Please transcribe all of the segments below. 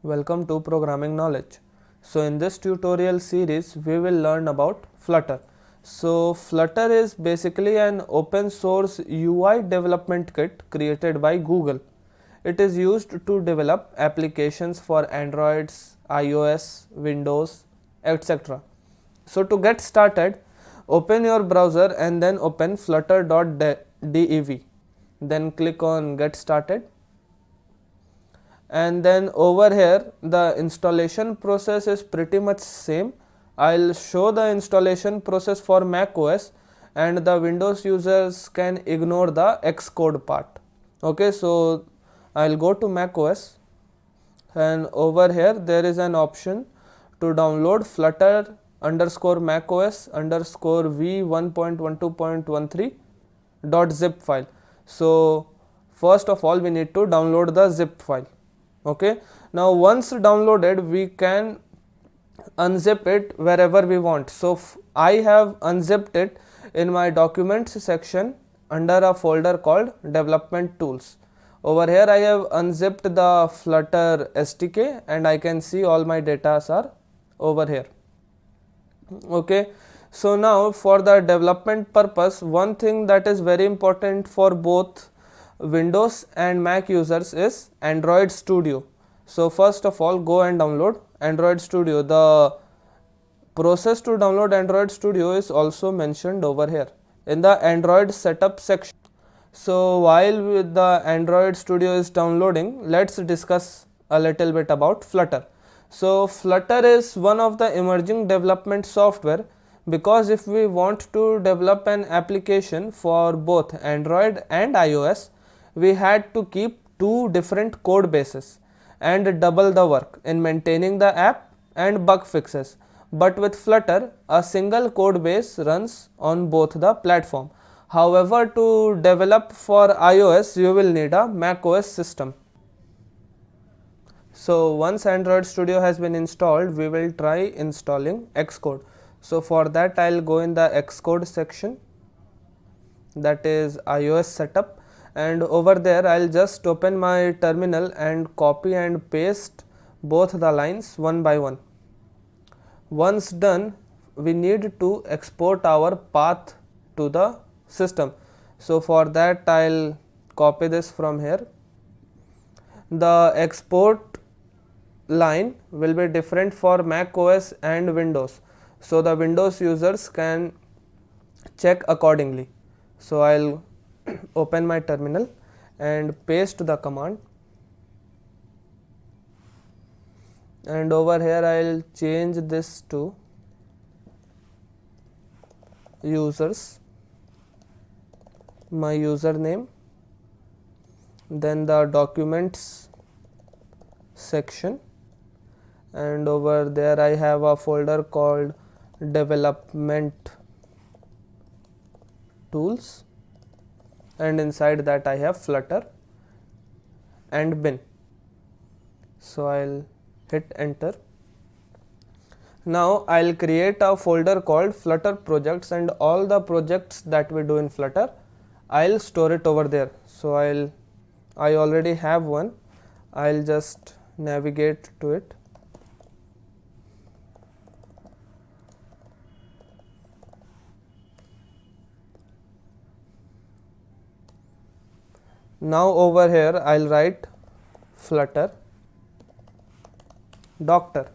Welcome to Programming Knowledge. So in this tutorial series we will learn about Flutter. So Flutter is basically an open source UI development kit created by Google. It is used to develop applications for Androids, iOS, Windows, etc. So to get started, open your browser and then open flutter.dev. Then click on Get Started. And then over here the installation process is pretty much same. I'll show the installation process for macOS, and the Windows users can ignore the Xcode part. Okay, so I'll go to macOS, and over here there is an option to download Flutter _macOS v1.12.13.zip file. So first of all we need to download the zip file. Okay, now once downloaded we can unzip it wherever we want. So I have unzipped it in my documents section under a folder called development tools. Over here I have unzipped the Flutter SDK and I can see all my data are over here. Okay, so now for the development purpose, one thing that is very important for both Windows and Mac users is Android Studio. So first of all go and download Android Studio. The process to download Android Studio is also mentioned over here in the Android setup section. So while the Android Studio is downloading, let's discuss a little bit about Flutter. So Flutter is one of the emerging development software, because if we want to develop an application for both Android and iOS, we had to keep two different code bases and double the work in maintaining the app and bug fixes. But with Flutter, a single code base runs on both the platform. However, to develop for iOS, you will need a macOS system. So once Android Studio has been installed, we will try installing Xcode. So for that I'll go in the Xcode section, that is iOS setup, and over there I'll just open my terminal and copy and paste both the lines one by one. Once done, we need to export our path to the system. So for that I'll copy this from here. The export line will be different for Mac OS and Windows, so the Windows users can check accordingly. So I'll open my terminal and paste the command, and over here I'll change this to users, my username, then the documents section, and over there I have a folder called development tools, and inside that I have Flutter and bin. So I'll hit enter. Now I'll create a folder called Flutter projects, and all the projects that we do in Flutter I'll store it over there. So I already have one. I'll just navigate to it. Now over here I'll write Flutter doctor.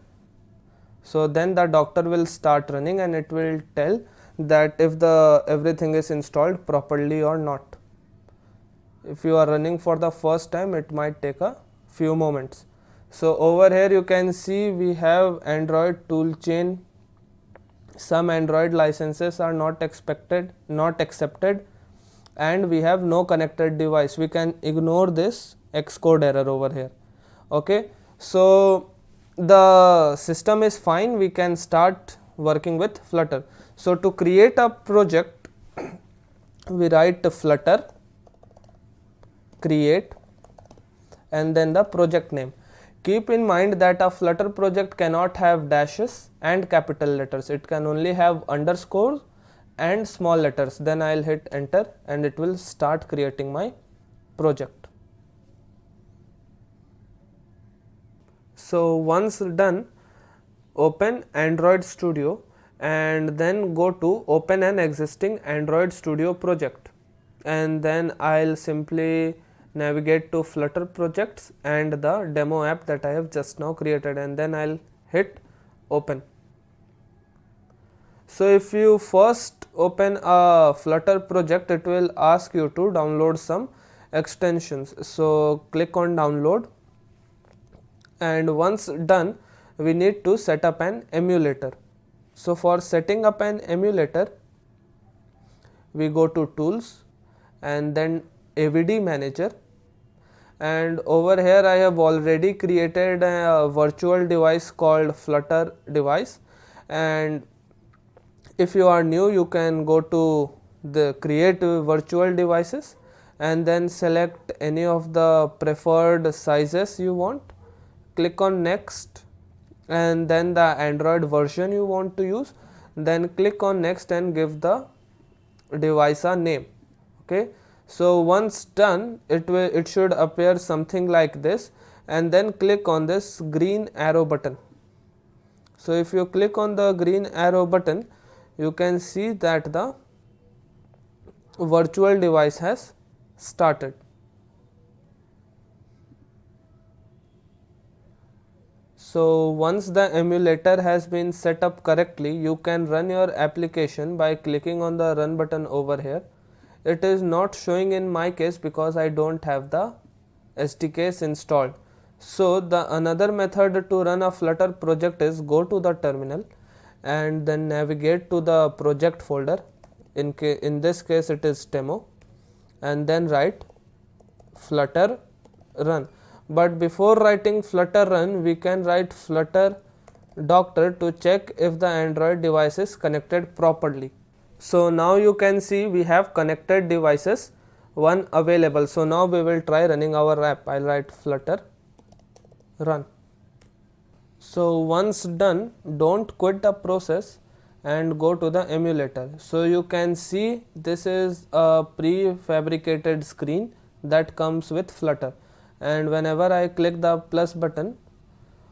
So then the doctor will start running and it will tell that if the everything is installed properly or not. If you are running for the first time, it might take a few moments. So over here you can see we have Android toolchain. Some Android licenses are not accepted, and we have no connected device. We can ignore this Xcode error over here. Okay, so the system is fine, we can start working with Flutter. So to create a project, we write Flutter create and then the project name. Keep in mind that a Flutter project cannot have dashes and capital letters, it can only have underscores and small letters. Then I'll hit enter and it will start creating my project. So once done, open Android Studio and then go to open an existing Android Studio project, and then I'll simply navigate to Flutter projects and the demo app that I have just now created, and then I'll hit open. So if you first open a Flutter project, it will ask you to download some extensions. So click on download, and once done, we need to set up an emulator. So for setting up an emulator, we go to tools and then AVD manager, and over here I have already created a virtual device called Flutter device, and if you are new, you can go to the create virtual devices and then select any of the preferred sizes you want, click on next, and then the Android version you want to use, then click on next and give the device a name. Okay, so once done, it should appear something like this, and then click on this green arrow button. So if you click on the green arrow button, you can see that the virtual device has started. So once the emulator has been set up correctly, you can run your application by clicking on the run button over here. It is not showing in my case because I don't have the SDKs installed. So the another method to run a Flutter project is go to the terminal and then navigate to the project folder. In this case it is demo, and then write Flutter run. But before writing Flutter run, we can write Flutter doctor to check if the Android device is connected properly. So now you can see we have connected devices, one available. So now we will try running our app. I'll write Flutter run. So once done, don't quit the process and go to the emulator. So you can see this is a prefabricated screen that comes with Flutter, and whenever I click the plus button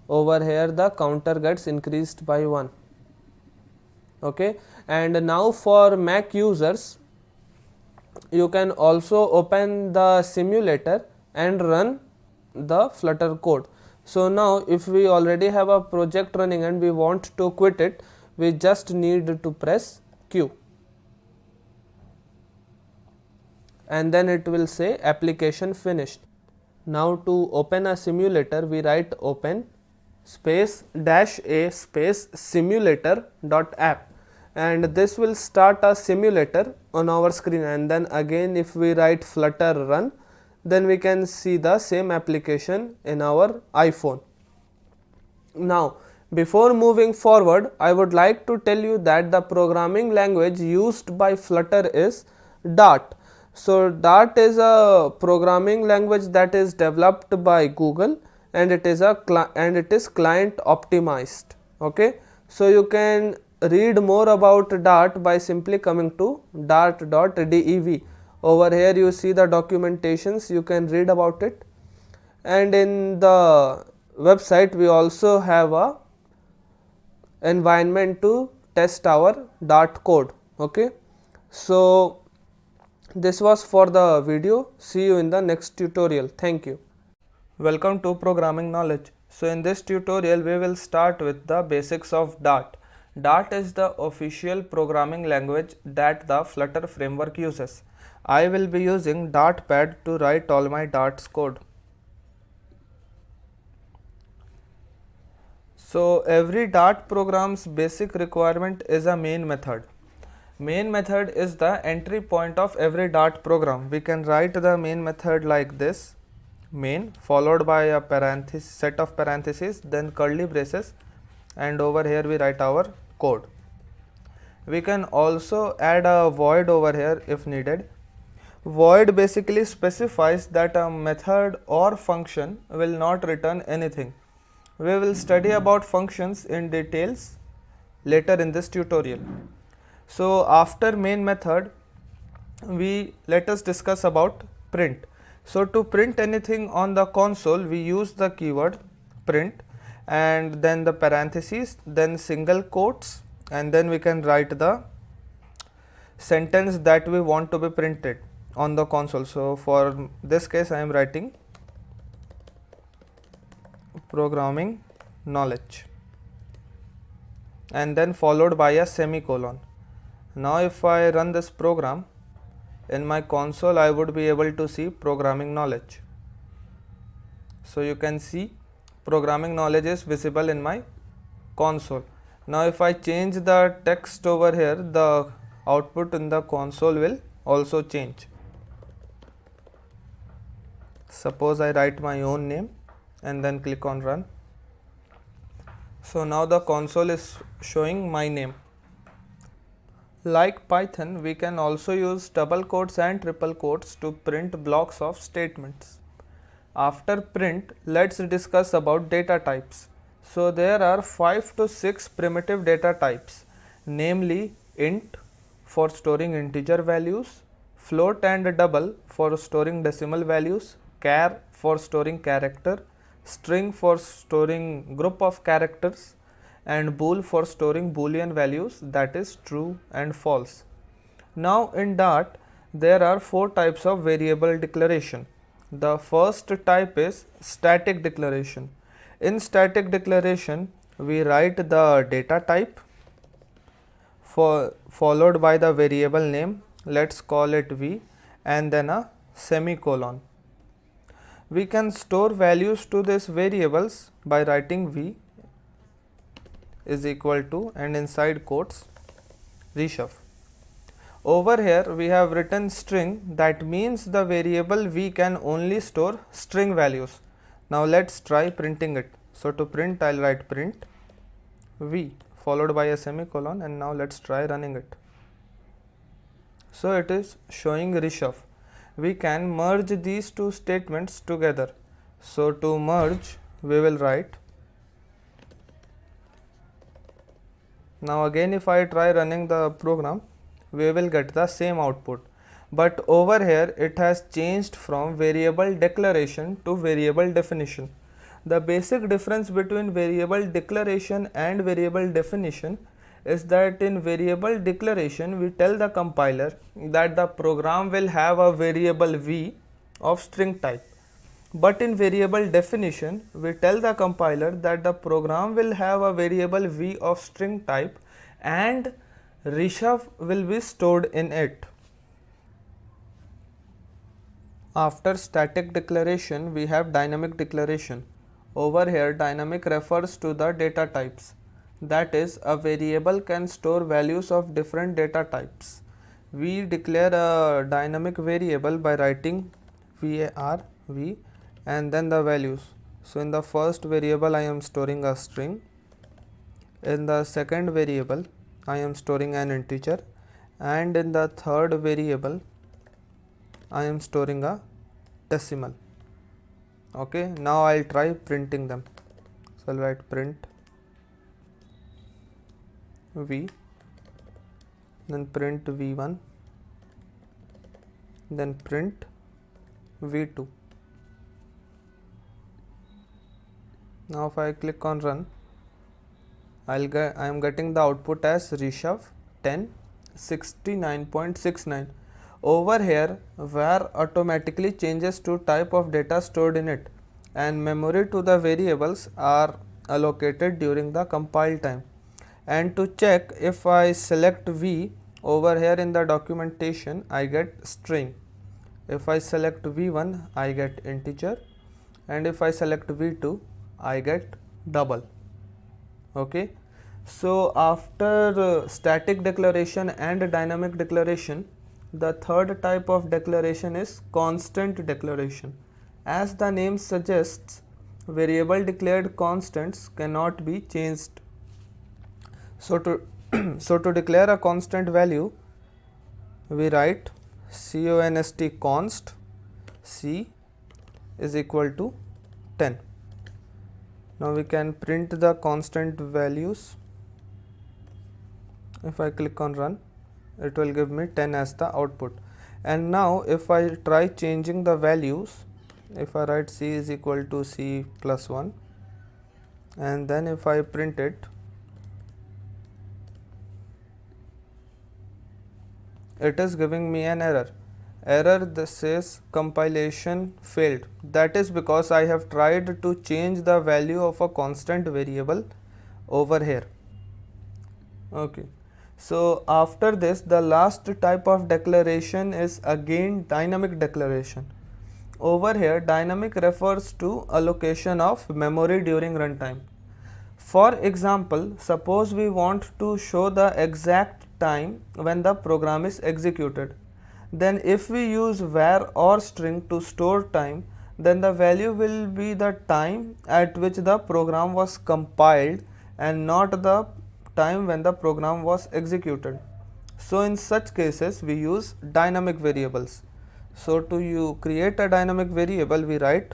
over here, the counter gets increased by 1. Okay, and now for Mac users, you can also open the simulator and run the Flutter code. So now if we already have a project running and we want to quit it, we just need to press Q, and then it will say application finished. Now to open a simulator, we write open space -a space simulator.app, and this will start a simulator on our screen, and then again if we write Flutter run, then we can see the same application in our iPhone. Now before moving forward, I would like to tell you that the programming language used by Flutter is Dart. So Dart is a programming language that is developed by Google, and it is client optimized. Okay, so you can read more about Dart by simply coming to dart.dev. Over here you see the documentations, you can read about it, and in the website we also have a environment to test our Dart code. Okay, so this was for the video. See you in the next tutorial. Thank you. Welcome to Programming Knowledge. So in this tutorial we will start with the basics of Dart. Dart is the official programming language that the Flutter framework uses. I will be using Dartpad to write all my Dart's code. So every Dart program's basic requirement is a main method. Main method is the entry point of every Dart program. We can write the main method like this: main followed by a set of parentheses, then curly braces, and over here we write our code. We can also add a void over here if needed. Void basically specifies that a method or function will not return anything. We will study about functions in details later in this tutorial. So after main method, let us discuss about print. So to print anything on the console, we use the keyword print. and then the parentheses, then single quotes, and then we can write the sentence that we want to be printed on the console. So for this case I am writing programming knowledge and then followed by a semicolon. Now if I run this program in my console, I would be able to see programming knowledge. So you can see programming knowledge is visible in my console. Now if I change the text over here, the output in the console will also change. Suppose I write my own name and then click on run. So now the console is showing my name. Like Python, we can also use double quotes and triple quotes to print blocks of statements. After print, let's discuss about data types. So there are 5 to 6 primitive data types, namely int for storing integer values, float and double for storing decimal values, char for storing character, string for storing group of characters, and bool for storing boolean values, that is true and false. Now in Dart, there are 4 types of variable declaration. The first type is static declaration. In static declaration, we write the data type followed by the variable name, let's call it v, and then a semicolon. We can store values to these variables by writing v is equal to and inside quotes reshuff. Over here we have written string, that means the variable v can only store string values. Now let's try printing it. So to print, I'll write print v followed by a semicolon, and now let's try running it. So it is showing reshuff. We can merge these two statements together. So to merge, we will write. Now again if I try running the program, we will get the same output, but over here it has changed from variable declaration to variable definition. The basic difference between variable declaration and variable definition is that in variable declaration we tell the compiler that the program will have a variable v of string type, but in variable definition we tell the compiler that the program will have a variable v of string type and reshuff will be stored in it. After static declaration, we have dynamic declaration. Over here, dynamic refers to the data types. That is, a variable can store values of different data types. We declare a dynamic variable by writing var v and then the values. So in the first variable I am storing a string. In the second variable I am storing an integer, and in the third variable I am storing a decimal. Okay, now I'll try printing them. So I'll write print v, then print v1, then print v2. Now if I click on run, I am getting the output as reshuff 1069.69. Over here, var automatically changes to type of data stored in it, and memory to the variables are allocated during the compile time. And to check, if I select v over here in the documentation, I get string. If I select v1, I get integer, and if I select v2, I get double. Okay, so after static declaration and dynamic declaration, the third type of declaration is constant declaration. As the name suggests, variable declared constants cannot be changed. So to declare a constant value, we write const const c is equal to 10. Now we can print the constant values. If I click on run, it will give me 10 as the output. And now if I try changing the values, if I write c is equal to c plus 1, and then if I print it, it is giving me an error. This says compilation failed. That is because I have tried to change the value of a constant variable over here. Okay, so after this, the last type of declaration is again dynamic declaration. Over here, dynamic refers to allocation of memory during runtime. For example, suppose we want to show the exact time when the program is executed. Then if we use var or string to store time, then the value will be the time at which the program was compiled and not the time when the program was executed. So in such cases we use dynamic variables. So to create a dynamic variable, we write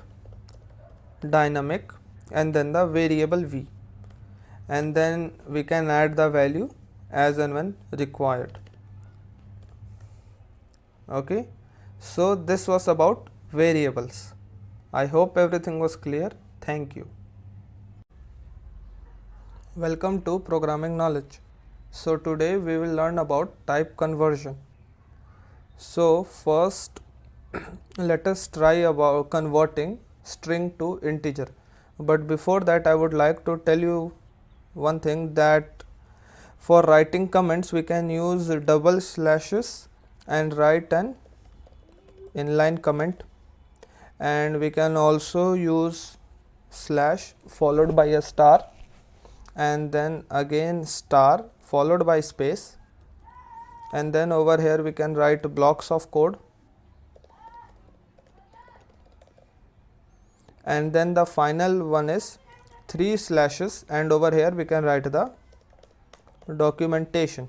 dynamic and then the variable v, and then we can add the value as and when required. Okay, so this was about variables. I hope everything was clear. Thank you. Welcome to Programming Knowledge. So today we will learn about type conversion. So first let us try about converting string to integer. But before that, I would like to tell you one thing, that for writing comments we can use double slashes and write an inline comment, and we can also use slash followed by a star and then again star followed by space, and then over here we can write blocks of code, and then the final one is 3 slashes, and over here we can write the documentation.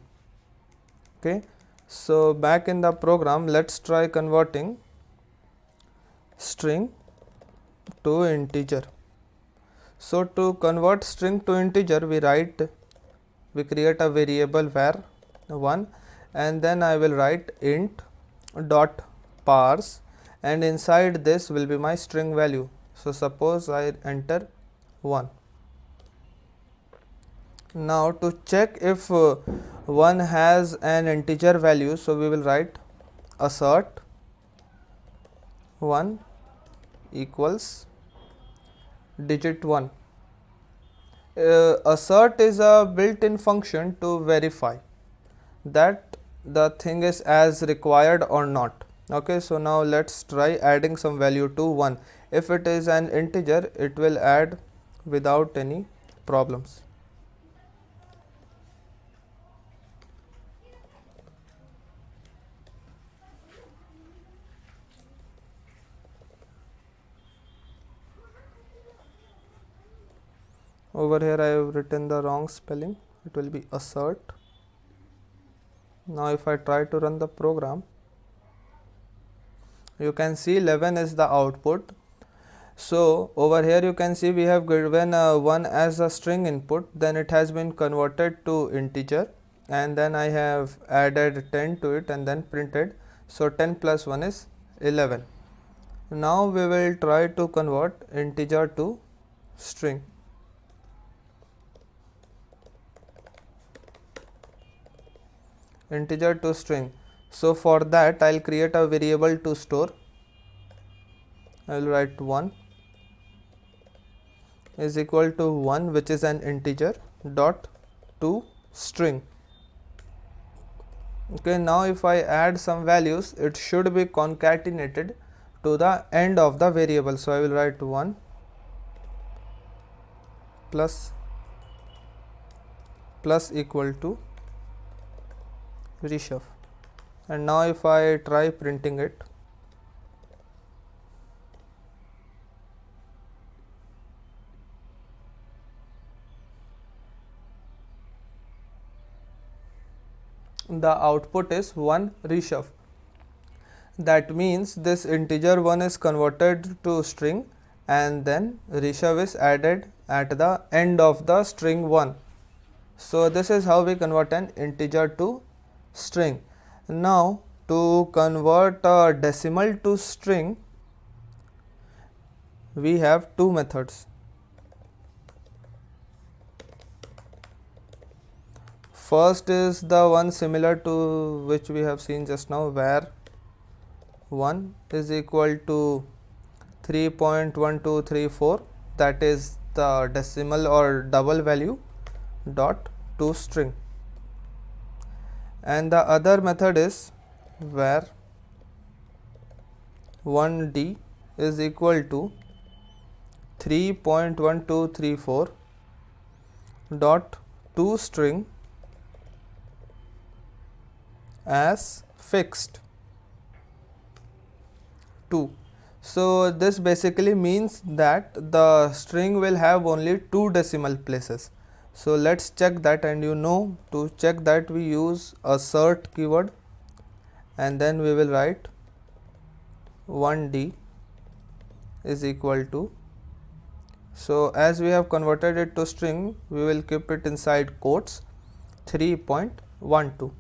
Okay, so back in the program, let's try converting string to integer. So to convert string to integer, we create a variable var1, and then I will write int dot parse, and inside this will be my string value. So suppose I enter 1. Now to check if 1 has an integer value, so we will write assert 1 equals digit 1. Assert is a built-in function to verify that the thing is as required or not. Okay, so now let's try adding some value to 1. If it is an integer, it will add without any problems. Over here I have written the wrong spelling, it will be assert. Now if I try to run the program, you can see 11 is the output. So over here you can see we have given 1 as a string input, then it has been converted to integer, and then I have added 10 to it and then printed. So 10 plus 1 is 11. Now we will try to convert integer to string. Integer to string. So for that I'll create a variable to store. I will write 1 is equal to 1, which is an integer, dot to string. Okay, now if I add some values, it should be concatenated to the end of the variable. So I will write 1 plus equal to reshuff, and now if I try printing it, the output is 1 reshuff. That means this integer 1 is converted to string, and then reshuff is added at the end of the string 1. So this is how we convert an integer to string. Now to convert a decimal to string, we have two methods. First is the one similar to which we have seen just now, where 1 is equal to 3.1234, that is the decimal or double value dot toString, and the other method is where 1d is equal to 3.1234 dot toString as fixed 2. So this basically means that the string will have only 2 decimal places. So let's check that, and to check that we use assert keyword, and then we will write 1d is equal to, so as we have converted it to string, we will keep it inside quotes 3.12,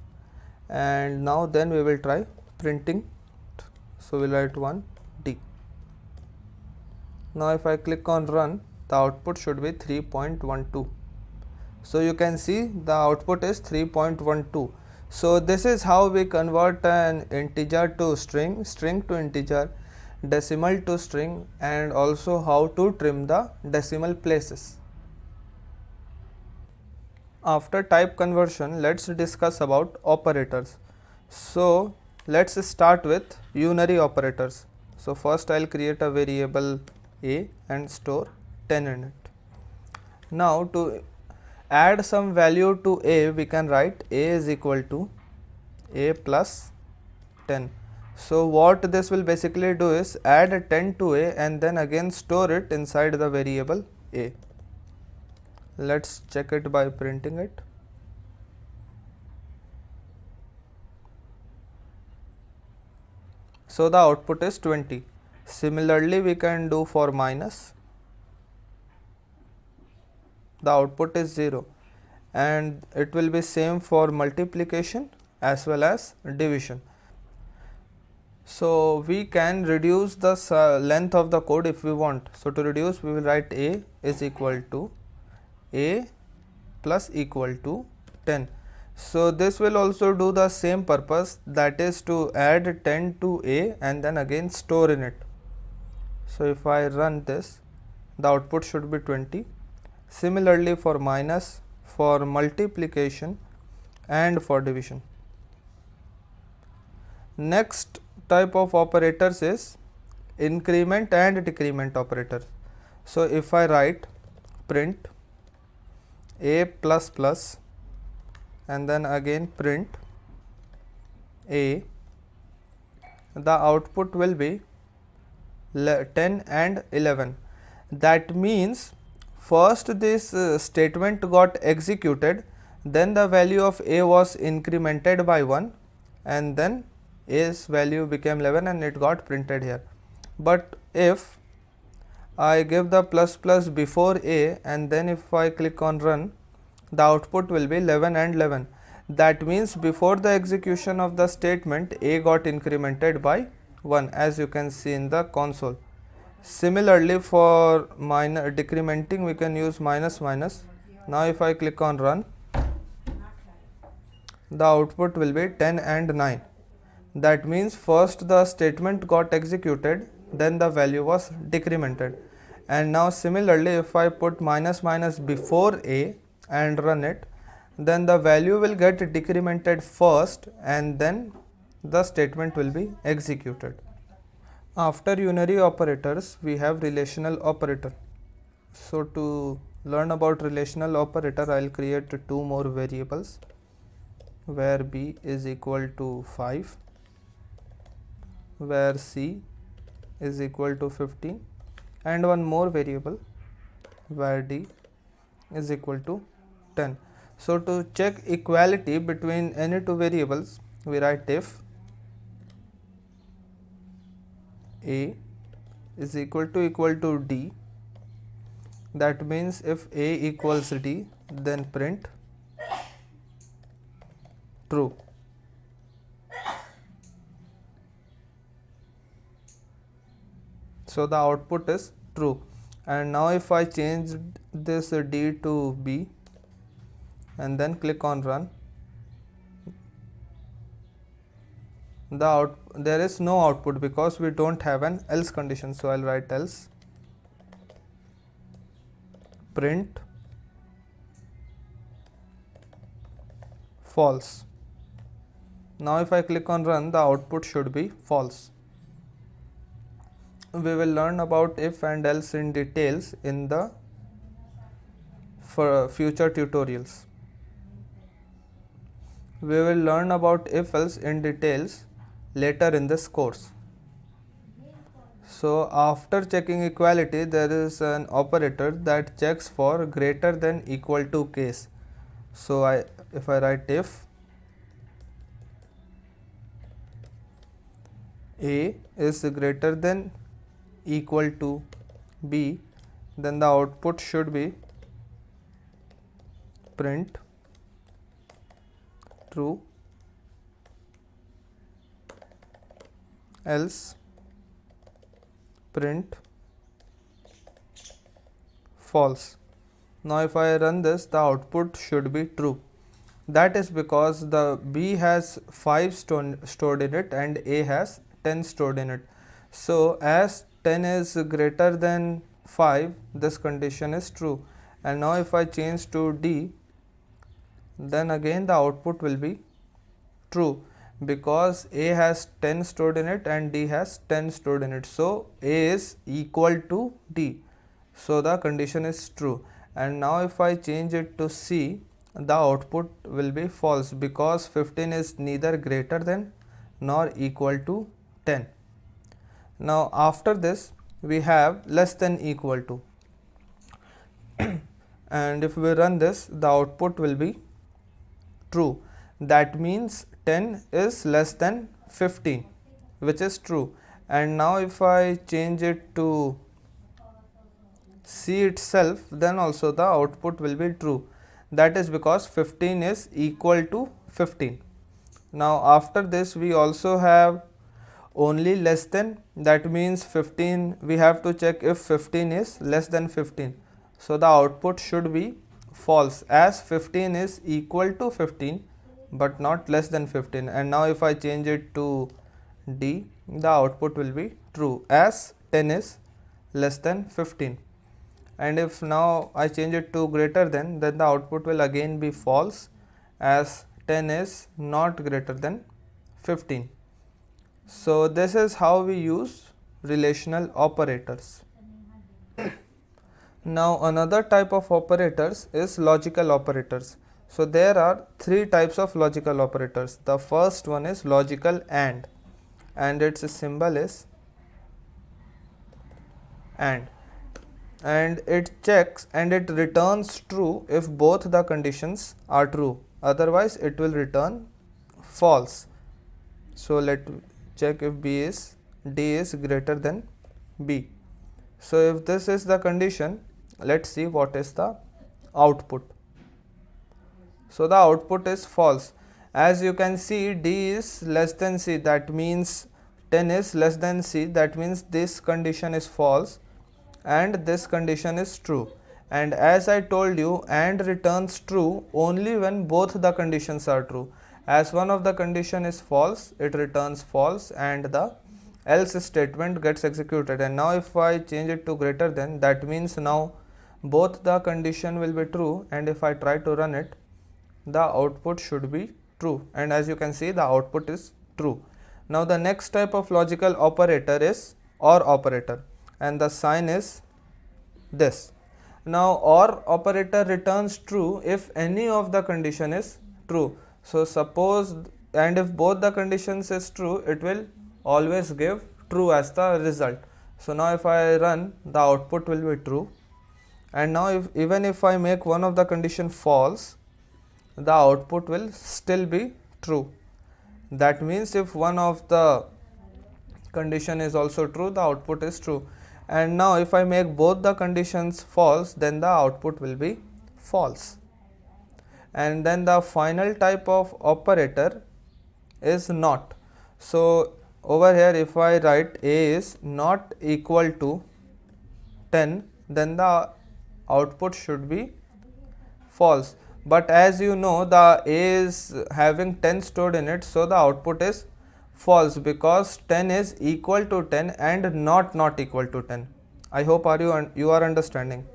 and now then we will try printing. So we'll write 1d. Now if I click on run, the output should be 3.12. So you can see the output is 3.12. So this is how we convert an integer to string, string to integer, decimal to string, and also how to trim the decimal places. After type conversion, let's discuss about operators. So let's start with unary operators. So first I'll create a variable a and store 10 in it. Now to add some value to a, we can write a is equal to a plus 10. So what this will basically do is add 10 to a and then again store it inside the variable a. Let's check it by printing it. So the output is 20. Similarly, we can do for minus. The output is 0, and it will be same for multiplication as well as division. So we can reduce the length of the code if we want. So to reduce, we will write a is equal to a plus equal to 10. So this will also do the same purpose, that is to add 10 to a and then again store in it. So if I run this, the output should be 20. Similarly for minus, for multiplication and for division. Next type of operators is increment and decrement operator. So if I write print a plus plus and then again print a, the output will be 10 and 11. That means first this statement got executed, then the value of a was incremented by 1 and then a's value became 11 and it got printed here. But if I give the plus plus before a and then if I click on run, the output will be 11 and 11. That means before the execution of the statement, a got incremented by 1, as you can see in the console. Similarly for decrementing, we can use minus minus. Now if I click on run, the output will be 10 and 9. That means first the statement got executed, then the value was decremented. And now similarly, if I put minus minus before a and run it, then the value will get decremented first and then the statement will be executed. After unary operators, we have relational operator. So to learn about relational operator, I will create 2 more variables where b is equal to 5, where c is equal to 15, and one more variable where d is equal to 10. So to check equality between any 2 variables, we write if a is equal to d. That means if a equals d, then print true. So the output is true. And now if I change this d to b and then click on run, there is no output because we don't have an else condition. So I'll write else print false. Now if I click on run, the output should be false. We will learn about if and else in details in the future tutorials. We will learn about if else in details later in this course. So after checking equality, there is an operator that checks for greater than equal to case. So if I write if A is greater than equal to B, then the output should be print true, else print false. Now if I run this, the output should be true. That is because the B has 5 stored in it and A has 10 stored in it. So as 10 is greater than 5, this condition is true. And now if I change to D, then again the output will be true because A has 10 stored in it and D has 10 stored in it. So A is equal to D. So the condition is true. And now if I change it to C, the output will be false because 15 is neither greater than nor equal to 10. Now after this we have less than equal to and if we run this, the output will be true. That means 10 is less than 15, which is true. And now if I change it to C itself, then also the output will be true. That is because 15 is equal to 15. Now after this we also have only less than, that means 15, we have to check if 15 is less than 15. So the output should be false as 15 is equal to 15 but not less than 15. And now if I change it to D, the output will be true as 10 is less than 15. And if now I change it to greater than, then the output will again be false as 10 is not greater than 15. So this is how we use relational operators. Now another type of operators is logical operators. So there are 3 types of logical operators. The first one is logical and its symbol is and it checks and it returns true if both the conditions are true, otherwise it will return false. So let check if D is greater than B. So if this is the condition, let's see what is the output. So the output is false. As you can see, D is less than C, that means 10 is less than C, that means this condition is false and this condition is true. And as I told you, and returns true only when both the conditions are true. As one of the condition is false, it returns false and the else statement gets executed. And now if I change it to greater than, that means now both the condition will be true, and if I try to run it, the output should be true. And as you can see, the output is true. Now the next type of logical operator is OR operator, and the sign is this. Now OR operator returns true if any of the condition is true. So suppose, and if both the conditions is true, it will always give true as the result. So now if I run, the output will be true. And now even if I make one of the condition false, the output will still be true. That means if one of the condition is also true, the output is true. And now if I make both the conditions false, then the output will be false. And then the final type of operator is not. So over here, if I write A is not equal to 10, then the output should be false. But as you know, the A is having 10 stored in it, so the output is false, because 10 is equal to 10 and not equal to 10. I hope you are understanding.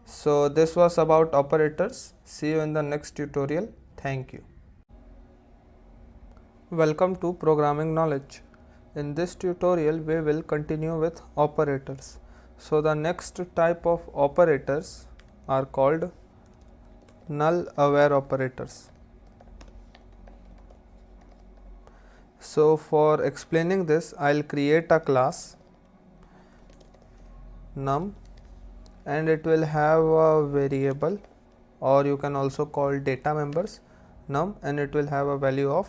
So this was about operators. See you in the next tutorial. Thank you. Welcome to Programming Knowledge. In this tutorial we will continue with operators. So the next type of operators are called null-aware operators. So for explaining this, I'll create a class num, and it will have a variable, or you can also call data members num, and it will have a value of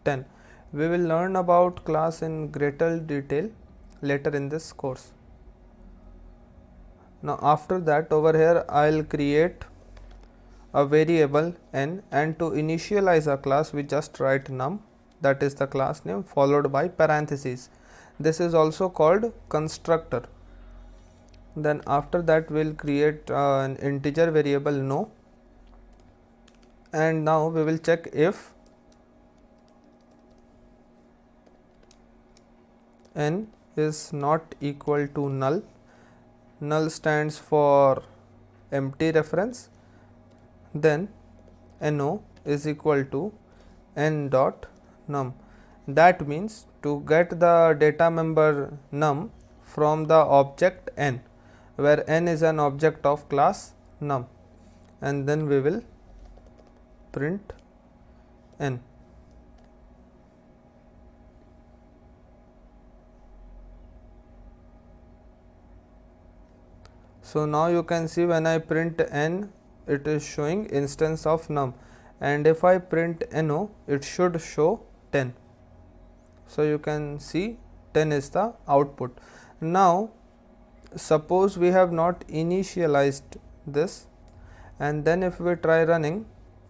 10. We will learn about class in greater detail later in this course. Now after that, over here I'll create a variable n, and to initialize a class we just write num, that is the class name, followed by parentheses. This is also called constructor. Then after that we'll create an integer variable no, and now we will check if n is not equal to null. Null stands for empty reference. Then no is equal to n dot num. That means to get the data member num from the object n, where n is an object of class num, and then we will print n. So now you can see when I print n, it is showing instance of num, and if I print no, it should show 10. So you can see 10 is the output. Now suppose we have not initialized this, and then if we try running,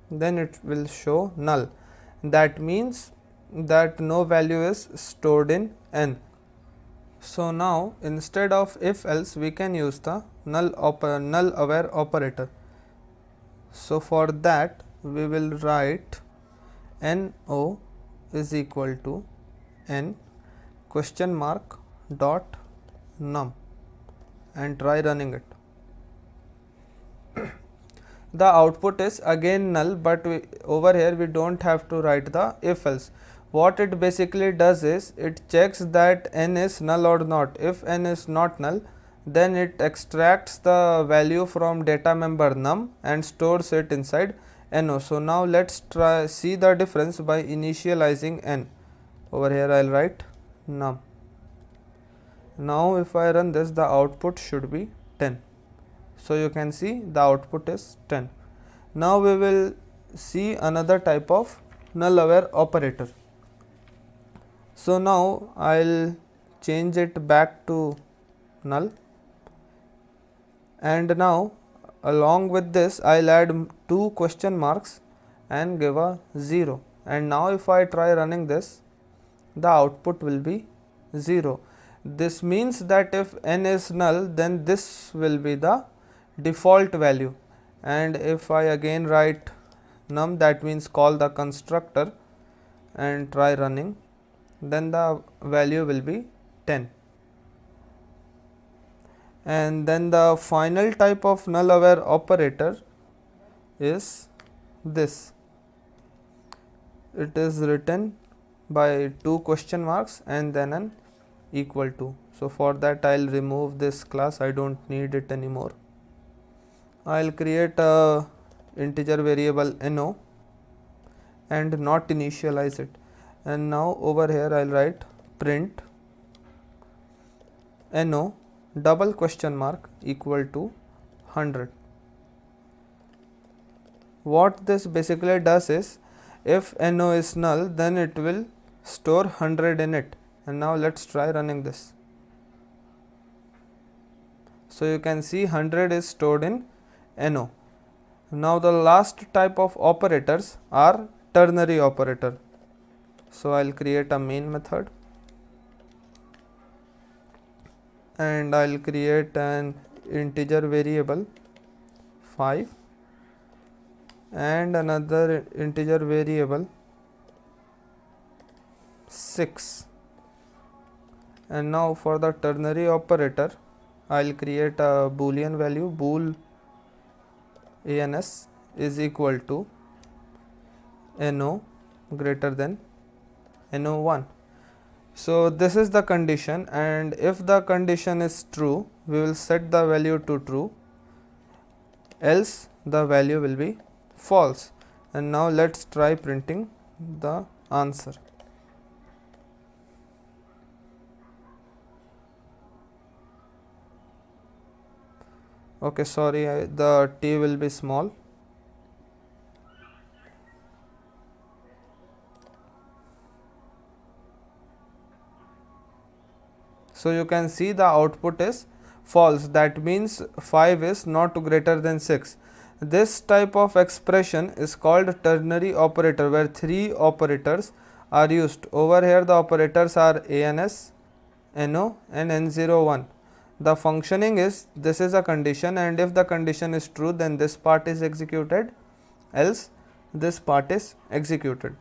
then it will show null. That means that no value is stored in n. So now instead of if else we can use the null-aware operator. So for that we will write no is equal to n question mark dot num, and try running it. The output is again null, but over here we don't have to write the if else. What it basically does is it checks that n is null or not. If n is not null, then it extracts the value from data member num and stores it inside no. So now let's try see the difference by initializing n. Over here I'll write num. Now if I run this, the output should be 10. So you can see the output is 10. Now we will see another type of null-aware operator. So now I'll change it back to null, and now along with this I'll add 2 question marks and give a 0, and now if I try running this, the output will be 0. This means that if n is null, then this will be the default value, and if I again write num, that means call the constructor and try running, then the value will be 10. And then the final type of null-aware operator is this. It is written by 2 question marks and then an equal to. So for that I'll remove this class, I don't need it anymore. I'll create a integer variable no and not initialize it, and now over here I'll write print no double question mark equal to 100. What this basically does is, if no is null, then it will store 100 in it, and now let's try running this. So you can see 100 is stored in no. Now the last type of operators are ternary operator. So I'll create a main method, and I'll create an integer variable 5 and another integer variable 6. And now for the ternary operator, I'll create a boolean value, bool ans is equal to no greater than no1. So this is the condition, and if the condition is true, we will set the value to true, else the value will be false. And now let's try printing the answer. Okay, sorry, the t will be small. So you can see the output is false, that means 5 is not greater than 6. This type of expression is called ternary operator, where 3 operators are used. Over here the operators are ans, no and n01. The functioning is, this is a condition, and if the condition is true, then this part is executed, else this part is executed.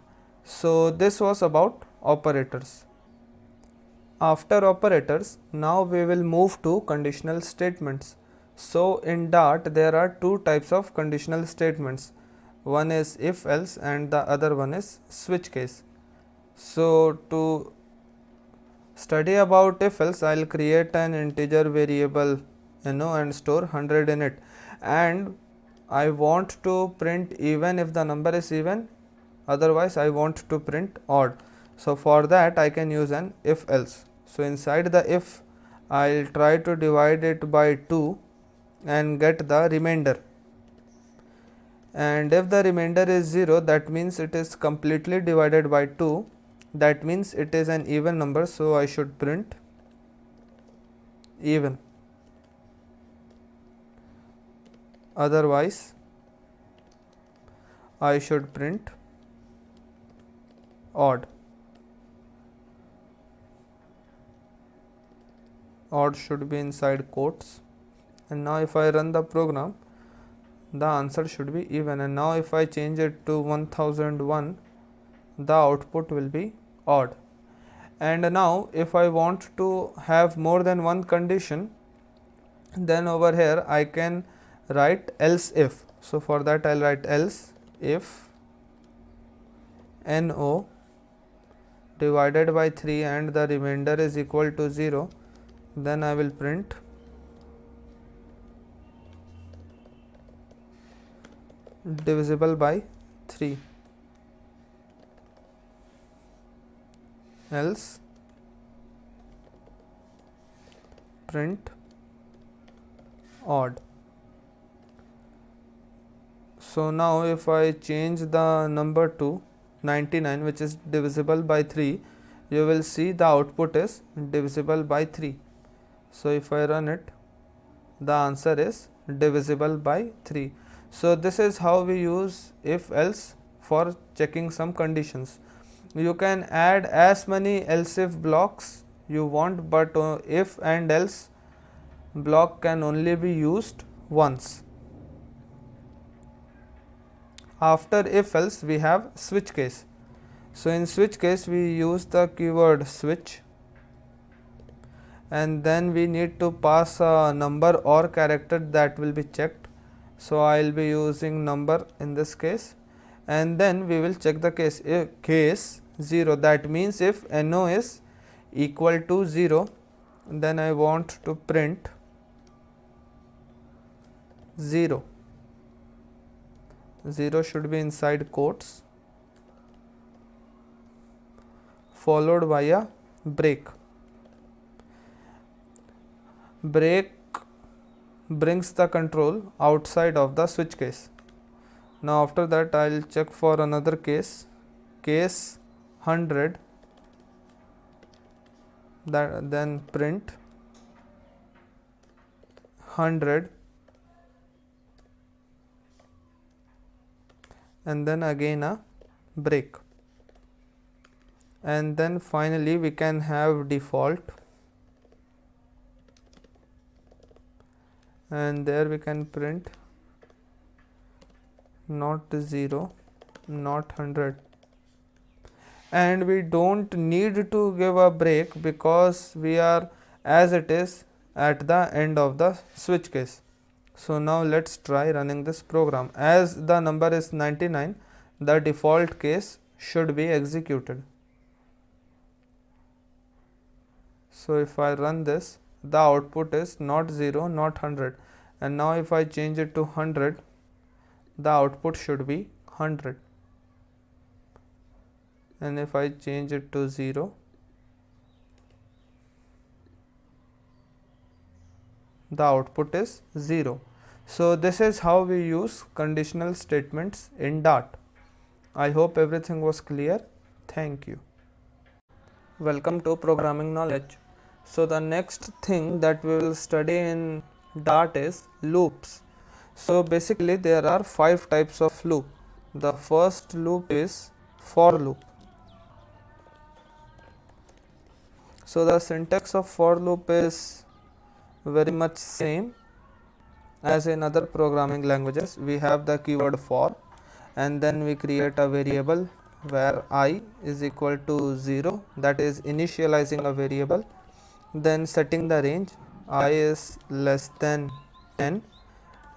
So this was about operators. After operators, now we will move to conditional statements. So in Dart there are two types of conditional statements. One is if else and the other one is switch case. So to study about if else, I'll create an integer variable and store 100 in it, and I want to print even if the number is even, otherwise I want to print odd. So for that I can use an if else. So inside the if, I'll try to divide it by 2 and get the remainder, and if the remainder is 0, that means it is completely divided by 2, that means it is an even number, so I should print even, otherwise I should print odd. Odd should be inside quotes. And now if I run the program, the answer should be even. And now if I change it to 1001, the output will be odd. And now if I want to have more than one condition, then over here I can write else if. So for that I'll write else if no divided by 3 and the remainder is equal to 0, then I will print divisible by 3, else print odd. So now if I change the number to 99, which is divisible by 3, you will see the output is divisible by 3. So if I run it, the answer is divisible by 3. So this is how we use if else for checking some conditions. You can add as many else if blocks you want, but if and else block can only be used once. After if else we have switch case. So in switch case we use the keyword switch, and then we need to pass a number or character that will be checked. So I'll be using number in this case, and then we will check the case. If case 0, that means if no is equal to 0, then I want to print 0. 0 should be inside quotes, followed by a break. Break brings the control outside of the switch case. Now after that I'll check for another case, case 100, that then print 100, and then again a break, and then finally we can have default, and there we can print not 0, not 100, and we don't need to give a break because we are as it is at the end of the switch case. So now let's try running this program. As the number is 99, the default case should be executed. So if I run this, the output is not 0, not 100, and now if I change it to 100, the output should be 100, and if I change it to 0, the output is 0. So this is how we use conditional statements in Dart. I hope everything was clear. Thank you. Welcome to Programming Knowledge. So the next thing that we will study in Dart is loops. So basically there are 5 types of loop. The first loop is for loop. So the syntax of for loop is very much same as in other programming languages. We have the keyword for, and then we create a variable where I is equal to 0, that is initializing a variable, then setting the range I is less than n,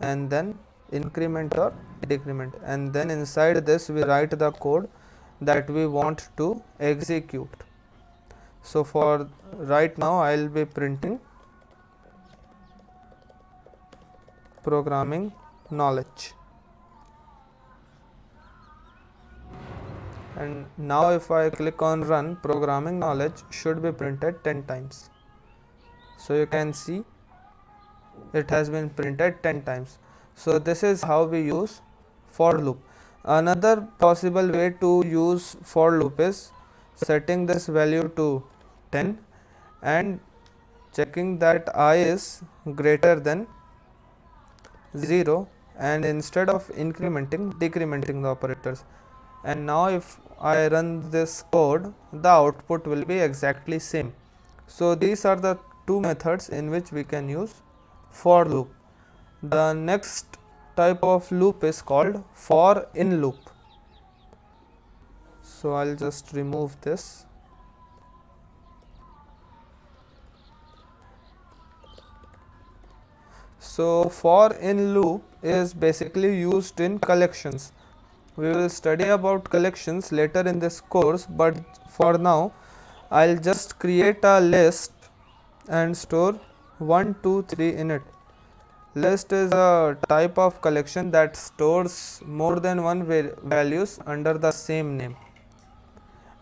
and then increment or decrement, and then inside this we write the code that we want to execute. So for right now I will be printing programming knowledge, and now if I click on run, programming knowledge should be printed 10 times. So you can see it has been printed 10 times. So this is how we use for loop. Another possible way to use for loop is setting this value to 10 and checking that I is greater than 0, and instead of incrementing, decrementing the operators. And now if I run this code, the output will be exactly same. So these are the 2 methods in which we can use for loop. The next type of loop is called for in loop. So I'll just remove this. So for in loop is basically used in collections. We will study about collections later in this course, but for now I'll just create a list and store 1, 2, 3 in it. List is a type of collection that stores more than one values under the same name.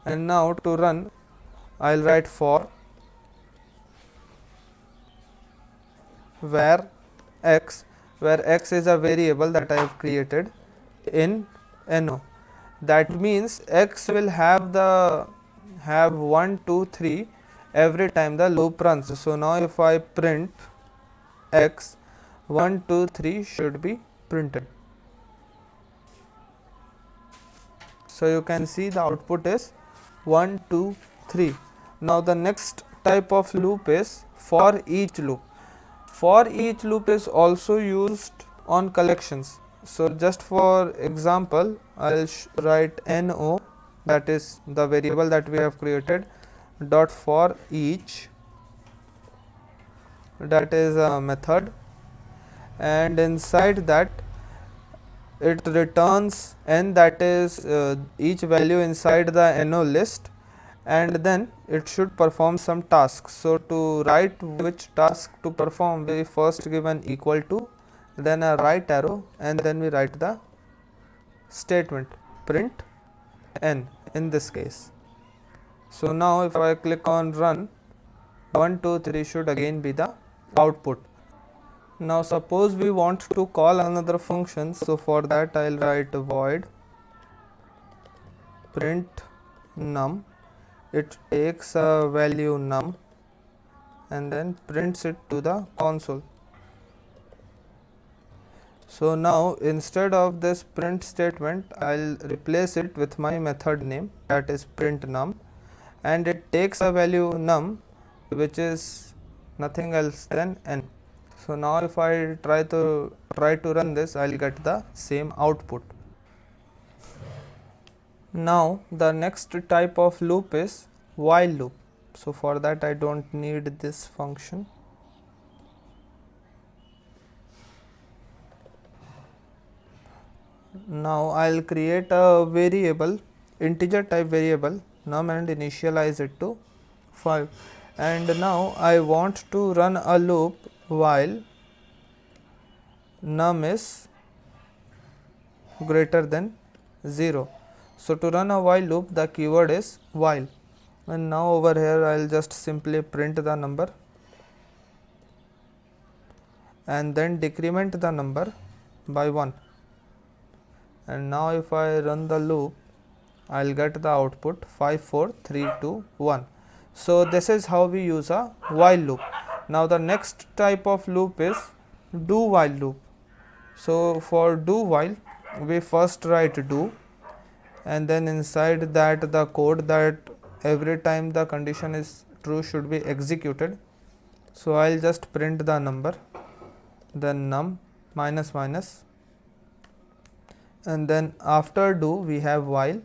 And now to run, I'll write for where x, where x is a variable that I have created in no. That means x will have 1, 2, 3 every time the loop runs. So now if I print x, 1, 2, 3 should be printed. So you can see the output is 1, 2, 3. Now the next type of loop is for each loop. For each loop is also used on collections. So just for example, I'll write no, that is the variable that we have created, dot for each, that is a method, and inside that it returns n, that is each value inside the no list, and then it should perform some tasks. So to write which task to perform, we first give an equal to, then a right arrow, and then we write the statement print n in this case. So now if I click on run, 1, 2, 3 should again be the output. Now suppose we want to call another function, so for that I'll write void print num. It takes a value num and then prints it to the console. So now instead of this print statement, I'll replace it with my method name, that is print num, and it takes a value num which is nothing else than n. So now if I try to run this, I'll get the same output. Now the next type of loop is while loop. So for that I don't need this function. Now I'll create a variable, integer type variable num, and initialize it to 5. And now I want to run a loop while num is greater than 0. So to run a while loop, the keyword is while. And now over here I'll just simply print the number and then decrement the number by 1. And now if I run the loop, I'll get the output 5, 4, 3, 2, 1. So this is how we use a while loop. Now the next type of loop is do while loop. So for do while, we first write do, and then inside that the code that every time the condition is true should be executed. So I'll just print the number, then num minus minus, and then after do we have while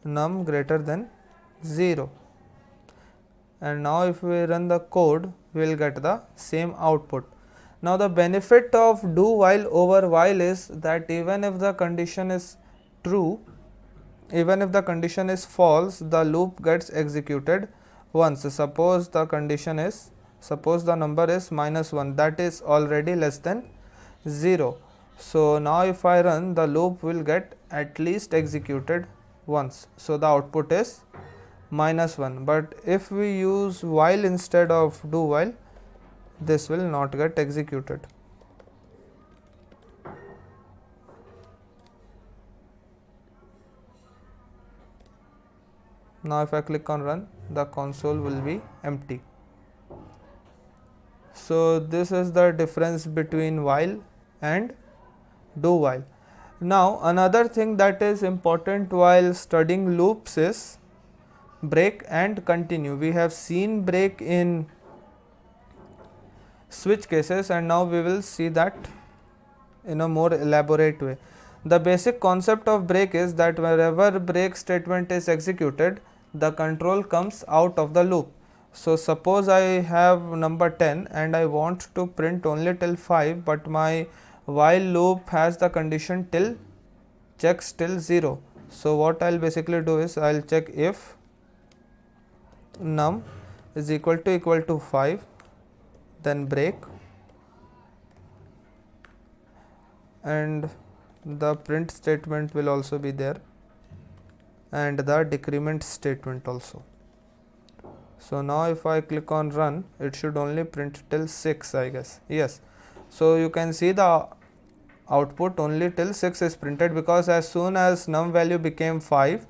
num greater than 0. And now if we run the code, we will get the same output. Now the benefit of do while over while is that even if the condition is true, even if the condition is false, the loop gets executed once. Suppose the condition is, suppose the number is -1, that is already less than 0. So now if I run, the loop will get at least executed once. So the output is -1. But if we use while instead of do while, this will not get executed. Now if I click on run, the console will be empty. So this is the difference between while and do while. Now another thing that is important while studying loops is break and continue. We have seen break in switch cases, and now we will see that in a more elaborate way. The basic concept of break is that wherever break statement is executed, the control comes out of the loop. So suppose I have number 10 and I want to print only till 5, but my while loop has the condition till checks till 0. So what I'll basically do is I'll check if num is equal to 5, then break, and the print statement will also be there, and the decrement statement also. So now if I click on run, it should only print till 6, I guess. Yes. So you can see the output only till 6 is printed, because as soon as num value became 5,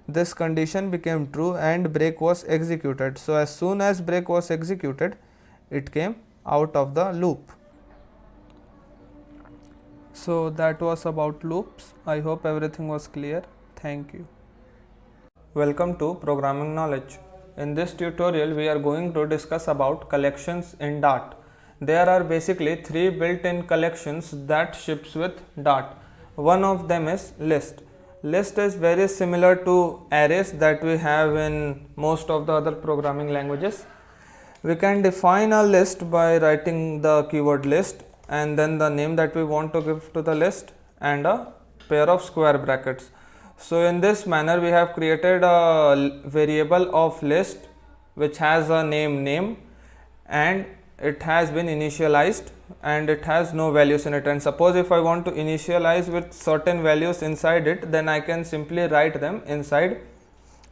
this condition became true and break was executed. So as soon as break was executed, it came out of the loop. So that was about loops. I hope everything was clear. Thank you. Welcome to Programming Knowledge. In this tutorial, we are going to discuss about collections in Dart. There are basically 3 built-in collections that ships with Dart. One of them is list. List is very similar to arrays that we have in most of the other programming languages. We can define a list by writing the keyword list and then the name that we want to give to the list and a pair of square brackets. So in this manner, we have created a variable of list which has a name and it has been initialized and it has no values in it. And suppose if I want to initialize with certain values inside it, then I can simply write them inside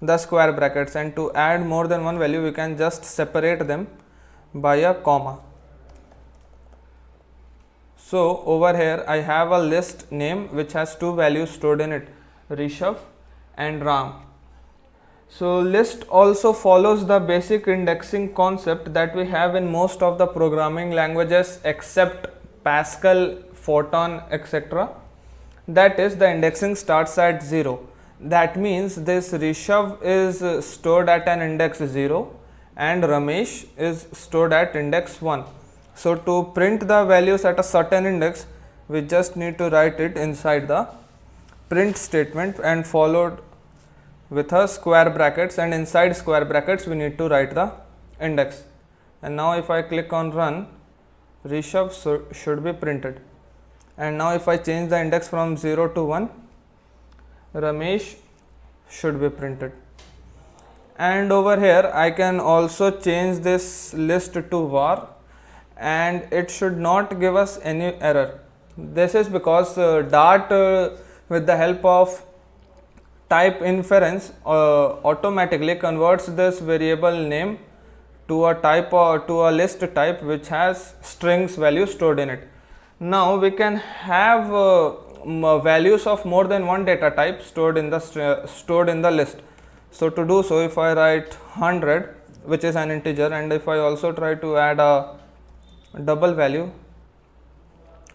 the square brackets, and to add more than one value we can just separate them by a comma. So over here I have a list name which has 2 values stored in it, Rishabh and Ram. So list also follows the basic indexing concept that we have in most of the programming languages except Pascal, Fortran, etc. That is, the indexing starts at 0. That means this Rishabh is stored at an index 0 and Ramesh is stored at index 1. So to print the values at a certain index, we just need to write it inside the print statement and followed with a square brackets, and inside square brackets we need to write the index. And now if I click on run, Rishabh should be printed. And now if I change the index from 0 to 1, Ramesh should be printed. And over here I can also change this list to var, and it should not give us any error. This is because Dart with the help of type inference automatically converts this variable name to a type or to a list type which has strings value stored in it. Now we can have values of more than one data type stored in the list. So to do so, if I write 100, which is an integer, and if I also try to add a double value,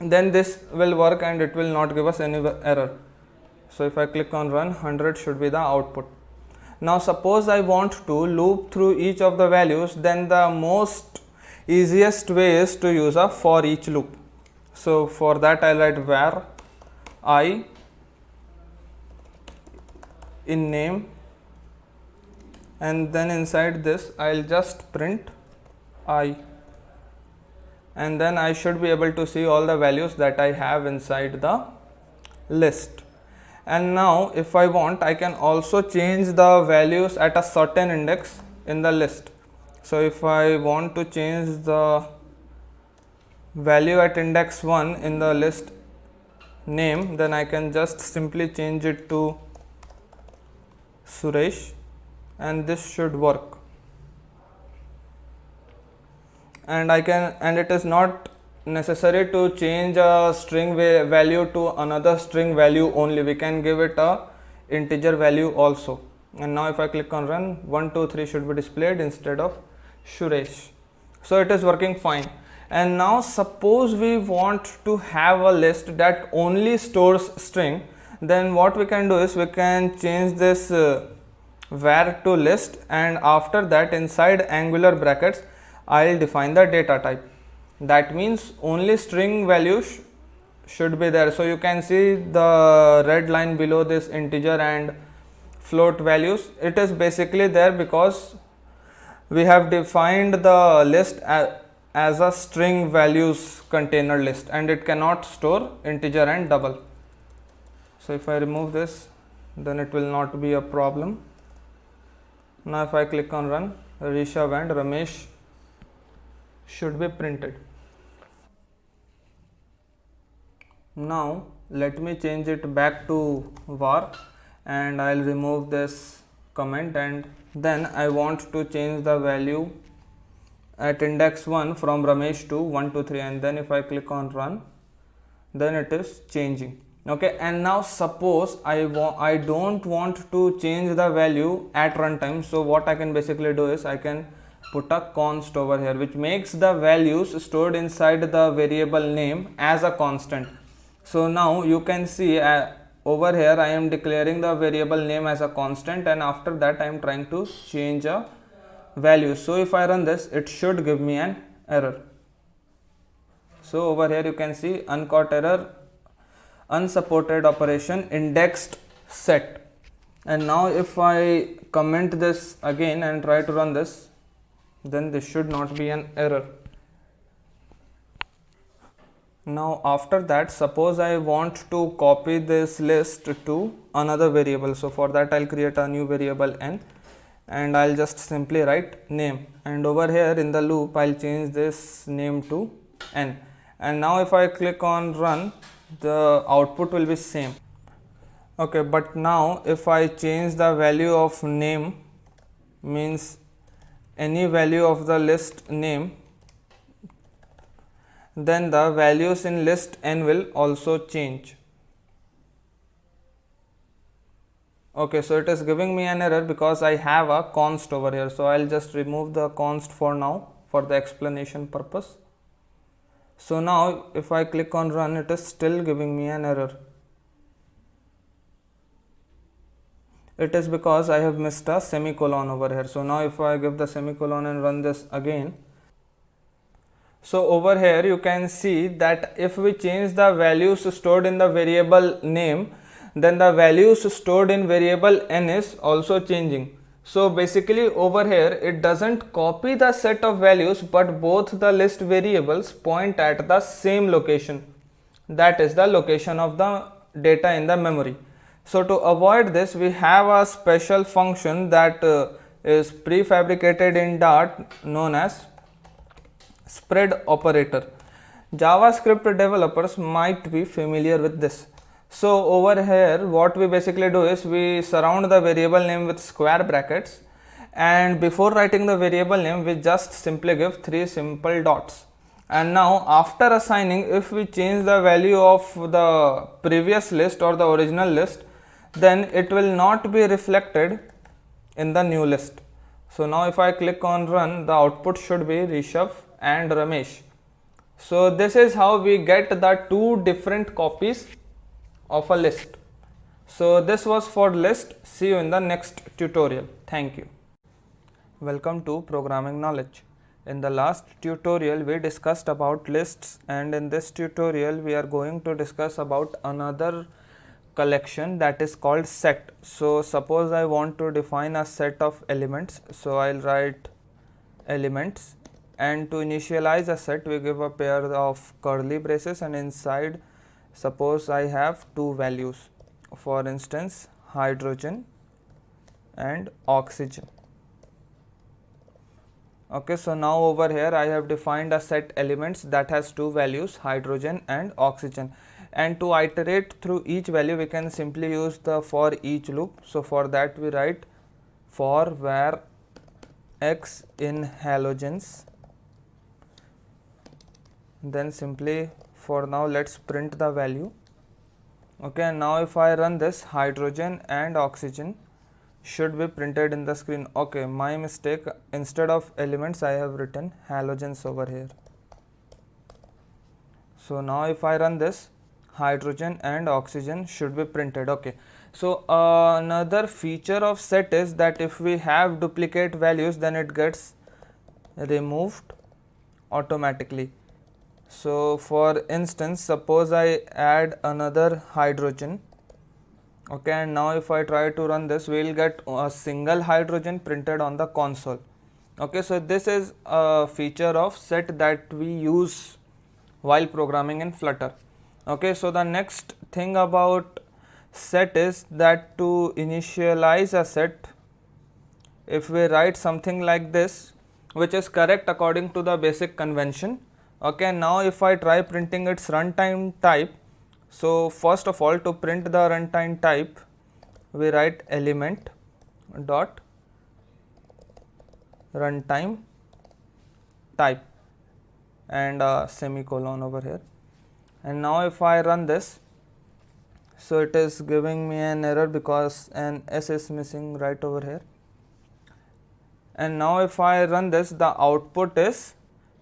then this will work and it will not give us any error. So if I click on run, 100 should be the output. Now suppose I want to loop through each of the values, then the most easiest way is to use a for each loop. So for that I'll write var I in name, and then inside this I'll just print I, and then I should be able to see all the values that I have inside the list. And now if I want, I can also change the values at a certain index in the list. So if I want to change the value at index 1 in the list name, then I can just simply change it to Suresh, and this should work. And it is not necessary to change a string value to another string value only. We can give it a integer value also. And now if I click on run, 1 2 3 should be displayed instead of Suresh. So it is working fine. And now suppose we want to have a list that only stores string, then what we can do is we can change this var to list, and after that inside angular brackets I'll define the data type. That means only string values should be there. So you can see the red line below this integer and float values. It is basically there because we have defined the list as a string values container list, and it cannot store integer and double. So if I remove this, then it will not be a problem. Now if I click on run, Rishabh and Ramesh should be printed. Now let me change it back to var, and I'll remove this comment, and then I want to change the value at index 1 from Ramesh to 1 2 3, and then if I click on run, then it is changing. Okay, and now suppose I don't want to change the value at runtime. So what I can basically do is I can put a const over here which makes the values stored inside the variable name as a constant. So now you can see over here I am declaring the variable name as a constant, and after that I am trying to change a value. So if I run this, it should give me an error. So over here you can see uncaught error, unsupported operation, indexed set. And now if I comment this again and try to run this, then this should not be an error. Now after that, suppose I want to copy this list to another variable. So for that I'll create a new variable n, and I'll just simply write name, and over here in the loop I'll change this name to n. And now if I click on run, the output will be same. Okay, but now if I change the value of name, means any value of the list name, then the values in list n will also change. Okay, so it is giving me an error because I have a const over here. So I'll just remove the const for now for the explanation purpose. So now if I click on run, it is still giving me an error. It is because I have missed a semicolon over here. So now if I give the semicolon and run this again, so over here you can see that if we change the values stored in the variable name, then the values stored in variable n is also changing. So basically over here it doesn't copy the set of values, but both the list variables point at the same location, that is the location of the data in the memory. So to avoid this, we have a special function that is prefabricated in Dart known as spread operator. JavaScript developers might be familiar with this. So over here what we basically do is we surround the variable name with square brackets, and before writing the variable name we just simply give 3 simple dots. And now after assigning, if we change the value of the previous list or the original list, then it will not be reflected in the new list. So now if I click on run, the output should be Rishabh and Ramesh. So this is how we get the 2 different copies of a list. So this was for list. See you in the next tutorial. Thank you. Welcome to Programming Knowledge. In the last tutorial we discussed about lists, and in this tutorial we are going to discuss about another collection that is called set. So suppose I want to define a set of elements, so I'll write elements, and to initialize a set we give a pair of curly braces, and inside suppose I have 2 values, for instance hydrogen and oxygen. Okay, so now over here I have defined a set elements that has 2 values, hydrogen and oxygen, and to iterate through each value we can simply use the for each loop. So for that we write for var x in halogens, then simply for now let's print the value. Okay, and now if I run this, hydrogen and oxygen should be printed in the screen. Okay, my mistake, instead of elements I have written halogens over here. So now if I run this, hydrogen and oxygen should be printed. Okay, so another feature of set is that if we have duplicate values then it gets removed automatically. So for instance, suppose I add another hydrogen. Okay, and now if I try to run this, we will get a single hydrogen printed on the console. Okay, so this is a feature of set that we use while programming in Flutter. Okay, so the next thing about set is that to initialize a set, if we write something like this, which is correct according to the basic convention. Okay, now if I try printing its runtime type, so first of all to print the runtime type we write element dot runtime type and a semicolon over here. And now if I run this, so it is giving me an error because an s is missing right over here. And now if I run this, the output is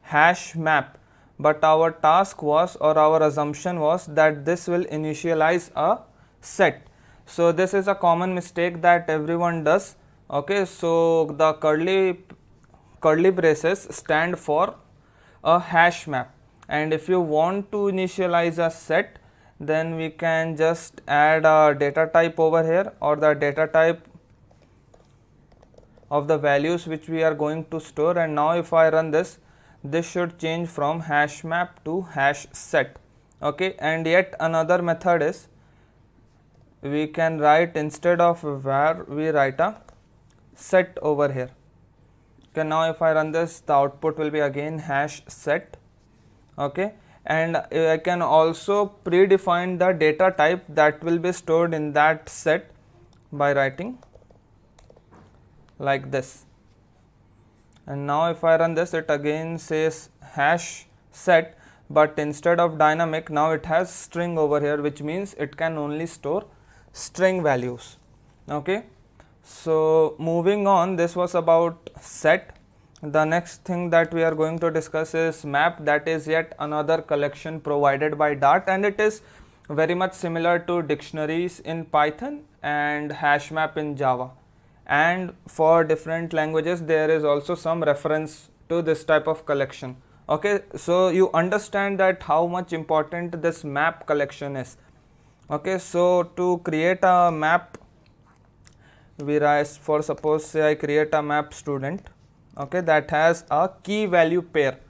hash map, but our task was, or our assumption was, that this will initialize a set. So this is a common mistake that everyone does. Okay, so the curly braces stand for a hash map, and if you want to initialize a set, then we can just add a data type over here, or the data type of the values which we are going to store. And now if I run this, this should change from hash map to hash set. Okay, and yet another method is we can write, instead of var we write a set over here. Okay, now if I run this, the output will be again hash set. Okay, and I can also predefine the data type that will be stored in that set by writing like this. And now if I run this, it again says hash set, but instead of dynamic now it has string over here, which means it can only store string values. Okay, so moving on, this was about set. The next thing that we are going to discuss is map, that is yet another collection provided by Dart, and it is very much similar to dictionaries in Python and hash map in Java. And for different languages there is also some reference to this type of collection. Okay, so you understand that how much important this map collection is. Okay, so to create a map, we write, for suppose say I create a map student, okay, that has a key value pair.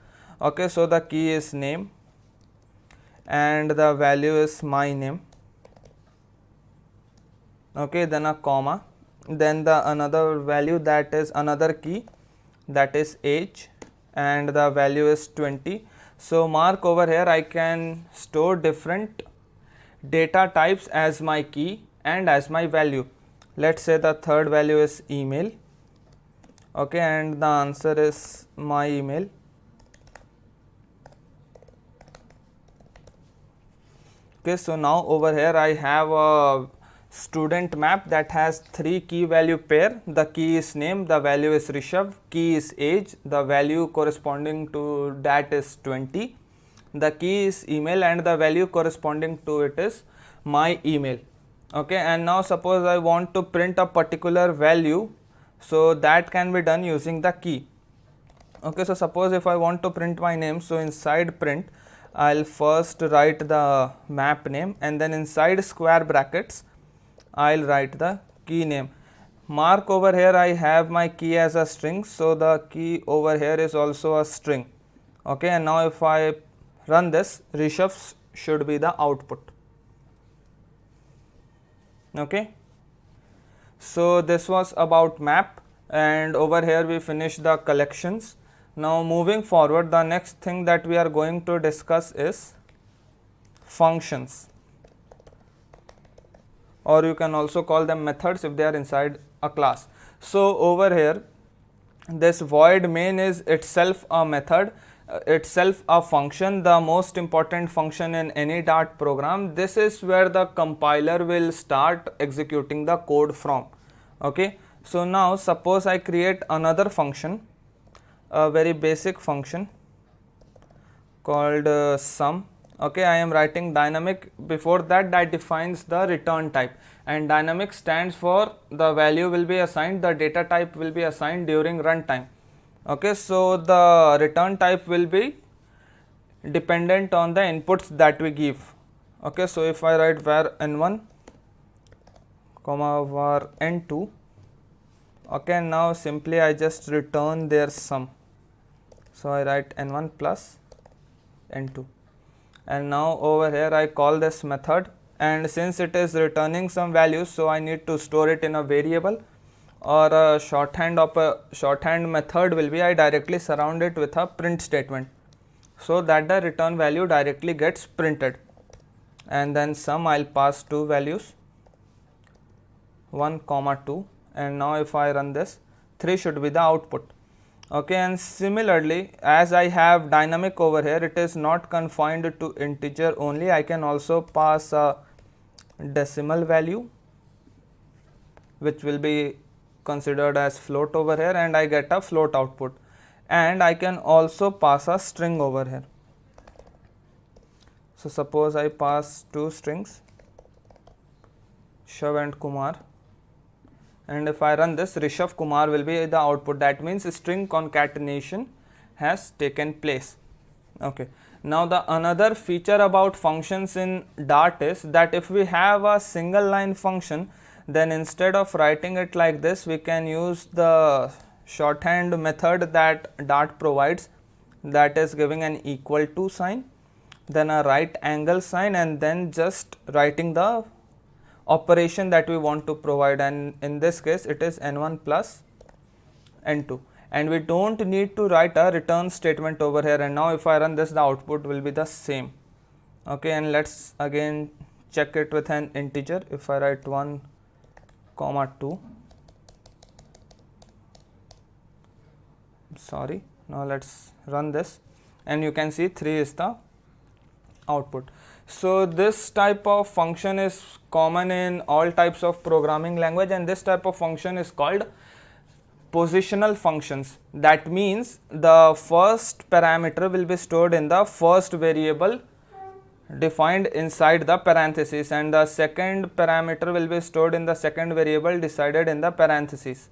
Okay, so the key is name and the value is my name. Okay, then a comma, then the another value that is another key, that is age, and the value is 20. So mark over here I can store different data types as my key and as my value. Let's say the third value is email, okay, and the answer is my email. Okay, so now over here I have a student map that has three key value pair. The key is name, the value is Rishabh, key is age, the value corresponding to that is 20, the key is email and the value corresponding to it is my email. Okay, and now suppose I want to print a particular value, so that can be done using the key. Okay, so suppose if I want to print my name, so inside print I'll first write the map name and then inside square brackets I'll write the key name. Mark over here I have my key as a string, so the key over here is also a string. Okay, and now if I run this, Rishabh should be the output. Okay, so this was about map, and over here we finished the collections. Now moving forward, the next thing that we are going to discuss is functions, or you can also call them methods if they are inside a class. So over here this void main is itself a method, itself a function, the most important function in any Dart program. This is where the compiler will start executing the code from. Okay, so now suppose I create another function, a very basic function called sum. Okay, I am writing dynamic. Before that, that defines the return type, and dynamic stands for the value will be assigned, the data type will be assigned during runtime. Okay, so the return type will be dependent on the inputs that we give. Okay, so if I write var n1 comma var n2, okay, now simply I just return their sum. So I write n1 plus n2, and now over here I call this method, and since it is returning some values, so I need to store it in a variable, or a shorthand of a shorthand method will be I directly surround it with a print statement, so that the return value directly gets printed. And then sum I'll pass two values, 1 comma 2, and now if I run this, 3 should be the output. Okay, and similarly as I have dynamic over here, it is not confined to integer only, I can also pass a decimal value which will be considered as float over here, and I get a float output, and I can also pass a string over here. So suppose I pass two strings, Shav and Kumar, and if I run this, Rishabh Kumar will be the output. That means string concatenation has taken place. Okay, now the another feature about functions in Dart is that if we have a single line function, then instead of writing it like this, we can use the shorthand method that Dart provides, that is giving an equal to sign, then a right angle sign, and then just writing the operation that we want to provide, and in this case it is n1 plus n2, and we don't need to write a return statement over here. And now if I run this, the output will be the same. Okay, and let's again check it with an integer. If I write 1 comma 2, sorry, now let's run this, and you can see 3 is the output. So this type of function is common in all types of programming language, and this type of function is called positional functions. That means the first parameter will be stored in the first variable defined inside the parentheses, and the second parameter will be stored in the second variable decided in the parentheses.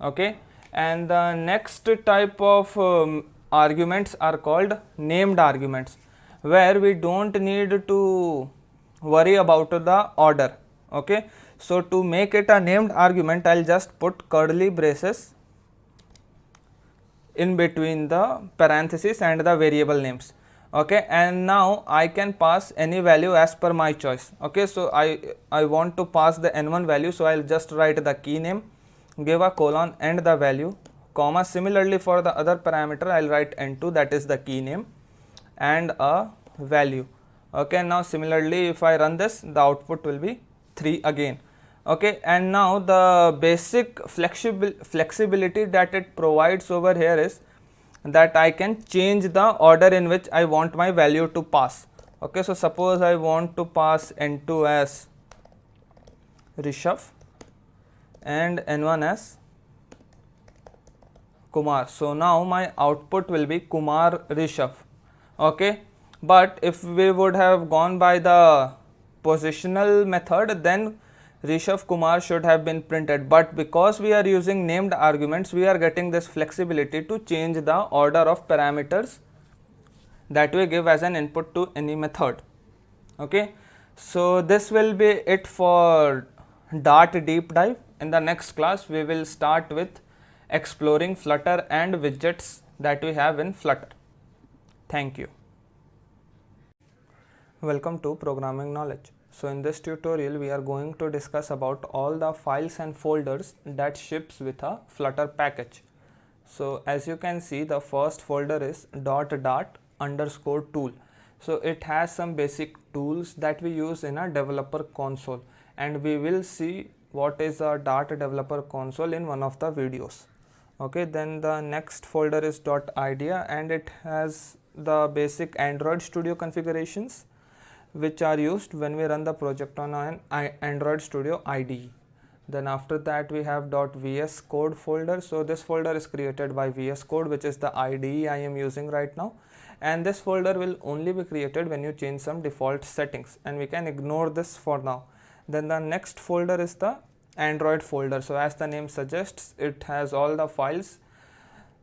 Okay, and the next type of arguments are called named arguments, where we don't need to worry about the order. Okay, so to make it a named argument, I'll just put curly braces in between the parentheses and the variable names. Okay, and now I can pass any value as per my choice. Okay, so I want to pass the n1 value, so I'll just write the key name, give a colon and the value, comma. Similarly for the other parameter, I'll write n2, that is the key name, and a value. Okay, now similarly if I run this, the output will be 3 again. Okay, and now the basic flexibility that it provides over here is that I can change the order in which I want my value to pass. Okay, so suppose I want to pass n2 as Rishabh and n1 as Kumar. So now my output will be Kumar Rishabh. Okay, but if we would have gone by the positional method, then Rishabh Kumar should have been printed, but because we are using named arguments, we are getting this flexibility to change the order of parameters that we give as an input to any method. Okay, so this will be it for Dart deep dive. In the next class, we will start with exploring Flutter and widgets that we have in Flutter. Thank you. Welcome to Programming Knowledge. So in this tutorial, we are going to discuss about all the files and folders that ships with a Flutter package. So as you can see, the first folder is .dart_tool. So it has some basic tools that we use in a developer console, and we will see what is a Dart developer console in one of the videos. Okay, then the next folder is .idea, and it has the basic Android Studio configurations which are used when we run the project on an Android Studio IDE. Then after that we have .vs code folder. So this folder is created by VS Code, which is the IDE I am using right now, and this folder will only be created when you change some default settings, and we can ignore this for now. Then the next folder is the Android folder. So as the name suggests, it has all the files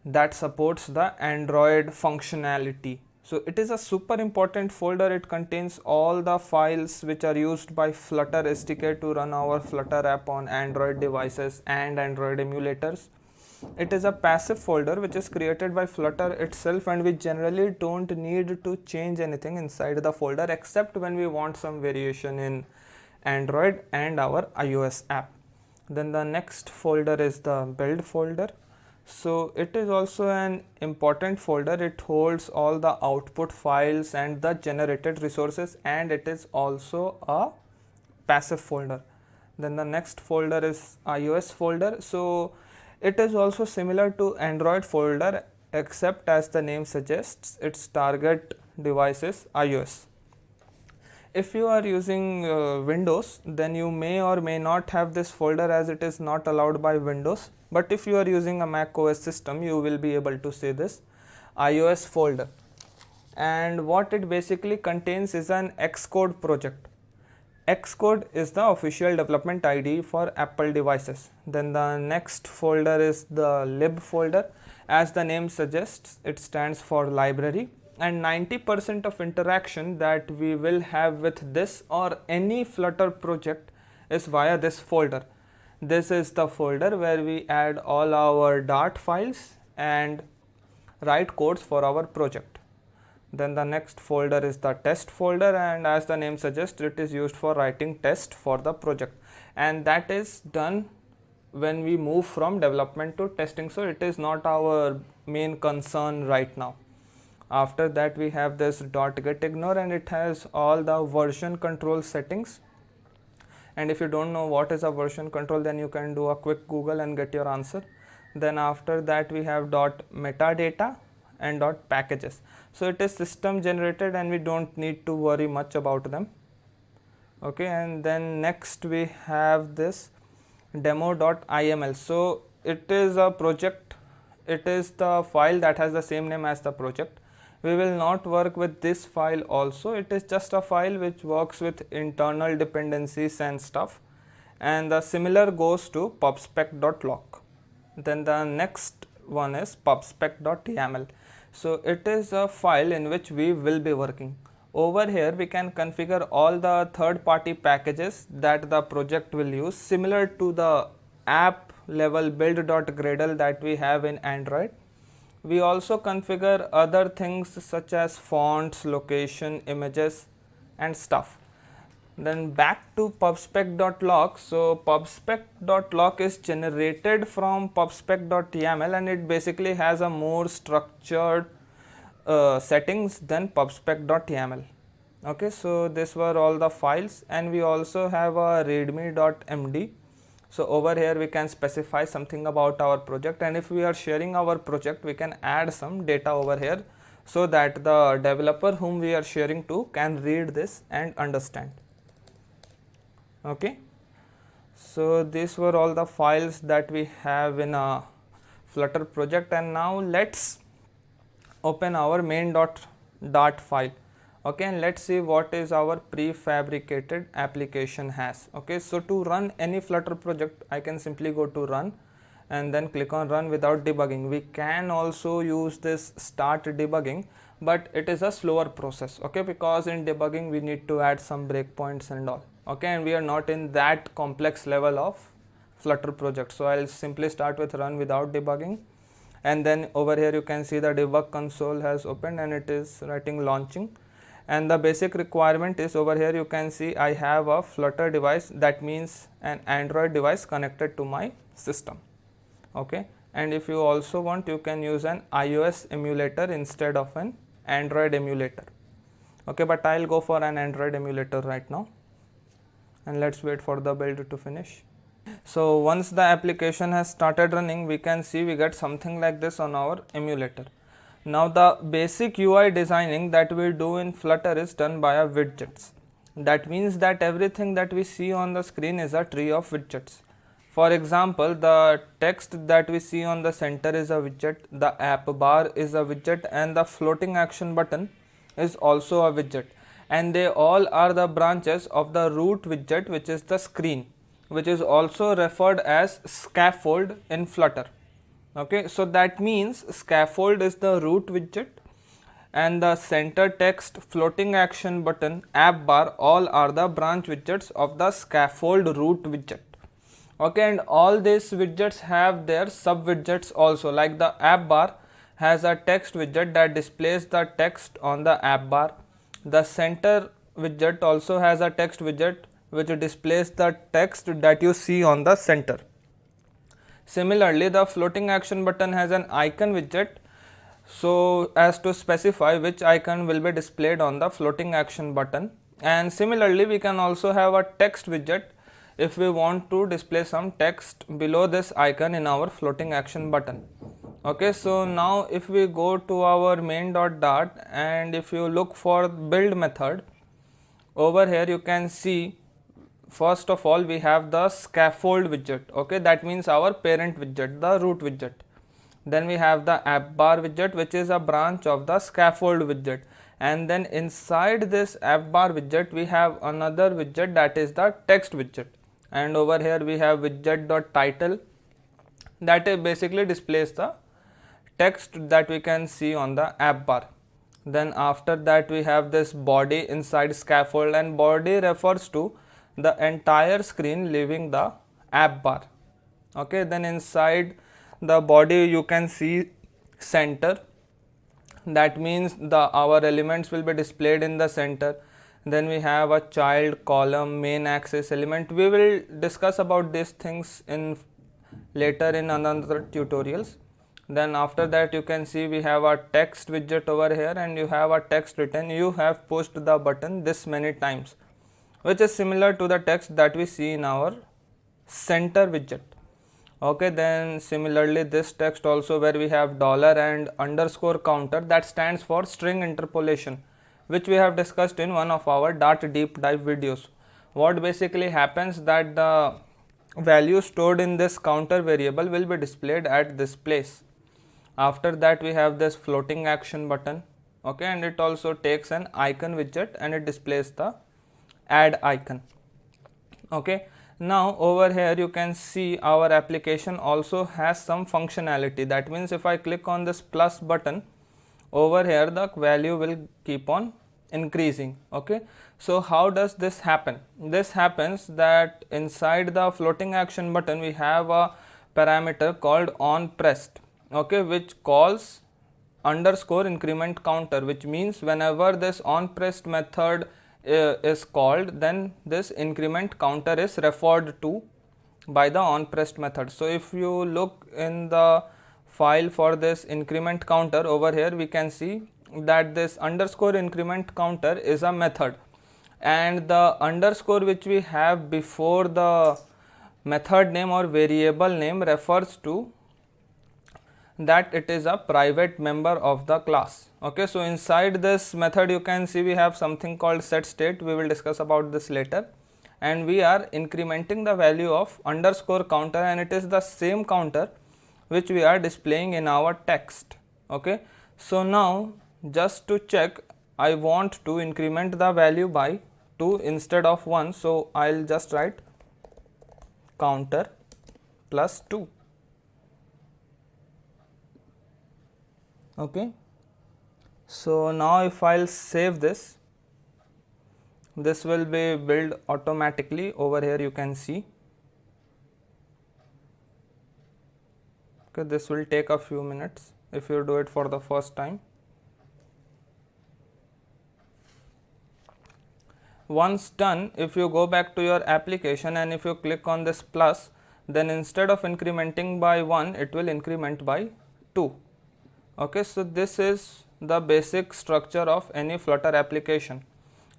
that supports the Android functionality. So it is a super important folder. It contains all the files which are used by Flutter SDK to run our Flutter app on Android devices and Android emulators. It is a passive folder which is created by Flutter itself, and we generally don't need to change anything inside the folder except when we want some variation in Android and our iOS app. Then the next folder is the build folder. So it is also an important folder. It holds all the output files and the generated resources, and it is also a passive folder. Then the next folder is iOS folder. So it is also similar to Android folder, except as the name suggests, its target device is iOS. If you are using Windows, then you may or may not have this folder, as it is not allowed by Windows. But if you are using a Mac OS system, you will be able to see this iOS folder. And what it basically contains is an Xcode project. Xcode is the official development IDE for Apple devices. Then the next folder is the lib folder. As the name suggests, it stands for library, and 90% of interaction that we will have with this or any Flutter project is via this folder. This is the folder where we add all our Dart files and write codes for our project. Then the next folder is the test folder, and as the name suggests, it is used for writing test for the project, and that is done when we move from development to testing. So it is not our main concern right now. After that we have this .getignore, and it has all the version control settings. And if you don't know what is a version control, then you can do a quick Google and get your answer. Then after that we have .metadata and .packages. So it is system generated, and we don't need to worry much about them. Okay, and then next we have this demo.iml. So it is a project. It is the file that has the same name as the project. We will not work with this file also. It is just a file which works with internal dependencies and stuff, and the similar goes to pubspec.log. Then the next one is pubspec.yaml. So it is a file in which we will be working. Over here we can configure all the third party packages that the project will use, similar to the app level build.gradle that we have in Android. We also configure other things such as fonts, location, images and stuff. Then back to pubspec.lock. So pubspec.lock is generated from pubspec.yaml and it basically has a more structured settings than pubspec.yaml. Okay, so this were all the files, and we also have a readme.md. So over here we can specify something about our project, and if we are sharing our project we can add some data over here so that the developer whom we are sharing to can read this and understand. Okay, so these were all the files that we have in a Flutter project, and now let's open our main.dart file. Okay, and let's see what is our prefabricated application has. Okay, so to run any Flutter project I can simply go to run and then click on run without debugging. We can also use this start debugging, but it is a slower process. Okay, because in debugging we need to add some breakpoints and all. Okay, and we are not in that complex level of Flutter project, so I'll simply start with run without debugging. And then over here you can see the debug console has opened and it is writing launching, and the basic requirement is over here you can see I have a Flutter device, that means an Android device connected to my system. Okay, and if you also want you can use an iOS emulator instead of an Android emulator. Okay, but I'll go for an Android emulator right now, and let's wait for the build to finish. So once the application has started running, we can see we get something like this on our emulator. Now the basic UI designing that we do in Flutter is done by a widgets. That means that everything that we see on the screen is a tree of widgets. For example, the text that we see on the center is a widget, the app bar is a widget, and the floating action button is also a widget, and they all are the branches of the root widget, which is the screen, which is also referred as scaffold in Flutter. Okay, so that means scaffold is the root widget, and the center text, floating action button, app bar, all are the branch widgets of the scaffold root widget. Okay, and all these widgets have their sub widgets also, like the app bar has a text widget that displays the text on the app bar. The center widget also has a text widget which displays the text that you see on the center. Similarly, the floating action button has an icon widget, so as to specify which icon will be displayed on the floating action button. And similarly, we can also have a text widget if we want to display some text below this icon in our floating action button. Okay, so now if we go to our main.dart and if you look for build method, over here you can see first of all we have the scaffold widget. Okay, that means our parent widget, the root widget. Then we have the app bar widget, which is a branch of the scaffold widget, and then inside this app bar widget we have another widget, that is the text widget. And over here we have widget.title, that basically displays the text that we can see on the app bar. Then after that we have this body inside scaffold, and body refers to the entire screen leaving the app bar. Okay, then inside the body you can see center, that means our elements will be displayed in the center. Then we have a child, column, main axis element. We will discuss about these things in later in another tutorials. Then after that you can see we have a text widget over here, and you have a text written, you have pushed the button this many times, which is similar to the text that we see in our center widget. Okay, then similarly this text also, where we have dollar and underscore counter, that stands for string interpolation, which we have discussed in one of our Dart deep dive videos. What basically happens that the value stored in this counter variable will be displayed at this place. After that we have this floating action button. Okay, and it also takes an icon widget and it displays the add icon. Okay, now over here you can see our application also has some functionality. That means if I click on this plus button, over here the value will keep on increasing. Okay, so how does this happen? This happens that inside the floating action button we have a parameter called onPressed, okay, which calls underscore increment counter, which means whenever this onPressed method is called, then this increment counter is referred to by the onPressed method. So if you look in the file for this increment counter, over here we can see that this underscore increment counter is a method, and the underscore which we have before the method name or variable name refers to that it is a private member of the class. Okay, so inside this method you can see we have something called setState. We will discuss about this later, and we are incrementing the value of underscore counter, and it is the same counter which we are displaying in our text. Okay, so now just to check, I want to increment the value by 2 instead of 1, so I'll just write counter plus 2. Okay, so now if I'll save this, this will be built automatically. Over here you can see. Okay, this will take a few minutes if you do it for the first time. Once done, if you go back to your application and if you click on this plus, then instead of incrementing by 1, it will increment by 2. Okay, so this is the basic structure of any Flutter application.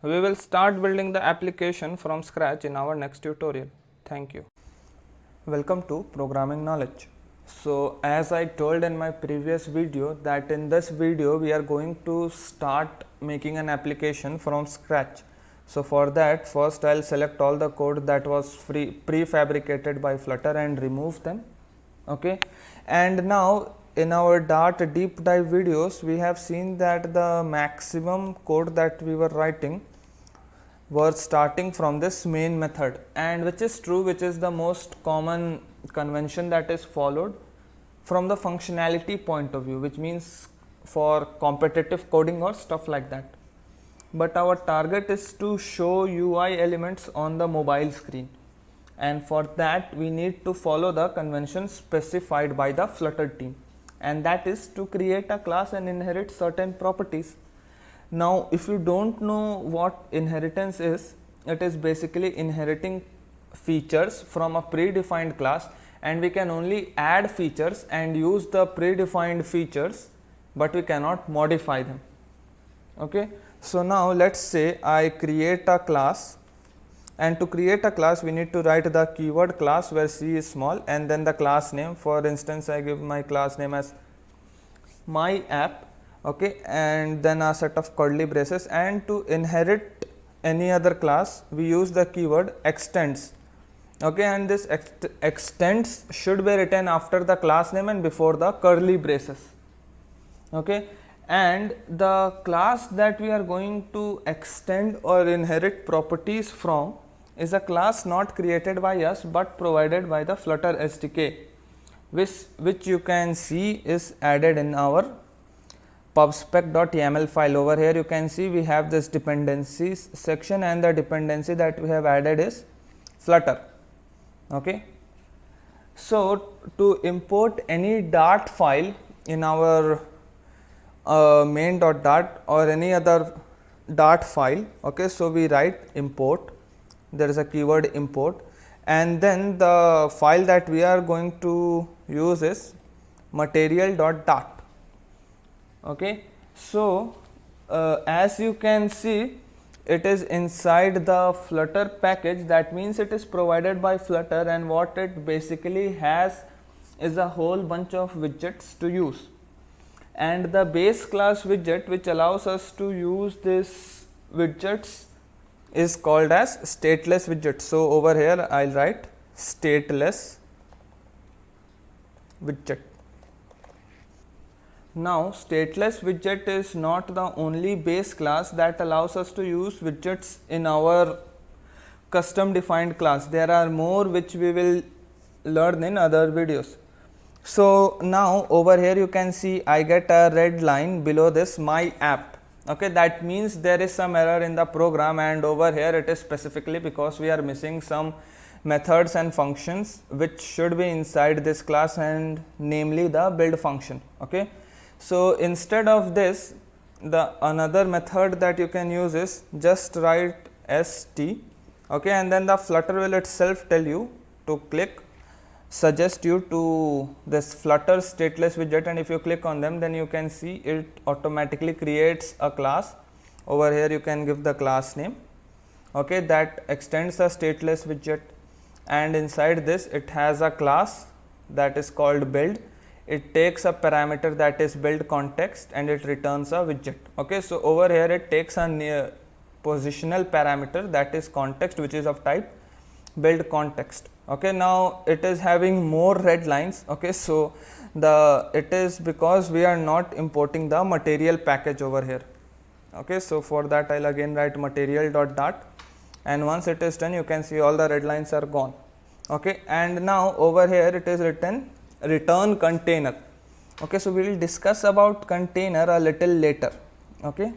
We will start building the application from scratch in our next tutorial. Thank you. Welcome to Programming Knowledge. So as I told in my previous video that in this video we are going to start making an application from scratch. So for that, first I'll select all the code that was prefabricated by Flutter and remove them. Okay, and now in our Dart deep dive videos we have seen that the maximum code that we were writing was starting from this main method, and which is true, which is the most common convention that is followed from the functionality point of view, which means for competitive coding or stuff like that. But our target is to show UI elements on the mobile screen, and for that we need to follow the convention specified by the Flutter team, and that is to create a class and inherit certain properties. Now if you don't know what inheritance is, it is basically inheriting features from a predefined class, and we can only add features and use the predefined features, but we cannot modify them. Okay, so now let's say I create a class, and to create a class we need to write the keyword class where C is small, and then the class name. For instance, I give my class name as my app. Okay, and then a set of curly braces, and to inherit any other class we use the keyword extends. Okay, and this extends should be written after the class name and before the curly braces. Okay, and the class that we are going to extend or inherit properties from is a class not created by us but provided by the Flutter SDK, which you can see is added in our pubspec.yaml file. Over here you can see we have this dependencies section, and the dependency that we have added is Flutter. Okay, so to import any Dart file in our main.dart or any other Dart file, okay, so we write import, there is a keyword import, and then the file that we are going to use is material.dart. Okay, so as you can see, it is inside the Flutter package. That means it is provided by Flutter, and what it basically has is a whole bunch of widgets to use, and the base class widget which allows us to use this widgets is called as stateless widget. So over here I'll write stateless widget. Now stateless widget is not the only base class that allows us to use widgets in our custom defined class. There are more which we will learn in other videos. So now over here you can see I get a red line below this my app. Okay, that means there is some error in the program, and over here it is specifically because we are missing some methods and functions which should be inside this class, and namely the build function. Okay, so instead of this, the another method that you can use is just write st. Okay, and then the Flutter will itself tell you to click, suggest you to this Flutter Stateless widget, and if you click on them, then you can see it automatically creates a class. Over here you can give the class name, okay, that extends the Stateless widget, and inside this it has a class that is called build. It takes a parameter that is build context and it returns a widget. Okay, so over here it takes a positional parameter that is context, which is of type build context. Okay, now it is having more red lines. Okay, so it is because we are not importing the material package over here. Okay, so for that I'll again write material.dart, and once it is done, you can see all the red lines are gone. Okay, and now over here it is written return container. Okay, so we will discuss about container a little later. Okay,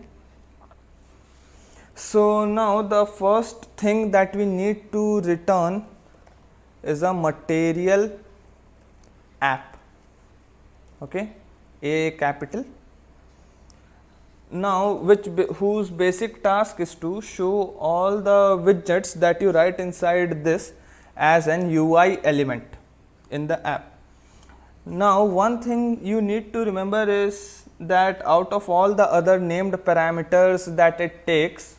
so now the first thing that we need to return is a material app. Okay, A capital. Now whose basic task is to show all the widgets that you write inside this as an UI element in the app. Now one thing you need to remember is that out of all the other named parameters that it takes,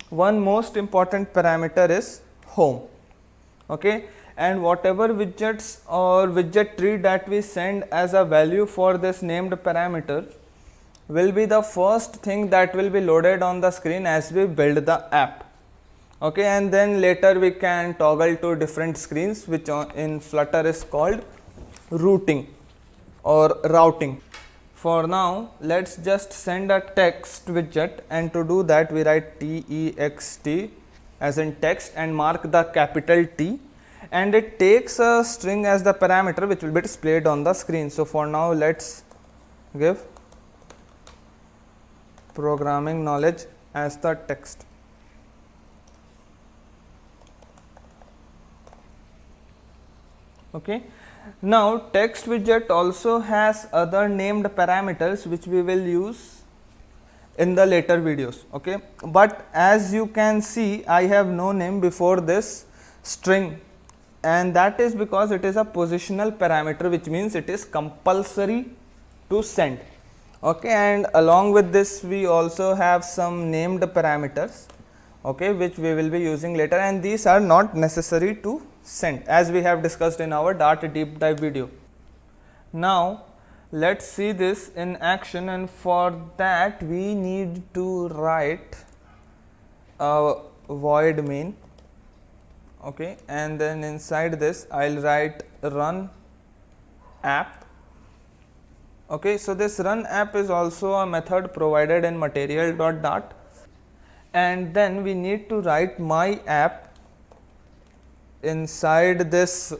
one most important parameter is home. Okay, and whatever widgets or widget tree that we send as a value for this named parameter will be the first thing that will be loaded on the screen as we build the app. Okay, and then later we can toggle to different screens, which in Flutter is called routing or routing. For now, let's just send a text widget, and to do that we write text as in text and mark the capital T, and it takes a string as the parameter which will be displayed on the screen. So for now, let's give programming knowledge as the text. Okay, now text widget also has other named parameters which we will use in the later videos. Okay, but as you can see, I have no name before this string, and that is because it is a positional parameter, which means it is compulsory to send. Okay, and along with this we also have some named parameters, okay, which we will be using later, and these are not necessary to send, as we have discussed in our Dart deep dive video. Now let's see this in action, and for that we need to write a void main. Okay, and then inside this I'll write run app. Okay, so this run app is also a method provided in material.dart, and then we need to write my app inside this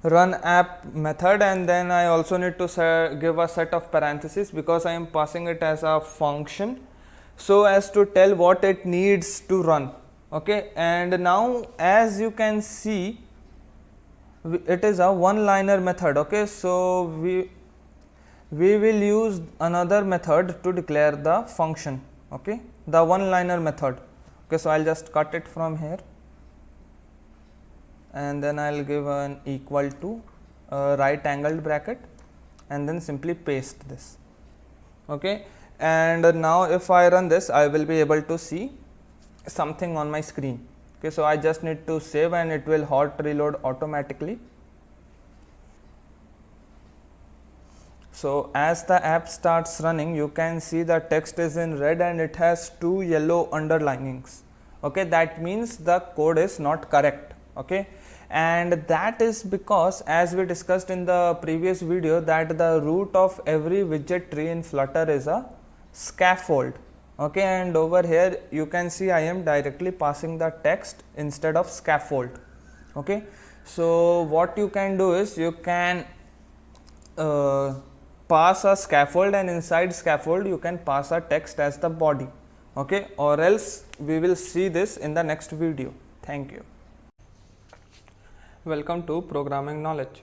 run app method, and then I also need to give a set of parentheses because I am passing it as a function so as to tell what it needs to run. Okay, and now as you can see, it is a one-liner method. Okay, so we will use another method to declare the function. Okay, the one-liner method. Okay, so I'll just cut it from here, and then I'll give an equal to right angled bracket, and then simply paste this. Okay, and now if I run this, I will be able to see something on my screen. Okay, so I just need to save, and it will hot reload automatically. So as the app starts running, you can see the text is in red and it has 2 yellow underlinings. Okay, that means the code is not correct. Okay, and that is because, as we discussed in the previous video, that the root of every widget tree in Flutter is a scaffold. Okay, and over here you can see I am directly passing the text instead of scaffold. Okay, so what you can do is you can pass a scaffold, and inside scaffold you can pass a text as the body, okay, or else we will see this in the next video. Thank you. Welcome to Programming Knowledge.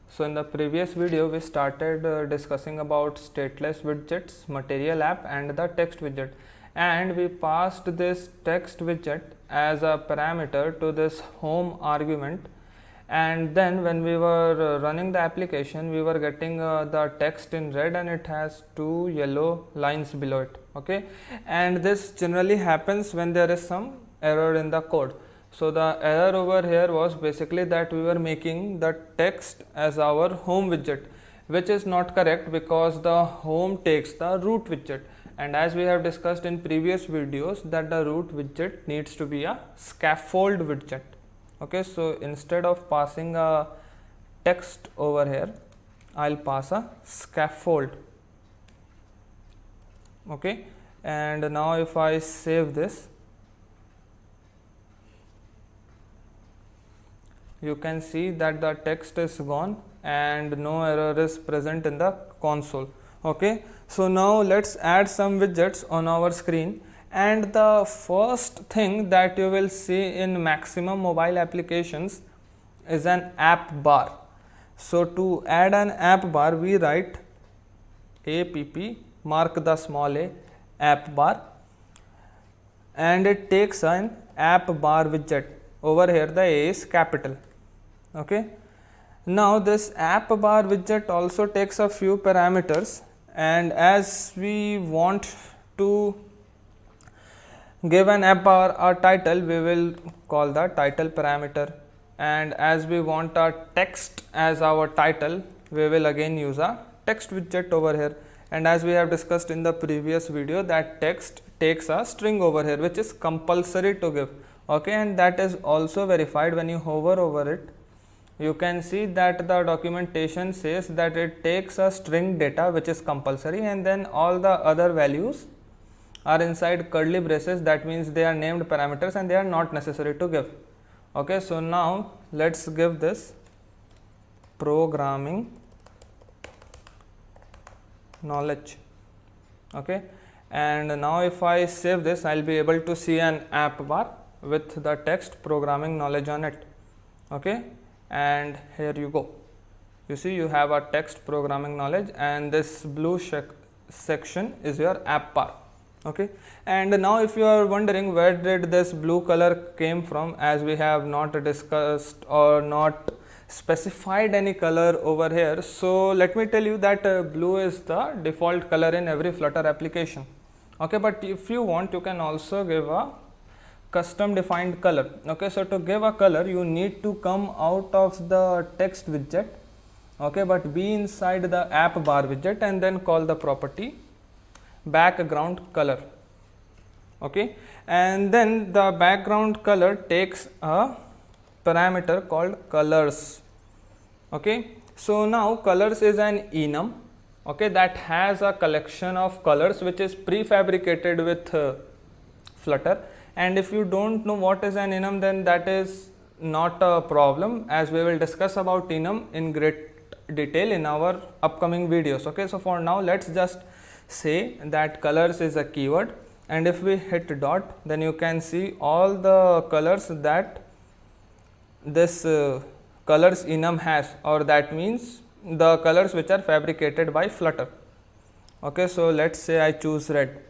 So in the previous video we started discussing about stateless widgets, material app and the text widget, and we passed this text widget as a parameter to this home argument, and then when we were running the application we were getting the text in red and it has two yellow lines below it, okay, and this generally happens when there is some error in the code. So the error over here was basically that we were making the text as our home widget, which is not correct because the home takes the root widget, and as we have discussed in previous videos that the root widget needs to be a scaffold widget, okay. So instead of passing a text over here, I'll pass a scaffold, okay, and now if I save this, you can see that the text is gone and no error is present in the console, okay. So now let's add some widgets on our screen, and the first thing that you will see in maximum mobile applications is an app bar. So to add an app bar we write app mark the small a app bar, and it takes an app bar widget. Over here the A is capital, okay. Now this app bar widget also takes a few parameters, and as we want to give an app bar a title, we will call the title parameter, and as we want a text as our title, we will again use a text widget over here, and as we have discussed in the previous video that text takes a string over here which is compulsory to give, okay, and that is also verified. When you hover over it, you can see that the documentation says that it takes a string data which is compulsory, and then all the other values are inside curly braces. That means they are named parameters and they are not necessary to give, okay. So now let's give this programming knowledge, okay, and now if I save this, I'll be able to see an app bar with the text programming knowledge on it, okay, and here you go. You see you have a text programming knowledge, and this blue section is your app bar, okay. And now if you are wondering where did this blue color came from, as we have not discussed or not specified any color over here, so let me tell you that blue is the default color in every Flutter application, okay, but if you want you can also give a custom defined color, okay. So to give a color you need to come out of the text widget, okay, but be inside the app bar widget and then call the property background color, okay, and then the background color takes a parameter called colors, okay. So now colors is an enum, okay, that has a collection of colors which is prefabricated with Flutter, and if you don't know what is an enum, then that is not a problem, as we will discuss about enum in great detail in our upcoming videos, okay. So for now let's just say that colors is a keyword, and if we hit dot, then you can see all the colors that this colors enum has, or that means the colors which are fabricated by Flutter, okay. So let's say I choose red,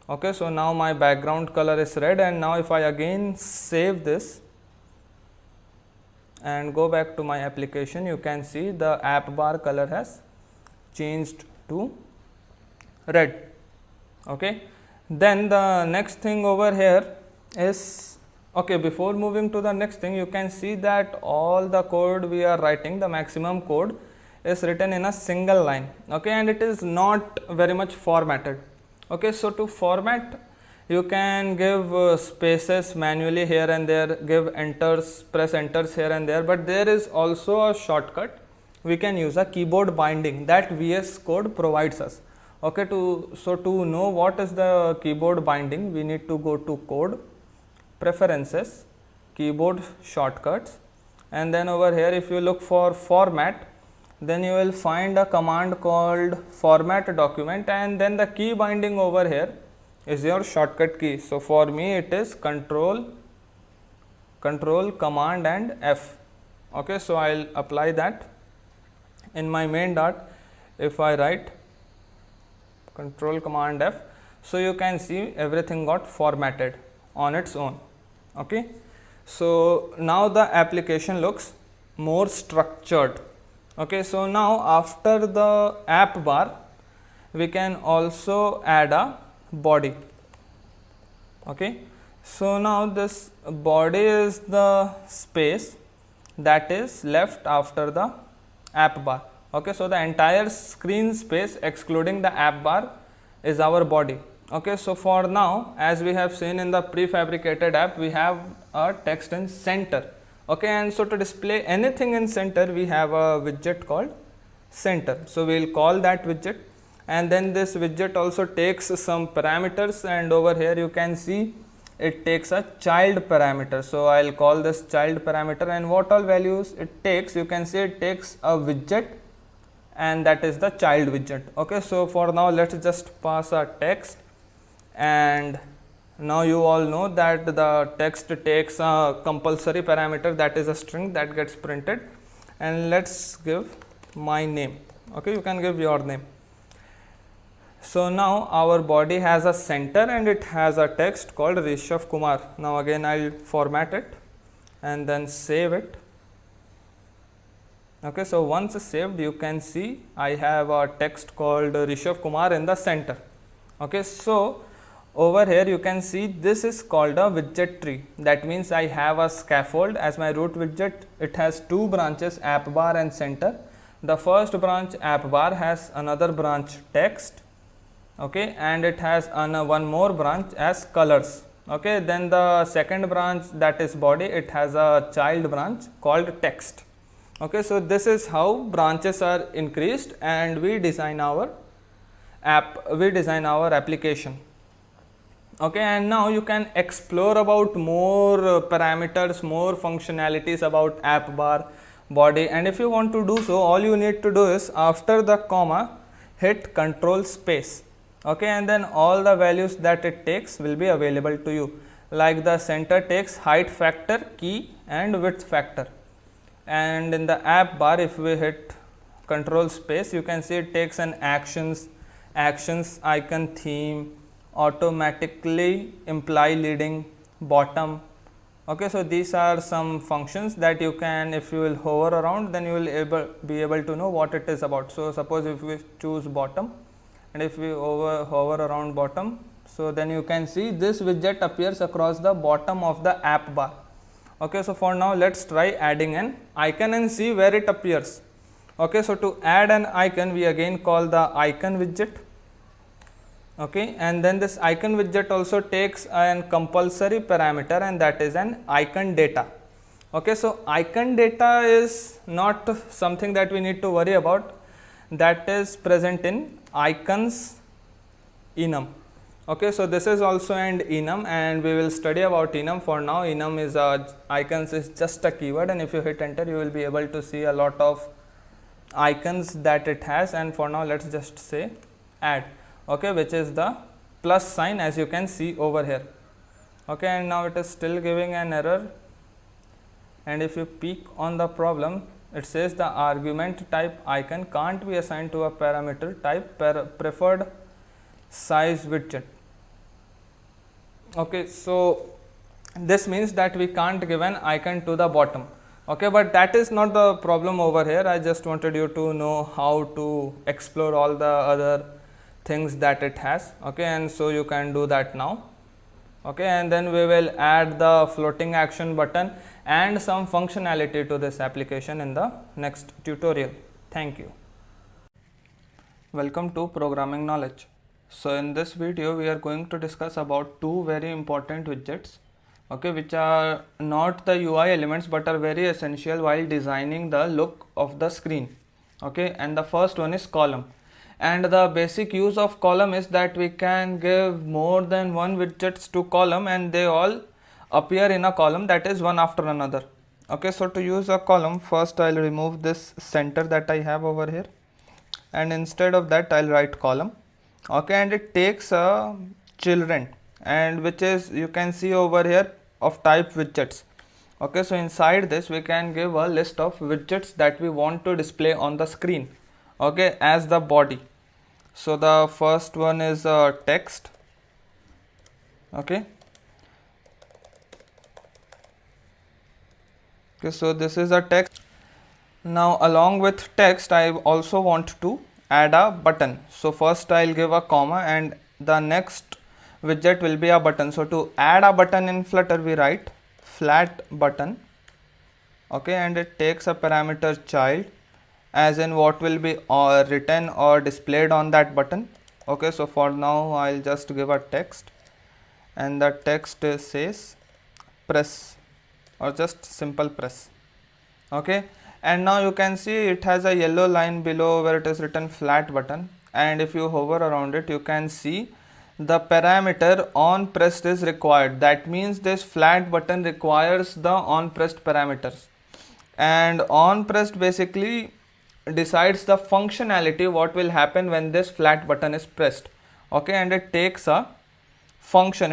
okay. So now my background color is red, and now if I again save this and go back to my application, you can see the app bar color has changed to red, okay. Then the next thing over here is, okay, before moving to the next thing, you can see that all the code we are writing, the maximum code is written in a single line, okay, and it is not very much formatted, okay. So to format you can give spaces manually here and there, give enters, press enters here and there, but there is also a shortcut. We can use a keyboard binding that VS Code provides us, okay. So to know what is the keyboard binding, we need to go to code, preferences, keyboard shortcuts, and then over here if you look for format, then you will find a command called format document, and then the key binding over here is your shortcut key. So for me it is control command and F. Okay, so I'll apply that in my main dot. If I write control command F, so you can see everything got formatted on its own. Okay, so now the application looks more structured. Okay, so now after the app bar we can also add a body. Okay, so now this body is the space that is left after the app bar. Okay, so the entire screen space excluding the app bar is our body. Okay, so for now, as we have seen in the prefabricated app, we have a text in center. Okay, and so to display anything in center, we have a widget called center. So we will call that widget, and then this widget also takes some parameters, and over here you can see it takes a child parameter. So I will call this child parameter, and what all values it takes, you can see it takes a widget, and that is the child widget. Okay, so for now let us just pass a text, and now you all know that the text takes a compulsory parameter, that is a string that gets printed, and let's give my name. Okay, you can give your name. So now our body has a center and it has a text called Rishabh Kumar. Now again I will format it and then save it. Okay, so once saved, you can see I have a text called Rishabh Kumar in the center. Okay, so over here you can see this is called a widget tree. That means I have a scaffold as my root widget. It has two branches, app bar and center. The first branch, app bar, has another branch, text. Okay, and it has one more branch as colors. Okay, then the second branch, that is body, it has a child branch called text. Okay, so this is how branches are increased and we design our application. Okay, and now you can explore about more parameters, more functionalities about app bar, body, and if you want to do so, all you need to do is after the comma hit control space. Okay, and then all the values that it takes will be available to you, like the center takes height factor, key and width factor, and in the app bar if we hit control space, you can see it takes an actions, icon, theme, automatically imply leading, bottom. Okay, so these are some functions that you can, if you will hover around, then you will be able to know what it is about. So suppose if we choose bottom, and if we hover around bottom, so then you can see this widget appears across the bottom of the app bar. Okay, so for now let's try adding an icon and see where it appears. Okay, so to add an icon, we again call the icon widget. Okay, and then this icon widget also takes an compulsory parameter, and that is an icon data. Okay, so icon data is not something that we need to worry about. That is present in icons enum. Okay, so this is also an enum, and we will study about enum. For now, enum is icons is just a keyword, and if you hit enter, you will be able to see a lot of icons that it has. And for now, let's just say add. Okay, which is the plus sign, as you can see over here. Okay, and now it is still giving an error, and if you peek on the problem, it says the argument type icon can't be assigned to a parameter type preferred size widget. Okay, so this means that we can't give an icon to the bottom. Okay, but that is not the problem over here. I just wanted you to know how to explore all the other things that it has. Okay, and so you can do that now. Okay, and then we will add the floating action button and some functionality to this application in the next tutorial. Thank you. Welcome to Programming Knowledge. So in this video we are going to discuss about two very important widgets, okay, which are not the UI elements but are very essential while designing the look of the screen. Okay, and the first one is column. And the basic use of column is that we can give more than one widgets to column and they all appear in a column, that is one after another. Okay, so to use a column, first I'll remove this center that I have over here, and instead of that I'll write column. Okay, and it takes a children, and which is, you can see over here, of type widgets. Okay, so inside this we can give a list of widgets that we want to display on the screen, okay, as the body. So the first one is text. Okay, so this is a text. Now along with text I also want to add a button. So first I'll give a comma, and the next widget will be a button. So to add a button in Flutter we write FlatButton. Okay, and it takes a parameter child, as in what will be written or displayed on that button. Okay, so for now I'll just give a text, and the text says press, or just simple press. Okay, and now you can see it has a yellow line below where it is written FlatButton, and if you hover around it you can see the parameter on pressed is required. That means this FlatButton requires the on pressed parameters, and on pressed basically decides the functionality what will happen when this FlatButton is pressed. Okay, and it takes a function,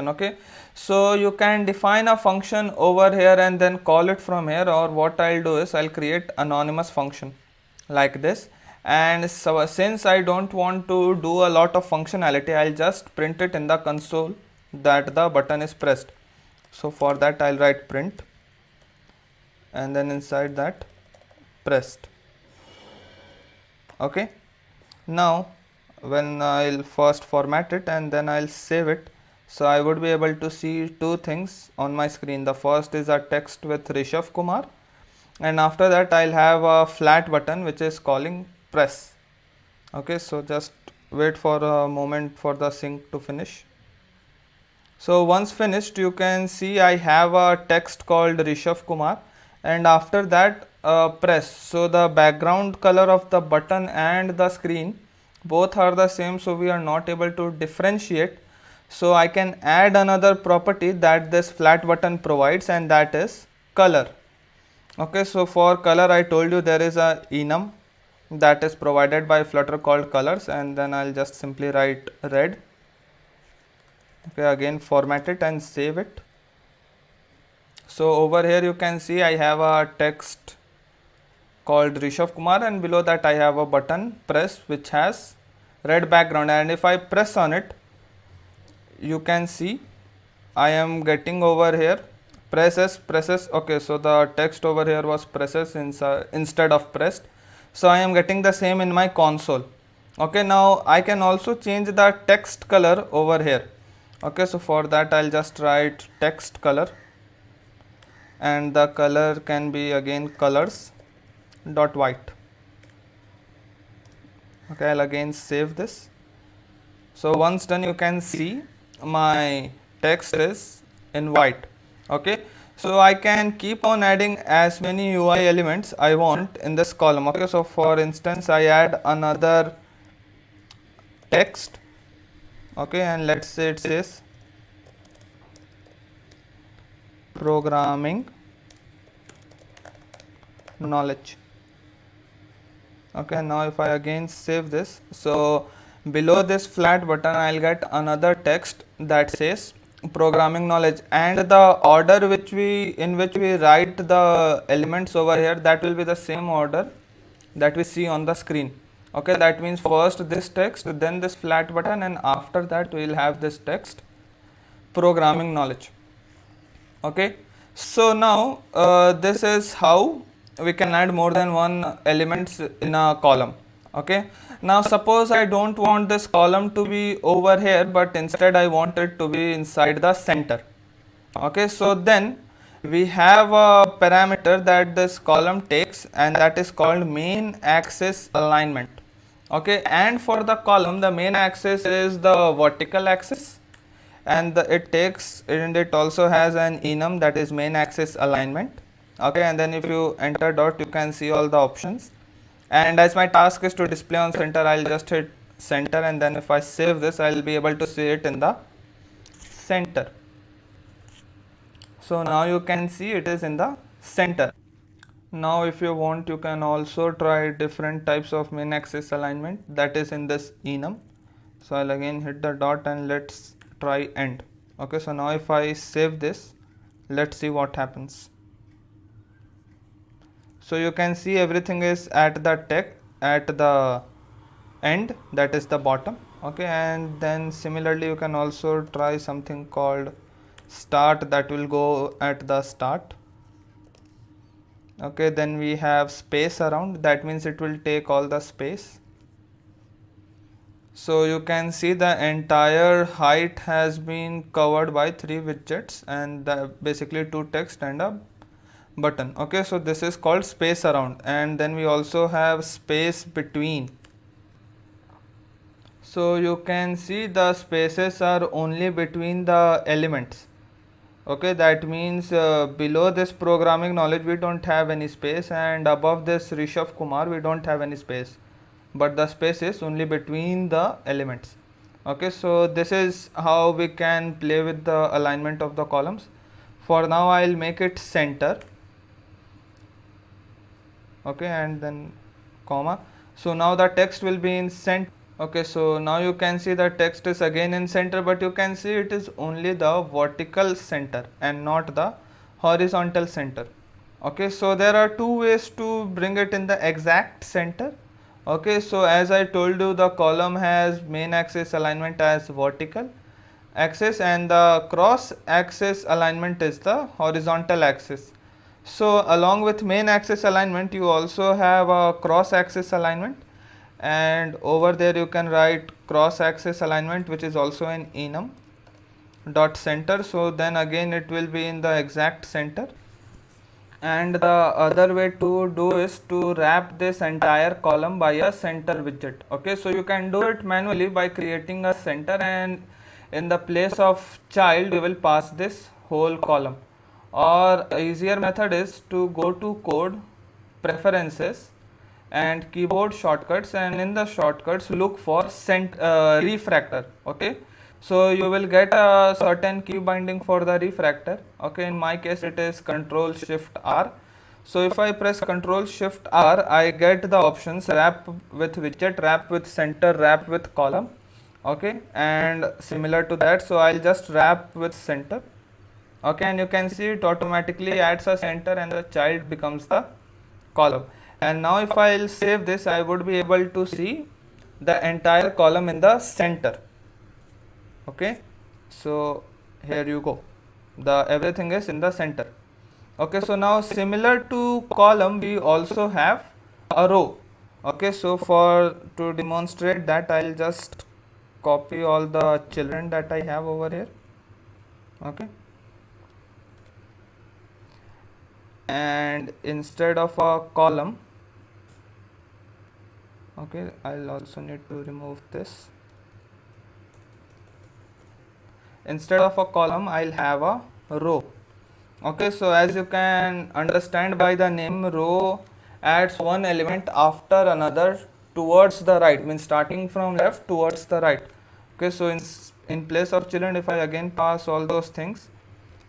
okay. So you can define a function over here and then call it from here, or what I'll do is I'll create anonymous function like this. And so since I don't want to do a lot of functionality, I'll just print it in the console that the button is pressed. So for that I'll write print, and then inside that pressed. Okay, now when I'll first format it and then I'll save it, so I would be able to see two things on my screen. The first is a text with Rishabh Kumar, and after that I'll have a FlatButton which is calling press. Okay, so just wait for a moment for the sync to finish. So once finished, you can see I have a text called Rishabh Kumar, and after that press. So the background color of the button and the screen both are the same, so we are not able to differentiate. So I can add another property that this FlatButton provides, and that is color. Okay, so for color I told you there is a enum that is provided by Flutter called colors, and then I'll just simply write red. Okay, again format it and save it. So over here you can see I have a text called Rishabh Kumar, and below that I have a button press which has red background, and if I press on it you can see I am getting over here presses. Okay, so the text over here was presses instead of pressed, so I am getting the same in my console. Okay, now I can also change the text color over here. Okay, so for that I'll just write text color, and the color can be again colors dot white. Okay, I'll again save this. So once done, you can see my text is in white. Okay, so I can keep on adding as many UI elements I want in this column. Okay, so for instance I add another text. Okay, and let's say it says programming knowledge. Okay, now if I again save this, so below this FlatButton I'll get another text that says programming knowledge, and the order in which we write the elements over here, that will be the same order that we see on the screen. Okay, that means first this text, then this FlatButton, and after that we will have this text programming knowledge. Okay, so now this is how we can add more than one elements in a column. Okay, now suppose I don't want this column to be over here, but instead I want it to be inside the center. Okay, so then we have a parameter that this column takes, and that is called main axis alignment. Okay, and for the column the main axis is the vertical axis, and it also has an enum that is main axis alignment. Okay, and then if you enter dot, you can see all the options, and as my task is to display on center, I'll just hit center, and then if I save this I'll be able to see it in the center. So now you can see it is in the center. Now if you want, you can also try different types of main axis alignment, that is in this enum. So I'll again hit the dot and let's try end. Okay, so now if I save this, let's see what happens. So you can see everything is at the at the end, that is the bottom. Okay, and then similarly you can also try something called start, that will go at the start. Okay, then we have space around, that means it will take all the space. So you can see the entire height has been covered by 3 widgets and basically 2 text and a button. Okay, so this is called space around, and then we also have space between. So you can see the spaces are only between the elements. Okay, that means below this programming knowledge we don't have any space, and above this Rishabh Kumar we don't have any space, but the space is only between the elements. Okay, so this is how we can play with the alignment of the columns. For now I'll make it center. Okay, and then comma. So now the text will be in center. Okay, so now you can see the text is again in center, but you can see it is only the vertical center and not the horizontal center. Okay, so there are two ways to bring it in the exact center. Okay, so as I told you, the column has main axis alignment as vertical axis and the cross axis alignment is the horizontal axis. So along with main axis alignment you also have a cross axis alignment, and over there you can write cross axis alignment, which is also an enum dot center. So then again it will be in the exact center. And the other way to do is to wrap this entire column by a center widget. Okay, so you can do it manually by creating a center, and in the place of child you will pass this whole column. Or easier method is to go to code, preferences, and keyboard shortcuts, and in the shortcuts look for refractor. Okay, so you will get a certain key binding for the refractor. Okay, in my case it is Control Shift R. So if I press Control Shift R, I get the options wrap with widget, wrap with center, wrap with column. Okay, and similar to that, so I'll just wrap with center. Okay, and you can see it automatically adds a center and the child becomes the column. And now if I'll save this, I would be able to see the entire column in the center. Okay, so here you go, the everything is in the center. Okay, so now similar to column we also have a row. Okay, so to demonstrate that, I'll just copy all the children that I have over here. Okay, and instead of a column, okay, I'll also need to remove this. Instead of a column I'll have a row. Okay, so as you can understand by the name, row adds one element after another towards the right, means starting from left towards the right. Okay, so in place of children, if I again pass all those things,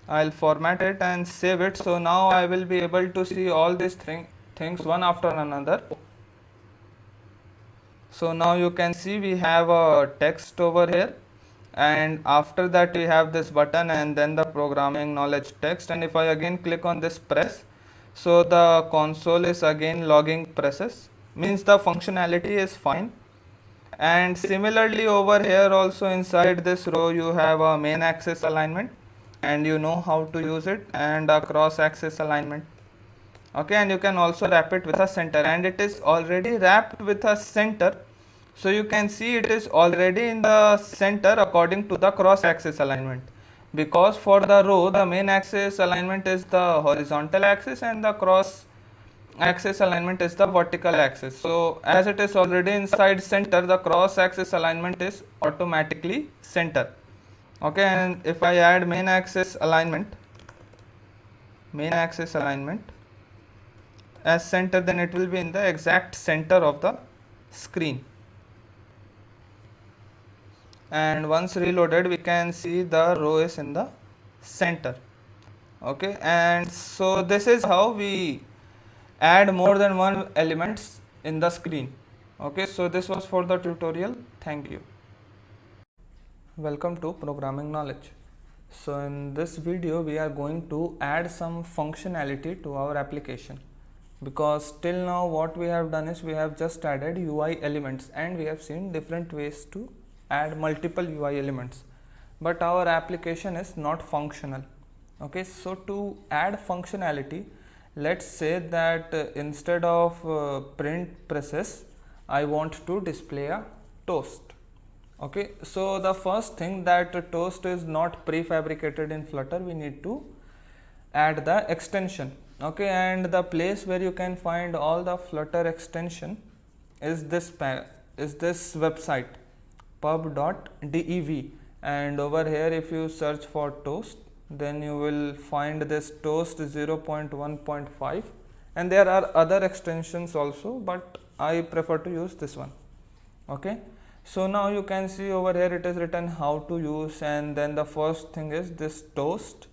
I'll format it and save it. So now I will be able to see all these things one after another. So now you can see we have a text over here, and after that we have this button and then the programming knowledge text. And if I again click on this press, so the console is again logging presses, means the functionality is fine. And similarly over here also inside this row you have a main axis alignment, and you know how to use it, and a cross axis alignment. Okay, and you can also wrap it with a center, and it is already wrapped with a center. So you can see it is already in the center according to the cross axis alignment, because for the row the main axis alignment is the horizontal axis and the cross axis alignment is the vertical axis. So as it is already inside center, the cross axis alignment is automatically center. Okay, and if I add main axis alignment as center, then it will be in the exact center of the screen. And once reloaded, we can see the row is in the center. Okay, and so this is how we add more than one elements in the screen. Okay, so this was for the tutorial. Thank you. Welcome to Programming Knowledge. So in this video we are going to add some functionality to our application, because till now what we have done is we have just added UI elements and we have seen different ways to add multiple UI elements, but our application is not functional. Okay, so to add functionality, let's say that instead of print process, I want to display a toast. Okay, so the first thing, that toast is not prefabricated in Flutter, we need to add the extension. Okay, and the place where you can find all the Flutter extension is this website pub.dev, and over here if you search for toast, then you will find this toast 0.1.5, and there are other extensions also, but I prefer to use this one. Okay, so now you can see over here it is written how to use, and then the first thing is this toast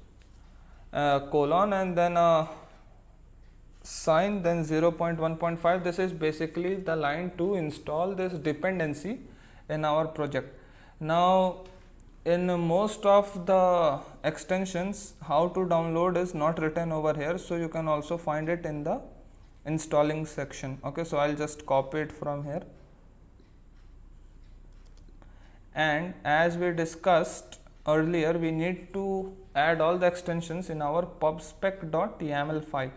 colon and then a sign, then 0.1.5. this is basically the line to install this dependency in our project. Now in most of the extensions, how to download is not written over here, so you can also find it in the installing section. Okay, so I'll just copy it from here, and as we discussed earlier, we need to add all the extensions in our pubspec.yaml file.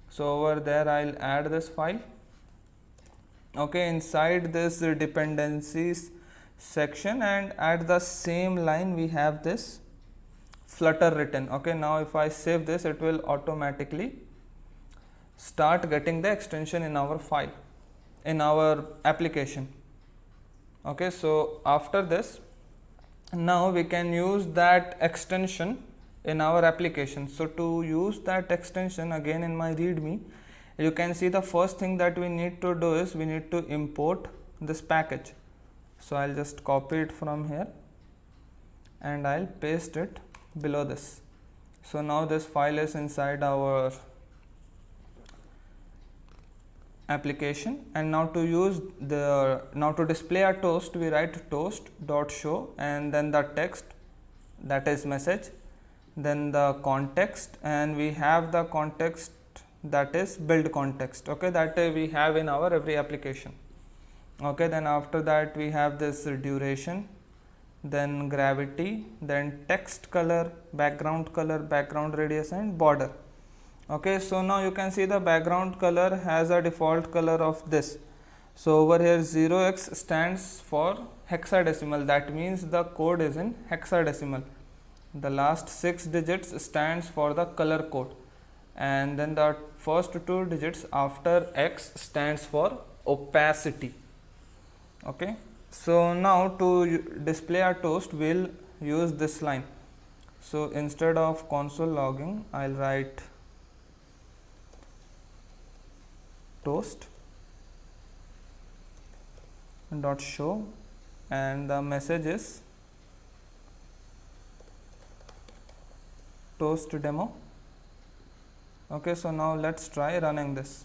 So over there I'll add this file. Okay, inside this dependencies section, and at the same line we have this Flutter written. Okay, now if I save this, it will automatically start getting the extension in our file, in our application. Okay, so after this, now we can use that extension in our application. So to use that extension, again in my readme, you can see the first thing that we need to do is we need to import this package. So I'll just copy it from here and I'll paste it below this. So now this file is inside our application, and now to use to display a toast, we write toast.show and then the text, that is message, then the context, and we have the context, that is build context. Okay, that we have in our every application. Okay, then after that we have this duration, then gravity, then text color, background radius, and border. Okay, so now you can see the background color has a default color of this. So over here 0x stands for hexadecimal, that means the code is in hexadecimal. The last 6 digits stands for the color code, and then the first 2 digits after X stands for opacity. Okay, so now to display a toast, we'll use this line. So instead of console logging, I'll write toast dot show, and the message is toast demo. Okay, so now let's try running this.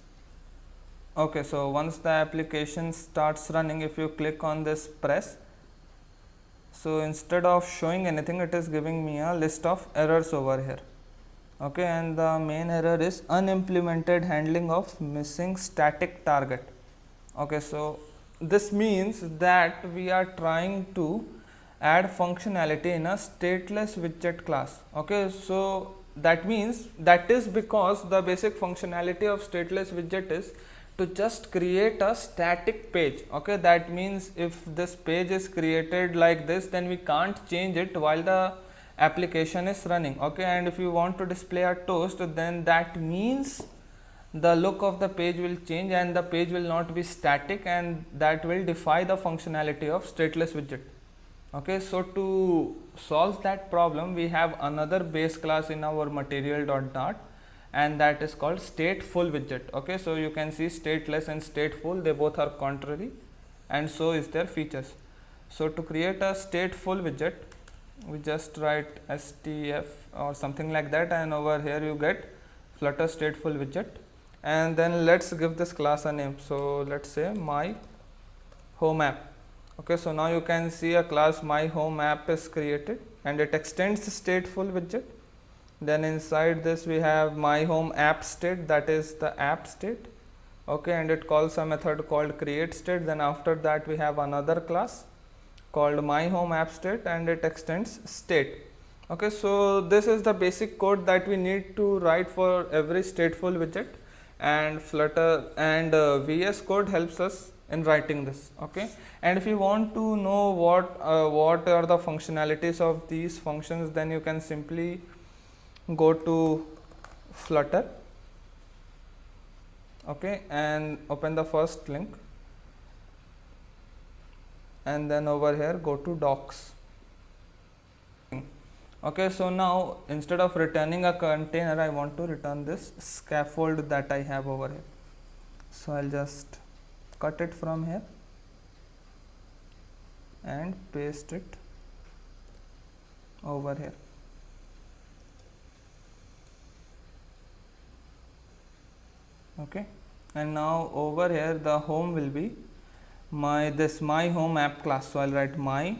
Okay, so once the application starts running, if you click on this press, so instead of showing anything, it is giving me a list of errors over here. Okay, and the main error is unimplemented handling of missing static target. Okay, so this means that we are trying to add functionality in a stateless widget class. Okay, so that means that is because the basic functionality of stateless widget is to just create a static page. Okay, that means if this page is created like this, then we can't change it while the application is running. Okay, and if you want to display a toast, then that means the look of the page will change and the page will not be static, and that will defy the functionality of stateless widget. Okay, so to solve that problem, we have another base class in our material.dart, and that is called stateful widget. Okay, so you can see stateless and stateful, they both are contrary, and so is their features. So to create a stateful widget, we just write stf or something like that, and over here you get Flutter Stateful widget. And then let's give this class a name. So let's say my home app. Okay, so now you can see a class my home app is created, and it extends Stateful widget. Then inside this we have my home app state, that is the app state. Okay, and it calls a method called create state. Then after that we have another class called my home app state, and it extends state. Okay, so this is the basic code that we need to write for every stateful widget, and Flutter and VS Code helps us in writing this. Okay, and if you want to know what are the functionalities of these functions, then you can simply go to Flutter, okay, and open the first link, and then over here go to docs. Okay, so now instead of returning a container, I want to return this scaffold that I have over here. So I'll just cut it from here and paste it over here. Okay, and now over here the home will be my home app class. So I'll write my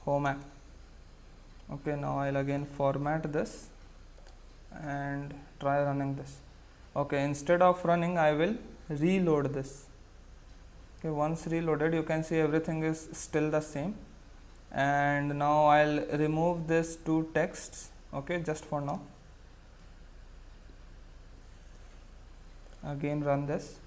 home app. Okay, now I'll again format this and try running this. Okay, instead of running, I will reload this. Okay, once reloaded, you can see everything is still the same. And now I'll remove this two texts. Okay, just for now. Again run this.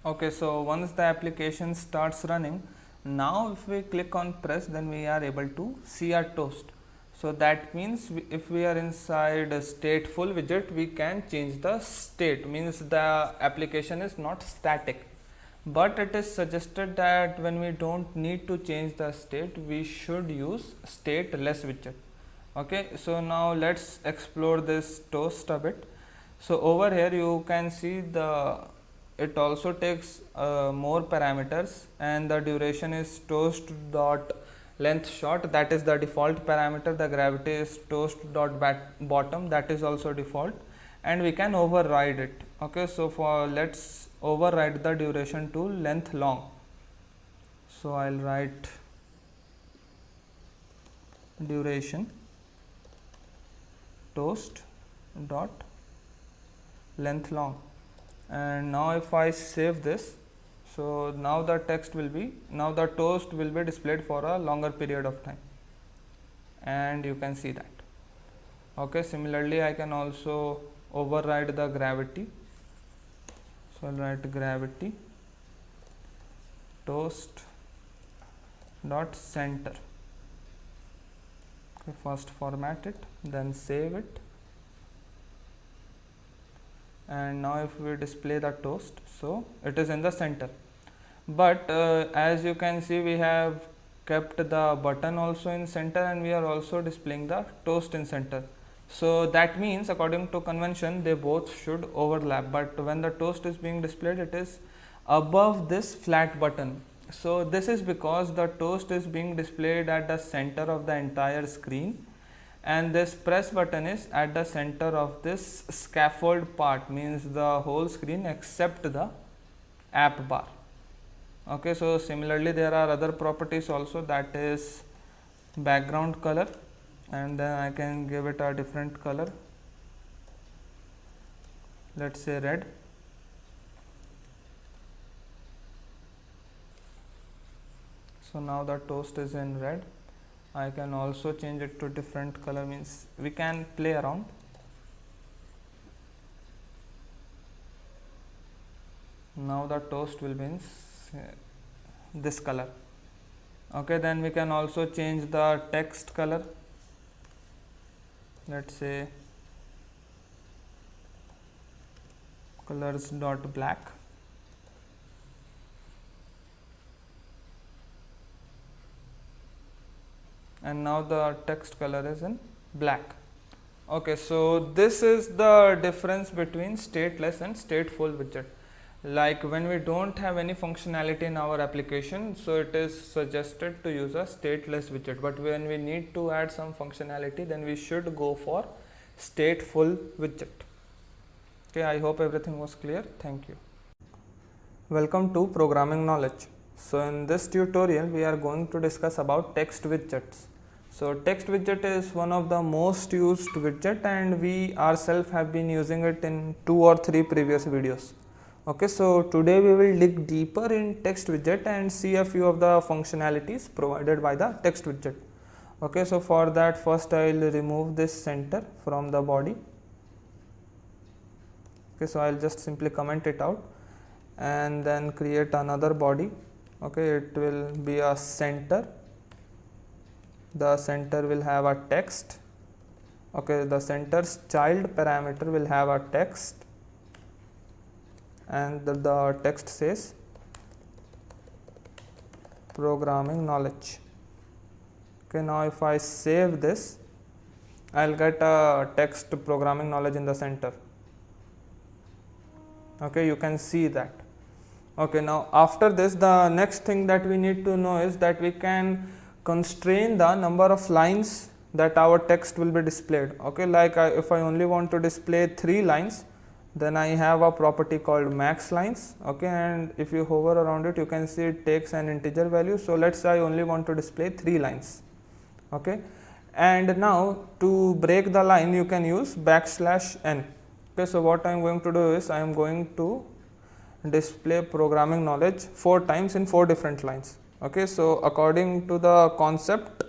Okay, so once the application starts running, now if we click on press, then we are able to see our toast. So that means if we are inside a stateful widget, we can change the state, means the application is not static. But it is suggested that when we don't need to change the state, we should use stateless widget. Okay, so now let's explore this toast a bit. So over here you can see it also takes more parameters, and the duration is toast dot length short, that is the default parameter. The gravity is toast dot bottom, that is also default, and we can override it. Okay, so let's override the duration to length long. So I'll write duration toast dot length long. And now if I save this, so now the toast will be displayed for a longer period of time, and you can see that. Okay, similarly I can also override the gravity. So I'll write gravity toast dot center. Okay, first format it, then save it. And now if we display the toast, so it is in the center. But as you can see, we have kept the button also in center, and we are also displaying the toast in center. So that means according to convention they both should overlap, but when the toast is being displayed, it is above this flat button. So this is because the toast is being displayed at the center of the entire screen, and this press button is at the center of this scaffold part, means the whole screen except the app bar. Okay, so similarly there are other properties also, that is background color, and then I can give it a different color, let's say red. So now the toast is in red. I can also change it to different color, means we can play around. Now the toast will be in this color. Okay, then we can also change the text color, let's say colors dot black. And now the text color is in black. Okay, so this is the difference between stateless and stateful widget. Like when we don't have any functionality in our application, so it is suggested to use a stateless widget, but when we need to add some functionality, then we should go for stateful widget. Okay, I hope everything was clear. Thank you. Welcome to programming knowledge. So in this tutorial we are going to discuss about text widgets. So text widget is one of the most used widget, and we ourselves have been using it in 2 or 3 previous videos. Okay, so today we will dig deeper in text widget and see a few of the functionalities provided by the text widget. Okay, so for that, first I will remove this center from the body. Okay, so I will just simply comment it out and then create another body. Okay, it will be a center. The center will have a text. Okay, the center's child parameter will have a text, and the text says programming knowledge. Okay, now if I save this, I'll get a text programming knowledge in the center. Okay, you can see that. Okay, now after this, the next thing that we need to know is that we can constrain the number of lines that our text will be displayed. Okay, like if I only want to display 3 lines, then I have a property called max lines. Okay, and if you hover around it, you can see it takes an integer value. So let's say I only want to display 3 lines. Okay, and now to break the line, you can use \n. Okay, so what I am going to do is I am going to display programming knowledge 4 times in 4 different lines. Okay, so according to the concept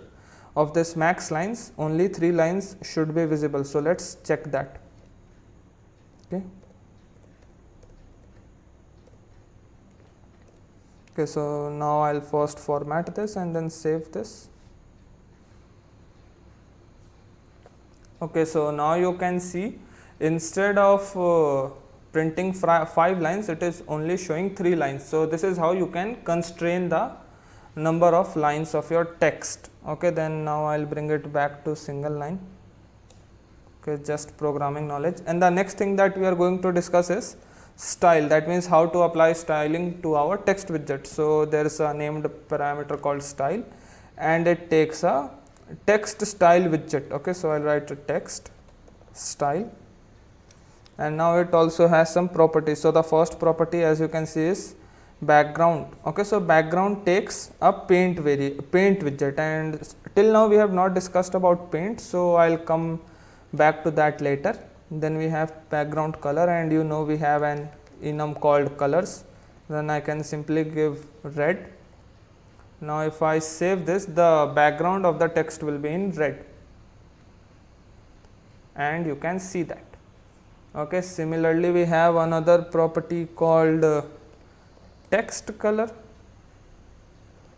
of this max lines, only 3 lines should be visible. So let's check that. Okay. Okay, so now I'll first format this and then save this. Okay, so now you can see instead of printing 5 lines, it is only showing 3 lines. So this is how you can constrain the number of lines of your text. Okay, then now I'll bring it back to single line. Okay, just programming knowledge. And the next thing that we are going to discuss is style. That means how to apply styling to our text widget. So there is a named parameter called style, and it takes a text style widget. Okay, so I'll write a text style, and now it also has some properties. So the first property, as you can see, is background. Okay, so background takes a paint widget, and till now we have not discussed about paint, so I'll come back to that later. Then we have background color, and you know we have an enum called colors. Then I can simply give red. Now if I save this, the background of the text will be in red, and you can see that. Okay, similarly we have another property called text color.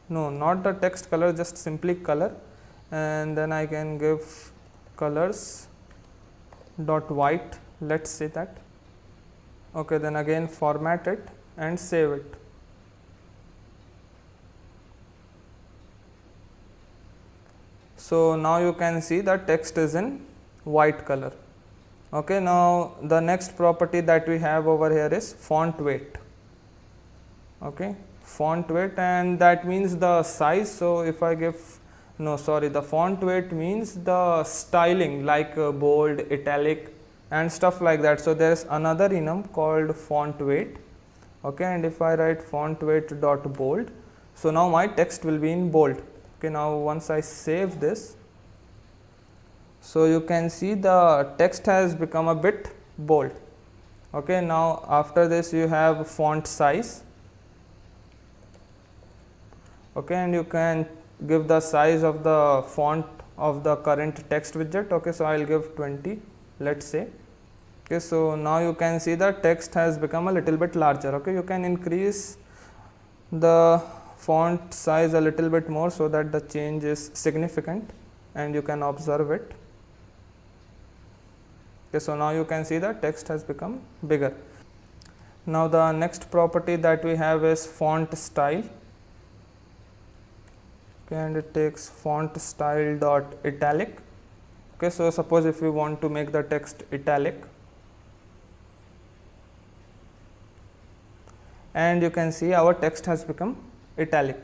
No, not the text color, just simply color, and then I can give colors dot white, let's say that. Okay, then again format it and save it. So now you can see the text is in white color. Okay, now the next property that we have over here is font weight. Okay, font weight, and that means the size. So if I give, no sorry, the font weight means the styling, like bold, italic and stuff like that. So there is another enum called font weight. Okay, and if I write font weight dot bold, so now my text will be in bold. Okay, now once I save this, so you can see the text has become a bit bold. Okay, now after this you have font size. Okay, and you can give the size of the font of the current text widget. Okay, so I'll give 20, let's say. Okay, so now you can see the text has become a little bit larger. Okay, you can increase the font size a little bit more so that the change is significant and you can observe it. Okay, so now you can see the text has become bigger. Now the next property that we have is font style. Okay, and it takes font style dot italic. Okay, so suppose if we want to make the text italic, and you can see our text has become italic.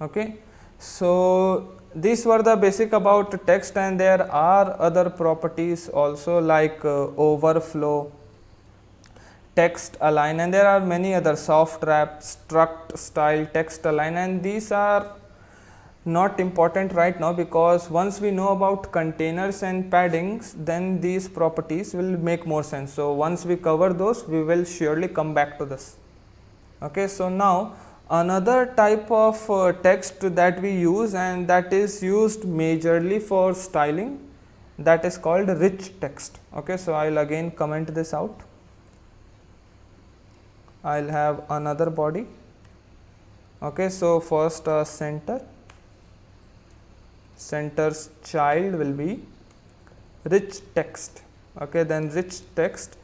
Okay, so these were the basic about text, and there are other properties also like overflow, text align, and there are many other soft wrap, struct, style, text align, and these are not important right now, because once we know about containers and paddings, then these properties will make more sense. So once we cover those, we will surely come back to this. Okay, so now another type of text that we use, and that is used majorly for styling, that is called rich text. Okay, so I'll again comment this out. I'll have another body. Okay, so first center's child will be rich text. Okay, then rich text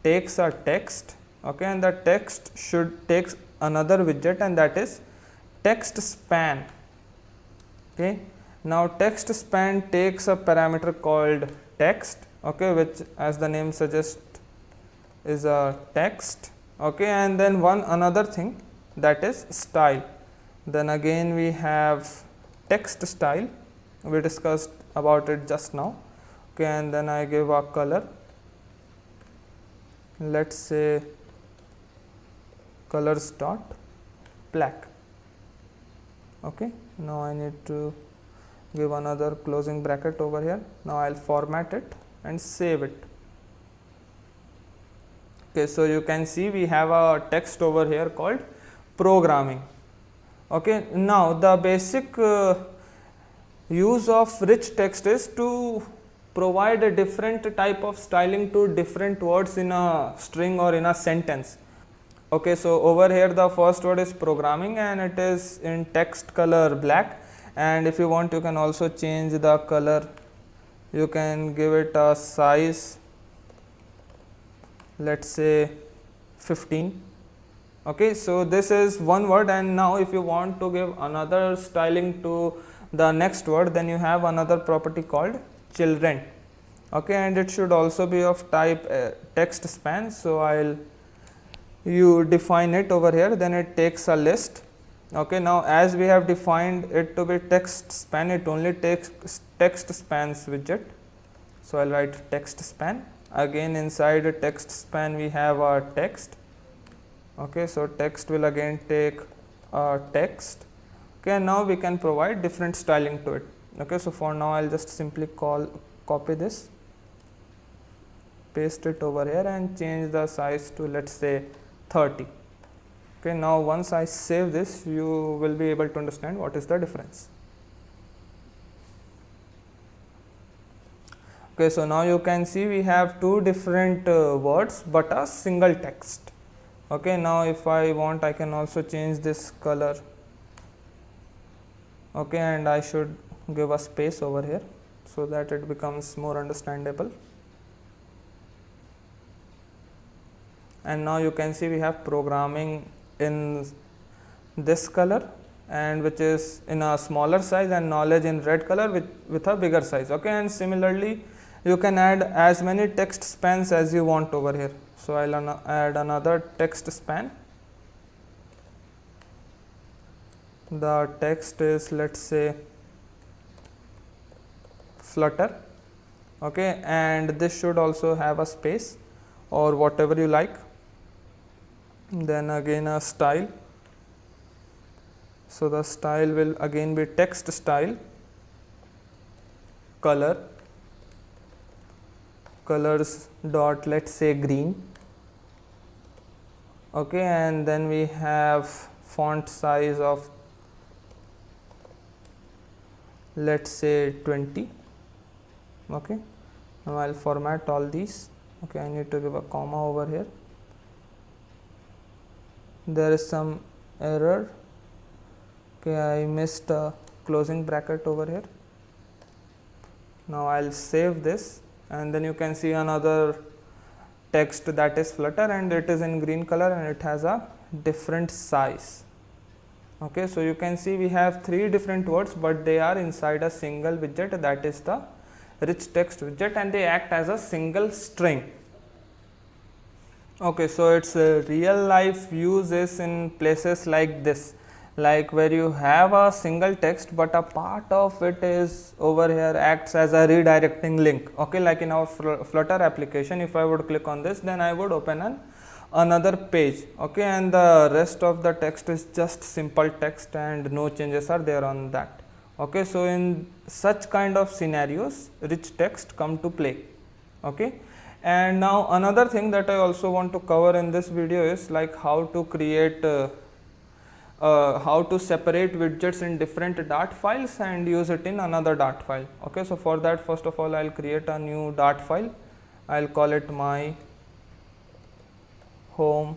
takes a text. Okay, and the text should takes another widget, and that is text span. Okay, now text span takes a parameter called text. Okay, which as the name suggests is a text. Okay, and then another thing, that is style. Then again we have text style, we discussed about it just now. Okay, and then I give a color, let's say colors dot black. Okay, now I need to give another closing bracket over here. Now I'll format it and save it. Okay, so you can see we have a text over here called programming. Okay, now the basic use of rich text is to provide a different type of styling to different words in a string or in a sentence. Okay, so over here the first word is programming, and it is in text color black, and if you want you can also change the color. You can give it a size, let's say 15. Okay, so this is one word, and now if you want to give another styling to the next word, then you have another property called children. Okay, and it should also be of type text span. So you define it over here, then it takes a list. Okay, now as we have defined it to be text span, it only takes text spans widget. So I'll write text span. Again inside a text span we have our text. Okay, so text will again take a text. Okay, and now we can provide different styling to it. Okay, so for now I'll just simply copy this, paste it over here, and change the size to, let's say, 30. Okay, now once I save this, you will be able to understand what is the difference. Okay, so now you can see we have two different words but a single text. Okay, now if I want, I can also change this color. Okay, and I should give a space over here so that it becomes more understandable. And now you can see we have programming in this color, and which is in a smaller size, and knowledge in red color with a bigger size. Okay, and similarly you can add as many text spans as you want over here. So I'll add another text span. The text is, let's say, Flutter. Okay, and this should also have a space or whatever you like. Then again a style. So the style will again be text style, colors dot, let's say, green. Okay, and then we have font size of, let's say, 20. Okay, now I'll format all these. Okay, I need to give a comma over here. There is some error. Okay, I missed a closing bracket over here. Now I'll save this, and then you can see another text that is Flutter, and it is in green color, and it has a different size. Okay, so you can see we have three different words, but they are inside a single widget, that is the rich text widget, and they act as a single string. Okay, so its real life use is in places like this, like where you have a single text but a part of it is over here acts as a redirecting link. Okay, like in our Flutter application, if I would click on this, then I would open another page. Okay, and the rest of the text is just simple text and no changes are there on that. Okay, so in such kind of scenarios, rich text come to play. Okay. And now another thing that I also want to cover in this video is like how to create how to separate widgets in different Dart files and use it in another Dart file. Okay, so for that, first of all, I'll create a new Dart file. I'll call it my home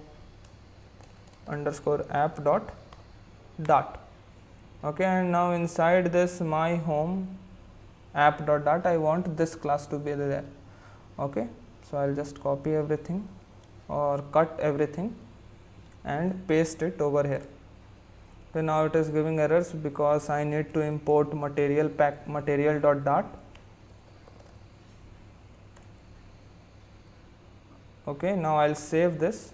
underscore app dot dart. Okay, and now inside this my home app dot dart, I want this class to be there. Okay, so I'll just copy everything or cut everything and paste it over here. So now it is giving errors because I need to import material.dart. Okay, now I'll save this,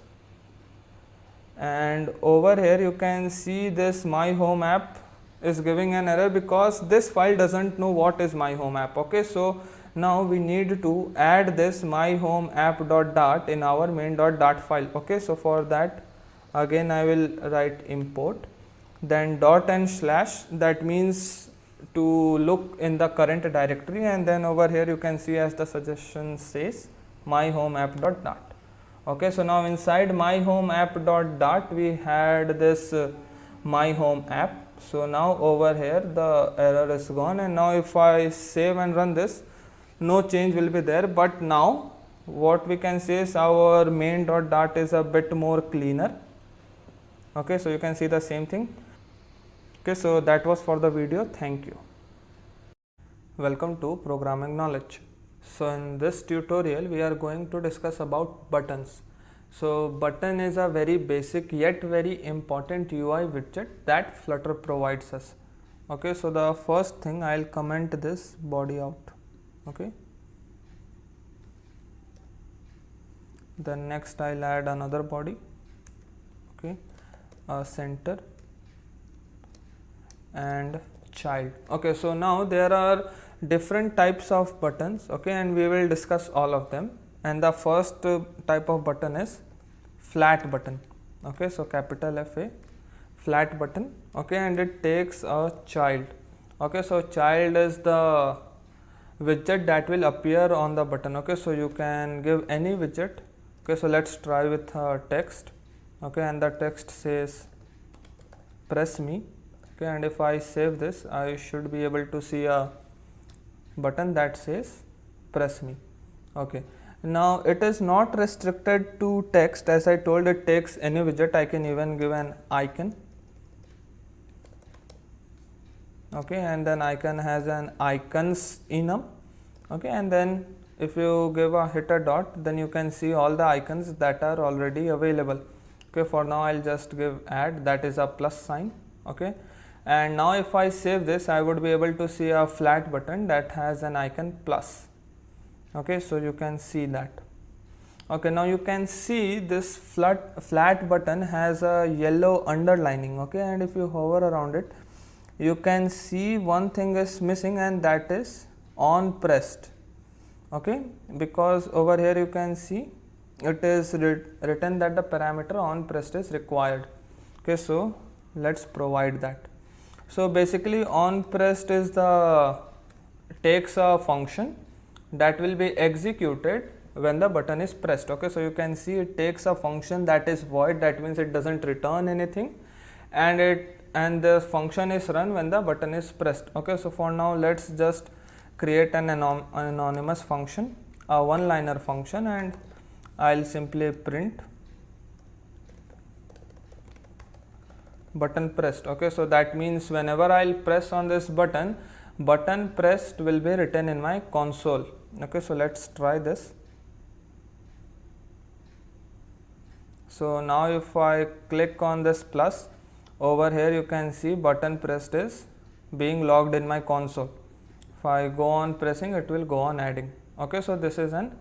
and over here you can see this my home app is giving an error because this file doesn't know what is my home app. Okay, so now we need to add this my home app.dart in our main.dart file. Okay, so for that again I will write import, then dot and slash, that means to look in the current directory, and then over here you can see as the suggestion says my home app.dart. Okay, so now inside my home app.dart we had this my home app. So now over here the error is gone, and now if I save and run this, no change will be there. But now what we can say is our main.dart is a bit more cleaner. Okay, so you can see the same thing. Okay, so that was for the video. Thank you. Welcome to Programming Knowledge. So in this tutorial we are going to discuss about buttons. So button is a very basic yet very important UI widget that Flutter provides us. Okay, so the first thing, I'll comment this body out. Okay, then next I'll add another body. Okay, center and child. Okay, so now there are different types of buttons. Okay, and we will discuss all of them. And the first type of button is flat button. Okay, so capital FA, flat button. Okay, and it takes a child. Okay, so child is the widget that will appear on the button. Okay, so you can give any widget. Okay, so let's try with text. Okay, and the text says press me. Okay, and if I save this, I should be able to see a button that says press me. Okay, now it is not restricted to text. As I told, it takes any widget. I can even give an icon. Okay, and then icon has an icons enum. Okay, and then if you give a hit a dot, then you can see all the icons that are already available. Okay, for now I'll just give add, that is a plus sign. Okay, and now if I save this, I would be able to see a flat button that has an icon plus. Okay, so you can see that. Okay, now you can see this flat button has a yellow underlining. Okay, and if you hover around it, you can see one thing is missing, and that is on pressed. Okay, because over here you can see it is written that the parameter on pressed is required. Okay, so let's provide that. So basically on pressed is takes a function that will be executed when the button is pressed. Okay, so you can see it takes a function that is void, that means it doesn't return anything, and the function is run when the button is pressed. Okay, so for now let's just create an anonymous function, a one-liner function, and I'll simply print button pressed. Okay, so that means whenever I'll press on this button pressed will be written in my console. Okay, so let's try this. So now if I click on this plus, over here you can see button pressed is being logged in my console. If I go on pressing, it will go on adding. Okay, so this is an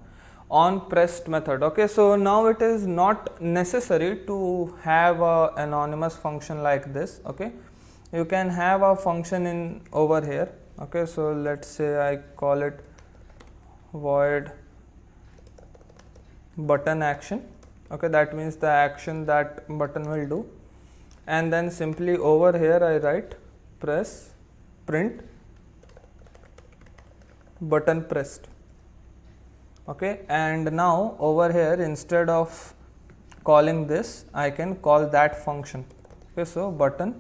on pressed method. Okay, so now it is not necessary to have a anonymous function like this. Okay, you can have a function in over here. Okay, so let's say I call it void button action. Okay, that means the action that button will do, and then simply over here I write print button pressed. Okay, and now over here instead of calling this I can call that function. Okay, so button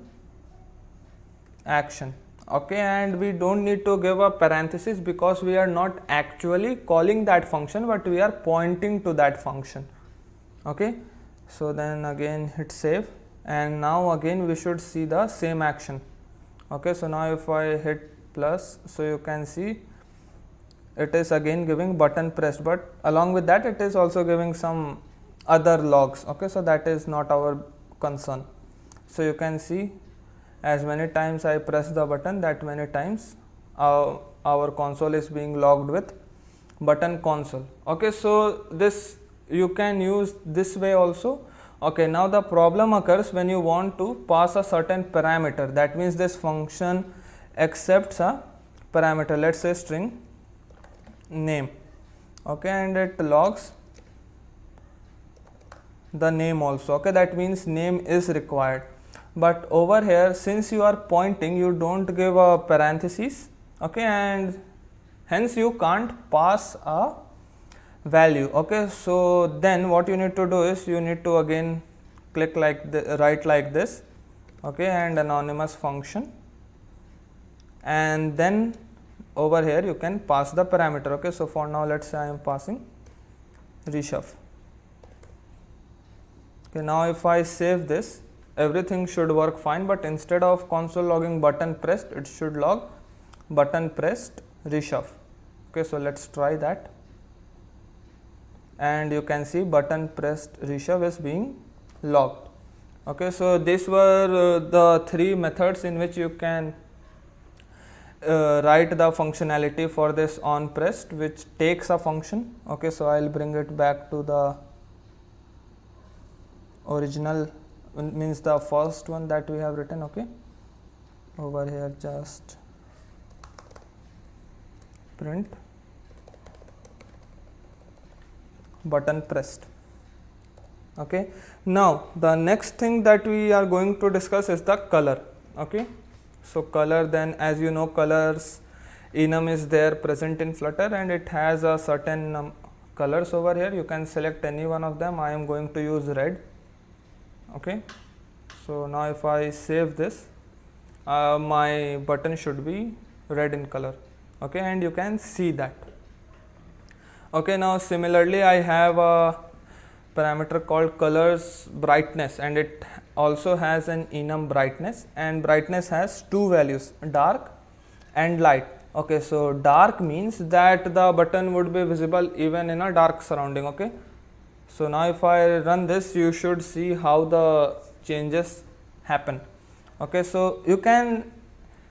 action. Okay, and we don't need to give a parenthesis because we are not actually calling that function, but we are pointing to that function. Okay, so then again hit save, and now again we should see the same action. Okay, so now if I hit plus, so you can see it is again giving button pressed, but along with that it is also giving some other logs. Okay, so that is not our concern. So you can see as many times I press the button, that many times our console is being logged with button console. Okay, so this you can use this way also. Okay, now the problem occurs when you want to pass a certain parameter. That means this function accepts a parameter, let's say string name. Okay, and it logs the name also. Okay, that means name is required. But over here, since you are pointing, you don't give a parenthesis. Okay, and hence you can't pass a value. Okay, so then what you need to do is you need to again click like write like this. Okay, and anonymous function, and then over here you can pass the parameter. Okay, so for now let's say I am passing reshuffle. Okay, now if I save this, everything should work fine, but instead of console logging button pressed, it should log button pressed reshuffle. Okay, so let's try that, and you can see button pressed reshuffle is being logged. Okay, so these were the three methods in which you can write the functionality for this on pressed, which takes a function. Okay, so I'll bring it back to the original, means the first one that we have written. Okay, over here just print button pressed. Okay, now the next thing that we are going to discuss is the color. Okay, so color, then as you know, colors enum is there present in Flutter, and it has a certain colors over here. You can select any one of them. I am going to use red. Okay, so now if I save this, my button should be red in color. Okay, and you can see that. Okay, now similarly I have a parameter called colors brightness, and it also has an enum brightness, and brightness has two values, dark and light. Okay, so dark means that the button would be visible even in a dark surrounding. Okay, so now if I run this, you should see how the changes happen. Okay, so you can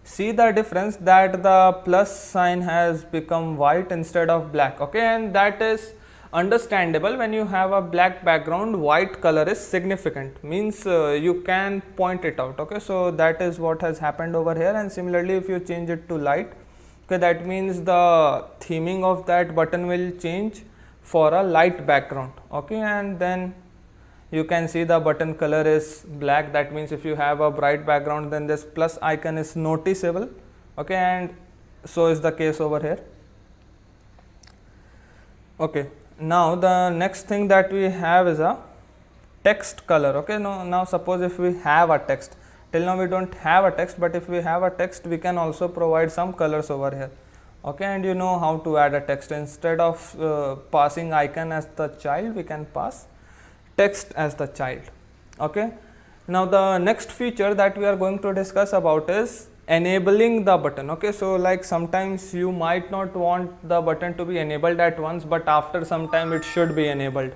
see the difference that the plus sign has become white instead of black. Okay, and that is understandable. When you have a black background, white color is significant, means you can point it out. Okay, so that is what has happened over here. And similarly, if you change it to light, okay, that means the theming of that button will change for a light background. Okay, and then you can see the button color is black. That means if you have a bright background, then this plus icon is noticeable. Okay, and so is the case over here. Okay, now the next thing that we have is a text color. Okay, now suppose if we have a text, till now we don't have a text, but if we have a text, we can also provide some colors over here. Okay, and you know how to add a text. Instead of passing icon as the child, we can pass text as the child. Okay, now the next feature that we are going to discuss about is enabling the button. Okay, so like sometimes you might not want the button to be enabled at once, but after some time it should be enabled.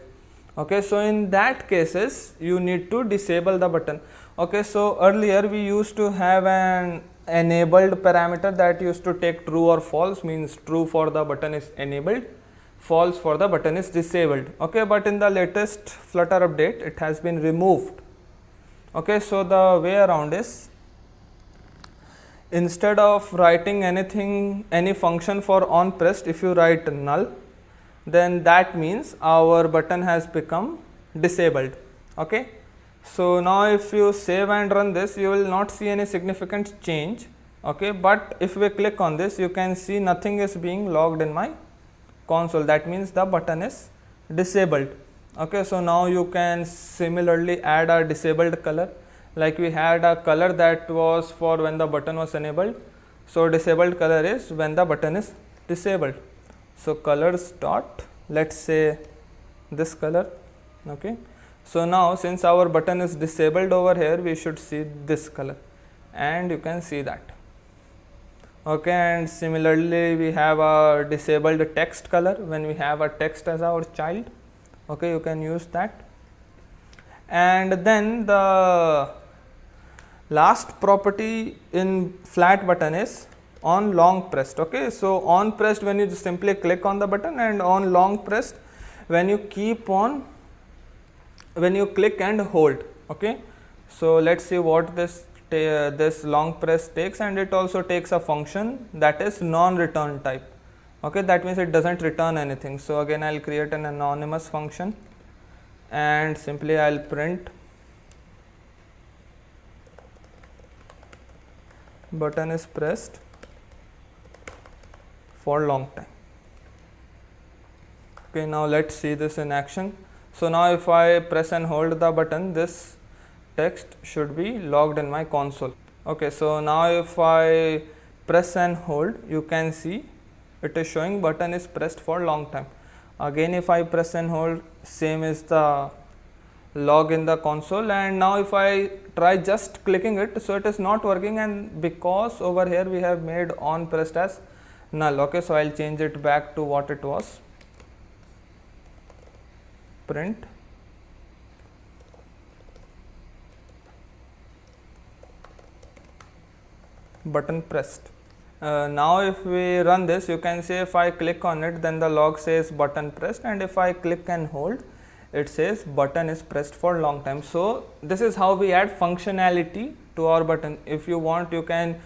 Okay, so in that cases you need to disable the button. Okay, so earlier we used to have an enabled parameter that used to take true or false, means true for the button is enabled, false for the button is disabled. Okay, but in the latest Flutter update it has been removed. Okay, so the way around is, instead of writing any function for on pressed, if you write null, then that means our button has become disabled. Okay, so now if you save and run this, you will not see any significant change. Okay, but if we click on this, you can see nothing is being logged in my console. That means the button is disabled. Okay, so now you can similarly add a disabled color, like we had a color that was for when the button was enabled. So disabled color is when the button is disabled. So colors dot, let's say this color. Okay, so now since our button is disabled over here, we should see this color, and you can see that. Okay, and similarly we have a disabled text color when we have a text as our child. Okay, you can use that. And then the last property in flat button is on long pressed. Okay, so on pressed when you just simply click on the button, and on long pressed when you click and hold. Okay, so let's see what this long press takes, and it also takes a function that is non-return type. Okay, that means it doesn't return anything. So again I'll create an anonymous function, and simply I'll print button is pressed for long time. Okay, now let's see this in action. So now if I press and hold the button, this text should be logged in my console. Okay, so now if I press and hold, you can see it is showing button is pressed for long time. Again if I press and hold, same is the log in the console. And now if I try just clicking it, so it is not working, and because over here we have made on pressed as null. Okay, so I'll change it back to what it was. Print button pressed. Now if we run this, you can see if I click on it, then the log says button pressed, and if I click and hold, it says button is pressed for long time. So this is how we add functionality to our button. If you want, you can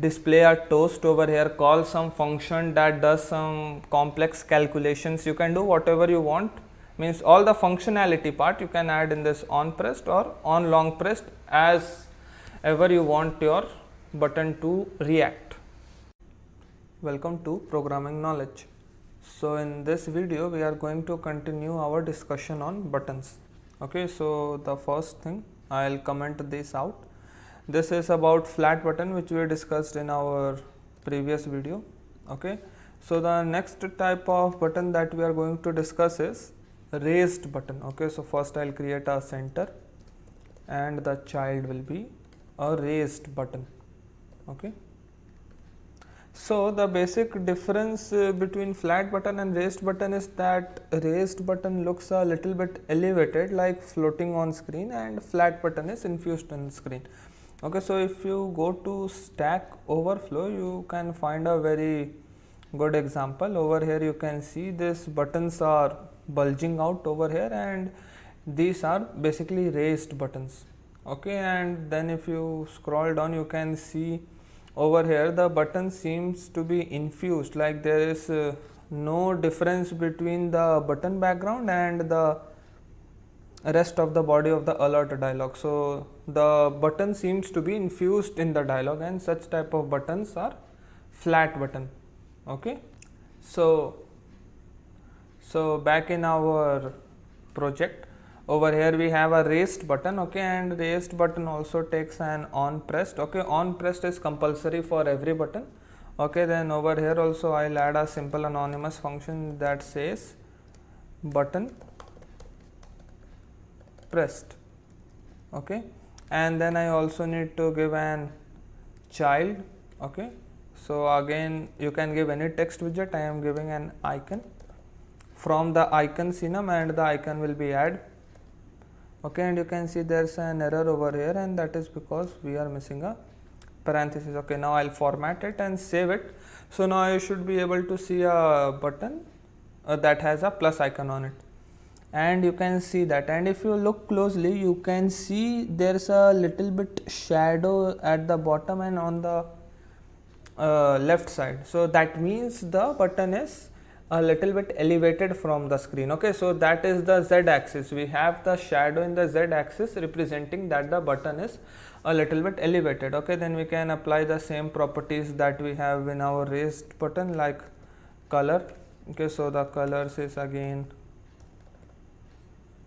display a toast over here, call some function that does some complex calculations. You can do whatever you want, means all the functionality part you can add in this on pressed or on long pressed, as ever you want your button to react. Welcome to Programming Knowledge. So in this video we are going to continue our discussion on buttons. Okay, so the first thing, I'll comment this out. This is about flat button, which we discussed in our previous video. Okay, so the next type of button that we are going to discuss is raised button. Okay, so first I'll create a center, and the child will be a raised button. Okay, so the basic difference between flat button and raised button is that raised button looks a little bit elevated, like floating on screen, and flat button is infused on screen. Okay, so if you go to Stack Overflow, you can find a very good example. Over here you can see these buttons are bulging out over here, and these are basically raised buttons. Okay, and then if you scroll down, you can see over here the button seems to be infused, like there is no difference between the button background and the rest of the body of the alert dialog. So the button seems to be infused in the dialog, and such type of buttons are flat button. Okay, so back in our project, over here we have a raised button. Okay, and raised button also takes an on pressed. Okay, on pressed is compulsory for every button. Okay, then over here also I'll add a simple anonymous function that says button pressed. Okay, and then I also need to give an child. Okay, so again you can give any text widget. I am giving an icon. From the icon enum, and the icon will be add. Okay, and you can see there's an error over here, and that is because we are missing a parenthesis. Okay, now I'll format it and save it. So now you should be able to see a button that has a plus icon on it, and you can see that. And if you look closely, you can see there's a little bit shadow at the bottom and on the left side. So that means the button is a little bit elevated from the screen. Okay, so that is the z axis. We have the shadow in the z axis representing that the button is a little bit elevated. Okay, then we can apply the same properties that we have in our raised button, like color. Okay, so the colors is again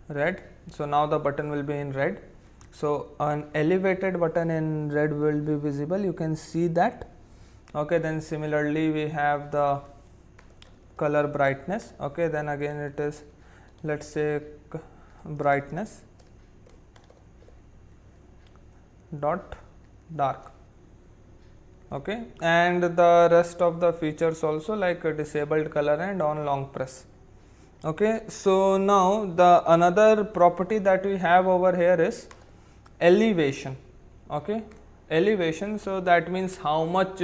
red, so now the button will be in red. So an elevated button in red will be visible, you can see that. Okay, then similarly we have the color brightness. Okay, then again it is, let's say, brightness dot dark. Okay, and the rest of the features also, like a disabled color and on long press. Okay, so now the another property that we have over here is elevation. Okay, elevation, so that means how much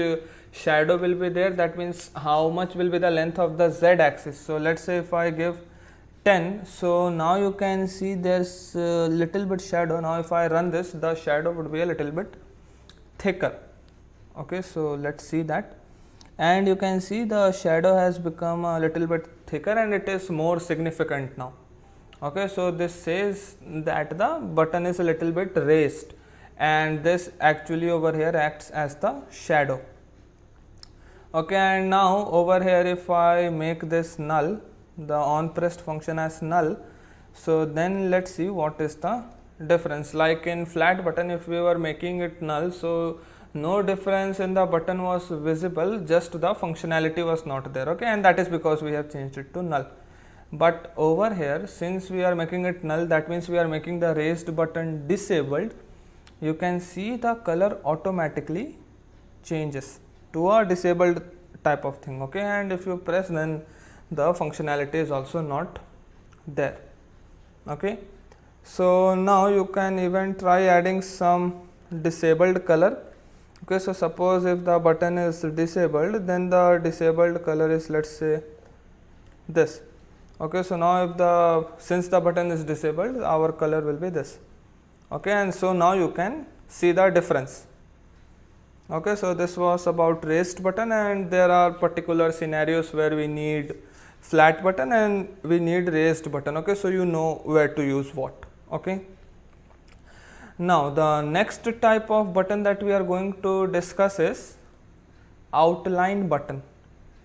shadow will be there, that means how much will be the length of the z axis. So let's say if I give 10, so now you can see there's a little bit shadow. Now if I run this, the shadow would be a little bit thicker. Okay, so let's see that, and you can see the shadow has become a little bit thicker and it is more significant now. Okay, so this says that the button is a little bit raised, and this actually over here acts as the shadow. Okay, and now over here if I make this null, the on pressed function as null, so then let's see what is the difference. Like in flat button, if we were making it null, so no difference in the button was visible, just the functionality was not there. Okay, and that is because we have changed it to null. But over here, since we are making it null, that means we are making the raised button disabled. You can see the color automatically changes to a disabled type of thing. Okay, and if you press, then the functionality is also not there. Okay, so now you can even try adding some disabled color. Okay, so suppose if the button is disabled, then the disabled color is, let's say, this. Okay, so now if since the button is disabled, our color will be this. Okay, and so now you can see the difference. Okay, so this was about raised button, and there are particular scenarios where we need flat button and we need raised button. Okay, so you know where to use what. Okay, now the next type of button that we are going to discuss is outline button.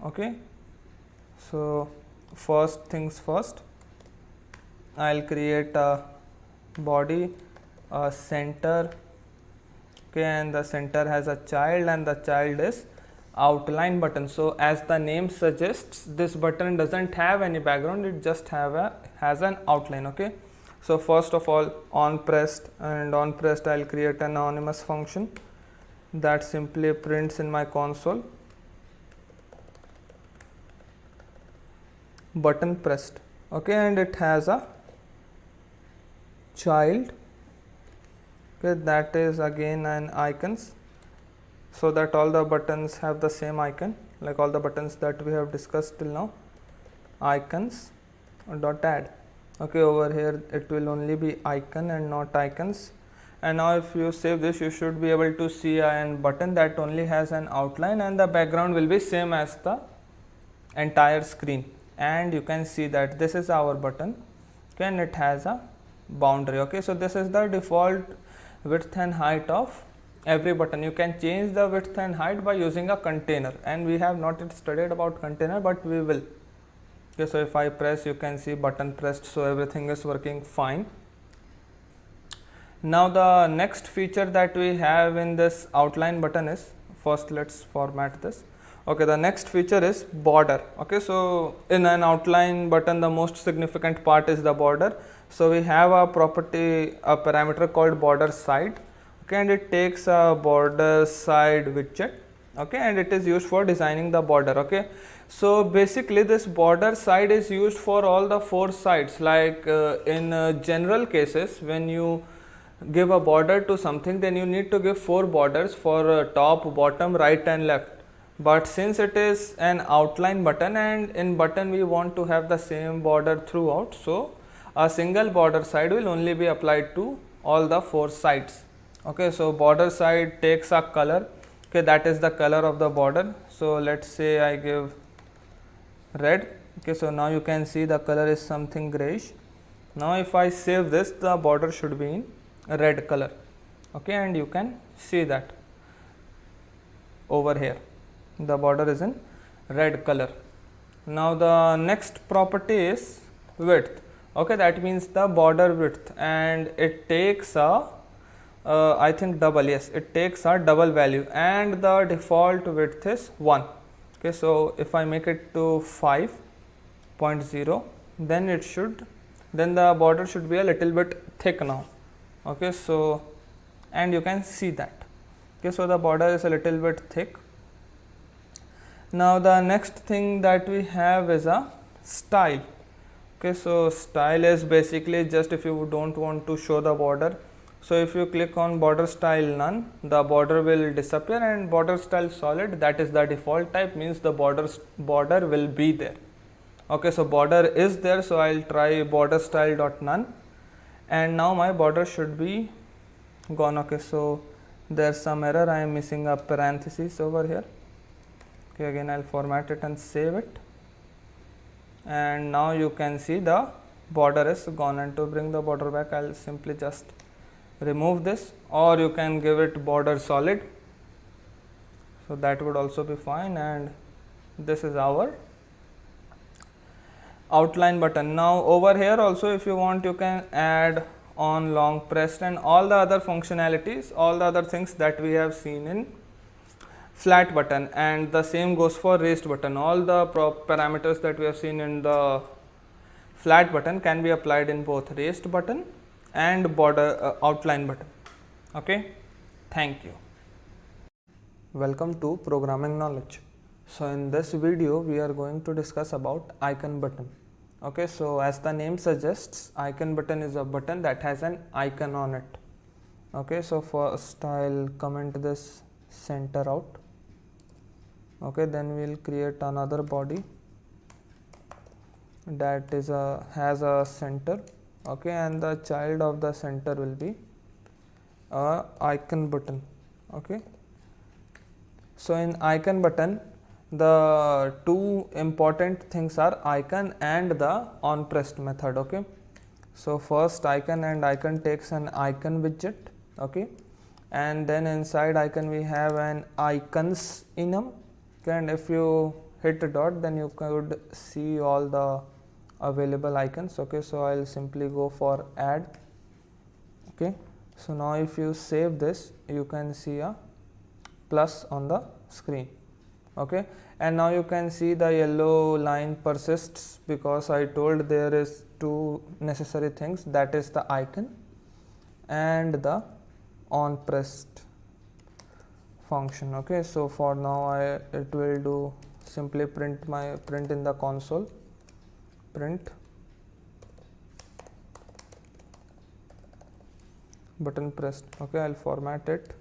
Okay, so first things first, I'll create a body, a center. Okay, and the center has a child, and the child is outline button. So as the name suggests, this button doesn't have any background, it just has an outline. Okay, so first of all, on pressed, and on pressed I'll create an anonymous function that simply prints in my console button pressed. Okay, and it has a child. Okay, that is again an icons, so that all the buttons have the same icon, like all the buttons that we have discussed till now. Icons dot add. Okay, over here it will only be icon and not icons. And now if you save this, you should be able to see a button that only has an outline, and the background will be same as the entire screen. And you can see that this is our button. Okay, and it has a boundary. Okay, so this is the default width and height of every button. You can change the width and height by using a container, and we have not yet studied about container, but we will. Okay, so if I press, you can see button pressed, so everything is working fine. Now the next feature that we have in this outline button is, first let's format this. Okay, the next feature is border. Okay, so in an outline button, the most significant part is the border. So we have a property, a parameter called border side. Okay, and it takes a border side widget. Okay, and it is used for designing the border. Okay, so basically this border side is used for all the four sides. Like in general cases, when you give a border to something, then you need to give four borders for top, bottom, right and left. but since it is an outline button and in button we want to have the same border throughout, so a single border side will only be applied to all the 4 sides. Okay, so border side takes a color, okay, that is the color of the border. So let's say I give red. Okay, so now you can see the color is something grayish. Now if I save this, the border should be in red color. Okay, and you can see that over here the border is in red color. Now the next property is width. Okay, that means the border width, and it takes a I think double, yes, it takes a double value and the default width is 1. Okay, so if I make it to 5.0, then the border should be a little bit thick now. Okay, so and you can see that. Okay, so the border is a little bit thick. Now the next thing that we have is a style. Okay, so style is basically just if you don't want to show the border. So if you click on border style none, the border will disappear, and border style solid, that is the default type, means the border will be there. Okay, so border is there, so I'll try border style dot none, and now my border should be gone. Okay, so there's some error, I am missing a parenthesis over here. Okay, again I'll format it and save it, and now you can see the border is gone. And to bring the border back, I'll simply just remove this, or you can give it border solid, so that would also be fine. And this is our outline button. Now over here also, if you want, you can add on long pressed and all the other functionalities, all the other things that we have seen in flat button, and the same goes for raised button. All the parameters that we have seen in the flat button can be applied in both raised button and border outline button. Okay, thank you. Welcome to Programming Knowledge. So in this video we are going to discuss about icon button. Okay, so as the name suggests, icon button is a button that has an icon on it. Okay, so first I'll comment this center out. Okay, then we'll create another body that is has a center. Okay, and the child of the center will be a icon button. Okay, so in icon button, the two important things are icon and the on pressed method. Okay, so first icon, and icon takes an icon widget. Okay, and then inside icon we have an icons enum. Okay, and if you hit a dot, then you could see all the available icons. Okay, so I'll simply go for add. Okay, so now if you save this, you can see a plus on the screen. Okay, and now you can see the yellow line persists because I told there is two necessary things, that is the icon and the on pressed function. Okay, so for now it will do simply print in the console, print button pressed. Okay, I'll format it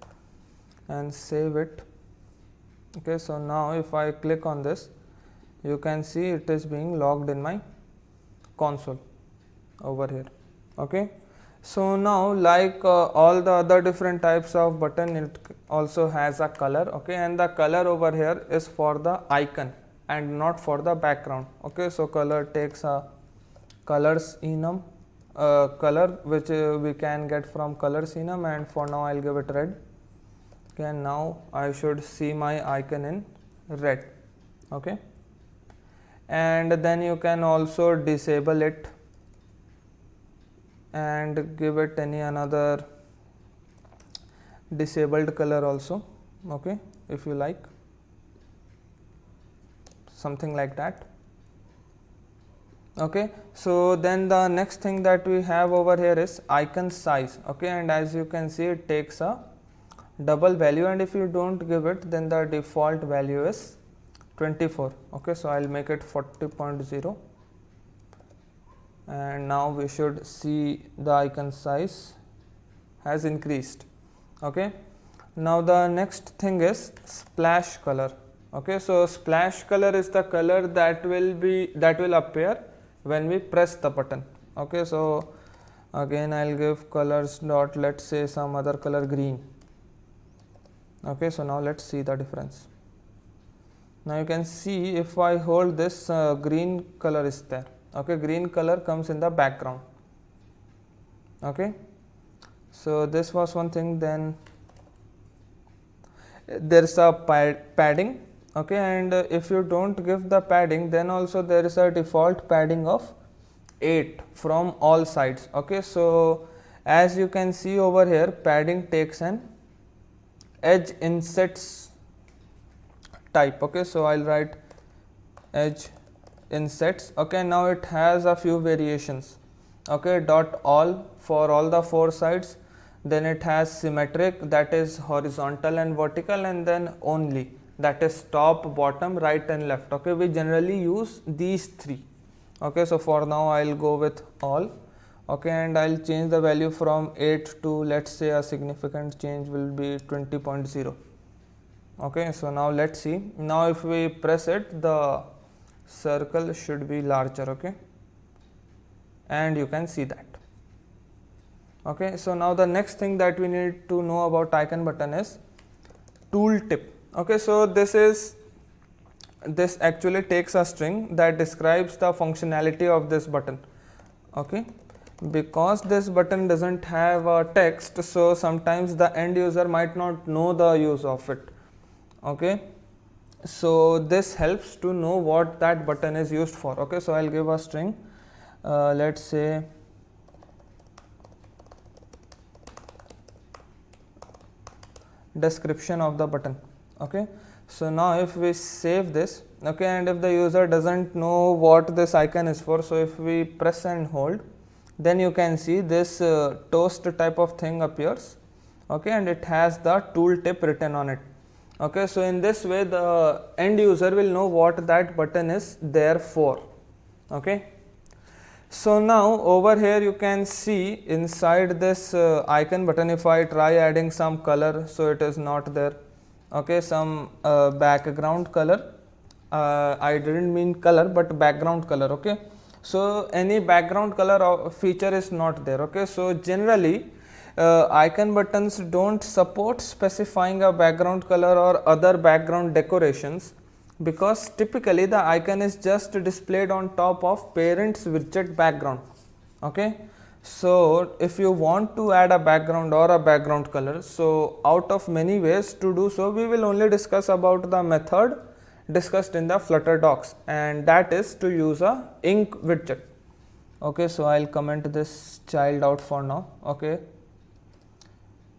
and save it. Okay, so now if I click on this, you can see it is being logged in my console over here. Okay, so now like all the other different types of button, it also has a color. Okay, and the color over here is for the icon and not for the background. Okay, so color takes a colors enum, color which we can get from colors enum, and for now I'll give it red. Okay, and now I should see my icon in red. Okay, and then you can also disable it and give it any another disabled color also. Okay, if you like, something like that. Okay, so then the next thing that we have over here is icon size. Okay, and as you can see, it takes a double value, and if you don't give it, then the default value is 24. Okay, so I'll make it 40.0, and now we should see the icon size has increased. Okay, now the next thing is splash color. Okay, so splash color is the color that will appear when we press the button. Okay, so again I'll give colors dot, let's say some other color, green. Okay, so now let's see the difference. Now you can see if I hold this, green color is there. Okay, green color comes in the background. Okay, so this was one thing. Then there's a padding. Okay, and if you don't give the padding, then also there is a default padding of 8 from all sides. Okay, so as you can see over here, padding takes an edge insets type. Okay, so I'll write edge insets. Okay, now it has a few variations. Okay, dot all for all the 4 sides, then it has symmetric, that is horizontal and vertical, and then only, that is top, bottom, right and left. Okay, we generally use these 3. Okay, so for now I'll go with all. Okay, and I'll change the value from 8 to, let's say, a significant change will be 20.0. Okay, so now let's see. Now if we press it, the circle should be larger. Okay, and you can see that. Okay, so now the next thing that we need to know about IconButton is tooltip. Okay, so this actually takes a string that describes the functionality of this button. Okay, because this button doesn't have a text, so sometimes the end user might not know the use of it. Okay, so this helps to know what that button is used for. Okay, so I'll give a string, let's say description of the button. Okay, so now if we save this, okay, and if the user doesn't know what this icon is for, so if we press and hold, then you can see this toast type of thing appears. Okay, and it has the tooltip written on it. Okay, so in this way the end user will know what that button is there for. Okay, so now over here you can see inside this icon button, if I try adding some color, so it is not there. Okay, some background color, I didn't mean color but background color. Okay, so any background color feature is not there. Okay, so generally icon buttons don't support specifying a background color or other background decorations, because typically the icon is just displayed on top of parent's widget background. Okay, so if you want to add a background or a background color, so out of many ways to do so, we will only discuss about the method discussed in the Flutter docs, and that is to use a ink widget. Okay, so I'll comment this child out for now. Okay,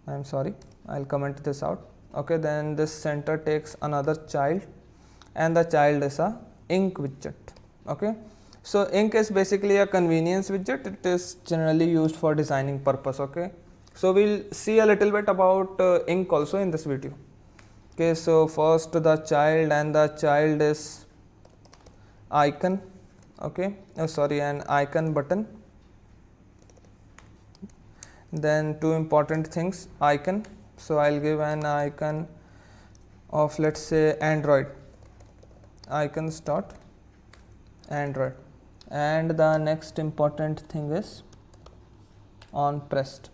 I'm sorry, I'll comment this out. Okay, then this center takes another child, and the child is a ink widget. Okay, so ink is basically a convenience widget. It is generally used for designing purpose. Okay, so we'll see a little bit about ink also in this video. Okay, so first the child, and the child is icon. Okay, an icon button. Then 2 important things, icon. So I'll give an icon of, let's say, Android, icons dot Android, and the next important thing is on pressed.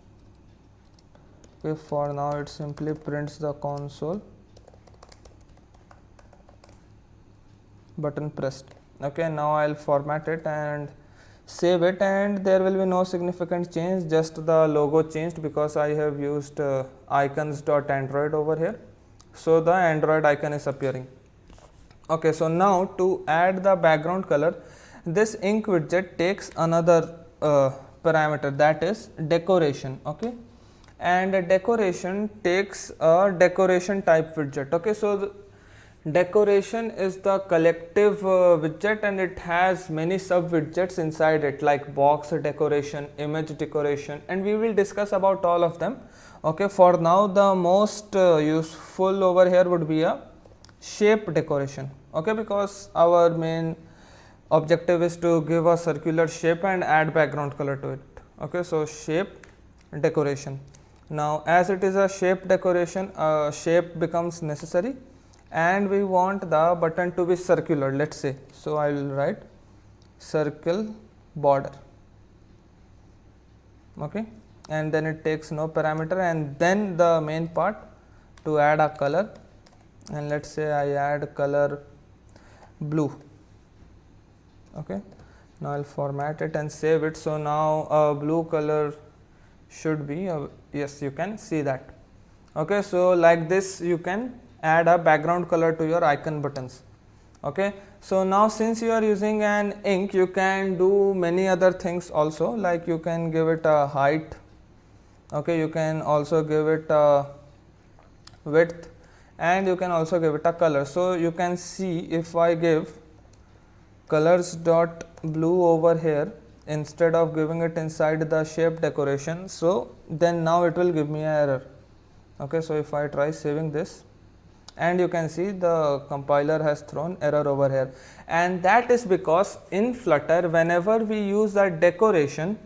Okay, for now it simply prints the console button pressed. Okay, now I'll format it and save it, and there will be no significant change, just the logo changed because I have used icons.android over here, so the Android icon is appearing. Okay, so now to add the background color, this ink widget takes another parameter, that is decoration. Okay, and decoration takes a decoration type widget. Okay, so decoration is the collective widget, and it has many sub widgets inside it, like box decoration, image decoration, and we will discuss about all of them. Okay, for now the most useful over here would be a shape decoration. Okay, because our main objective is to give a circular shape and add background color to it. Okay, so shape decoration. Now as it is a shape decoration, shape becomes necessary, and we want the button to be circular, let's say. So I will write circle border, okay, and then it takes no parameter, and then the main part to add a color, and let's say I add color blue, okay. Now I'll format it and save it. So now a blue color should be yes, you can see that, okay. So like this you can add a background color to your icon buttons, okay. So now since you are using an ink, you can do many other things also, like you can give it a height, okay, you can also give it a width, and you can also give it a color. So you can see if I give colors dot blue over here instead of giving it inside the shape decoration, so then now it will give me an error, okay. So if I try saving this, and you can see the compiler has thrown error over here, and that is because in Flutter whenever we use a decoration,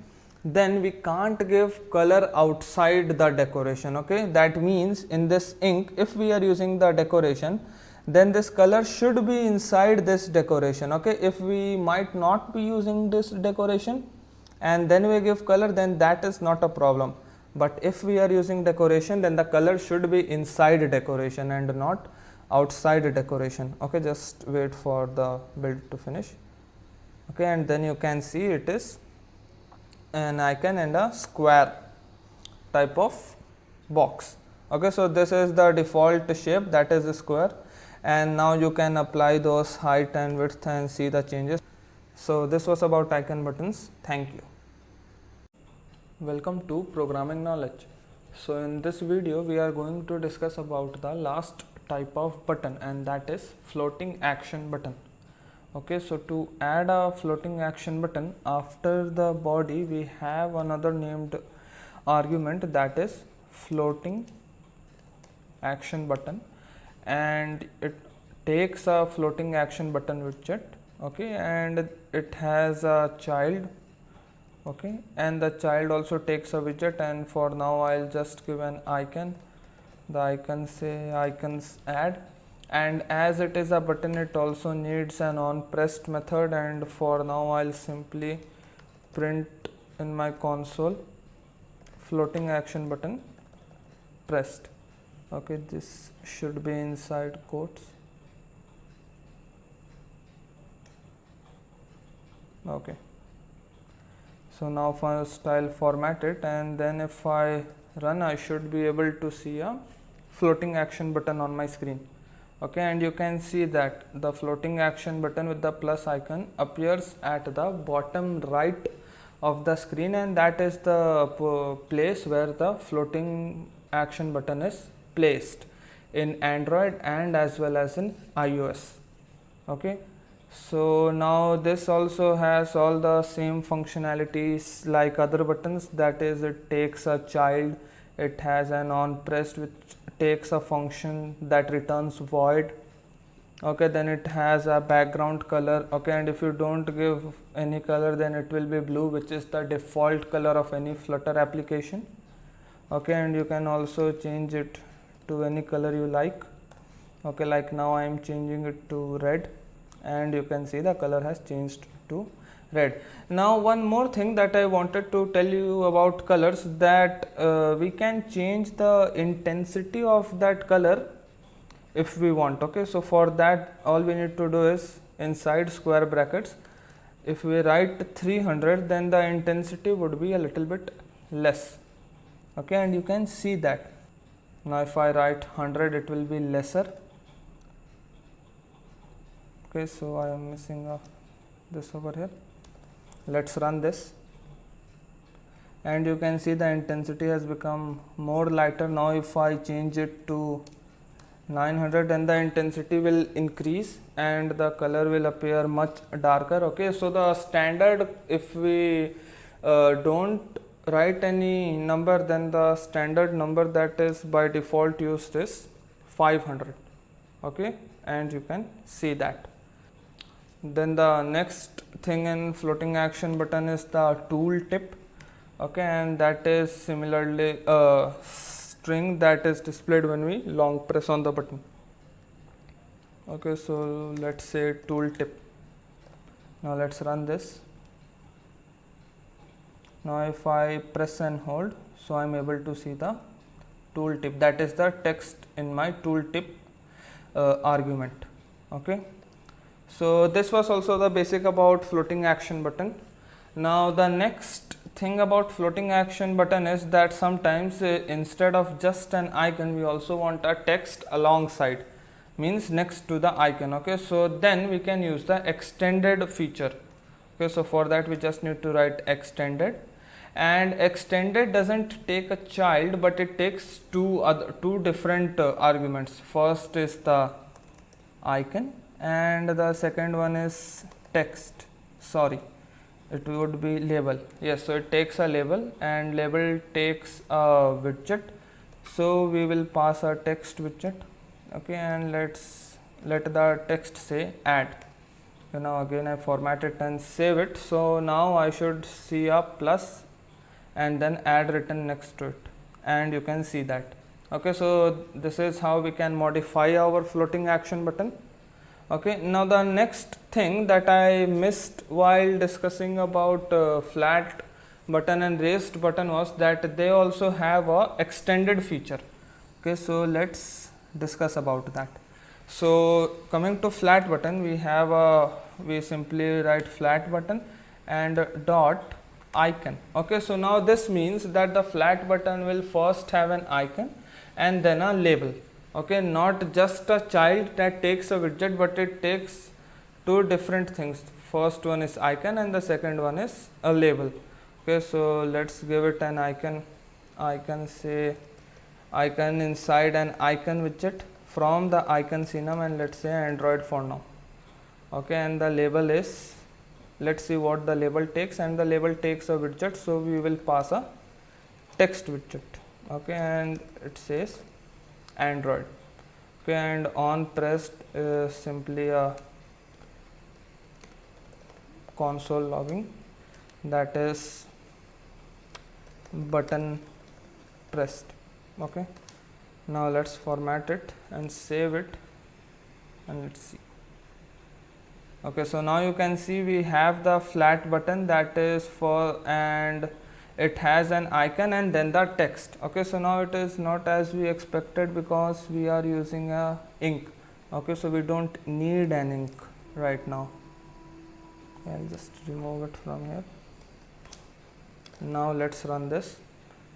then we can't give color outside the decoration, okay. That means in this ink, if we are using the decoration, then this color should be inside this decoration, okay. If we might not be using this decoration and then we give color, then that is not a problem. But if we are using decoration, then the color should be inside decoration and not outside decoration, okay. Just wait for the build to finish, okay, and then you can see it is an icon and a square type of box, okay. So this is the default shape, that is a square, and now you can apply those height and width and see the changes. So this was about icon buttons. Thank you. Welcome to Programming Knowledge. So in this video we are going to discuss about the last type of button, and that is floating action button, okay. So to add a floating action button, after the body we have another named argument, that is floating action button, and it takes a floating action button widget, okay, and it has a child, okay, and the child also takes a widget, and for now I'll just give an icon, the icon say icons add, and as it is a button it also needs an on pressed method, and for now I'll simply print in my console floating action button pressed, okay. This should be inside quotes, okay. So now first I'll format it, and then if I run, I should be able to see a floating action button on my screen, okay. And you can see that the floating action button with the plus icon appears at the bottom right of the screen, and that is the place where the floating action button is placed in Android and as well as in iOS, okay. So now this also has all the same functionalities like other buttons, that is it takes a child, it has an on pressed which takes a function that returns void, okay, then it has a background color, okay, and if you don't give any color then it will be blue, which is the default color of any Flutter application, okay, and you can also change it to any color you like, okay, like now I am changing it to red, and you can see the color has changed to red. Now one more thing that I wanted to tell you about colors, that we can change the intensity of that color if we want, okay. So for that all we need to do is inside square brackets, if we write 300, then the intensity would be a little bit less, okay, and you can see that. Now if I write 100, it will be lesser, okay. So I am missing this over here. Let's run this, and you can see the intensity has become more lighter. Now if I change it to 900, then the intensity will increase and the color will appear much darker, okay. So the standard, if we don't write any number, then the standard number that is by default used is 500, okay, and you can see that. Then the next thing in floating action button is the tool tip, okay, and that is similarly a string that is displayed when we long press on the button. Okay, so let's say tooltip. Now let's run this. Now if I press and hold, so I'm able to see the tooltip, that is the text in my tooltip argument. Okay, so this was also the basic about floating action button. Now the next thing about floating action button is that sometimes instead of just an icon we also want a text alongside, means next to the icon. Okay, so then we can use the extended feature. Okay, so for that we just need to write extended, and extended doesn't take a child but it takes two different arguments. First is the icon and the second one is text, sorry, it would be label. Yes, so it takes a label and label takes a widget, so we will pass a text widget. Okay, and let the text say add. So now again I format it and save it. So now I should see a plus and then add written next to it, and you can see that. Okay, so this is how we can modify our floating action button. Okay, now the next thing that I missed while discussing about flat button and raised button was that they also have a extended feature. Okay, so let's discuss about that. So coming to flat button, we simply write flat button and dot icon. Okay, so now this means that the flat button will first have an icon and then a label. Okay, not just a child that takes a widget, but it takes two different things. First one is icon and the second one is a label. Okay, so let's give it an icon say icon inside an icon widget from the icon enum, and let's say Android for now. Okay, and the label is, let's see what the label takes, and the label takes a widget, so we will pass a text widget. Okay, and it says Android. Okay, and on pressed is simply a console logging, that is button pressed. Okay, now let's format it and save it and let's see. Okay, so now you can see we have the flat button, that is for, and it has an icon and then the text. Okay, so now it is not as we expected because we are using a ink. Okay, so we don't need an ink right now. I'll just remove it from here. Now let's run this.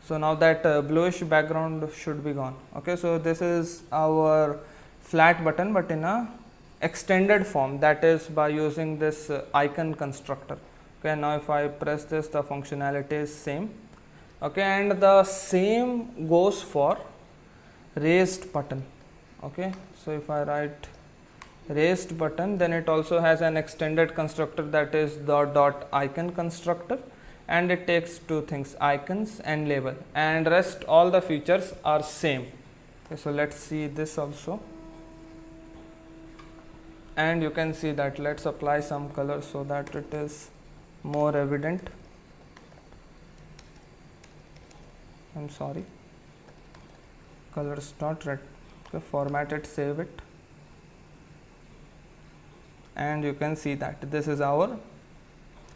So now that bluish background should be gone. Okay, so this is our flat button but in a extended form, that is by using this icon constructor. Okay, now if I press this, the functionality is same. Okay, and the same goes for raised button. Okay, so if I write raised button, then it also has an extended constructor, that is the dot icon constructor, and it takes two things, icons and label, and rest all the features are same. Okay, so let's see this also, and you can see that. Let's apply some color so that it is more evident. I'm sorry, color is not red. Okay, format it, save it, and you can see that this is our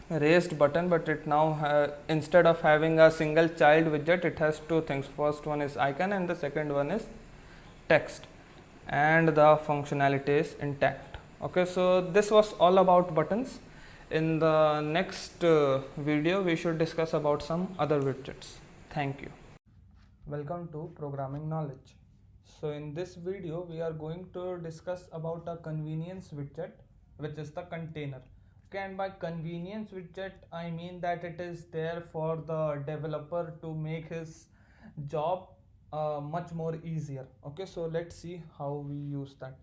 raised button, but it now instead of having a single child widget, it has two things. First one is icon and the second one is text, and the functionality is intact. Okay, so this was all about buttons. In the next video we should discuss about some other widgets. Thank you. Welcome to Programming Knowledge. So in this video we are going to discuss about a convenience widget, which is the container. Okay, and by convenience widget I mean that it is there for the developer to make his job much more easier. Okay, so let's see how we use that.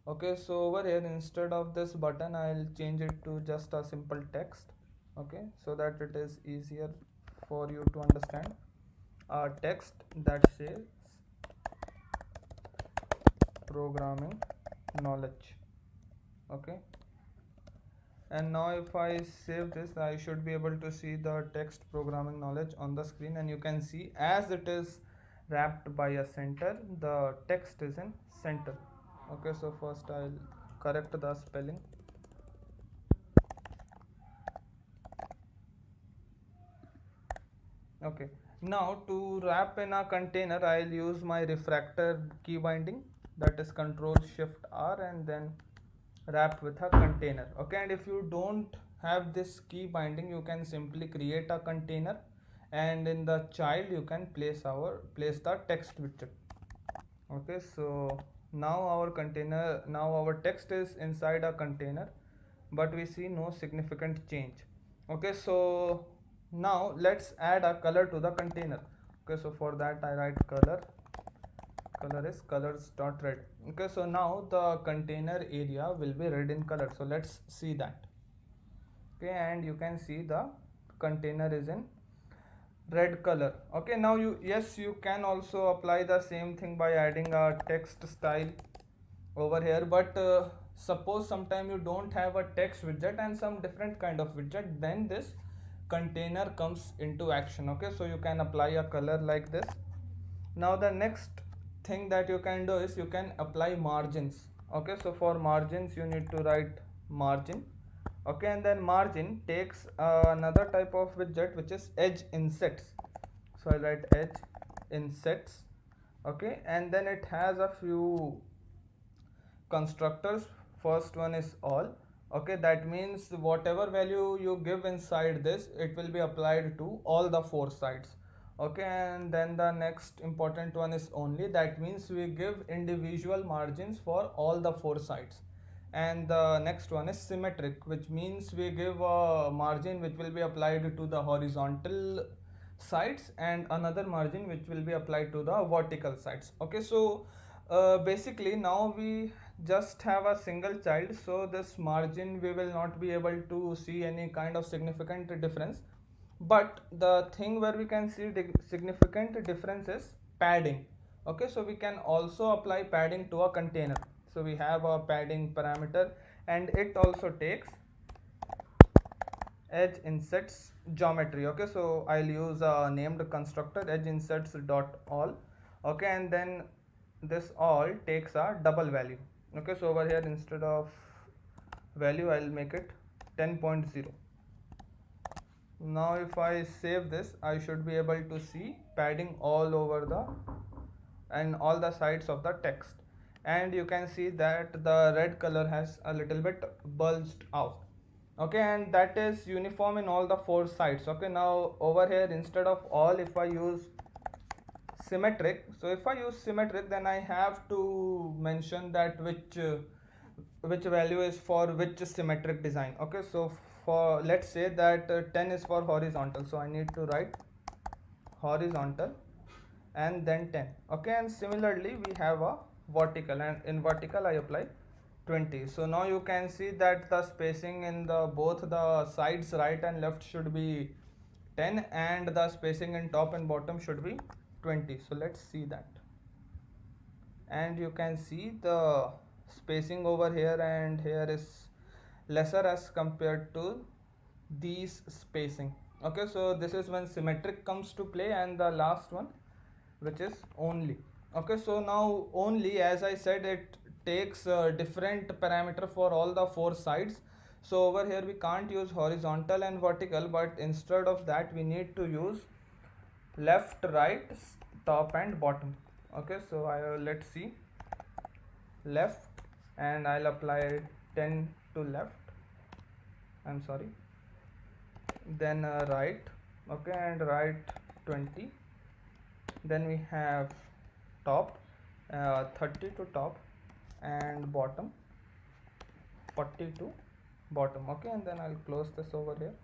Okay, so over here instead of this button I'll change it to just a simple text. Okay, so that it is easier for you to understand. A text that says programming knowledge. Okay, and now if I save this, I should be able to see the text programming knowledge on the screen, and you can see as it is wrapped by a center, the text is in center. Okay, so first I'll correct the spelling. Okay, now to wrap in a container, I'll use my refractor key binding, that is Control Shift R, and then wrap with a container. Okay, and if you don't have this key binding, you can simply create a container, and in the child you can place the text widget. Okay, so now our text is inside a container, but we see no significant change. Okay, so now let's add a color to the container. Okay, so for that I write color is colors.red. Okay, so now the container area will be red in color, so let's see that. Okay, and you can see the container is in red color. Okay, now you can also apply the same thing by adding a text style over here, but suppose sometime you don't have a text widget and some different kind of widget, then this container comes into action. Okay, so you can apply a color like this. Now the next thing that you can do is you can apply margins. Okay, so for margins you need to write margin. Okay, and then margin takes another type of widget which is edge insets. So I write edge insets. Okay, and then it has a few constructors. First one is all. Okay, that means whatever value you give inside this, it will be applied to all the four sides. Okay, and then the next important one is only, that means we give individual margins for all the four sides. And the next one is symmetric, which means we give a margin which will be applied to the horizontal sides and another margin which will be applied to the vertical sides. Okay, so basically now we just have a single child, so this margin we will not be able to see any kind of significant difference. But the thing where we can see significant difference is padding. Okay, so we can also apply padding to a container. So we have a padding parameter, and it also takes edge insets geometry. Okay, so I'll use a named constructor edge insets dot all. Okay, and then this all takes a double value. Okay, so over here instead of value I'll make it 10.0. Now if I save this, I should be able to see padding all over and all the sides of the text, and you can see that the red color has a little bit bulged out. Okay, and that is uniform in all the four sides. Okay, now over here instead of all, if I use symmetric, so if I use symmetric, then I have to mention that which value is for which symmetric design. Okay, so for let's say that 10 is for horizontal, so I need to write horizontal and then 10. Okay, and similarly we have a vertical, and in vertical I apply 20. So now you can see that the spacing in both the sides right and left should be 10, and the spacing in top and bottom should be 20. So let's see that, and you can see the spacing over here and here is lesser as compared to these spacing. Okay, so this is when symmetric comes to play. And the last one, which is only. Okay, so now only, as I said, it takes a different parameter for all the four sides. So over here we can't use horizontal and vertical, but instead of that we need to use left, right, top and bottom. Okay, so let's see left, and I'll apply 10 to left, I'm sorry, then right. Okay, and right 20, then we have top 30 to top, and bottom 40 to bottom. Okay, and then I'll close this over here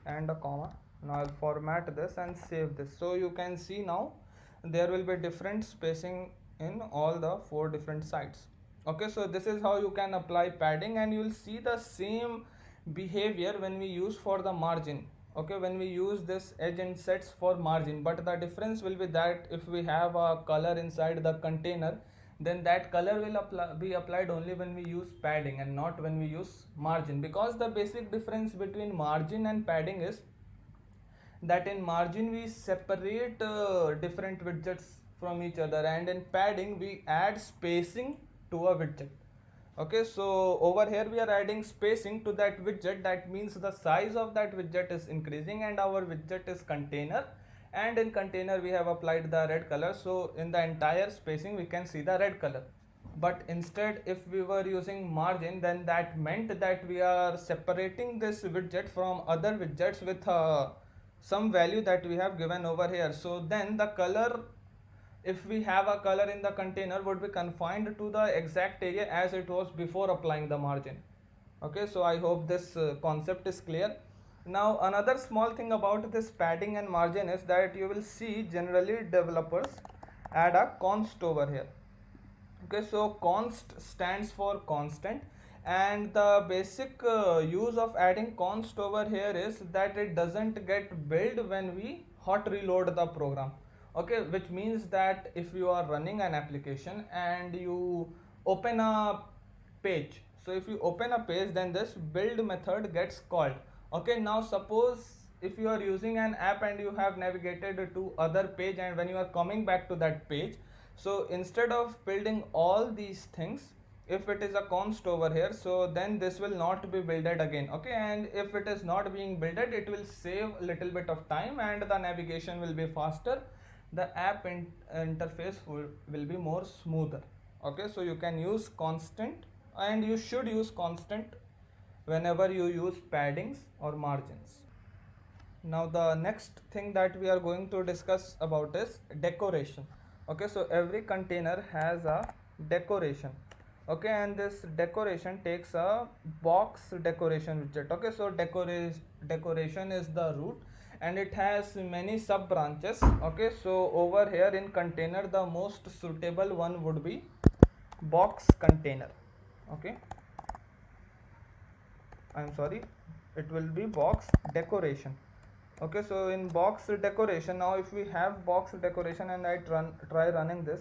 and a comma. Now I'll format this and save this. So you can see now there will be different spacing in all the four different sides. Okay, so this is how you can apply padding, and you will see the same behavior when we use for the margin. Okay, when we use this edge insets for margin, but the difference will be that if we have a color inside the container, then that color will be applied only when we use padding and not when we use margin, because the basic difference between margin and padding is that in margin we separate different widgets from each other, and in padding we add spacing to a widget. Okay, so over here we are adding spacing to that widget. That means the size of that widget is increasing, and our widget is container, and in container we have applied the red color, so in the entire spacing we can see the red color. But instead, if we were using margin, then that meant that we are separating this widget from other widgets with some value that we have given over here. So then the color, if we have a color in the container, would be confined to the exact area as it was before applying the margin. Okay, so I hope this concept is clear. Now another small thing about this padding and margin is that you will see generally developers add a const over here. Okay, so const stands for constant, and the basic use of adding const over here is that it doesn't get built when we hot reload the program. Okay, which means that if you are running an application and you open a page, so if you open a page, then this build method gets called. Okay, now suppose if you are using an app and you have navigated to other page, and when you are coming back to that page, so instead of building all these things, if it is a const over here, so then this will not be builded again. Okay, and if it is not being builded, it will save a little bit of time and the navigation will be faster. The app interface will be more smoother. Okay, so you can use constant, and you should use constant whenever you use paddings or margins. Now the next thing that we are going to discuss about is decoration. Okay, so every container has a decoration. Okay, and this decoration takes a box decoration widget. Okay, so decoration is the root, and it has many sub branches. Okay, so over here in container, the most suitable one would be box container. Okay, I'm sorry, it will be box decoration. Okay, so in box decoration, now if we have box decoration and I try running this,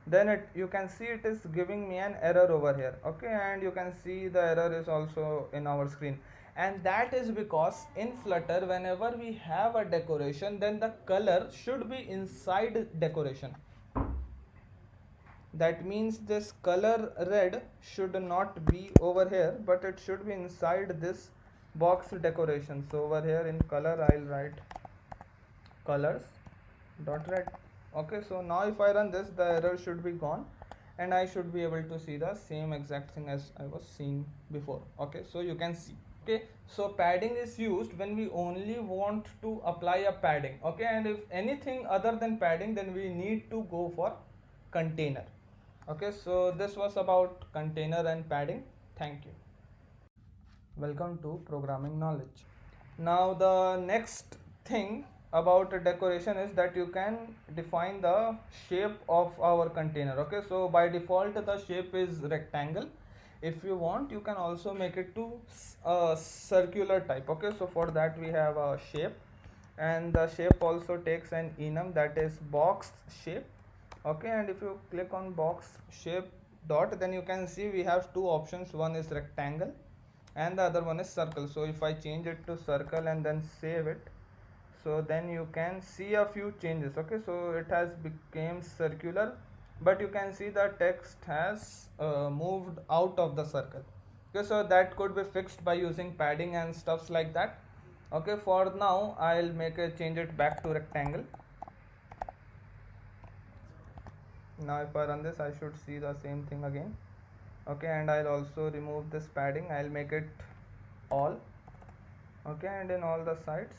then you can see it is giving me an error over here. Okay, and you can see the error is also in our screen, and that is because in Flutter, whenever we have a decoration, then the color should be inside decoration. That means this color red should not be over here, but it should be inside this box decoration. So over here in color, I'll write colors dot red. Okay, so now if I run this, the error should be gone, and I should be able to see the same exact thing as I was seeing before. Okay, so you can see. Okay, so padding is used when we only want to apply a padding. Okay, and if anything other than padding, then we need to go for container. Okay, so this was about container and padding. Thank you. Welcome to Programming Knowledge. Now the next thing about a decoration is that you can define the shape of our container. Okay, so by default the shape is rectangle. If you want, you can also make it to a circular type. Okay, so for that we have a shape, and the shape also takes an enum, that is box shape. Okay, and if you click on box shape dot, then you can see we have two options. One is rectangle and the other one is circle. So if I change it to circle and then save it, so then you can see a few changes. Okay, so it has become circular, but you can see the text has moved out of the circle. Okay, so that could be fixed by using padding and stuffs like that. Okay, for now I'll change it back to rectangle. Now if I run this, I should see the same thing again. Okay, and I'll also remove this padding. I'll make it all. Okay, and in all the sides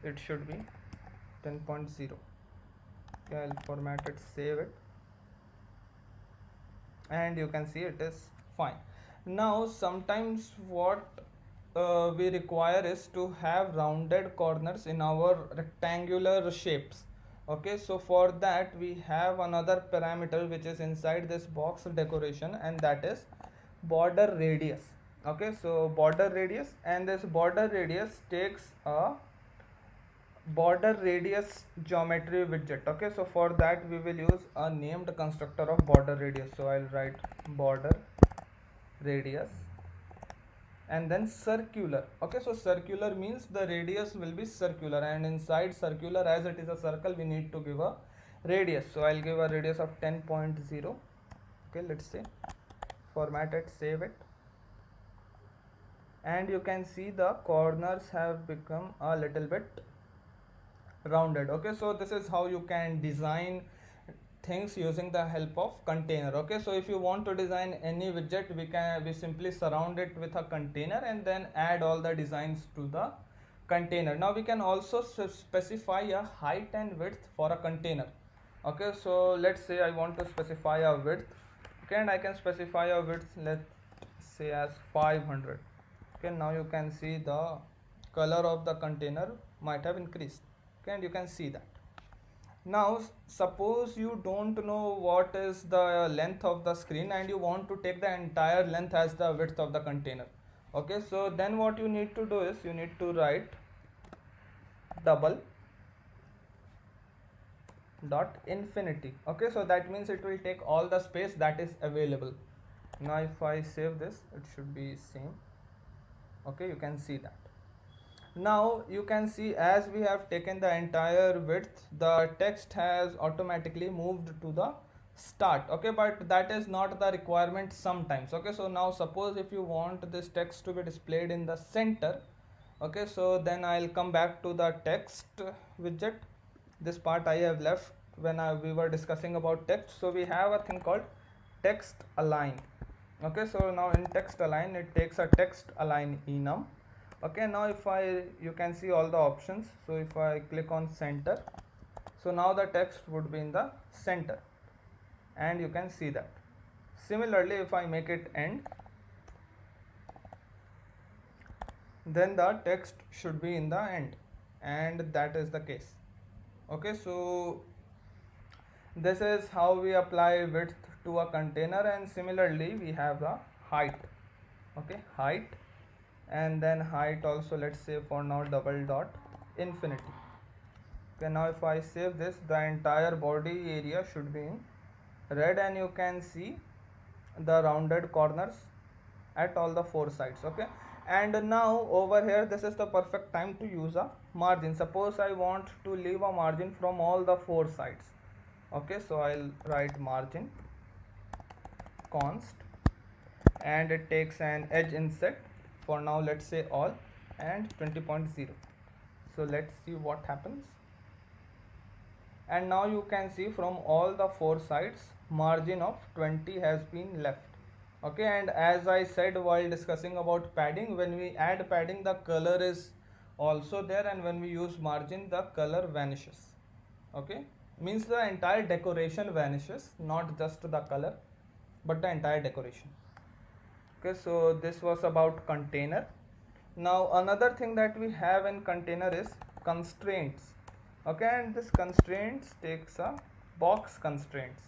it should be 10.0. Okay, I'll format it, save it, and you can see it is fine. Now sometimes what we require is to have rounded corners in our rectangular shapes. Okay, so for that we have another parameter which is inside this box decoration, and that is border radius. Okay, so border radius, and this border radius takes a border radius geometry widget. Okay, so for that we will use a named constructor of border radius. So I'll write border radius and then circular. Okay, so circular means the radius will be circular, and inside circular, as it is a circle, we need to give a radius. So I'll give a radius of 10.0. Okay, let's say format it, save it, and you can see the corners have become a little bit rounded. Okay, so this is how you can design things using the help of container. Okay, so if you want to design any widget, we simply surround it with a container and then add all the designs to the container. Now we can also specify a height and width for a container. Okay, so let's say I want to specify a width. Okay, and I can specify a width, let's say as 500. Okay, now you can see the color of the container might have increased. Okay, and you can see that. Now suppose you don't know what is the length of the screen and you want to take the entire length as the width of the container. Okay, so then what you need to do is you need to write double dot infinity. Okay, so that means it will take all the space that is available. Now if I save this, it should be same. Okay, you can see that. Now you can see as we have taken the entire width, the text has automatically moved to the start. Okay, but that is not the requirement sometimes. Okay, so now suppose if you want this text to be displayed in the center. Okay, so then I'll come back to the text widget. This part I have left when we were discussing about text. So we have a thing called text align. Okay, so now in text align it takes a text align enum. Okay, now if you can see all the options. So if I click on center, so now the text would be in the center and you can see that. Similarly, if I make it end, then the text should be in the end, and that is the case. Okay, so this is how we apply width to a container, and similarly we have the height. Okay, height, and then height also, let's say for now double dot infinity. Okay, now if I save this, the entire body area should be in red and you can see the rounded corners at all the four sides. Okay, and now over here this is the perfect time to use a margin. Suppose I want to leave a margin from all the four sides. Okay, so I'll write margin const and it takes an edge inset. For now let's say all and 20.0. so let's see what happens. And now you can see from all the four sides margin of 20 has been left. Okay, and as I said while discussing about padding, when we add padding the color is also there, and when we use margin the color vanishes. Okay, means the entire decoration vanishes, not just the color but the entire decoration. Okay, so this was about container. Now another thing that we have in container is constraints. Okay, and this constraints takes a box constraints.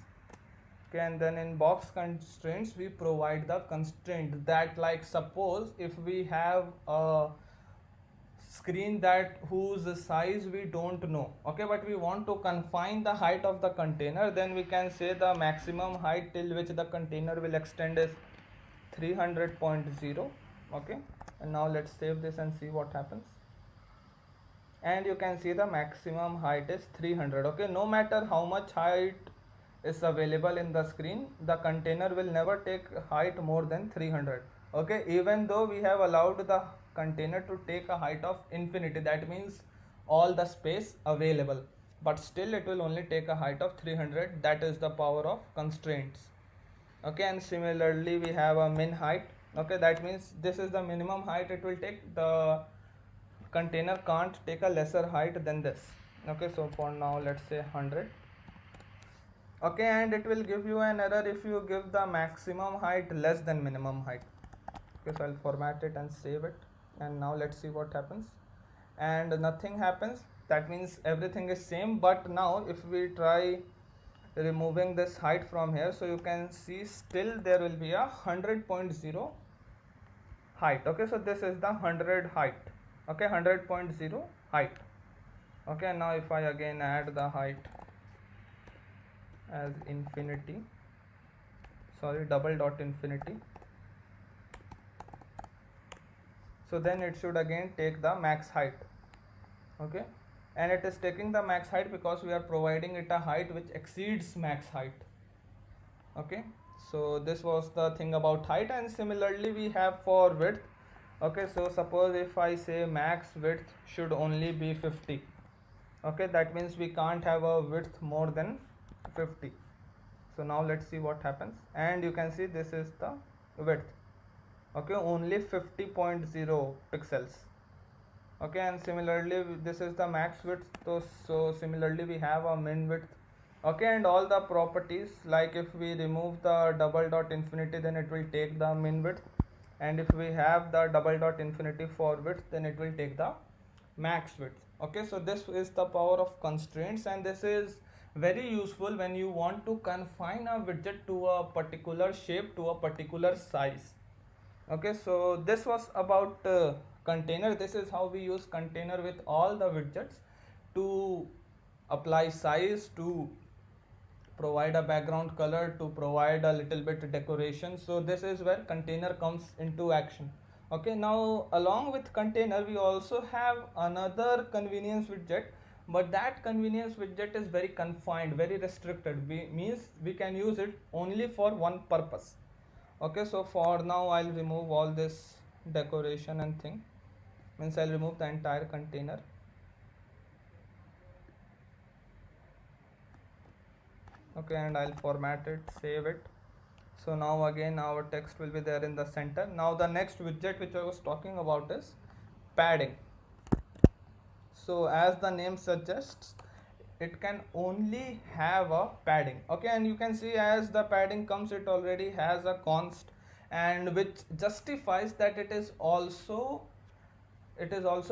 Okay, and then in box constraints we provide the constraint that, like, suppose if we have a screen that whose size we don't know, okay, but we want to confine the height of the container, then we can say the maximum height till which the container will extend is 300.0. okay, and now let's save this and see what happens. And you can see the maximum height is 300. Okay, no matter how much height is available in the screen, the container will never take height more than 300. Okay, even though we have allowed the container to take a height of infinity, that means all the space available, but still it will only take a height of 300. That is the power of constraints. Okay, and similarly we have a min height. Okay, that means this is the minimum height it will take. The container can't take a lesser height than this. Okay, so for now let's say 100. Okay, and it will give you an error if you give the maximum height less than minimum height. Okay, so I'll format it and save it, and now let's see what happens. And nothing happens, that means everything is same. But now if we try removing this height from here, so you can see still there will be a 100.0 height. Okay, so this is the 100 height. Okay, 100.0 height. Okay, and now if I again add the height as infinity, sorry, double dot infinity, so then it should again take the max height. Okay, and it is taking the max height because we are providing it a height which exceeds max height. Okay, So this was the thing about height, and similarly we have for width. Okay, so suppose if I say max width should only be 50. Okay, that means we can't have a width more than 50. So now let's see what happens, and you can see this is the width. Okay, only 50.0 pixels. Okay, and similarly this is the max width. So similarly we have a min width. Okay, and all the properties, like if we remove the double dot infinity, then it will take the min width, and if we have the double dot infinity for width, then it will take the max width. Okay, so this is the power of constraints, and this is very useful when you want to confine a widget to a particular shape, to a particular size. Okay, so this was about container. This is how we use container with all the widgets to apply size, to provide a background color, to provide a little bit decoration. So this is where container comes into action. Okay, now along with container we also have another convenience widget, but that convenience widget is very confined, very restricted. Means we can use it only for one purpose. Okay, so for now I'll remove all this decoration and thing, means I'll remove the entire container. Okay, and I'll format it, save it. So now again our text will be there in the center. Now the next widget which I was talking about is padding. So as the name suggests, it can only have a padding. Okay, and you can see as the padding comes, it already has a const, and which justifies that it is also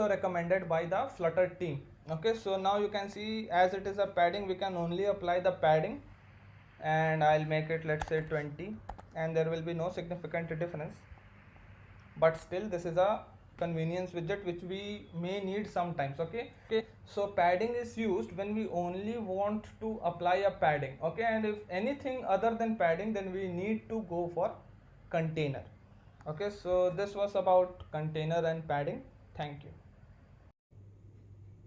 recommended by the Flutter team. Okay, so now you can see as it is a padding, we can only apply the padding, and I'll make it, let's say 20, and there will be no significant difference, but still this is a convenience widget which we may need sometimes. Okay, so padding is used when we only want to apply a padding. Okay, and if anything other than padding, then we need to go for container. Okay, so this was about container and padding. Thank you.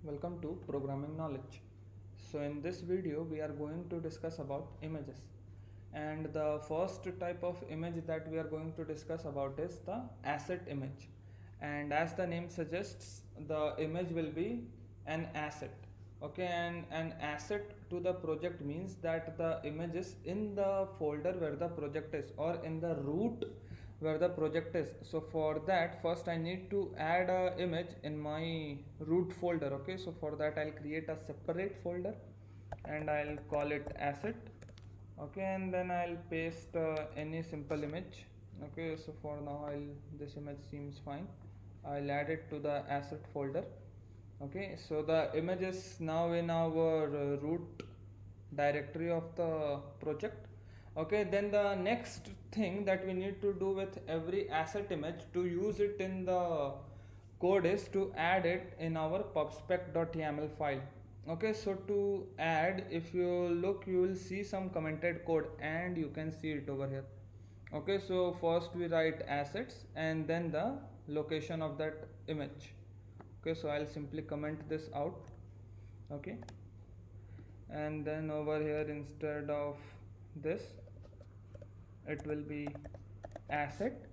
Welcome to Programming Knowledge. So in this video we are going to discuss about images, and the first type of image that we are going to discuss about is the asset image. And as the name suggests, the image will be an asset. Okay, and an asset to the project means that the image is in the folder where the project is, or in the root where the project is. So for that, first I need to add a image in my root folder. Okay, so for that I'll create a separate folder and I'll call it asset. Okay, and then I'll paste any simple image. Okay, so for now this image seems fine. I'll add it to the asset folder. Okay, so the image is now in our root directory of the project. Okay, then the next thing that we need to do with every asset image to use it in the code is to add it in our pubspec.yaml file. Okay, so to add, if you look, you will see some commented code, and you can see it over here. Okay, so first we write assets and then the location of that image. Okay, so I'll simply comment this out. Okay, and then over here, instead of this, it will be asset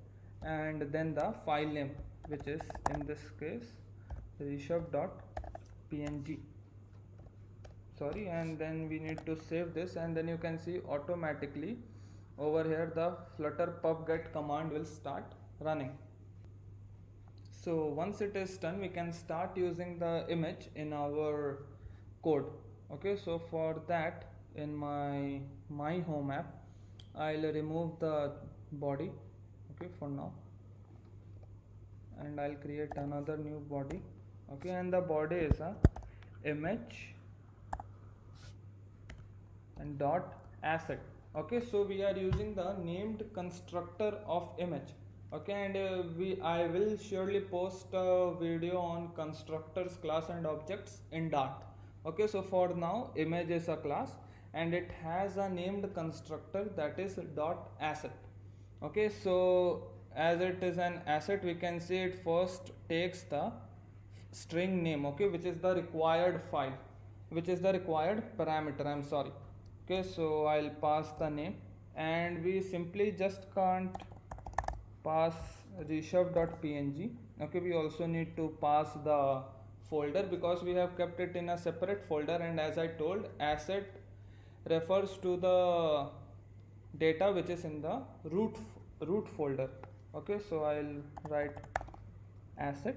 and then the file name, which is in this case rishabh.png. Sorry, and then we need to save this, and then you can see automatically over here the flutter pub-get command will start running. So once it is done, we can start using the image in our code. Okay, so for that, in my home app, I'll remove the body. Okay, for now, and I'll create another new body. Okay, and the body is a image and dot asset. Okay, so we are using the named constructor of image. Okay, and I will surely post a video on constructors, class and objects in Dart. Okay, so for now, image is a class and it has a named constructor, that is dot asset. Okay, so as it is an asset, we can see it first takes the string name, okay, which is the required parameter. I'm sorry. Okay, so I'll pass the name, and we simply just can't pass reshuff.png. Okay, we also need to pass the folder because we have kept it in a separate folder, and as I told, asset refers to the data which is in the root folder. Okay, so I'll write asset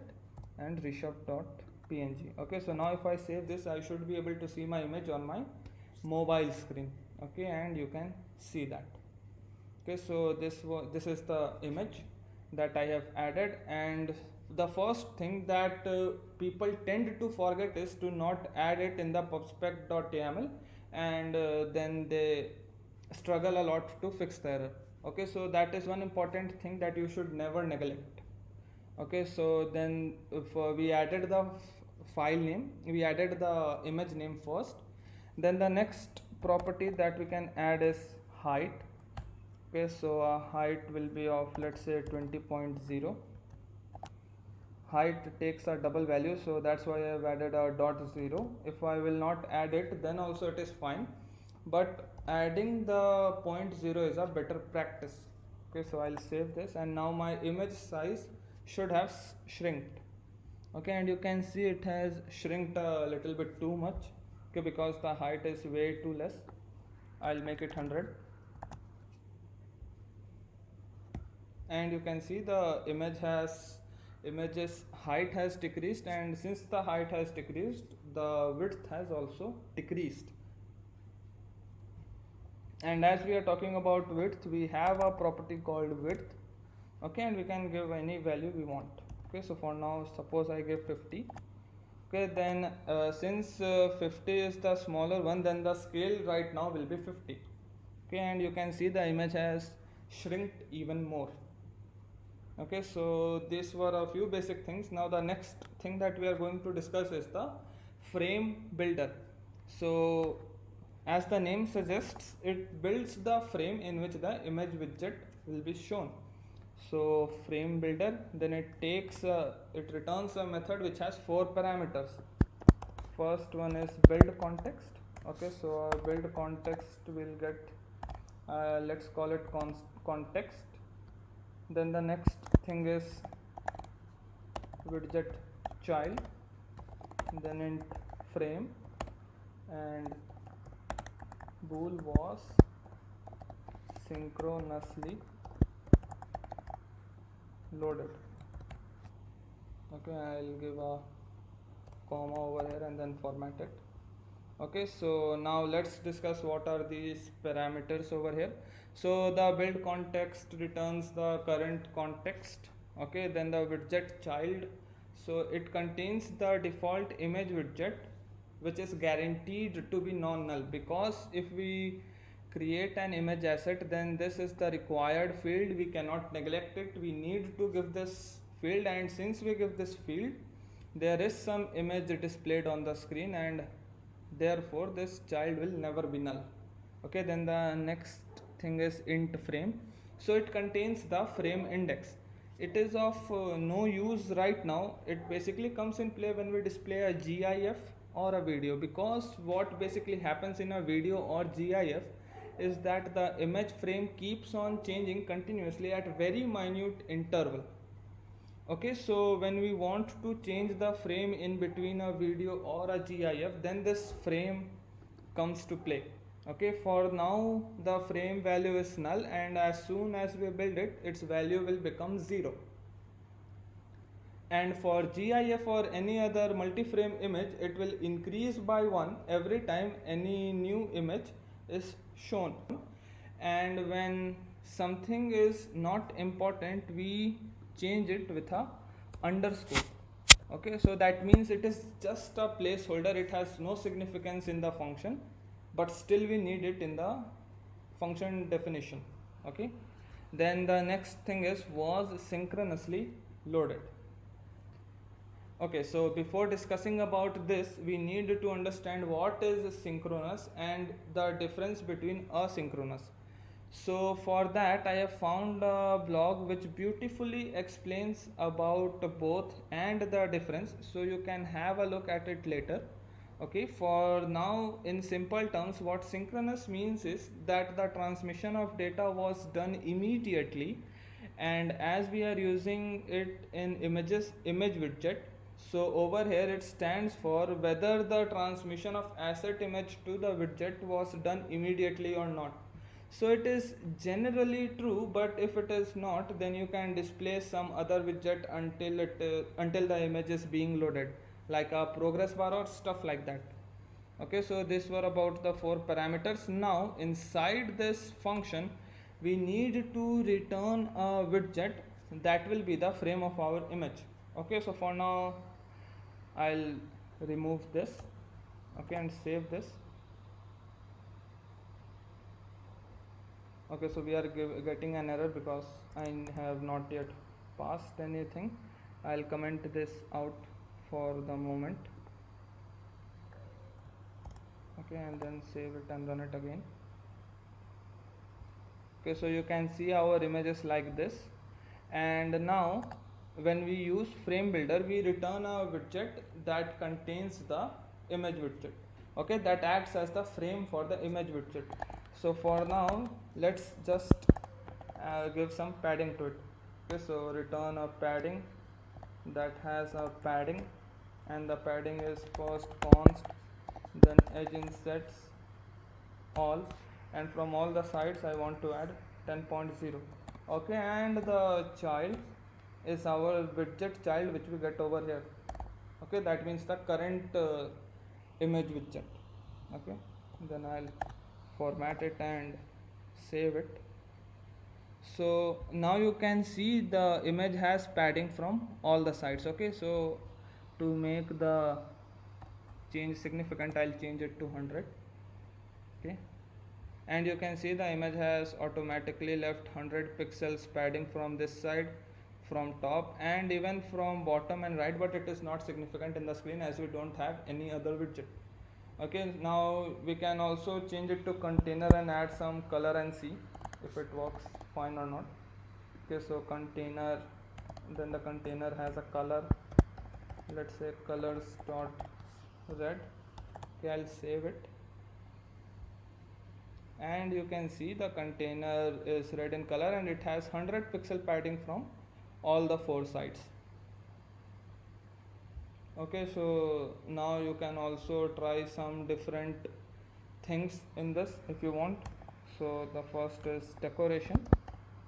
and reshuff.png. Okay, so now if I save this, I should be able to see my image on my mobile screen. Okay, and you can see that. Okay, so this is the image that I have added, and the first thing that people tend to forget is to not add it in the pubspec.yaml, and then they struggle a lot to fix the error. Okay, so that is one important thing that you should never neglect. Okay, so then if we added the file name, we added the image name first, then the next property that we can add is height. Okay, so height will be of, let's say, 20.0. height takes a double value, so that's why I have added a .0. If I will not add it, then also it is fine, but adding the 0.0 is a better practice. Okay, so I'll save this, and now my image size should have shrinked. Okay, and you can see it has shrinked a little bit too much. Okay, because the height is way too less. I'll make it 100, and you can see the image's height has decreased, and since the height has decreased, the width has also decreased. And as we are talking about width, we have a property called width. Okay, and we can give any value we want. Okay, so for now, suppose I give 50. Okay, then since 50 is the smaller one, then the scale right now will be 50. Okay, and you can see the image has shrinked even more. Okay, so these were a few basic things. Now the next thing that we are going to discuss is the frame builder. So as the name suggests, it builds the frame in which the image widget will be shown. So frame builder, then it returns a method which has 4 parameters. First one is build context. Okay, so our build context will get let's call it context. Then the next thing is widget child, then int frame, and bool was synchronously loaded. Okay, I'll give a comma over here and then format it. Okay, so now let's discuss what are these parameters over here. So the build context returns the current context. Okay, then the widget child, so it contains the default image widget, which is guaranteed to be non-null, because if we create an image asset, then this is the required field. We cannot neglect it. We need to give this field, and since we give this field, there is some image displayed on the screen, and therefore this child will never be null. Okay, then the next thing is int frame. So it contains the frame index. It is of no use right now. It basically comes in play when we display a GIF or a video, because what basically happens in a video or GIF is that the image frame keeps on changing continuously at very minute interval. Okay, so when we want to change the frame in between a video or a GIF, then this frame comes to play. Okay, for now the frame value is null, and as soon as we build it, its value will become 0. And for GIF or any other multi-frame image, it will increase by 1 every time any new image is shown. And when something is not important, we change it with a underscore. Okay, so that means it is just a placeholder. It has no significance in the function, but still we need it in the function definition. Okay, then the next thing is was synchronously loaded. Okay, so before discussing about this, we need to understand what is synchronous and the difference between asynchronous. So for that, I have found a blog which beautifully explains about both and the difference, so you can have a look at it later. Okay, for now, in simple terms, what synchronous means is that the transmission of data was done immediately, and as we are using it in image widget, so over here it stands for whether the transmission of asset image to the widget was done immediately or not. So it is generally true, but if it is not, then you can display some other widget until the image is being loaded, like a progress bar or stuff like that. Okay, so these were about the 4 parameters. Now inside this function we need to return a widget that will be the frame of our image. Okay, so for now I'll remove this, okay, and save this. Okay, so we are getting an error because I have not yet passed anything. I'll comment this out for the moment. Okay, and then save it and run it again. Okay, so you can see our images like this, and now when we use FrameBuilder, we return a widget that contains the image widget. Okay, that acts as the frame for the image widget. So for now, let's just give some padding to it. Okay, so return a padding that has a padding, and the padding is first const, then edge insets all, and from all the sides I want to add 10.0. okay, and the child is our widget child which we get over here. Okay, that means the current image widget. Okay, then I'll format it and save it. So now you can see the image has padding from all the sides. Okay, so to make the change significant, I'll change it to 100. Okay, and you can see the image has automatically left 100 pixels padding from this side, from top, and even from bottom and right, but it is not significant in the screen as we don't have any other widget. Okay, now we can also change it to container and add some color and see if it works fine or not. Okay, so container, then the container has a color, let's say colors dot red. Okay, I'll save it, and you can see the container is red in color and it has 100 pixel padding from all the 4 sides. Okay, so now you can also try some different things in this if you want. So the first is decoration.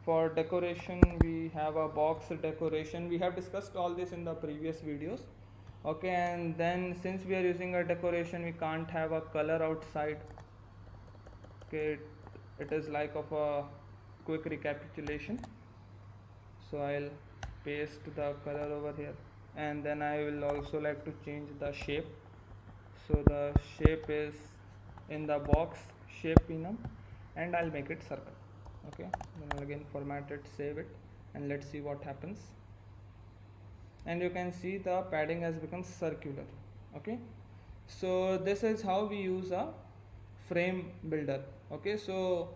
For decoration we have a box decoration. We have discussed all this in the previous videos. Okay, and then since we are using a decoration, we can't have a color outside. Okay, it is like of a quick recapitulation. So I'll paste the color over here, and then I will also like to change the shape. So the shape is in the box shape enum, and I'll make it circle. Okay, then I'll again format it, save it, and let's see what happens. And you can see the padding has become circular. Okay, so this is how we use a frame builder. Okay, so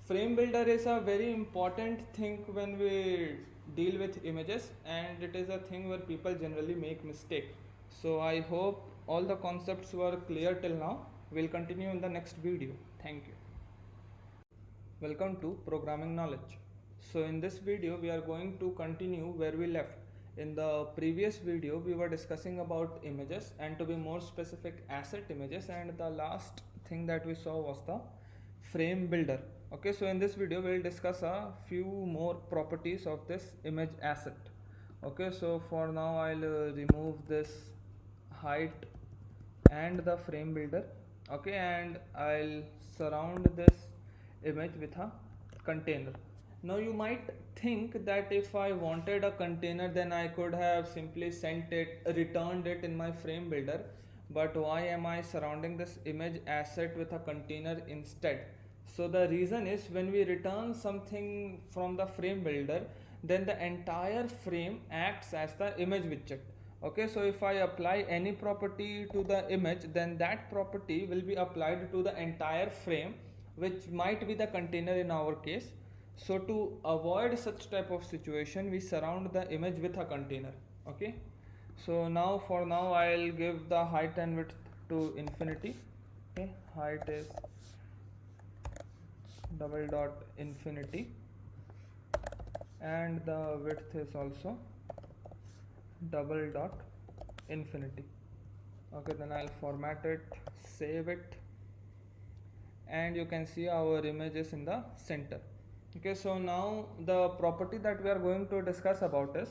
frame builder is a very important thing when we deal with images, and it is a thing where people generally make mistake. So I hope all the concepts were clear till now. We'll continue in the next video. Thank you. Welcome to Programming Knowledge. So in this video we are going to continue where we left. In the previous video we were discussing about images, and to be more specific, asset images, and the last thing that we saw was the frame builder. Okay, so in this video we will discuss a few more properties of this image asset. Okay, so for now I'll remove this height and the frame builder. Okay, and I'll surround this image with a container. Now you might think that if I wanted a container, then I could have simply returned it in my frame builder, but why am I surrounding this image asset with a container instead? So the reason is, when we return something from the frame builder, then the entire frame acts as the image widget. Okay, so if I apply any property to the image, then that property will be applied to the entire frame, which might be the container in our case. So to avoid such type of situation, we surround the image with a container. Okay, so now for now I'll give the height and width to infinity. Okay, height is double dot infinity, and the width is also double dot infinity. Okay, then I'll format it, save it, and you can see our image is in the center. Okay, so now the property that we are going to discuss about is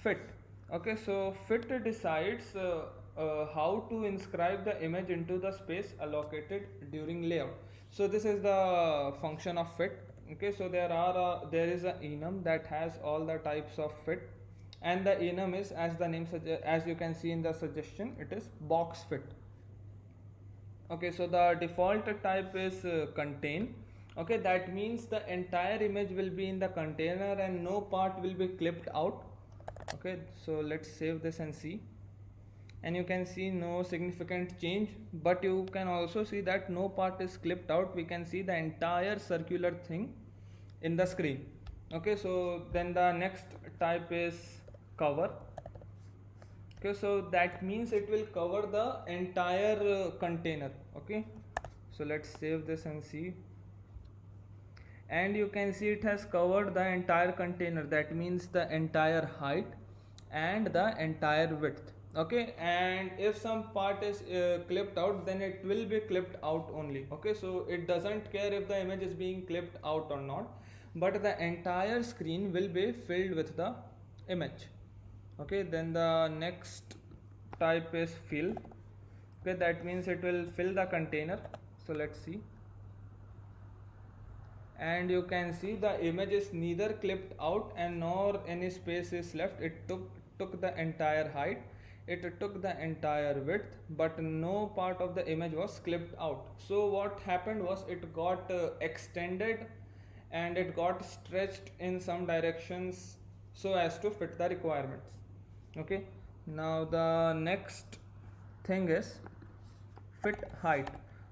fit. Okay, so fit decides how to inscribe the image into the space allocated during layout. So this is the function of fit. Okay, so there is an enum that has all the types of fit, and the enum is, as the name as you can see in the suggestion, it is box fit. Okay, so the default type is contain. Okay, that means the entire image will be in the container and no part will be clipped out. Okay, so let's save this and see, and you can see no significant change, but you can also see that no part is clipped out. We can see the entire circular thing in the screen. Okay, so then the next type is cover. Okay, so that means it will cover the entire container. Okay, so let's save this and see, and you can see it has covered the entire container. That means the entire height and the entire width. Okay, and if some part is clipped out, then it will be clipped out only. Okay, so it doesn't care if the image is being clipped out or not, but the entire screen will be filled with the image. Okay, then the next type is fill. Okay, that means it will fill the container. So let's see, and you can see the image is neither clipped out and nor any space is left. It took the entire height, it took the entire width, but no part of the image was clipped out. So what happened was it got extended and it got stretched in some directions so as to fit the requirements. Okay, now the next thing is fit height.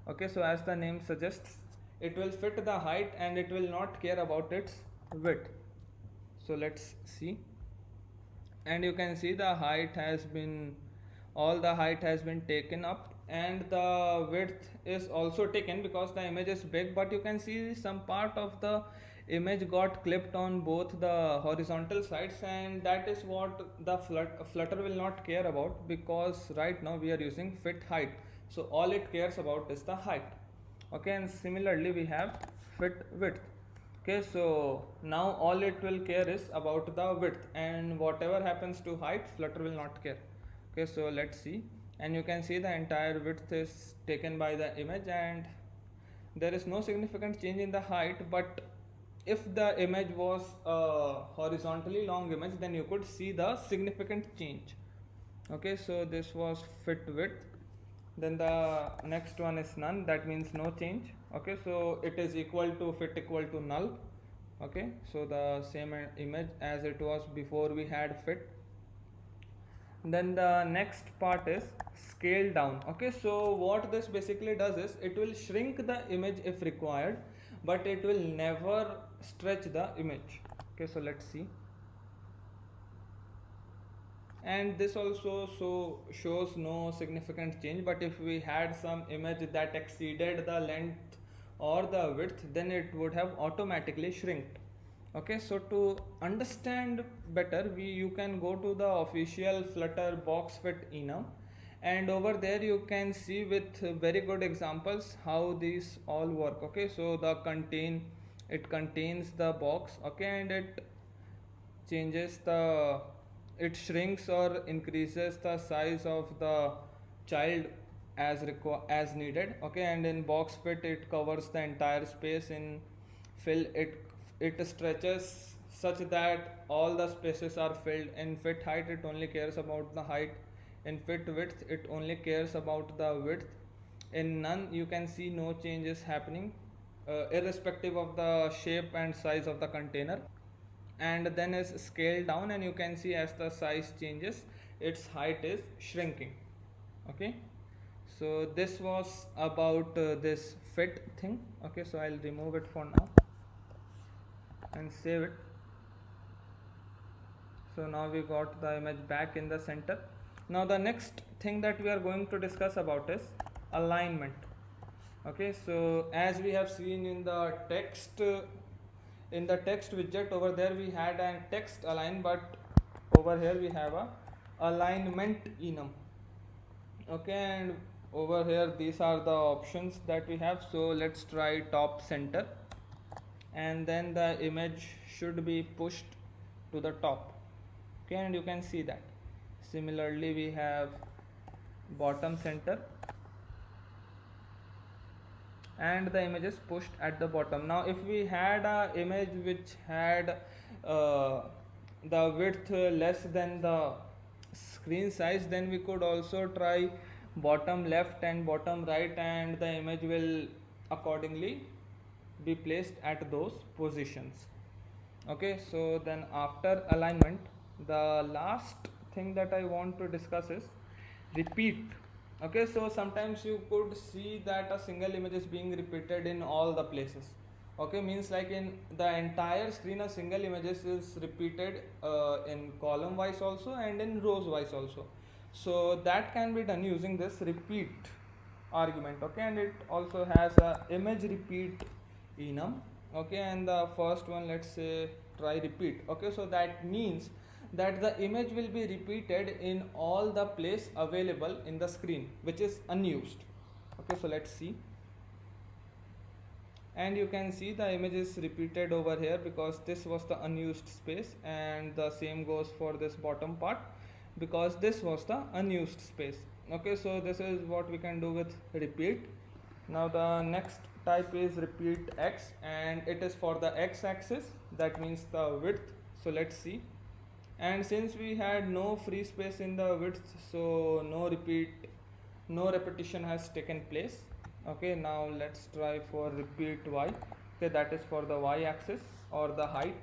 Okay, so as the name suggests, it will fit the height and it will not care about its width. So let's see, and you can see the height has been, all the height has been taken up, and the width is also taken because the image is big, but you can see some part of the image got clipped on both the horizontal sides, and that is what the Flutter will not care about, because right now we are using fit height, so all it cares about is the height. Okay, and similarly we have fit width. Okay, so now all it will care is about the width, and whatever happens to height, Flutter will not care. Okay, so let's see, and you can see the entire width is taken by the image and there is no significant change in the height, but if the image was a horizontally long image, then you could see the significant change. Okay, so this was fit width. Then the next one is none, that means no change. Okay, so it is equal to fit equal to null. Okay, so the same image as it was before we had fit. Then the next part is scale down. Okay, so what this basically does is it will shrink the image if required, but it will never stretch the image. Okay, so let's see, and this also shows no significant change, but if we had some image that exceeded the length or the width, then it would have automatically shrinked. Okay, so to understand better, you can go to the official Flutter box fit enum, and over there you can see with very good examples how these all work. Okay, so it contains the box. Okay, and it changes it shrinks or increases the size of the child as needed. Okay, and in box fit it covers the entire space. In fill it stretches such that all the spaces are filled. In fit height it only cares about the height. In fit width it only cares about the width. In none you can see no changes happening irrespective of the shape and size of the container. And then is scale down, and you can see as the size changes its height is shrinking. Okay, so this was about this fit thing. Okay, so I'll remove it for now and save it. So now we got the image back in the center. Now the next thing that we are going to discuss about is alignment. Okay, so as we have seen in the text widget, over there we had a text align, but over here we have a alignment enum. Okay, and over here these are the options that we have. So let's try top center, and then the image should be pushed to the top. Okay, and you can see that. Similarly, we have bottom center, and the image is pushed at the bottom. Now if we had a image which had the width less than the screen size, then we could also try bottom left and bottom right, and the image will accordingly be placed at those positions. Okay, so then after alignment, the last thing that I want to discuss is repeat. Okay, so sometimes you could see that a single image is being repeated in all the places. Okay, means like in the entire screen a single image is repeated in column wise also and in rows wise also. So that can be done using this repeat argument. Okay, and it also has a image repeat enum. Okay, and the first one, let's say try repeat. Okay, so that means that the image will be repeated in all the place available in the screen which is unused. Okay, so let's see, and you can see the image is repeated over here because this was the unused space, and the same goes for this bottom part because this was the unused space. Okay, so this is what we can do with repeat. Now the next type is repeat x, and it is for the x axis, that means the width. So let's see, and since we had no free space in the width, so no repetition has taken place. Okay, now let's try for repeat y. Okay, that is for the y axis or the height.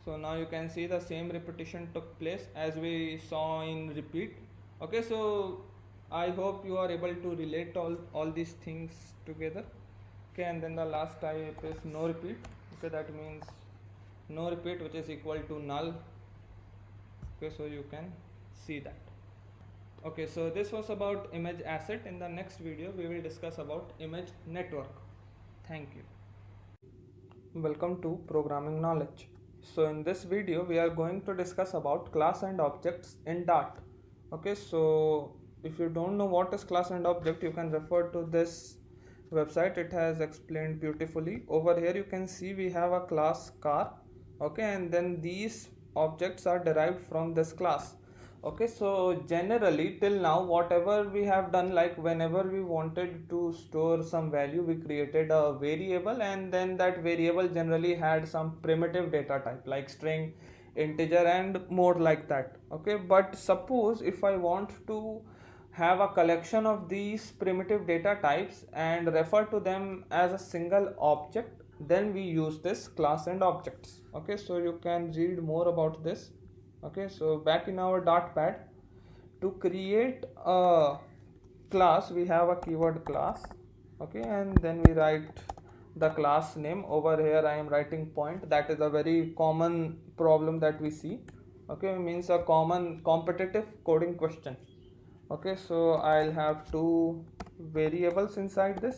So now you can see the same repetition took place as we saw in repeat. Okay, so I hope you are able to relate all these things together. Okay, and then the last type is no repeat. Okay, that means no repeat, which is equal to null. Okay, so you can see that. Okay, so this was about image asset. In the next video we will discuss about image network. Thank you. Welcome to Programming Knowledge. So in this video we are going to discuss about class and objects in Dart. Okay, so if you don't know what is class and object, you can refer to this website. It has explained beautifully. Over here you can see we have a class car. Okay, and then these objects are derived from this class. Okay, so generally till now whatever we have done, like whenever we wanted to store some value, we created a variable, and then that variable generally had some primitive data type like string, integer, and more like that. Okay, but suppose if I want to have a collection of these primitive data types and refer to them as a single object, then we use this class and objects. Okay, so you can read more about this. Okay, so back in our Dartpad, to create a class we have a keyword class. Okay, and then we write the class name. Over here I am writing point. That is a very common problem that we see. Okay, means a common competitive coding question. Okay, so I'll have two variables inside this,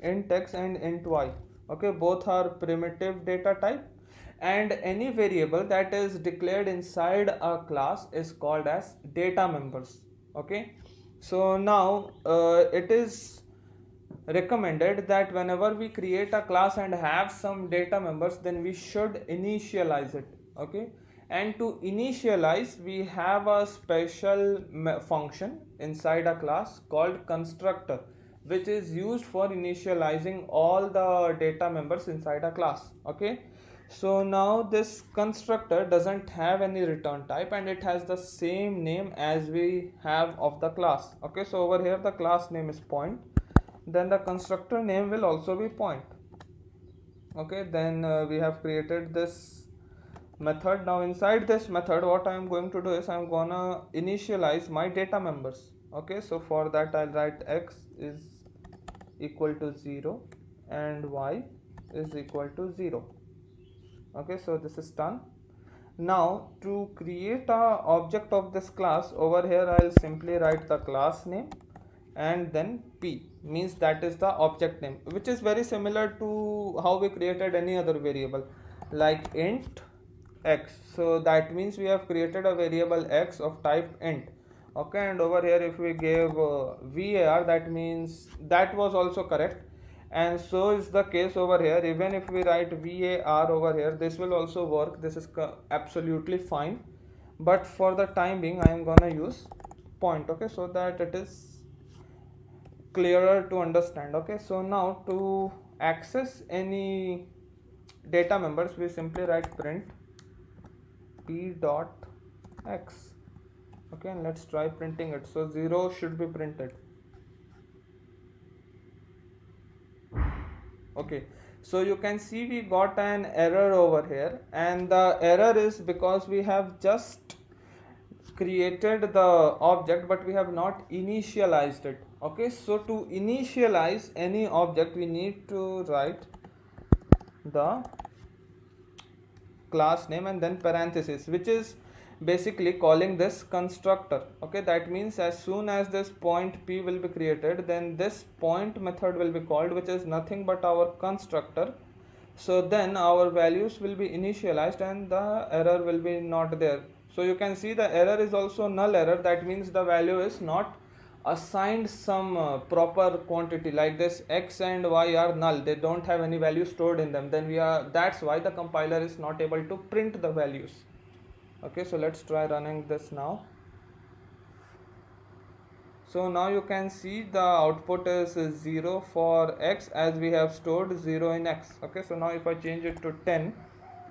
int x and int y. Okay, both are primitive data type, and any variable that is declared inside a class is called as data members. Okay, so now it is recommended that whenever we create a class and have some data members, then we should initialize it. Okay, and to initialize we have a special function inside a class called constructor, which is used for initializing all the data members inside a class. Okay, so now this constructor doesn't have any return type, and it has the same name as we have of the class. Okay, so over here the class name is point, then the constructor name will also be point. Okay, then we have created this method. Now inside this method what I am going to do is I am gonna initialize my data members. Okay, so for that I'll write x is equal to 0 and y is equal to 0. Okay, so this is done. Now to create a object of this class, over here I'll simply write the class name and then p, means that is the object name, which is very similar to how we created any other variable like int x. So that means we have created a variable x of type int. Okay, and over here if we gave var, that means that was also correct, and so is the case over here. Even if we write var over here, this will also work, this is absolutely fine, but for the time being I am gonna use point. Okay, so that it is clearer to understand. Okay, so now to access any data members, we simply write print p dot x. Okay, and let's try printing it. So 0 should be printed. Okay, so you can see we got an error over here, and the error is because we have just created the object but we have not initialized it. Okay, so to initialize any object we need to write the class name and then parenthesis, which is basically calling this constructor. Okay, that means as soon as this point p will be created, then this point method will be called, which is nothing but our constructor. So then our values will be initialized and the error will be not there. So you can see the error is also null error, that means the value is not assigned some proper quantity, like this x and y are null, they don't have any value stored in them, then that's why the compiler is not able to print the values. Okay, so let's try running this now. So now you can see the output is 0 for x, as we have stored 0 in x. Okay, so now if I change it to 10,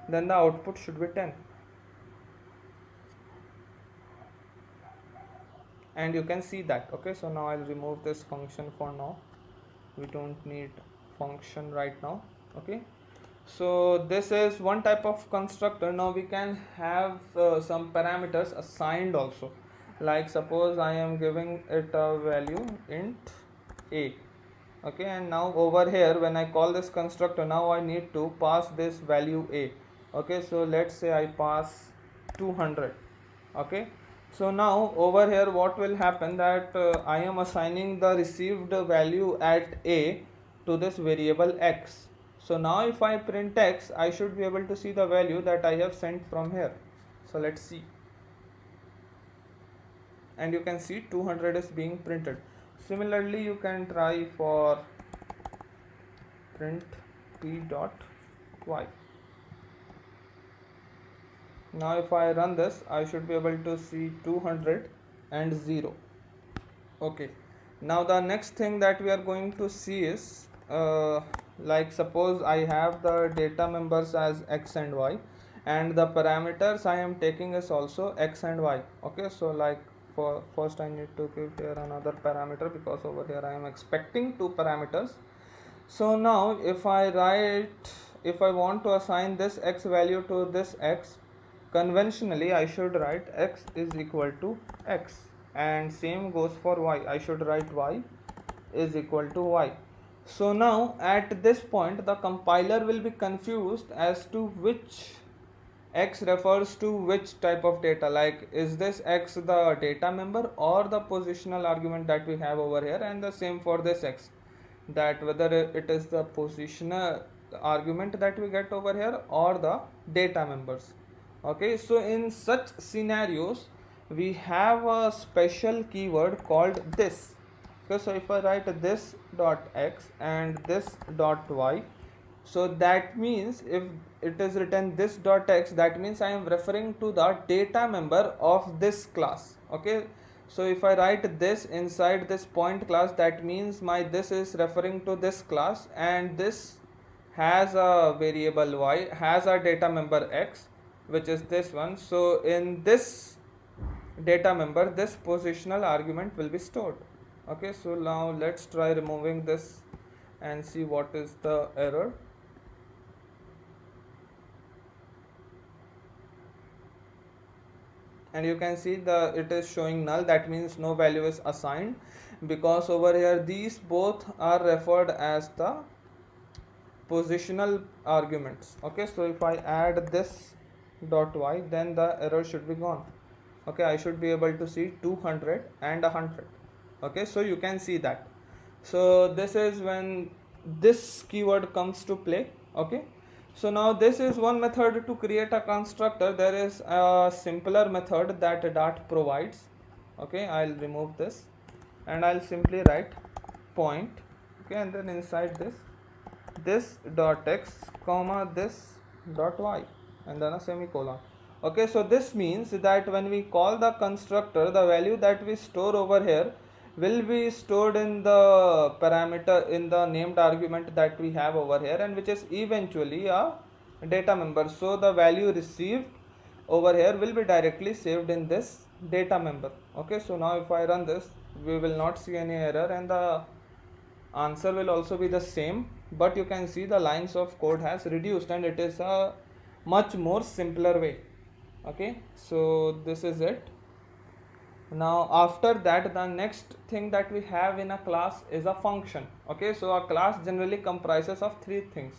then the output should be 10. And you can see that. Okay, so now I'll remove this function for now, we don't need function right now. Okay, so this is one type of constructor. Now we can have some parameters assigned also, like suppose I am giving it a value int a. Okay, and now over here when I call this constructor, now I need to pass this value a. Okay, so let's say I pass 200. Okay, so now over here what will happen, that I am assigning the received value at a to this variable x. So now if I print x, I should be able to see the value that I have sent from here. So let's see, and you can see 200 is being printed. Similarly you can try for print p dot y. Now if I run this, I should be able to see 200 and 0. Okay, now the next thing that we are going to see is like suppose I have the data members as x and y, and the parameters I am taking is also x and y. Okay, so like for first I need to give here another parameter, because over here I am expecting 2 parameters. So now if I want to assign this x value to this x, conventionally I should write x is equal to x, and same goes for y, I should write y is equal to y. So now at this point the compiler will be confused as to which x refers to which type of data, like is this x the data member or the positional argument that we have over here, and the same for this x, that whether it is the positional argument that we get over here or the data members. Okay, so in such scenarios we have a special keyword called this. Okay, so if I write this dot x and this dot y, so that means if it is written this dot x, that means I am referring to the data member of this class. Okay, so if I write this inside this point class, that means my this is referring to this class, and this has a variable y, has a data member x, which is this one. So in this data member this positional argument will be stored. Okay, so now let's try removing this and see what is the error. And you can see it is showing null, that means no value is assigned, because over here these both are referred as the positional arguments. Okay, so if I add this dot y, then the error should be gone. Okay, I should be able to see 200 and 100. Okay, so you can see that. So this is when this keyword comes to play. Okay, so now this is one method to create a constructor. There is a simpler method that dart provides. Okay, I'll remove this and I'll simply write point. Okay, and then inside this dot x comma this dot y and then a semicolon. Okay, so this means that when we call the constructor, the value that we store over here will be stored in the parameter, in the named argument that we have over here, and which is eventually a data member. So the value received over here will be directly saved in this data member. Okay, so now if I run this, we will not see any error and the answer will also be the same, but you can see the lines of code has reduced and it is a much more simpler way. Okay, so this is it. Now after that, the next thing that we have in a class is a function. Okay, so a class generally comprises of three things: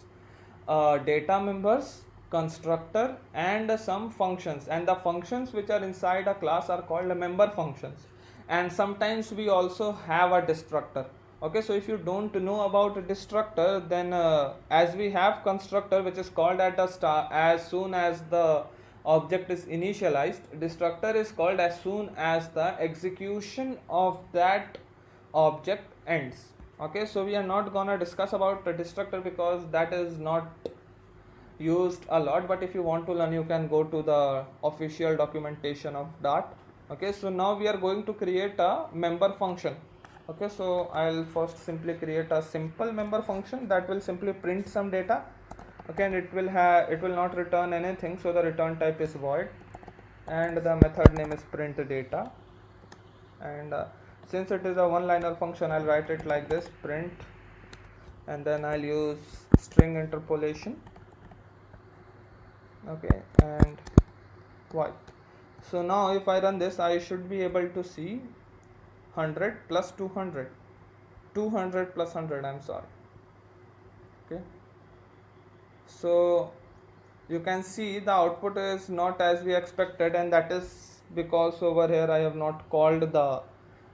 data members, constructor, and some functions. And the functions which are inside a class are called member functions. And sometimes we also have a destructor. Okay, so if you don't know about a destructor, then as we have constructor which is called at the start as soon as the object is initialized, destructor is called as soon as the execution of that object ends. Okay, so we are not gonna discuss about the destructor because that is not used a lot, but if you want to learn, you can go to the official documentation of Dart. Okay, so now we are going to create a member function. Okay, so I'll first simply create a simple member function that will simply print some data. Okay, and it will not return anything, so the return type is void and the method name is print data. And since it is a one-liner function, I'll write it like this: print, and then I'll use string interpolation. Okay, and y. So now if I run this, I should be able to see 100 plus 200, 200 plus 100, I'm sorry. Okay, so you can see the output is not as we expected, and that is because over here I have not called the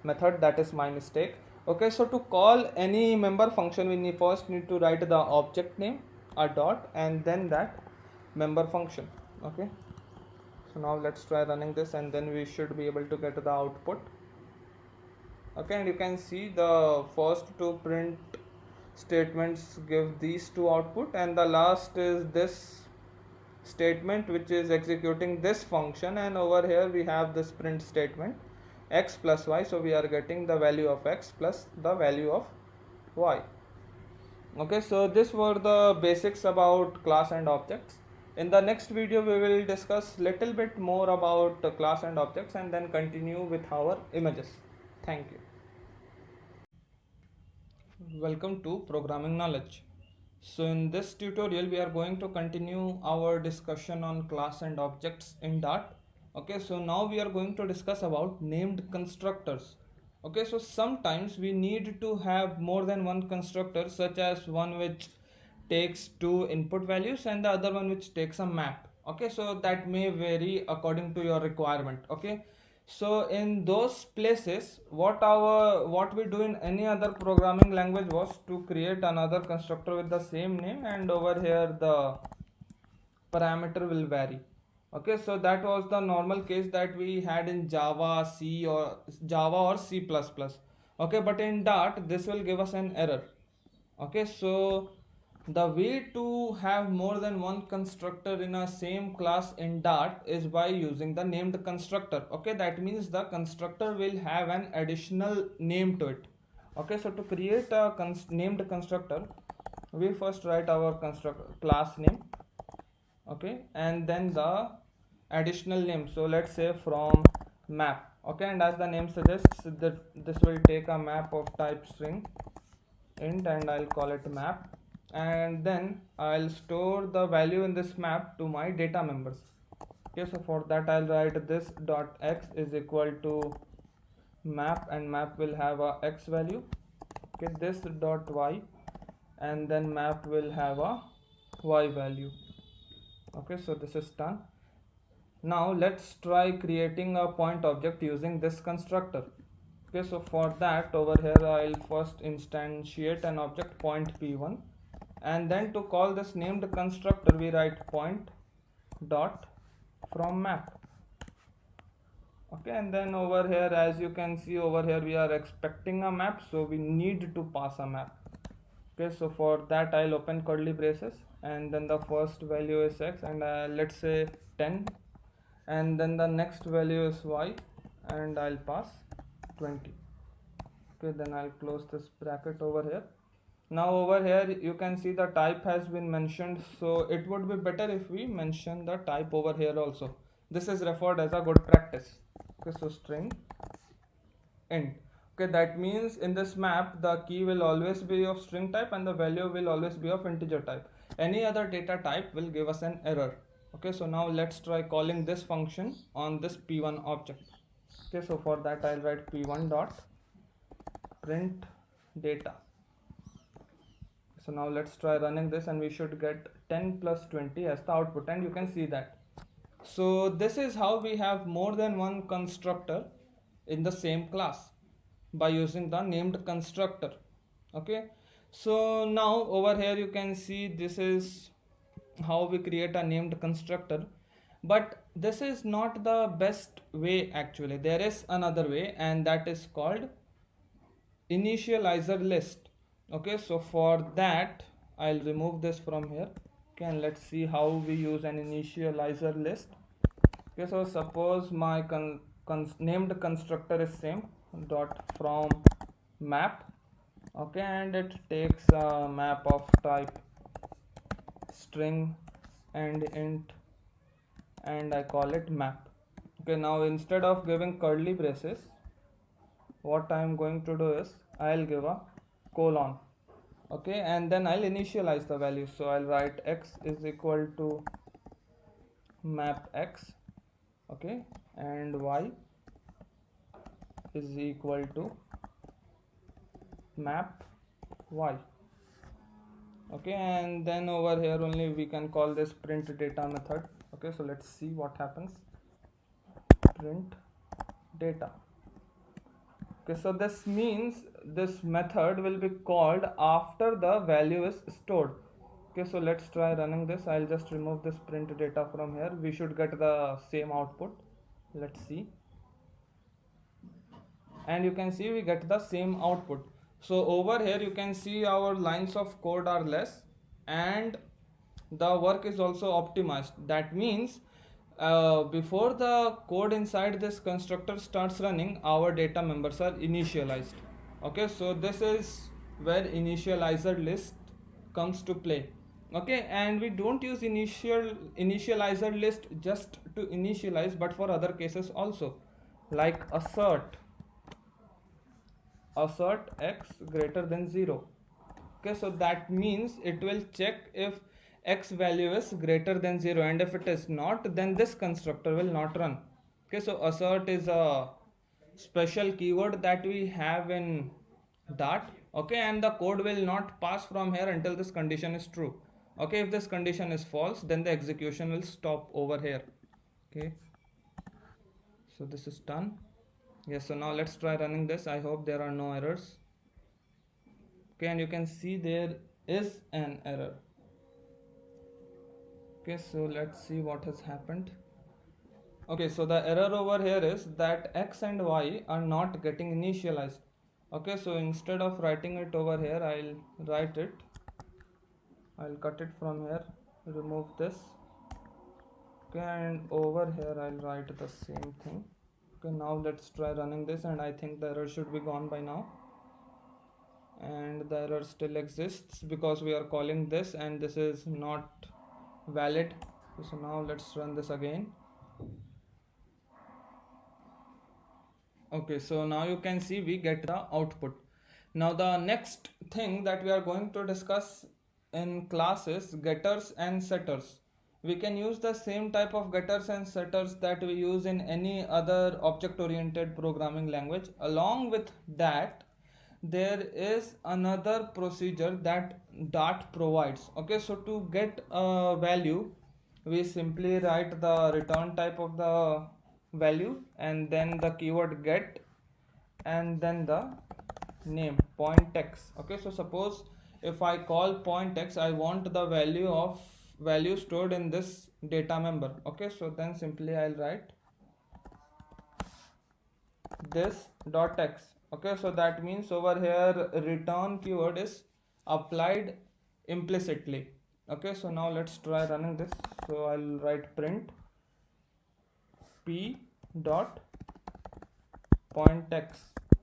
method. That is my mistake. Okay, so to call any member function, we first need to write the object name, a dot, and then that member function. Okay, so now let's try running this and then we should be able to get the output. Okay, and you can see the first two print statements give these two output, and the last is this statement which is executing this function, and over here we have this print statement x plus y, so we are getting the value of x plus the value of y. Okay, so this were the basics about class and objects. In the next video we will discuss little bit more about class and objects and then continue with our images. Thank you. Welcome to Programming Knowledge. So in this tutorial we are going to continue our discussion on class and objects in Dart. Okay, so now we are going to discuss about named constructors. Okay, so sometimes we need to have more than one constructor, such as one which takes two input values and the other one which takes a map. Okay, so that may vary according to your requirement. Okay, so in those places, what we do in any other programming language was to create another constructor with the same name, and over here the parameter will vary. Okay, so that was the normal case that we had in Java, C or Java or C++. Okay, but in Dart this will give us an error. Okay, so the way to have more than one constructor in a same class in Dart is by using the named constructor. Okay, that means the constructor will have an additional name to it. Okay, so to create a named constructor, we first write our class name. Okay, and then the additional name, so let's say from map. Okay, and as the name suggests, that this will take a map of type string int, and I'll call it map, and then I'll store the value in this map to my data members. Okay, so for that I'll write this dot x is equal to map, and map will have a x value. Okay, this dot y, and then map will have a y value. Okay, so this is done. Now let's try creating a point object using this constructor. Okay, so for that, over here I'll first instantiate an object point p1, and then to call this named constructor we write point dot from map. Okay, and then over here, as you can see over here, we are expecting a map, so we need to pass a map. Okay, so for that I'll open curly braces, and then the first value is x, and let's say 10, and then the next value is y, and I'll pass 20. Okay, then I'll close this bracket over here. Now over here you can see the type has been mentioned, so it would be better if we mention the type over here also. This is referred as a good practice. Okay, so string int. Okay, that means in this map the key will always be of string type and the value will always be of integer type. Any other data type will give us an error. Okay, so now let's try calling this function on this p1 object. Okay, so for that I'll write p1 dot print data. So now let's try running this, and we should get 10 plus 20 as the output, and you can see that. So this is how we have more than one constructor in the same class by using the named constructor. Okay, so now over here you can see this is how we create a named constructor, but this is not the best way actually. There is another way, and that is called initializer list. Okay, so for that I'll remove this from here. Okay, and let's see how we use an initializer list. Okay, so suppose my named constructor is same dot from map. Okay, and it takes a map of type string and int, and I call it map. Okay, now instead of giving curly braces, what I am going to do is I'll give a colon. Okay, and then I'll initialize the value. So I'll write x is equal to map x. Okay, and y is equal to map y. Okay, and then over here only we can call this print data method. Okay, so let's see what happens. Print data. Okay, so this means this method will be called after the value is stored. Okay, so let's try running this. I'll just remove this print data from here. We should get the same output. Let's see. And you can see we get the same output. So over here you can see our lines of code are less and the work is also optimized. That means before the code inside this constructor starts running, our data members are initialized. Okay, so this is where initializer list comes to play. Okay, and we don't use initializer list just to initialize, but for other cases also, like assert x greater than 0. Okay, so that means it will check if x value is greater than 0, and if it is not, then this constructor will not run. Okay, so assert is a special keyword that we have in Dart. Okay, and the code will not pass from here until this condition is true. Okay, if this condition is false, then the execution will stop over here. Okay, so this is done. Yes, so now let's try running this. I hope there are no errors. Okay, and you can see there is an error. Okay, so let's see what has happened. Okay, so the error over here is that x and y are not getting initialized. Okay, so instead of writing it over here, I'll write it. I'll cut it from here, remove this. Okay, and over here I'll write the same thing. Okay, now let's try running this, and I think the error should be gone by now. And the error still exists because we are calling this and this is not valid. So now let's run this again. Okay, so now you can see we get the output. Now the next thing that we are going to discuss in class is getters and setters. We can use the same type of getters and setters that we use in any other object-oriented programming language. Along with that, there is another procedure that Dart provides. Okay, so to get a value, we simply write the return type of the value and then the keyword get and then the name pointx. Okay, so suppose if I call pointx, I want the value stored in this data member. Okay, so then simply I'll write this dot x. Okay, so that means over here return keyword is applied implicitly. Okay, so now let's try running this. So I'll write print p dot pointx.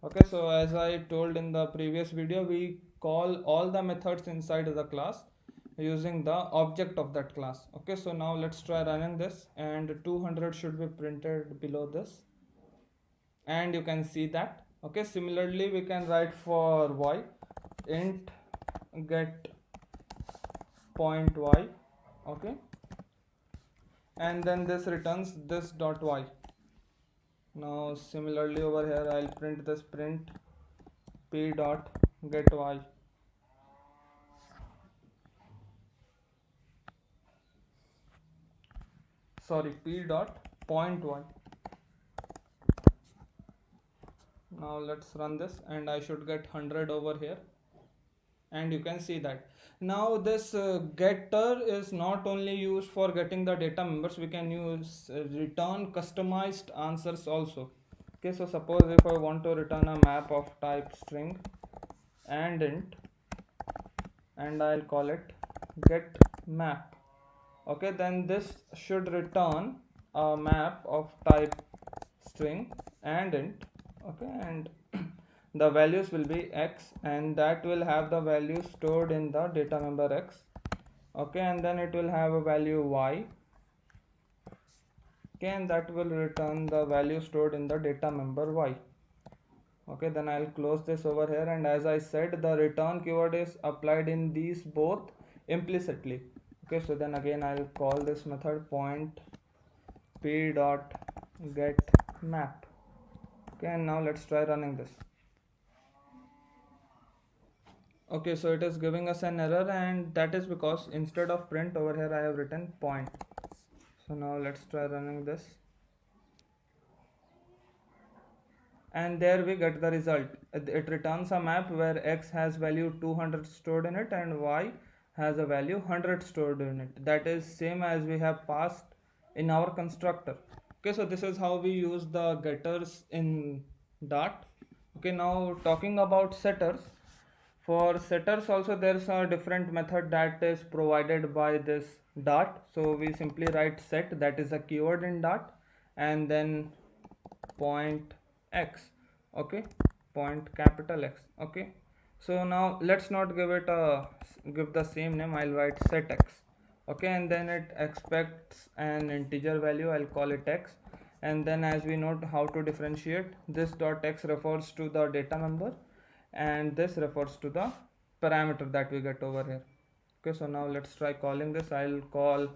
Okay, so as I told in the previous video, we call all the methods inside the class using the object of that class. Okay, so now let's try running this, and 200 should be printed below this, and you can see that. Okay, similarly we can write for y int get point y. Okay, and then this returns this dot y. Now similarly over here I'll print this print p dot get y. Sorry, p dot point y. Now let's run this and I should get 100 over here, and you can see that. Now this getter is not only used for getting the data members, we can use return customized answers also. Okay, so suppose if I want to return a map of type string and int, and I'll call it get map. Okay, then this should return a map of type string and int. Okay, and the values will be x, and that will have the value stored in the data member x. Okay, and then it will have a value y. Okay, and that will return the value stored in the data member y. Okay, then I'll close this over here, and as I said, the return keyword is applied in these both implicitly. Okay, so then again I'll call this method point p dot get map. Okay, and now let's try running this. Okay, so it is giving us an error, and that is because instead of print over here I have written point. So now let's try running this, and there we get the result. It returns a map where x has value 200 stored in it and y has a value 100 stored in it. That is same as we have passed in our constructor. Okay, so this is how we use the getters in Dart. Okay, now talking about setters. For setters also there's a different method that is provided by this Dart. So we simply write set, that is a keyword in Dart, and then point x. Okay, point capital X. Okay, so now let's not give the same name. I'll write set x. Okay, and then it expects an integer value. I'll call it x, and then as we know how to differentiate, this dot x refers to the data member and this refers to the parameter that we get over here. Okay, so now let's try calling this. I'll call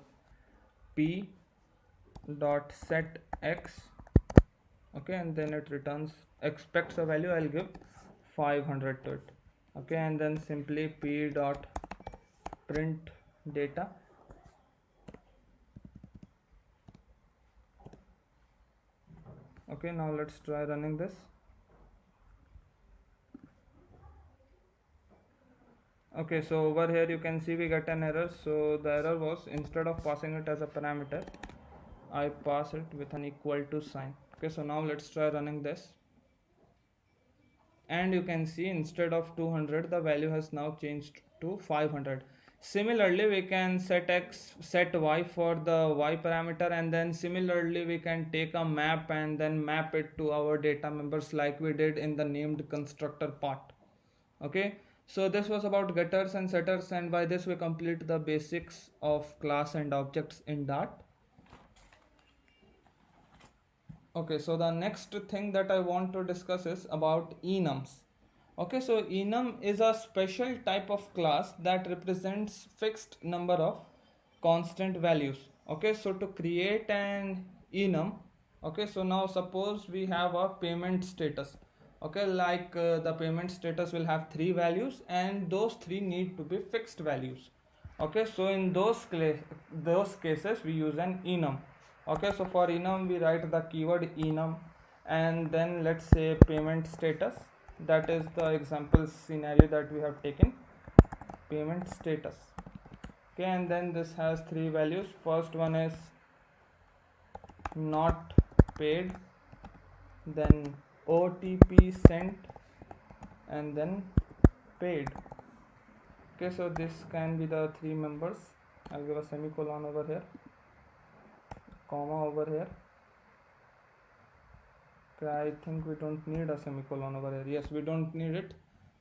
p dot set x. Okay, and then it expects a value. I'll give 500 to it. Okay, and then simply p dot print data. Okay, now let's try running this. Okay, so over here you can see we get an error. So the error was, instead of passing it as a parameter, I pass it with an equal to sign. Okay, so now let's try running this, and you can see instead of 200 the value has now changed to 500. Similarly we can set y for the y parameter, and then similarly we can take a map and then map it to our data members like we did in the named constructor part. Okay, so this was about getters and setters, and by this we complete the basics of class and objects in Dart. Okay, so the next thing that I want to discuss is about enums. Okay, so enum is a special type of class that represents fixed number of constant values. Okay, so to create an enum, okay, so now suppose we have a payment status. Okay, like the payment status will have 3 values, and those 3 need to be fixed values. Okay, so in those cases we use an enum. Okay, so for enum we write the keyword enum, and then let's say payment status. That is the example scenario that we have taken, payment status. Okay, and then this has three values. First one is not paid, then OTP sent, and then paid. Okay, so this can be the three members. I'll give a semicolon over here, comma over here. Okay, I think we don't need a semicolon over here. Yes, we don't need it.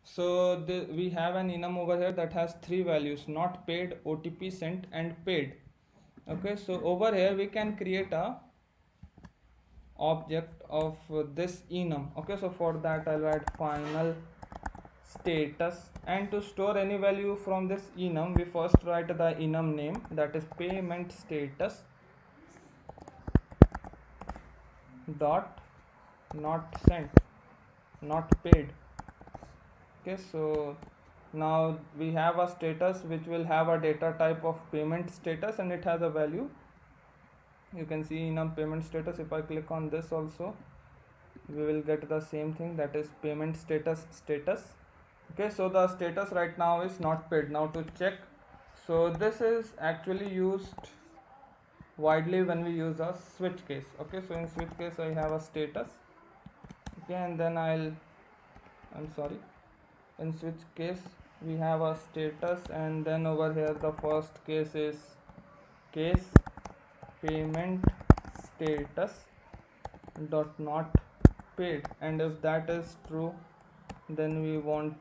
So we have an enum over here that has three values: not paid, OTP sent, and paid. Okay, so over here we can create a object of this enum. Okay, so for that I'll write final status, and to store any value from this enum we first write the enum name, that is payment status dot not sent, not paid. Okay, so now we have a status which will have a data type of payment status, and it has a value. You can see enum payment status. If I click on this also, we will get the same thing, that is payment status. Okay, so the status right now is not paid. Now to check, so this is actually used widely when we use a switch case. Okay, so in switch case I have a status. Okay, and then in switch case we have a status, and then over here the first case is case payment status dot not paid, and if that is true then we want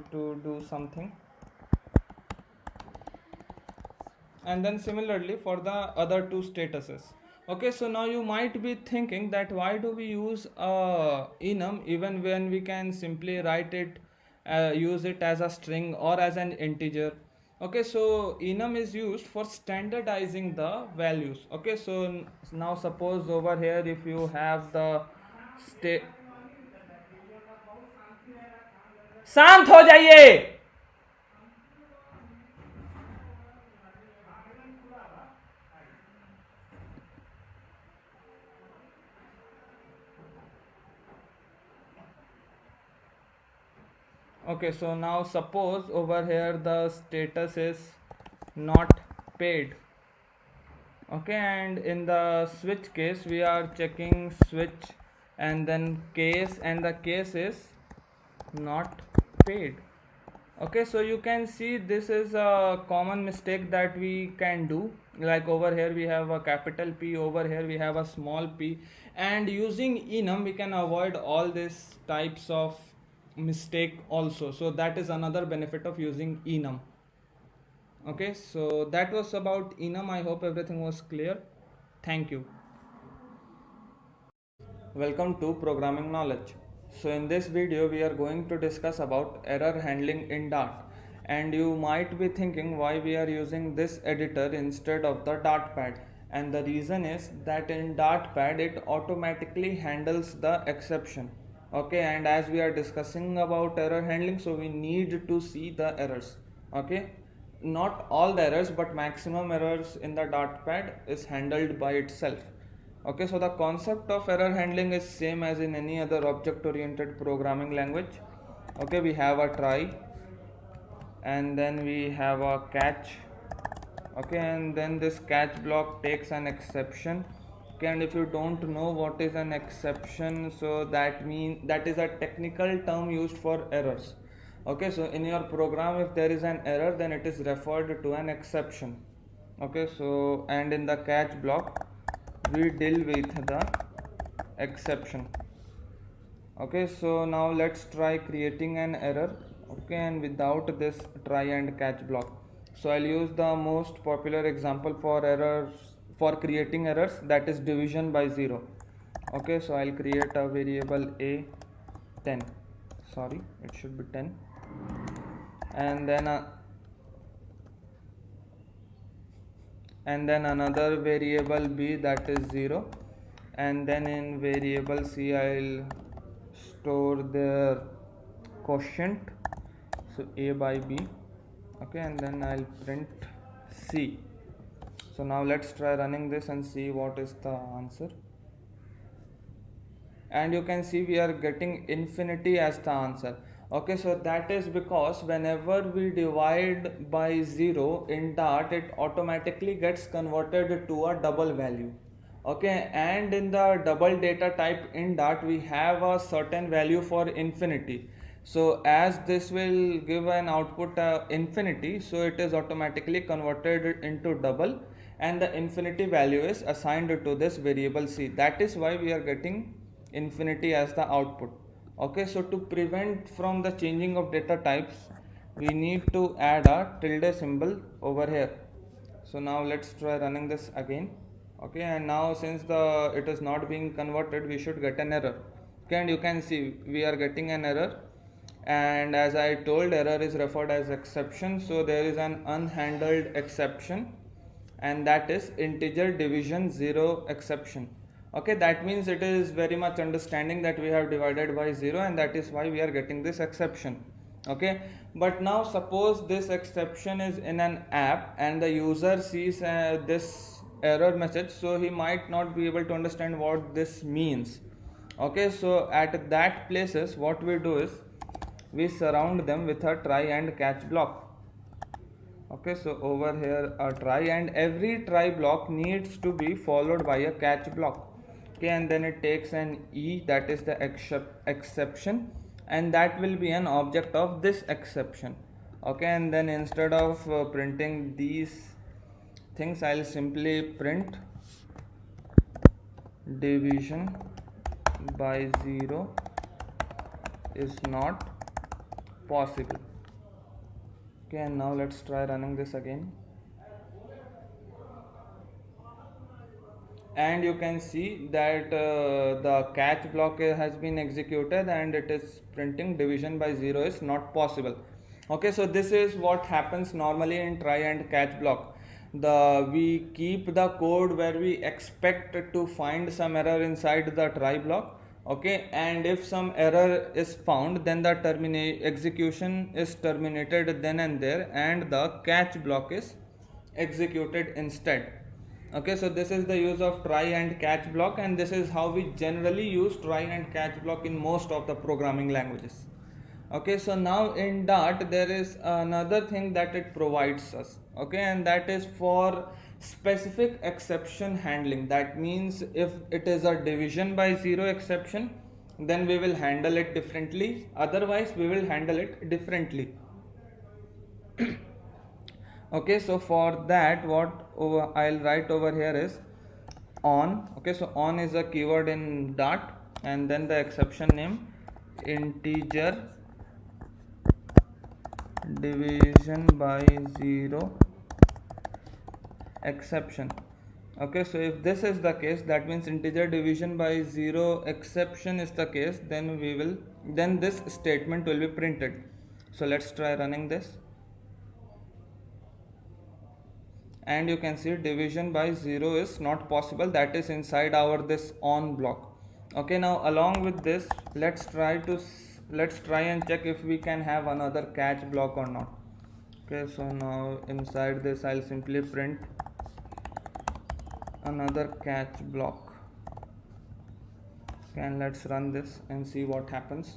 to do something. And then similarly for the other two statuses. Okay, so now you might be thinking that why do we use enum even when we can simply write it, use it as a string or as an integer. Okay, so enum is used for standardizing the values. Okay, so now suppose over here if you have the state, शांत हो जाइए. Okay, so now suppose over here the status is not paid. Okay, and in the switch case we are checking switch and then case, and the case is not paid. Okay, so you can see this is a common mistake that we can do. Like over here we have a capital P, over here we have a small p, and using enum we can avoid all these types of mistake also. So that is another benefit of using enum. Okay, so that was about enum. I hope everything was clear. Thank you. Welcome to Programming Knowledge. So in this video we are going to discuss about error handling in Dart, and you might be thinking why we are using this editor instead of the Dartpad, and the reason is that in Dartpad it automatically handles the exception. Okay, and as we are discussing about error handling, so we need to see the errors. Okay, not all the errors but maximum errors in the Dartpad is handled by itself. Okay, so the concept of error handling is same as in any other object oriented programming language. Okay, we have a try, and then we have a catch. Okay, and then this catch block takes an exception. Okay, and if you don't know what is an exception, so that is a technical term used for errors. Okay, so in your program if there is an error then it is referred to an exception. Okay, so and in the catch block we deal with the exception. Okay, so now let's try creating an error. Okay, and without this try and catch block. So I'll use the most popular example for errors, for creating errors, that is division by 0. Okay, so I'll create a variable a 10, sorry it should be 10, and then another variable b that is 0, and then in variable c I'll store the quotient, so a by b. Okay, and then I'll print C. So now let's try running this and see what is the answer. And you can see we are getting infinity as the answer. Okay, so that is because whenever we divide by 0 in Dart, it automatically gets converted to a double value. Okay, and in the double data type in Dart, we have a certain value for infinity. So as this will give an output infinity, so it is automatically converted into double, and the infinity value is assigned to this variable C. That is why we are getting infinity as the output. Okay, so to prevent from the changing of data types, we need to add a tilde symbol over here. So now let's try running this again. Okay, and now since it is not being converted, we should get an error. Okay, and you can see we are getting an error, and as I told, error is referred as exception. So there is an unhandled exception, and that is integer division 0 exception. Okay, that means it is very much understanding that we have divided by 0, and that is why we are getting this exception. Okay, but now suppose this exception is in an app and the user sees this error message, so he might not be able to understand what this means. Okay, so at that places what we do is we surround them with a try and catch block. Okay, so over here a try, and every try block needs to be followed by a catch block. Okay, and then it takes an E, that is the exception, and that will be an object of this exception. Okay, and then instead of printing these things, I'll simply print division by 0 is not possible. Okay, and now let's try running this again. And you can see that the catch block has been executed and it is printing division by 0 is not possible. Okay, so this is what happens normally in try and catch block. We keep the code where we expect to find some error inside the try block. Okay, and if some error is found, then the execution is terminated then and there, and the catch block is executed instead. Okay, so this is the use of try and catch block, and this is how we generally use try and catch block in most of the programming languages. Okay, so now in Dart there is another thing that it provides us. Okay, and that is for specific exception handling. That means if it is a division by 0 exception, then we will handle it differently, otherwise we will handle it differently. Okay, so for that what I'll write over here is on. Okay, so on is a keyword in Dart, and then the exception name integer division by 0 exception. Okay, so if this is the case, that means integer division by 0 exception is the case, then this statement will be printed. So let's try running this, and you can see division by 0 is not possible, that is inside our this on block. Okay, now along with this, let's try and check if we can have another catch block or not. Okay, so now inside this I'll simply print another catch block. Okay, and let's run this and see what happens.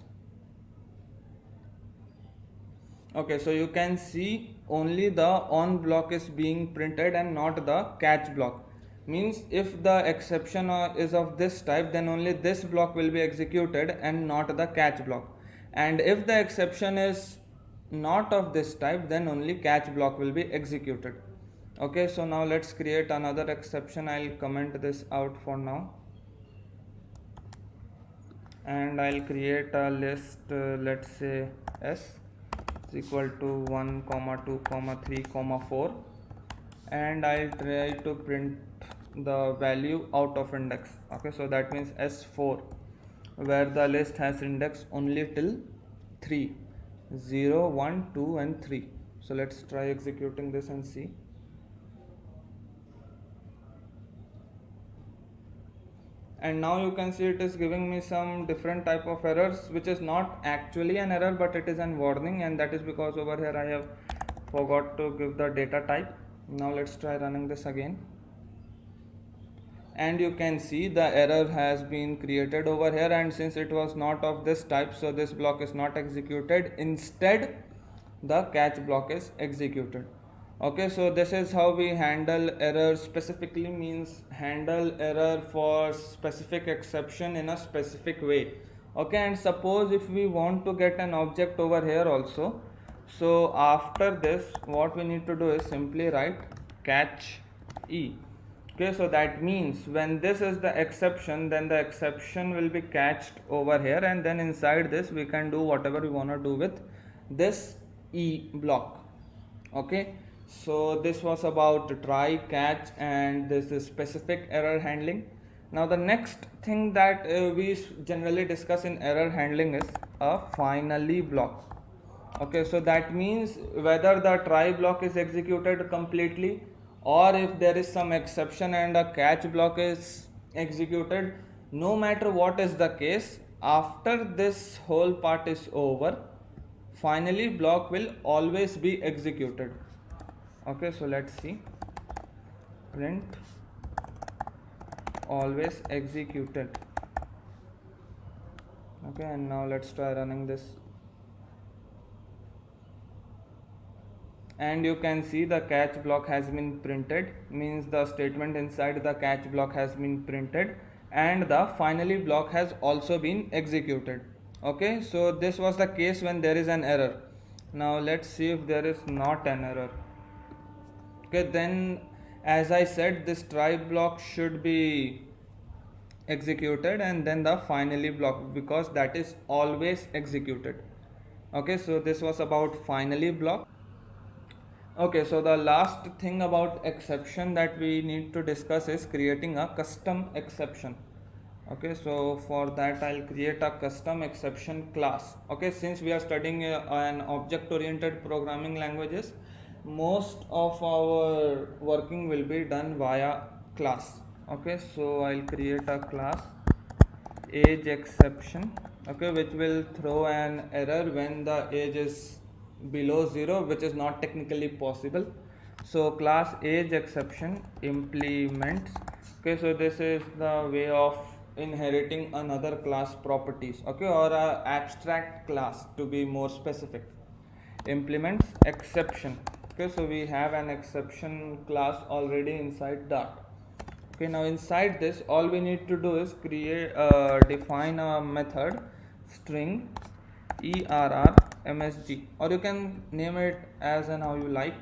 Okay, so you can see only the on block is being printed and not the catch block. Means if the exception is of this type, then only this block will be executed and not the catch block. And if the exception is not of this type, then only catch block will be executed. Okay, so now let's create another exception. I'll comment this out for now, and I'll create a list, let's say S is equal to 1, 2, 3, 4, and I'll try to print the value out of index. Okay, so that means S4, where the list has index only till 3, 0, 1, 2 and 3. So let's try executing this and see. And now you can see it is giving me some different type of errors, which is not actually an error, but it is an warning, and that is because over here I have forgot to give the data type. Now let's try running this again, and you can see the error has been created over here, and since it was not of this type, so this block is not executed. Instead the catch block is executed. Okay, so this is how we handle error. Specifically means handle error for specific exception in a specific way. Okay, and suppose if we want to get an object over here also, so after this what we need to do is simply write catch e. Okay, so that means when this is the exception, then the exception will be catched over here, and then inside this we can do whatever we want to do with this e block. Okay, so this was about try, catch, and this is specific error handling. Now the next thing that we generally discuss in error handling is a finally block. Okay, so that means whether the try block is executed completely, or if there is some exception and a catch block is executed, no matter what is the case, after this whole part is over, finally block will always be executed. Okay, so let's see, print always executed. Okay, and now let's try running this, and you can see the catch block has been printed, means the statement inside the catch block has been printed, and the finally block has also been executed. Okay, so this was the case when there is an error. Now let's see if there is not an error. Okay, then as I said, this try block should be executed, and then the finally block, because that is always executed. Okay, so this was about finally block. Okay, so the last thing about exception that we need to discuss is creating a custom exception. Okay, so for that I'll create a custom exception class. Okay, since we are studying an object oriented programming languages, most of our working will be done via class. Okay, so I'll create a class age exception, okay, which will throw an error when the age is below 0, which is not technically possible. So class age exception implements. Okay, so this is the way of inheriting another class properties, okay, or a abstract class to be more specific. Implements exception. Okay, so we have an exception class already inside that. Okay, now inside this all we need to do is create define a method string err_msg, or you can name it as and how you like.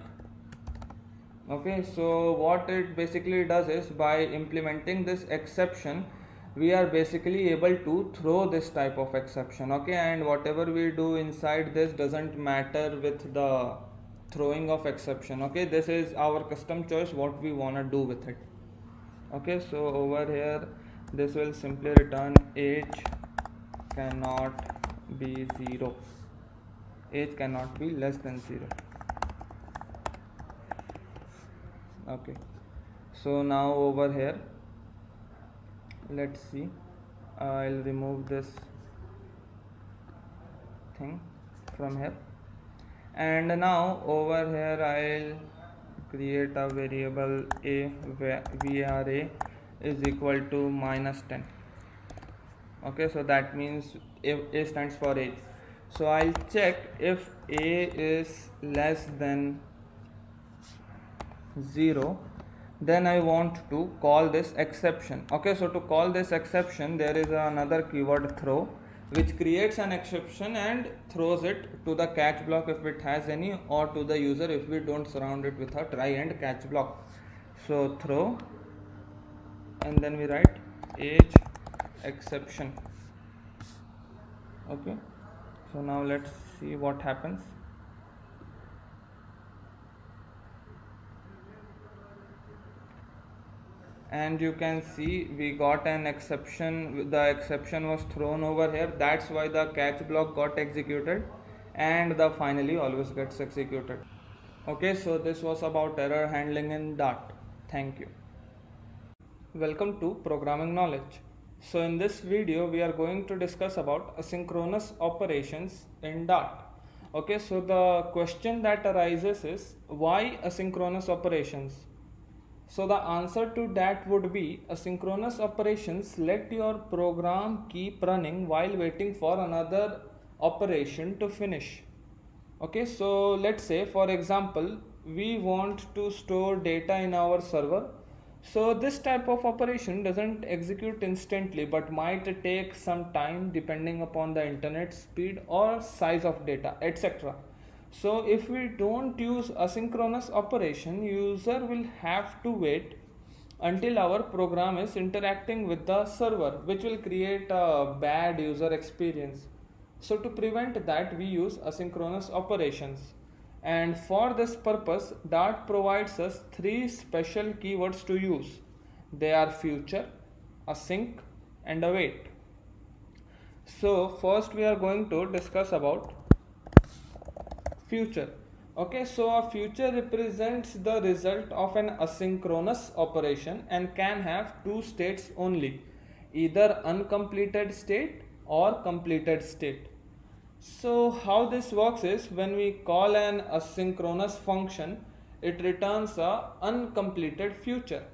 Okay, so what it basically does is, by implementing this exception, we are basically able to throw this type of exception. Okay, and whatever we do inside this doesn't matter with the throwing of exception. Okay, this is our custom choice what we want to do with it. Okay, so over here this will simply return age cannot be 0, age cannot be less than 0. Okay, so now over here let's see, I'll remove this thing from here, and now over here I'll create a variable a where vra is equal to -10. Okay, so that means if a stands for age, so I'll check if a is less than 0, then I want to call this exception. Okay, so to call this exception there is another keyword throw, which creates an exception and throws it to the catch block if it has any, or to the user if we don't surround it with a try and catch block. So throw, and then we write age exception. Okay, so now let's see what happens. And you can see we got an exception, the exception was thrown over here, that's why the catch block got executed, and the finally always gets executed. Okay, so this was about error handling in Dart. Thank you. Welcome to Programming Knowledge. So in this video we are going to discuss about asynchronous operations in Dart. Okay, so the question that arises is why asynchronous operations? So the answer to that would be asynchronous operations let your program keep running while waiting for another operation to finish. Okay, so let's say for example we want to store data in our server. So this type of operation doesn't execute instantly but might take some time depending upon the internet speed or size of data, etc. So if we don't use asynchronous operation, user will have to wait until our program is interacting with the server, which will create a bad user experience. So to prevent that, we use asynchronous operations. And for this purpose, Dart provides us three special keywords to use. They are future, async, and await. So first we are going to discuss about future. Okay, so a future represents the result of an asynchronous operation and can have two states only, either uncompleted state or completed state. So how this works is when we call an asynchronous function, it returns a uncompleted future,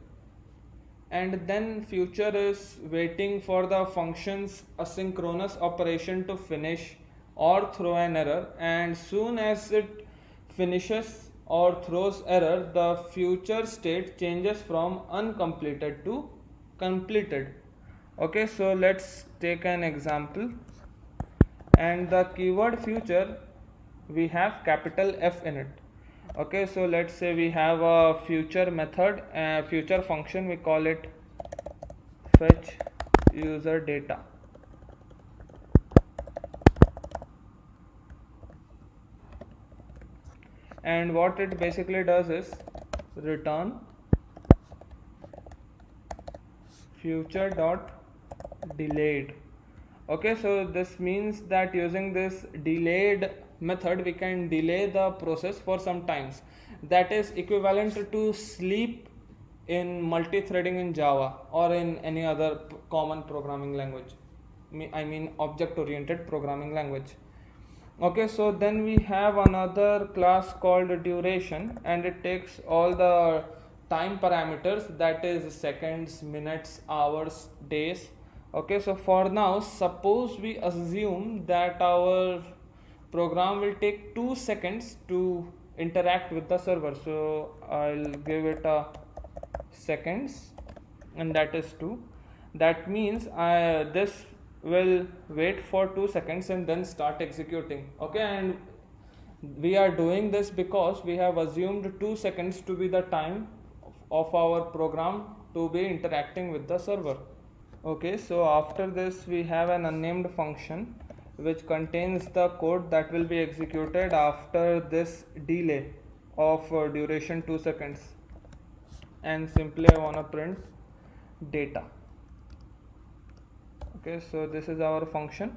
and then future is waiting for the function's asynchronous operation to finish or throw an error, and soon as it finishes or throws error, the future state changes from uncompleted to completed. Okay, so let's take an example, and the keyword future, we have capital F in it. Okay, so let's say we have a future method, future function, we call it fetch user data. And what it basically does is return future dot delayed. Okay, so this means that using this delayed method we can delay the process for some times. That is equivalent to sleep in multi-threading in Java or in any other common programming language. I mean object-oriented programming language. Okay, so then we have another class called duration, and it takes all the time parameters, that is seconds, minutes, hours, days. Okay, so for now, suppose we assume that our program will take 2 seconds to interact with the server. So I'll give it a seconds, and that is 2. That means this will wait for 2 seconds and then start executing. Okay, and we are doing this because we have assumed 2 seconds to be the time of our program to be interacting with the server. Okay, so after this we have an unnamed function which contains the code that will be executed after this delay of duration 2 seconds, and simply I want to print data. Okay, so this is our function.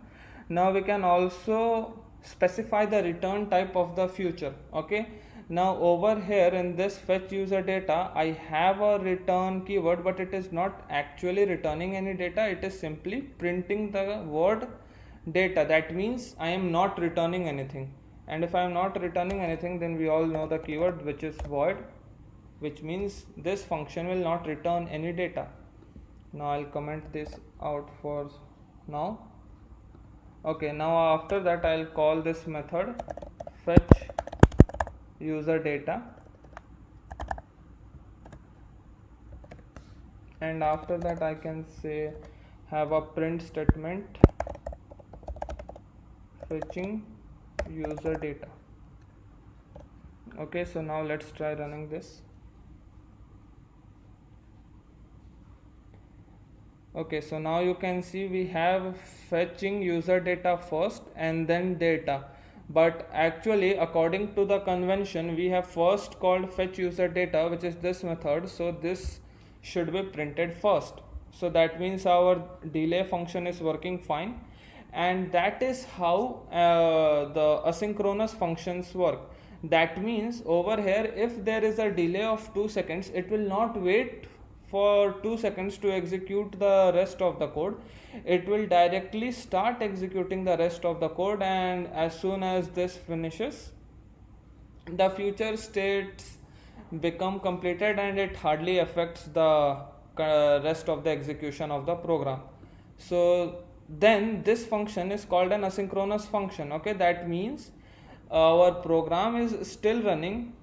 Now we can also specify the return type of the future. Okay, now over here in this fetch user data I have a return keyword, but it is not actually returning any data, it is simply printing the word data. That means I am not returning anything, and if I am not returning anything, then we all know the keyword, which is void, which means this function will not return any data. Now I'll comment this out for now. Okay, now after that I'll call this method fetch user data, and after that I can say have a print statement fetching user data. Okay, so now let's try running this. Okay, so now you can see we have fetching user data first and then data, but actually according to the convention we have first called fetch user data, which is this method, so this should be printed first. So that means our delay function is working fine, and that is how the asynchronous functions work. That means over here if there is a delay of 2 seconds, it will not wait for 2 seconds to execute the rest of the code. It will directly start executing the rest of the code, and as soon as this finishes, the future states become completed and it hardly affects the rest of the execution of the program. So then this function is called an asynchronous function. Okay, that means our program is still running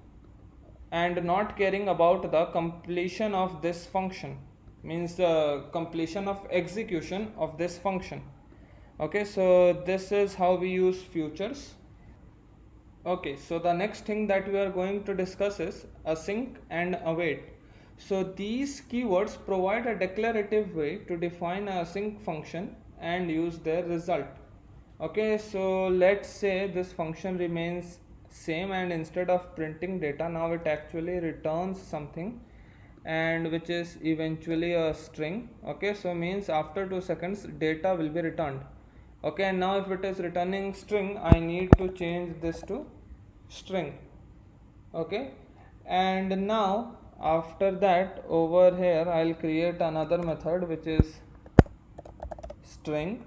and not caring about the completion of this function, means the completion of execution of this function. Okay, so this is how we use futures. Okay, so the next thing that we are going to discuss is async and await. So these keywords provide a declarative way to define a async function and use their result. Okay, so let's say this function remains same, and instead of printing data, now it actually returns something, and which is eventually a string. Okay, so means after 2 seconds data will be returned. Okay, and now if it is returning string, I need to change this to string. Okay, and now after that, over here I'll create another method which is string,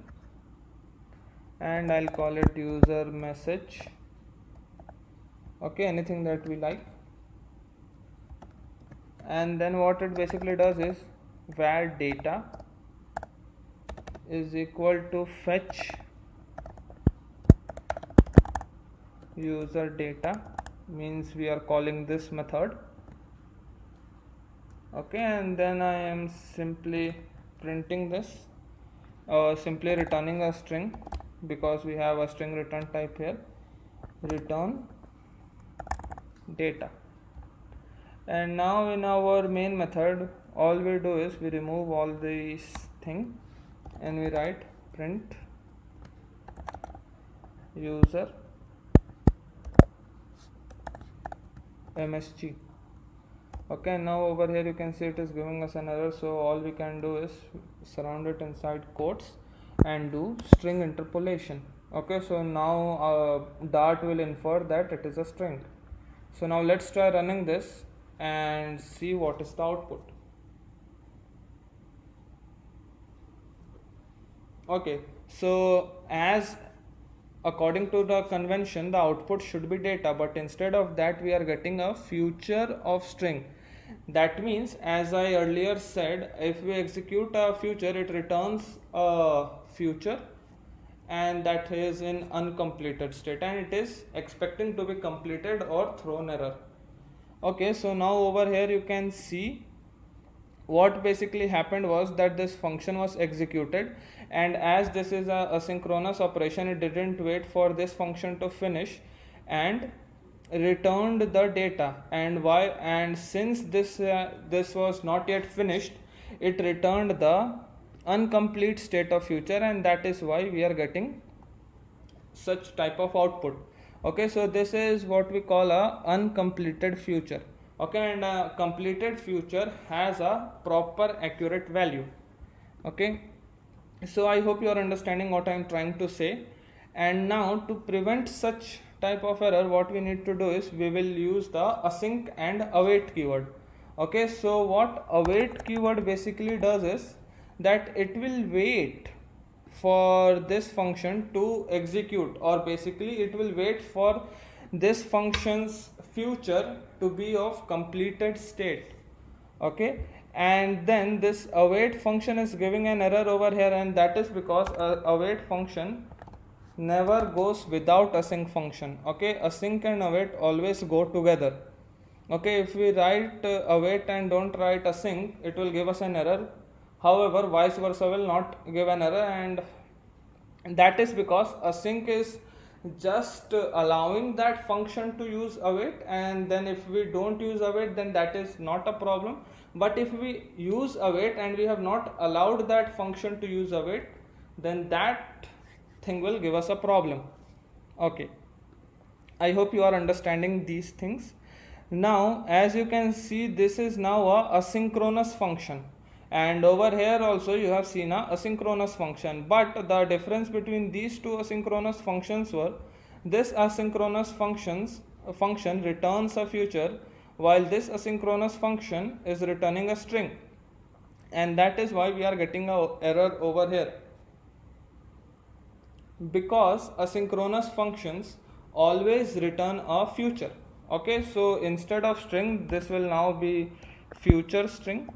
and I'll call it user message. Okay, anything that we like. And then what it basically does is var data is equal to fetch user data, means we are calling this method. Okay, and then I am simply printing this, simply returning a string, because we have a string return type here, return data. And now in our main method, all we do is we remove all these thing and we write print user msg. Okay, now over here you can see it is giving us an error, so all we can do is surround it inside quotes and do string interpolation. Okay, so now Dart will infer that it is a string. So now let's try running this and see what is the output. Okay, so as according to the convention, the output should be data, but instead of that we are getting a future of string. That means, as I earlier said, if we execute a future, it returns a future, and that is in uncompleted state, and it is expecting to be completed or thrown error. Okay, so now over here you can see what basically happened was that this function was executed, and as this is a asynchronous operation, it didn't wait for this function to finish and returned the data. And since this was not yet finished, it returned the incomplete state of future, and that is why we are getting such type of output. Okay, so this is what we call a uncompleted future. Okay, and a completed future has a proper accurate value. Okay, so I hope you are understanding what I am trying to say. And now to prevent such type of error, what we need to do is we will use the async and await keyword. Okay, so what await keyword basically does is that it will wait for this function to execute, or basically it will wait for this function's future to be of completed state. Okay, and then this await function is giving an error over here, and that is because await function never goes without async function. Okay, async and await always go together. Okay, if we write await and don't write async, it will give us an error. However, vice versa will not give an error, and that is because async is just allowing that function to use await, and then if we don't use await, then that is not a problem. But if we use await and we have not allowed that function to use await, then that thing will give us a problem. Okay, I hope you are understanding these things. Now as you can see, this is now a asynchronous function, and over here also you have seen a asynchronous function, but the difference between these two asynchronous functions were this asynchronous function returns a future, while this asynchronous function is returning a string. and that is why we are getting a error over here, because asynchronous functions always return a future. Okay, so instead of string, this will now be future string.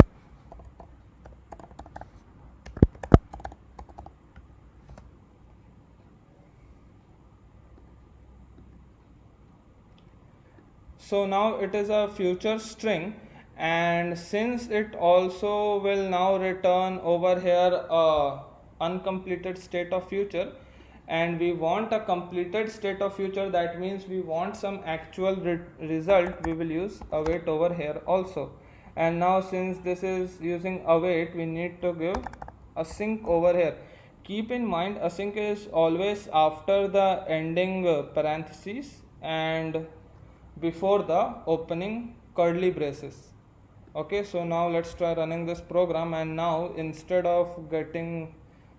So now it is a future string, and since it also will now return over here a uncompleted state of future, and we want a completed state of future, that means we want some actual result, we will use await over here also. And now since this is using await, we need to give async over here. Keep in mind, async is always after the ending parentheses and before the opening curly braces. Okay, so now let's try running this program, and now instead of getting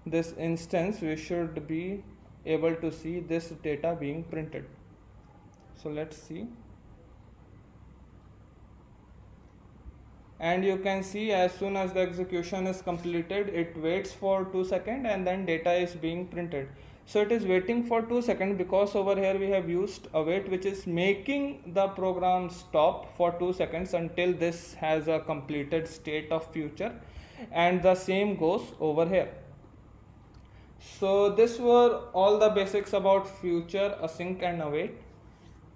this instance, we should be able to see this data being printed. So let's see, and you can see as soon as the execution is completed, it waits for 2 seconds and then data is being printed. So it is waiting for 2 seconds because over here we have used await, which is making the program stop for 2 seconds until this has a completed state of future, and the same goes over here. So this were all the basics about future, async and await.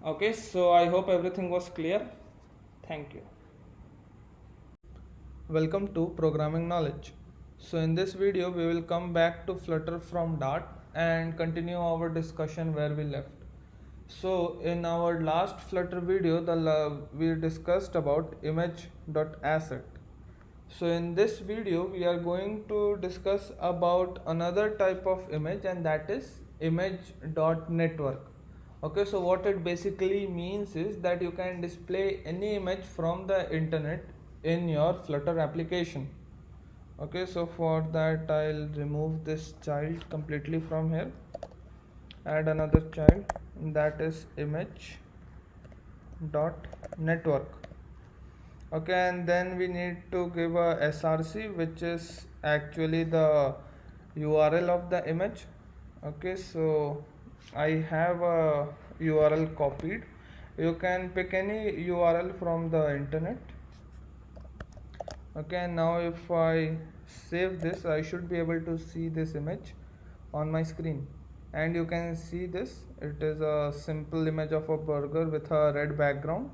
Okay, so I hope everything was clear. Thank you. Welcome to Programming Knowledge. So in this video we will come back to Flutter from Dart and continue our discussion where we left. So in our last Flutter video we discussed about image.asset. So in this video we are going to discuss about another type of image, and that is image.network. Okay, so what it basically means is that you can display any image from the internet in your Flutter application. Okay, so for that I'll remove this child completely from here, add another child, that is image.network. Okay, and then we need to give a src, which is actually the URL of the image. Okay, so I have a URL copied. You can pick any URL from the internet. Okay, now if I save this, I should be able to see this image on my screen, and you can see this, it is a simple image of a burger with a red background.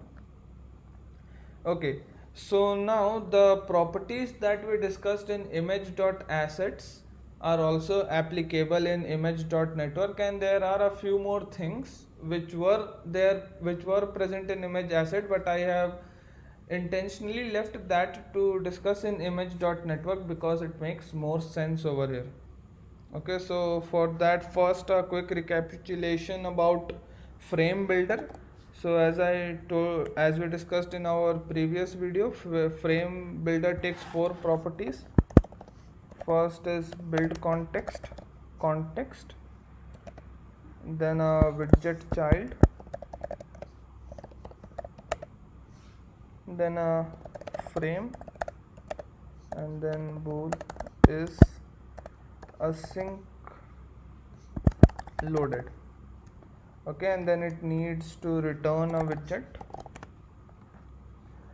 Okay, so now the properties that we discussed in image.assets are also applicable in image.network, and there are a few more things which were present in ImageAsset, but I have intentionally left that to discuss in image.network because it makes more sense over here. Okay, so for that, first a quick recapitulation about FrameBuilder. So as we discussed in our previous video, FrameBuilder takes 4 properties. First is build context, then a widget child, then a frame, and then bool is async loaded. Okay, and then it needs to return a widget.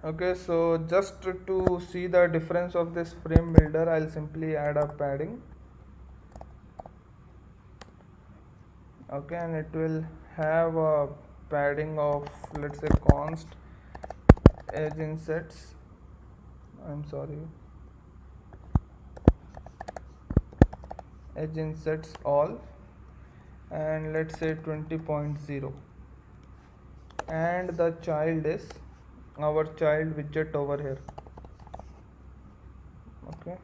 Okay, so just to see the difference of this FrameBuilder, I'll simply add a padding. Okay, and it will have a padding of, let's say, const edge insets, edge insets all, and let's say 20.0, and the child is our child widget over here. Okay,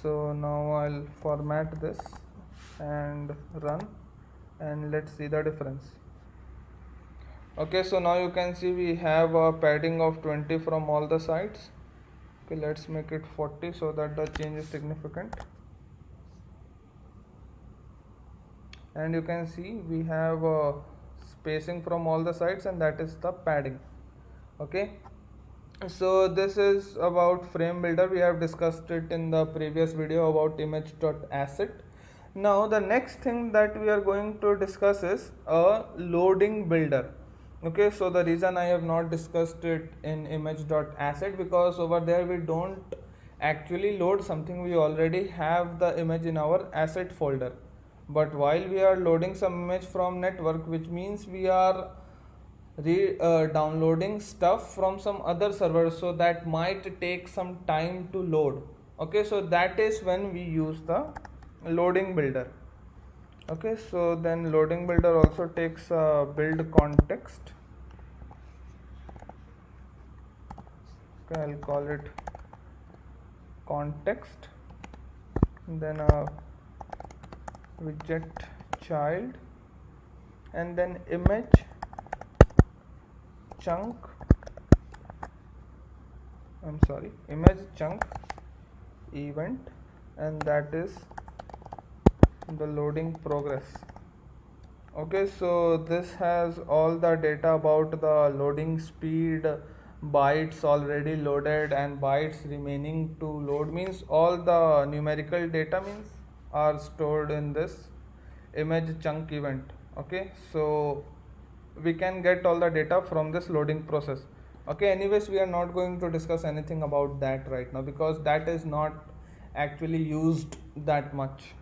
so now I'll format this and run, and let's see the difference. Okay, so now you can see we have a padding of 20 from all the sides. Okay, let's make it 40 so that the change is significant. And you can see we have spacing from all the sides, and that is the padding. Okay, So this is about frame builder. We have discussed it in the previous video about image.asset. Now the next thing that we are going to discuss is a loading builder. Okay, so the reason I have not discussed it in image.asset, because over there we don't actually load something, we already have the image in our asset folder. But while we are loading some image from network, which means we are downloading stuff from some other server, so that might take some time to load. Okay, so that is when we use the loading builder. Okay, so then loading builder also takes a build context. Okay, I'll call it context, then a widget child, and then image chunk event, and that is the loading progress. Okay, so this has all the data about the loading speed, bytes already loaded and bytes remaining to load, means all the numerical data means are stored in this image chunk event. Okay, so we can get all the data from this loading process. Okay, anyways, we are not going to discuss anything about that right now, because that is not actually used that much.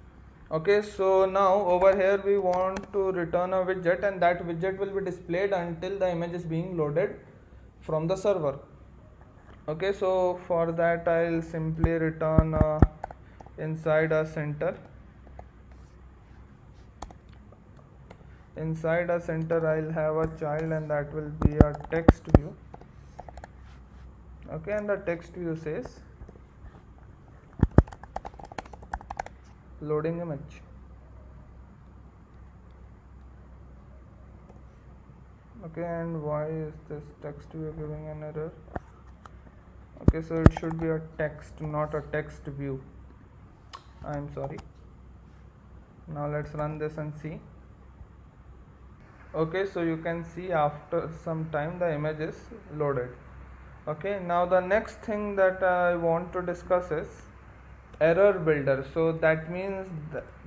Okay, so now over here we want to return a widget, and that widget will be displayed until the image is being loaded from the server. Okay, so for that I'll simply return inside a center. Inside a center I'll have a child, and that will be a text view. Okay, and the text view says loading image. Okay, and why is this text view giving an error? Okay, so it should be a text, not a text view. I'm sorry. Now let's run this and see. Okay, so you can see after some time the image is loaded. Okay, now the next thing that I want to discuss is error builder. So that means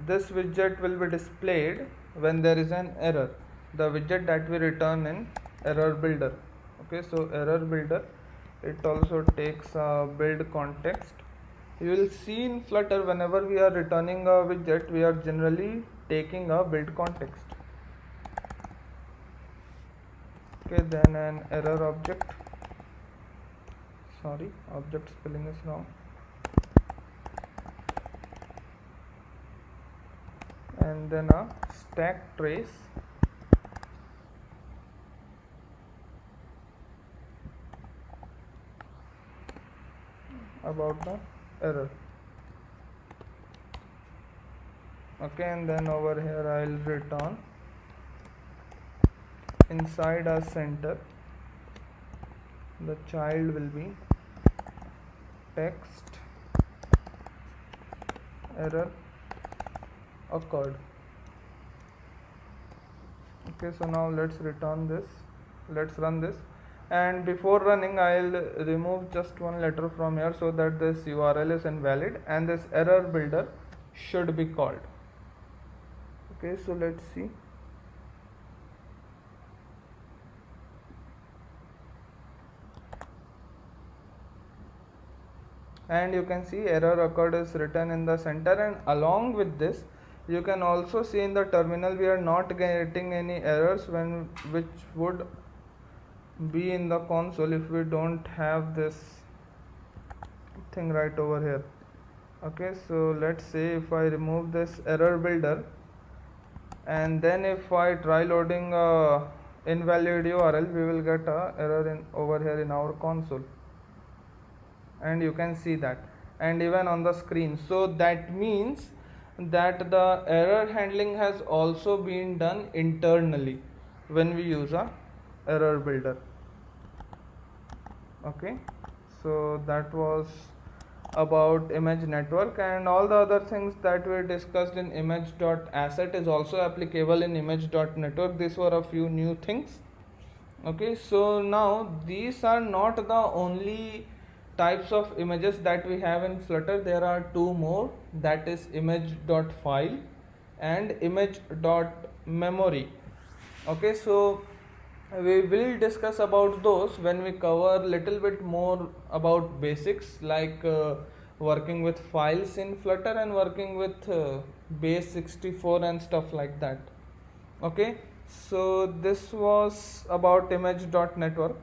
this widget will be displayed when there is an error, the widget that we return in error builder. Okay, so error builder, it also takes a build context. You will see in Flutter, whenever we are returning a widget, we are generally taking a build context. Okay, then an error object, object spelling is wrong, and then a stack trace about the error. Okay, and then over here I'll return inside a center, the child will be text error occurred. Okay, so now let's return this, let's run this, and before running I'll remove just one letter from here so that this URL is invalid and this error builder should be called. Okay, so let's see. And you can see error occurred is written in the center, and along with this you can also see in the terminal we are not getting any errors which would be in the console if we don't have this thing right over here. Okay, so let's say if I remove this error builder, and then if I try loading a invalid URL, we will get a error over here in our console, and you can see that, and even on the screen. So that means that the error handling has also been done internally when we use a error builder. Okay, so that was about image network, and all the other things that we discussed in image.asset is also applicable in image.network. These were a few new things. Okay, so now these are not the only types of images that we have in Flutter. There are two more, that is image.file and image.memory. Okay, so we will discuss about those when we cover little bit more about basics, like working with files in Flutter and working with base 64 and stuff like that. Okay, so this was about image.network,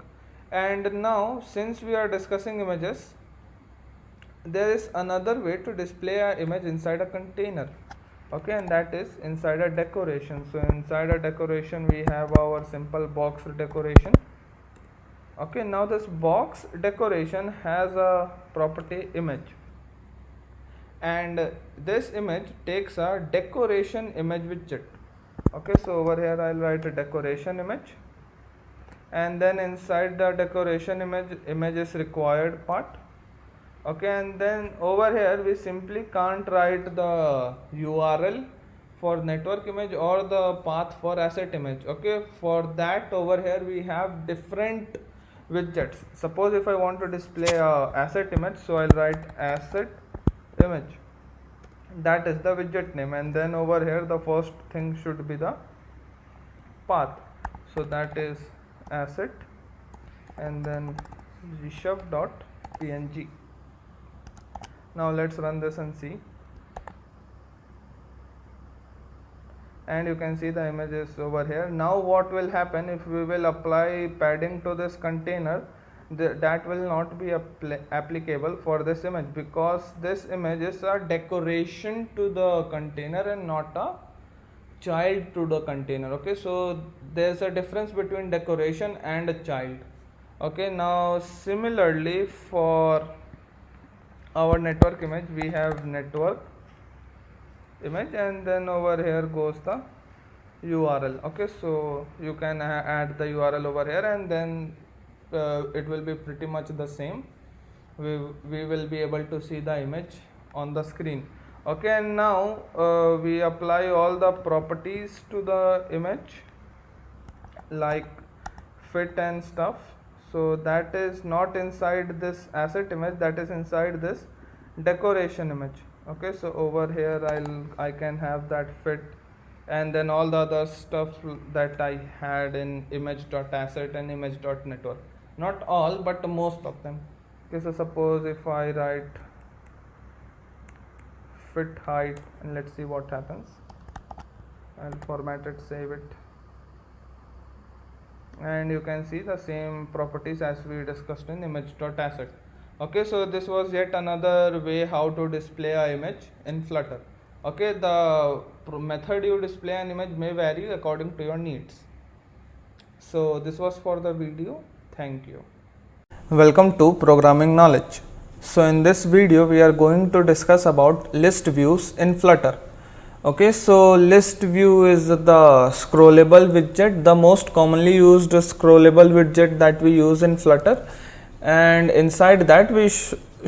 and now since we are discussing images, there is another way to display our image inside a container. Okay, and that is inside a decoration. So inside a decoration we have our simple box decoration. Okay, now this box decoration has a property image, and this image takes a decoration image widget. Okay, so over here I'll write a decoration image, and then inside the decoration image is required part. Okay, and then over here we simply can't write the URL for network image or the path for asset image. Okay, for that over here we have different widgets. Suppose if I want to display a asset image, so I'll write asset image, that is the widget name, and then over here the first thing should be the path, so that is asset, and then rishabh.png. Now let's run this and see, and you can see the image is over here. Now what will happen if we will apply padding to this container? That will not be applicable for this image, because this image is a decoration to the container and not a child to the container. Okay, so there's a difference between decoration and a child. Okay, now similarly for our network image, we have network image, and then over here goes the URL. Okay, so you can add the URL over here, and then it will be pretty much the same. We will be able to see the image on the screen. Okay, and now we apply all the properties to the image like fit and stuff. So that is not inside this asset image, that is inside this decoration image. Okay, so over here I can have that fit, and then all the other stuff that I had in image.asset and image.network. Not all, but most of them. Okay, so suppose if I write fit height, and let's see what happens. I'll format it, save it, and you can see the same properties as we discussed in image.asset. Okay, so this was yet another way how to display an image in Flutter. Okay, the method you display an image may vary according to your needs. So this was for the video. Thank you. Welcome to Programming Knowledge. So in this video we are going to discuss about list views in Flutter. Okay, so list view is the scrollable widget, the most commonly used scrollable widget that we use in Flutter, and inside that we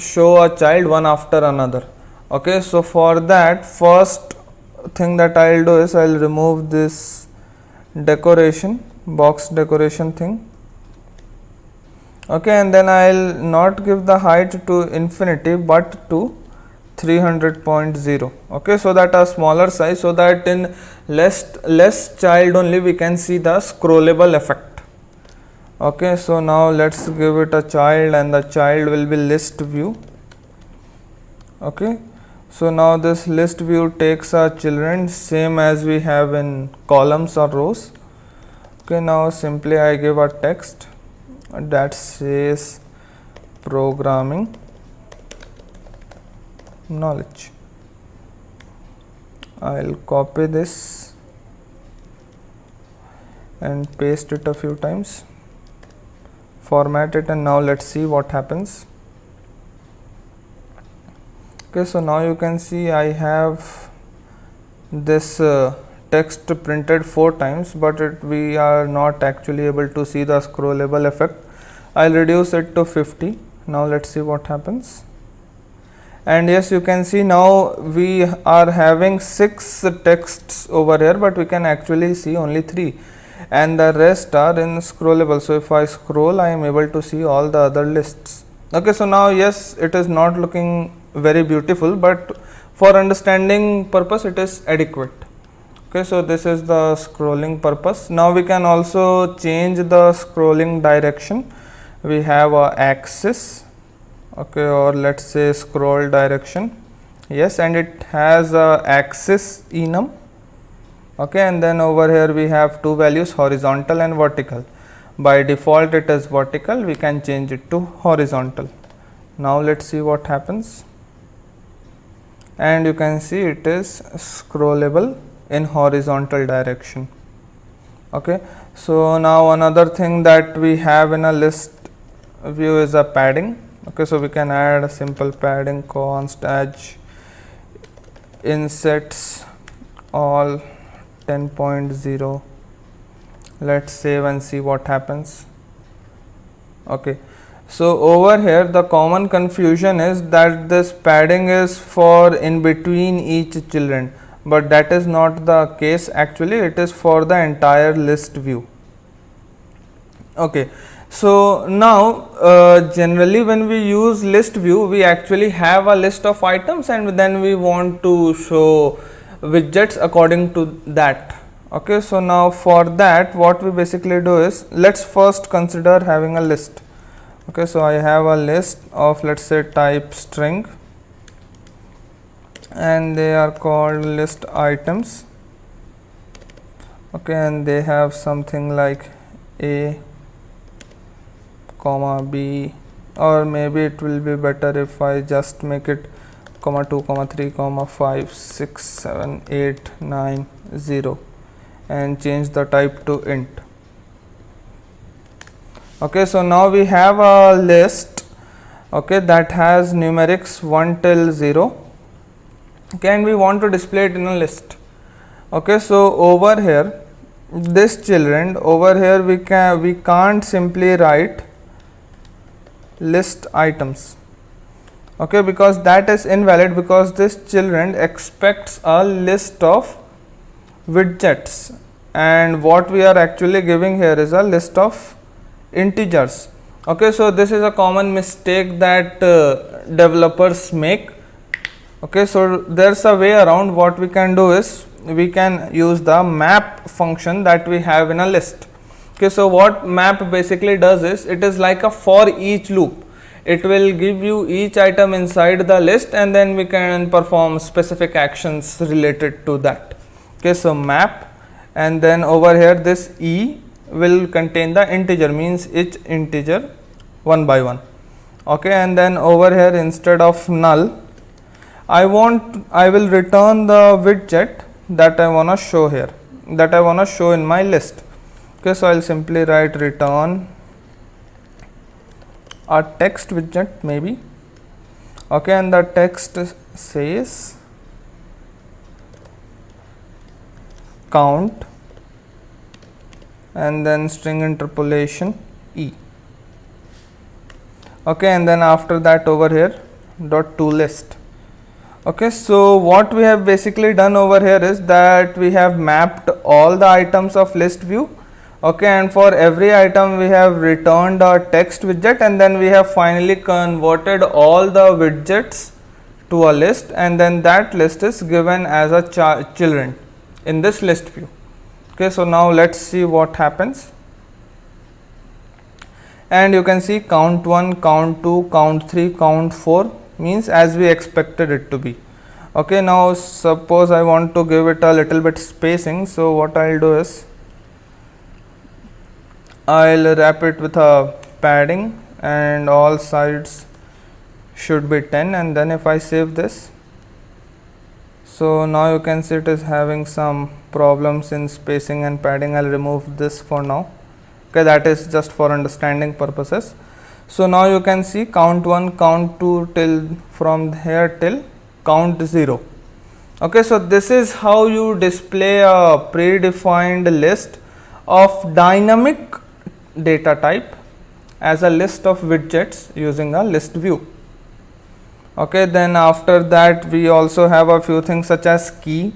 show a child one after another. Okay, so for that, first thing that I'll do is I'll remove this decoration, box decoration thing. Okay, and then I'll not give the height to infinity but to 300.0. Okay, so that a smaller size, so that in less child only we can see the scrollable effect. Okay, so now let's give it a child, and the child will be list view. Okay, so now this list view takes our children, same as we have in columns or rows. Okay, now simply I give a text that says programming knowledge. I'll copy this and paste it a few times, format it, and now let's see what happens. Okay, so now you can see I have this text printed 4 times, but we are not actually able to see the scrollable effect. I'll reduce it to 50. Now let's see what happens. And yes, you can see now we are having 6 texts over here, but we can actually see only 3. and the rest are in scrollable. So if I scroll, I am able to see all the other lists. Okay, so now yes, it is not looking very beautiful, but for understanding purpose it is adequate. Okay, so this is the scrolling purpose. Now we can also change the scrolling direction. We have a axis, okay, or let's say scroll direction. Yes, and it has a axis enum. Okay, and then over here we have two values, horizontal and vertical. By default it is vertical, we can change it to horizontal. Now let's see what happens, and you can see it is scrollable in horizontal direction. Okay, so now another thing that we have in a list view is a padding. Okay, so we can add a simple padding const edge insets all 10.0. let's save and see what happens. Okay, so over here the common confusion is that this padding is for in between each children, but that is not the case. Actually it is for the entire list view. Okay, so now generally when we use list view, we actually have a list of items and then we want to show widgets according to that. Okay, so now for that what we basically do is, let's first consider having a list. Okay, so I have a list of, let's say, type string, and they are called list items. Okay, and they have something like A, comma B, or maybe it will be better if I just make it comma 2, comma 3, comma 5, 6, 7, 8, 9, 0, and change the type to int. Okay, so now we have a list, okay, that has numerics 1 till 0. Okay, and we want to display it in a list. Okay, so over here this children, over here we can't simply write list items. Okay, because that is invalid, because this children expects a list of widgets, and what we are actually giving here is a list of integers. Okay, so this is a common mistake that developers make. Okay, so there's a way around. What we can do is we can use the map function that we have in a list. Okay, so what map basically does is, it is like a for each loop. It will give you each item inside the list, and then we can perform specific actions related to that. Okay, so map, and then over here this E will contain the integer, means each integer one by one. Okay, and then over here instead of null, I will return the widget that I want to show here, that I want to show in my list. Okay, so I'll simply write return a text widget maybe. Okay, and the text says count, and then string interpolation E. Okay, and then after that over here dot to list. Okay, so what we have basically done over here is that we have mapped all the items of list view. Okay, and for every item we have returned a text widget, and then we have finally converted all the widgets to a list, and then that list is given as a children in this list view. Okay, so now let's see what happens, and you can see count 1, count 2, count 3, count 4, means as we expected it to be. Okay, now suppose I want to give it a little bit spacing, so what I'll do is I'll wrap it with a padding, and all sides should be 10, and then if I save this, so now you can see it is having some problems in spacing and padding. I'll remove this for now. Okay, that is just for understanding purposes. So now you can see count 1, count 2 till from here till count 0. Okay, so this is how you display a predefined list of dynamic data type as a list of widgets using a list view. Okay, then after that we also have a few things such as key.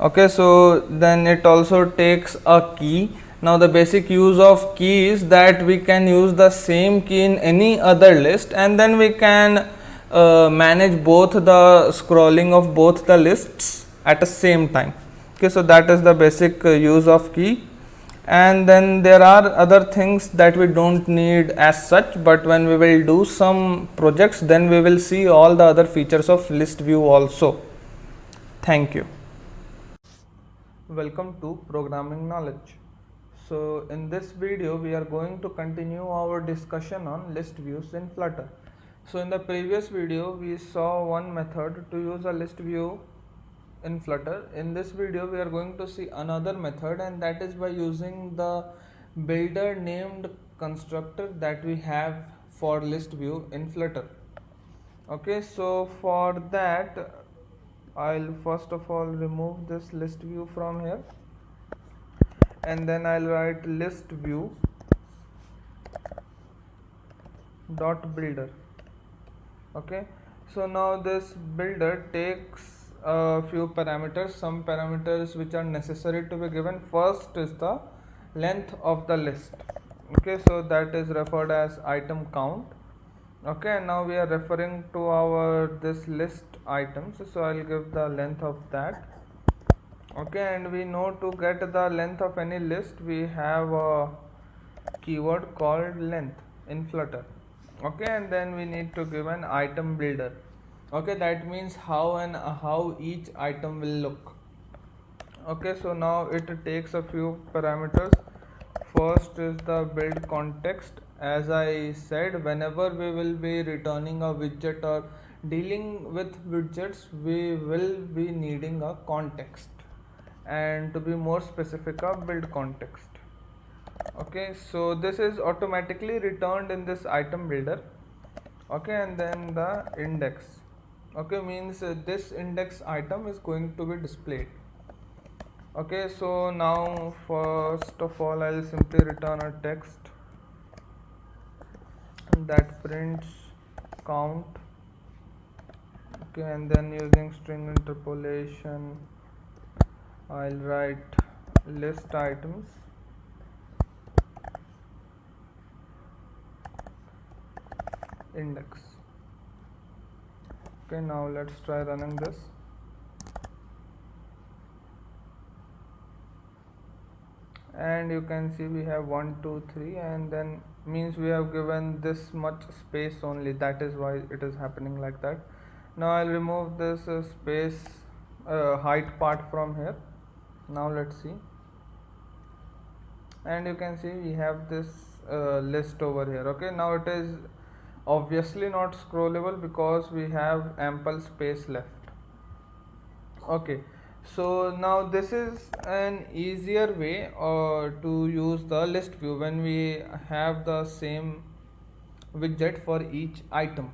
Okay, so then it also takes a key Now the basic use of key is that we can use the same key in any other list, and then we can manage both the scrolling of both the lists at the same time. Okay, so that is the basic use of key. And then there are other things that we don't need as such, but when we will do some projects, then we will see all the other features of list view also. Thank you. Welcome to Programming Knowledge. So in this video we are going to continue our discussion on list views in Flutter. So in the previous video we saw one method to use a list view in Flutter. In this video we are going to see another method, and that is by using the builder named constructor that we have for list view in Flutter. Okay, so for that I'll first of all remove this list view from here, and then I'll write list view dot builder. Okay, so now this builder takes a few parameters, some parameters which are necessary to be given. First is the length of the list. Okay, so that is referred as item count. Okay, and now we are referring to our this list items, so I'll give the length of that. Okay, and we know to get the length of any list we have a keyword called length in Flutter. Okay, and then we need to give an item builder. Okay, that means how each item will look. Okay, so now it takes a few parameters. First is the build context. As I said, whenever we will be returning a widget or dealing with widgets, we will be needing a context, and to be more specific, a build context. Okay, so this is automatically returned in this item builder. Okay, and then the index. Okay, means this index item is going to be displayed. Okay, so now first of all I'll simply return a text that prints count. Okay, and then using string interpolation I'll write list items index. Okay, now let's try running this. And you can see we have 1 2 3, and then means we have given this much space only, that is why it is happening like that. Now I'll remove this space height part from here. Now let's see, and you can see we have this list over here. Okay, now it is obviously not scrollable because we have ample space left. Okay, so now this is an easier way to use the list view when we have the same widget for each item.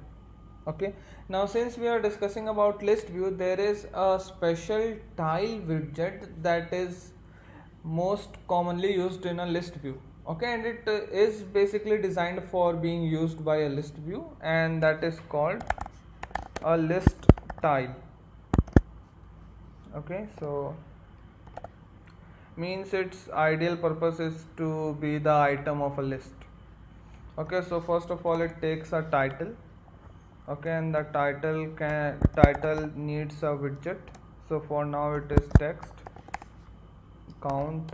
Okay, now since we are discussing about list view, there is a special tile widget that is most commonly used in a list view. Okay, and it is basically designed for being used by a list view, and that is called a list tile. Okay, so means its ideal purpose is to be the item of a list. Okay, so first of all it takes a title. Okay, and the title needs a widget. So for now it is text count,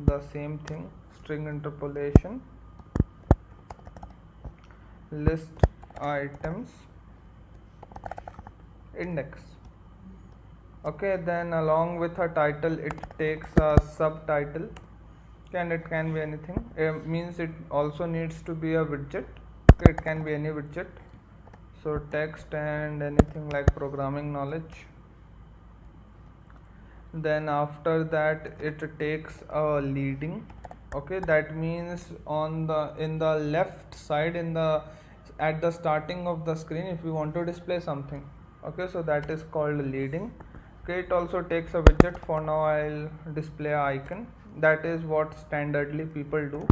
the same thing, string interpolation, list items index. Okay, then along with a title it takes a subtitle, and it can be anything. It means it also needs to be a widget. Okay, it can be any widget, so text and anything like programming knowledge. Then after that it takes a leading. Okay, that means in the left side, at the starting of the screen, if you want to display something. Okay, so that is called leading. Okay, it also takes a widget. For now I'll display an icon. That is what standardly people do,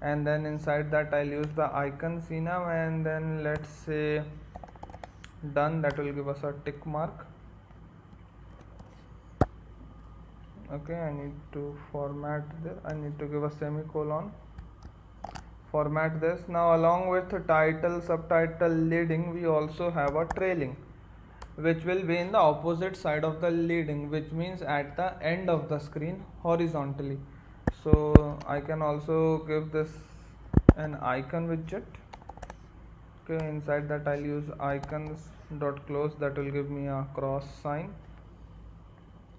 and then inside that I'll use the icon enum, and then let's say done. That will give us a tick mark. Okay, I need to format this. I need to give a semicolon, format this. Now along with title, subtitle, leading, we also have a trailing, which will be in the opposite side of the leading, which means at the end of the screen horizontally. So I can also give this an icon widget. Okay, inside that I'll use icons dot close, that will give me a cross sign.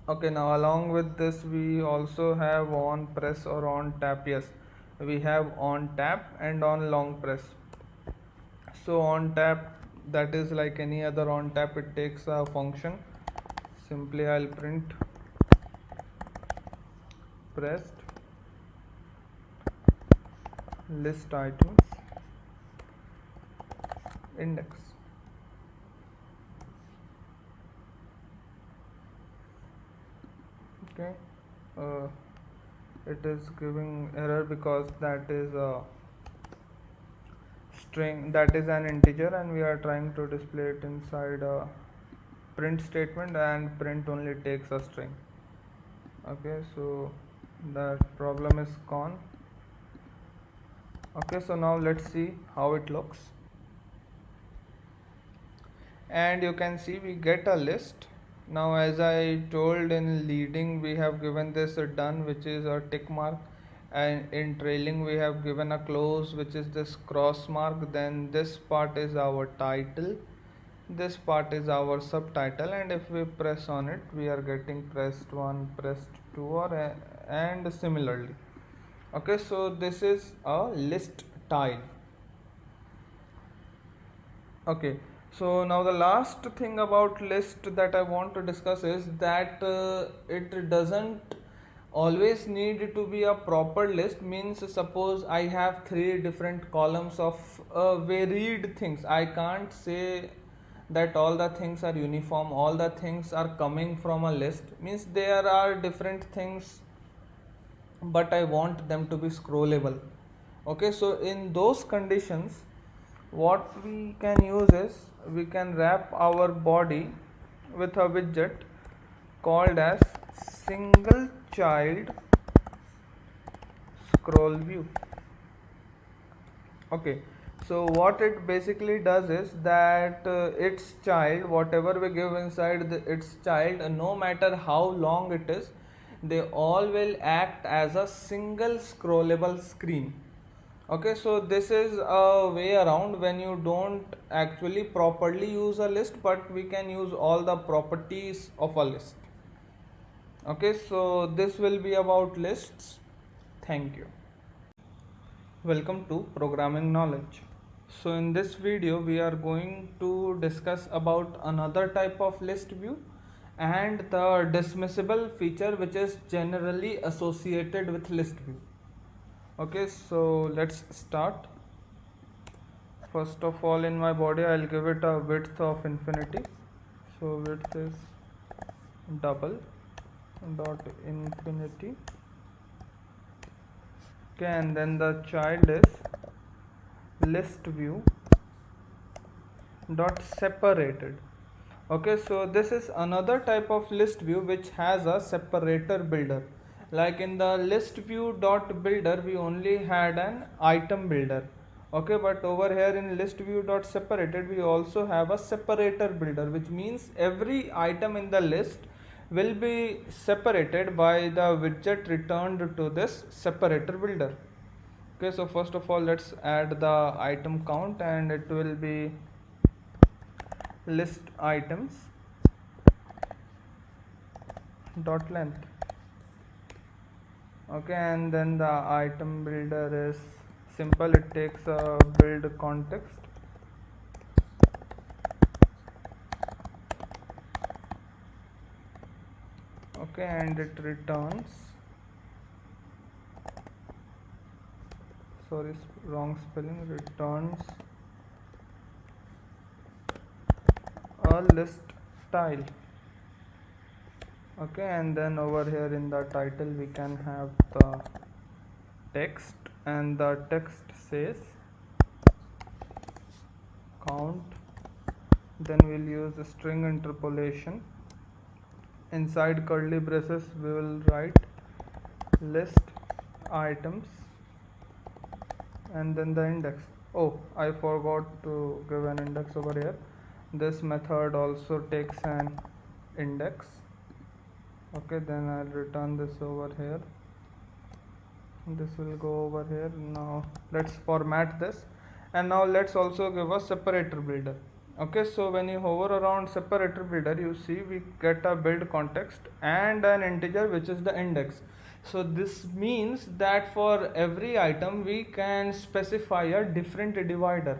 Okay, now along with this we also have on press or on tap. Yes, we have on tap and on long press. So on tap, that is like any other on tap, it takes a function. Simply I'll print pressed list items index. Okay, it is giving error because that is a string, that is an integer, and we are trying to display it inside a print statement, and print only takes a string. Okay, so that problem is gone. Okay, so now let's see how it looks. And you can see we get a list. Now as I told in leading, we have given this a done, which is a tick mark, and in trailing we have given a close, which is this cross mark. Then this part is our title, this part is our subtitle, and if we press on it, we are getting pressed 1, pressed 2, or and similarly. Okay, so this is a list tile. Okay, so now the last thing about list that I want to discuss is that it doesn't always need to be a proper list. Means suppose I have 3 different columns of varied things, I can't say that all the things are uniform, all the things are coming from a list. Means there are different things, but I want them to be scrollable. Okay, so in those conditions, what we can use is we can wrap our body with a widget called as single child scroll view. Okay, so what it basically does is that its child, whatever we give inside its child, no matter how long it is, they all will act as a single scrollable screen. Okay, so this is a way around when you don't actually properly use a list, but we can use all the properties of a list. Okay, so this will be about lists. Thank you. Welcome to Programming Knowledge. So in this video we are going to discuss about another type of list view and the dismissible feature, which is generally associated with list view. Okay, so let's start. First of all, in my body I'll give it a width of infinity. So width is double dot infinity. Okay, and then the child is list view dot separated. Okay, so this is another type of list view which has a separator builder. Like in the list view dot builder, we only had an item builder. Okay, but over here in list view dot separated, we also have a separator builder, which means every item in the list will be separated by the widget returned to this separator builder. Okay, so first of all, let's add the item count, and it will be list items dot length. Okay, and then the item builder is simple, it takes a build context. Okay, and it returns, sorry, wrong spelling, returns a list tile. Okay, and then over here in the title we can have the text, and the text says count. Then we'll use the string interpolation inside curly braces we will write list items and then the index. Oh, I forgot to give an index over here. This method also takes an index. Okay, then I'll return this over here. This will go over here. Now let's format this, and now let's also give a separator builder. Okay, so when you hover around separator builder, you see we get a build context and an integer which is the index. So this means that for every item we can specify a different divider.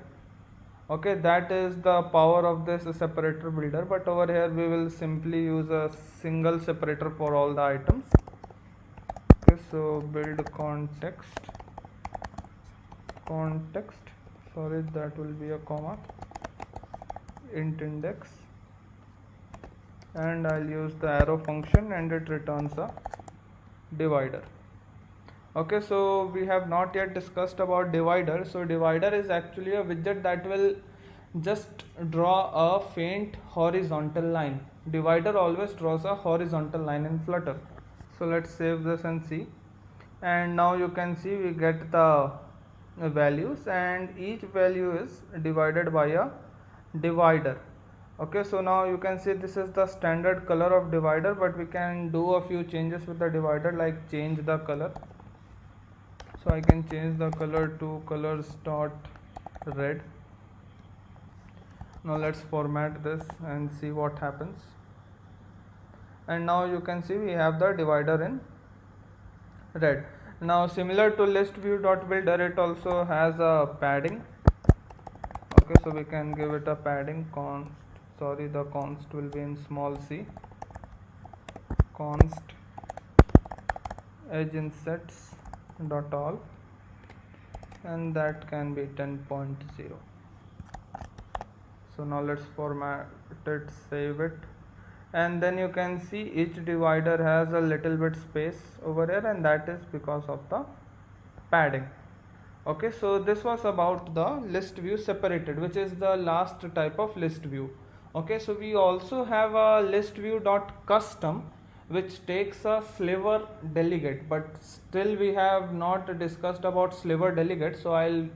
Okay, that is the power of this separator builder, but over here we will simply use a single separator for all the items. Okay, so build context, sorry, that will be a comma, int index, and I'll use the arrow function and it returns a divider. Okay, so we have not yet discussed about divider. So divider is actually a widget that will just draw a faint horizontal line. Divider always draws a horizontal line in Flutter. So let's save this and see, and now you can see we get the values and each value is divided by a divider. Okay, so now you can see this is the standard color of divider, but we can do a few changes with the divider, like change the color. So I can change the color to colors.red. Now let's format this and see what happens. And now you can see we have the divider in red. Now similar to ListView.builder, it also has a padding. Okay, so we can give it a padding the const will be in small c, const edge insets dot all, and that can be 10.0. So now let's format it, save it, and then you can see each divider has a little bit space over here, and that is because of the padding. Okay, so this was about the list view separated, which is the last type of list view. Okay, so we also have a list view.custom which takes a sliver delegate, but still we have not discussed about sliver delegate, so I'll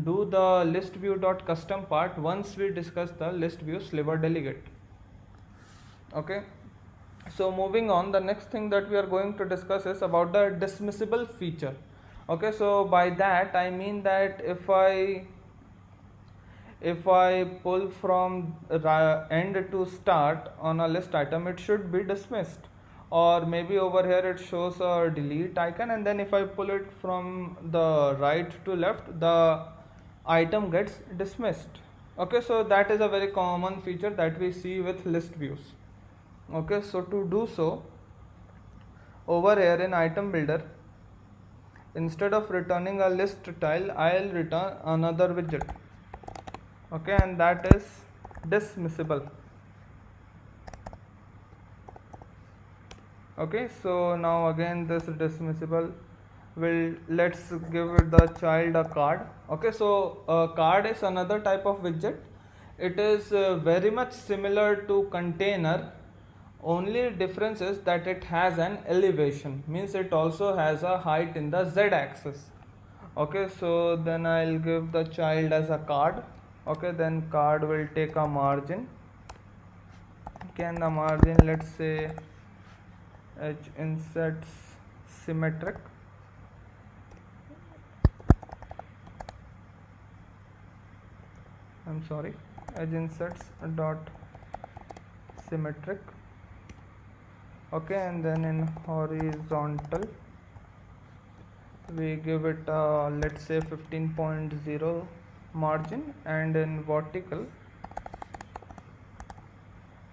do the list view.custom part once we discuss the list view sliver delegate. Okay, so moving on, the next thing that we are going to discuss is about the dismissible feature. Okay, so by that I mean that if I pull from end to start on a list item, it should be dismissed, or maybe over here it shows a delete icon, and then if I pull it from the right to left, the item gets dismissed. Okay, so that is a very common feature that we see with list views. Okay, so to do so, over here in item builder, instead of returning a list tile, I'll return another widget. Okay, and that is dismissible. Okay, so now again this dismissible will, let's give it the child a card. Okay, so a card is another type of widget. It is very much similar to container, only difference is that it has an elevation, means it also has a height in the z axis. Okay, so then I'll give the child as a card. Okay, then card will take a margin. Okay, and the margin, let's say edge insets symmetric. Edge insets dot symmetric. Okay, and then in horizontal we give it let's say 15.0 margin, and in vertical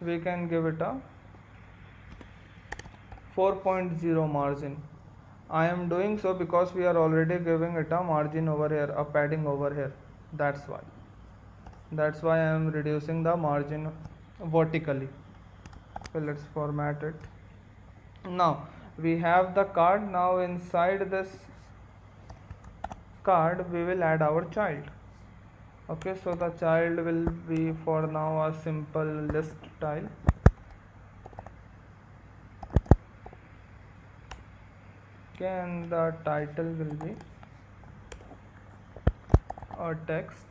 we can give it a 4.0 margin. I am doing so because we are already giving it a margin over here, a padding over here, that's why I am reducing the margin vertically. So let's format it. Now we have the card. Now inside this card we will add our child. Okay, so the child will be for now a simple list tile. Okay, and the title will be a text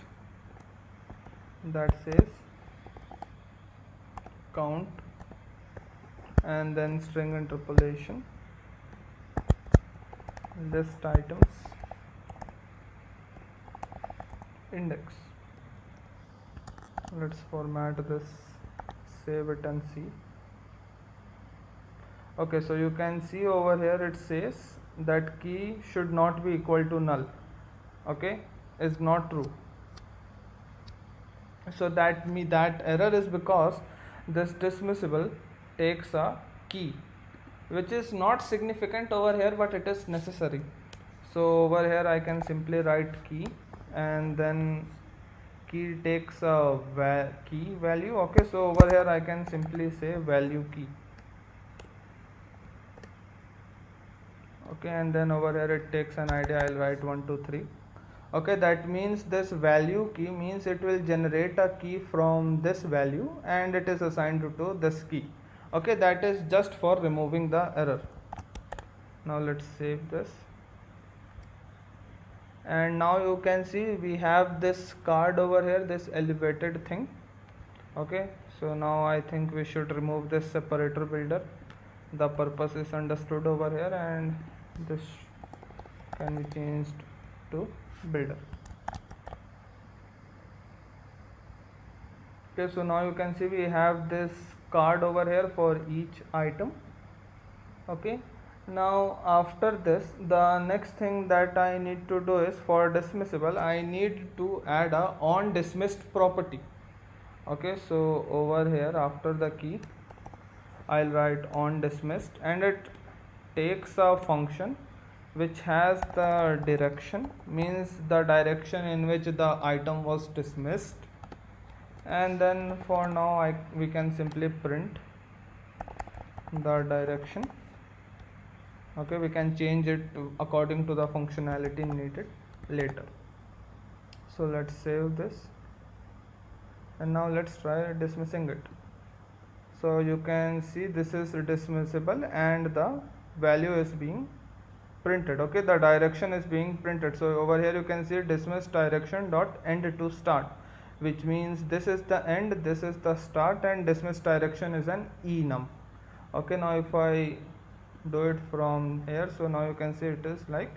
that says count and then string interpolation list items index. Let's format this, save it and see. Okay, so you can see over here it says that key should not be equal to null. Okay, is not true. So that error is because this dismissible takes a key, which is not significant over here, but it is necessary. So over here I can simply write key, and then key takes a key value. Okay, so over here I can simply say value key. Okay, and then over here it takes an ID. I'll write 1 2 3. Okay, that means this value key means it will generate a key from this value and it is assigned to this key. Okay, that is just for removing the error. Now let's save this, and now you can see we have this card over here, this elevated thing. Okay, so now I think we should remove this separator builder. The purpose is understood over here, and this can be changed to builder. Okay, so now you can see we have this card over here for each item. Okay, now after this, the next thing that I need to do is, for dismissible I need to add a on dismissed property. Okay, so over here after the key I'll write on dismissed, and it takes a function which has the direction, means the direction in which the item was dismissed, and then for now we can simply print the direction. Okay, we can change it according to the functionality needed later. So let's save this, and now let's try dismissing it. So you can see this is dismissible and the value is being printed. Okay, the direction is being printed. So over here you can see dismiss direction dot end to start, which means this is the end, this is the start, and dismiss direction is an enum. Okay, now if I do it from here, so now you can see it is like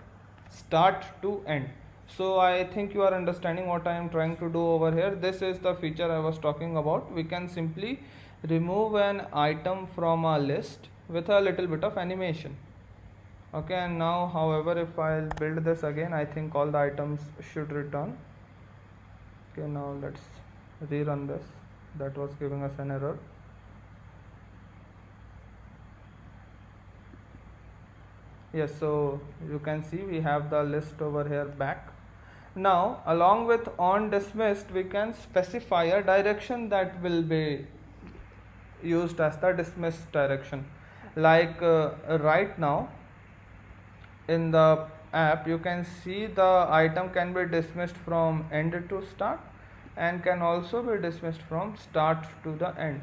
start to end. So I think you are understanding what I am trying to do over here. This is the feature I was talking about. We can simply remove an item from a list with a little bit of animation. Okay, and now however if I'll build this again, I think all the items should return. Okay, now let's rerun this. That was giving us an error. Yes, so you can see we have the list over here back. Now along with on dismissed, we can specify a direction that will be used as the dismissed direction. Like right now in the app you can see the item can be dismissed from end to start and can also be dismissed from start to the end,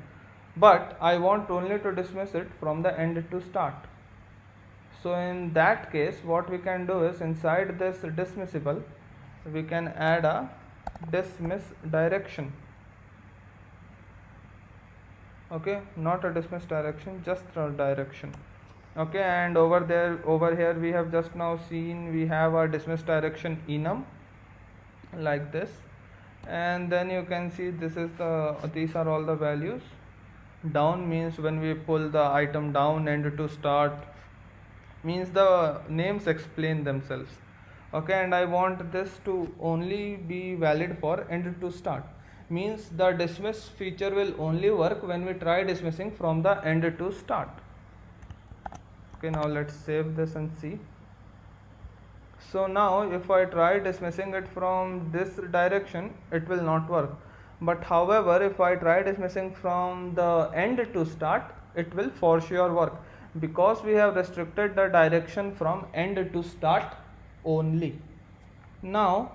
but I want only to dismiss it from the end to start. So in that case what we can do is, inside this dismissible we can add a dismiss direction. Okay, not a dismiss direction, just a direction. Okay, and over here we have just now seen we have a dismiss direction enum like this, and then you can see this is these are all the values. Down means when we pull the item down, end to start means the names explain themselves. Okay, and I want this to only be valid for end to start, means the dismiss feature will only work when we try dismissing from the end to start. Okay, now let's save this and see. So now if I try dismissing it from this direction, it will not work, but however if I try dismissing from the end to start, it will for sure work, because we have restricted the direction from end to start only. Now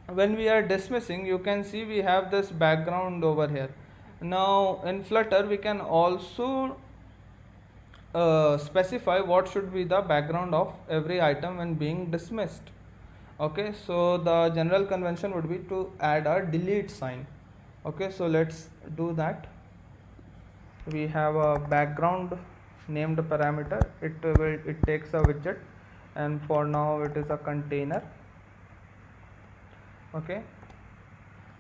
when we are dismissing, you can see we have this background over here. Now in Flutter we can also specify what should be the background of every item when being dismissed. Okay, so the general convention would be to add a delete sign. Okay, so let's do that. We have a background named parameter. It takes a widget, and for now it is a container. Okay,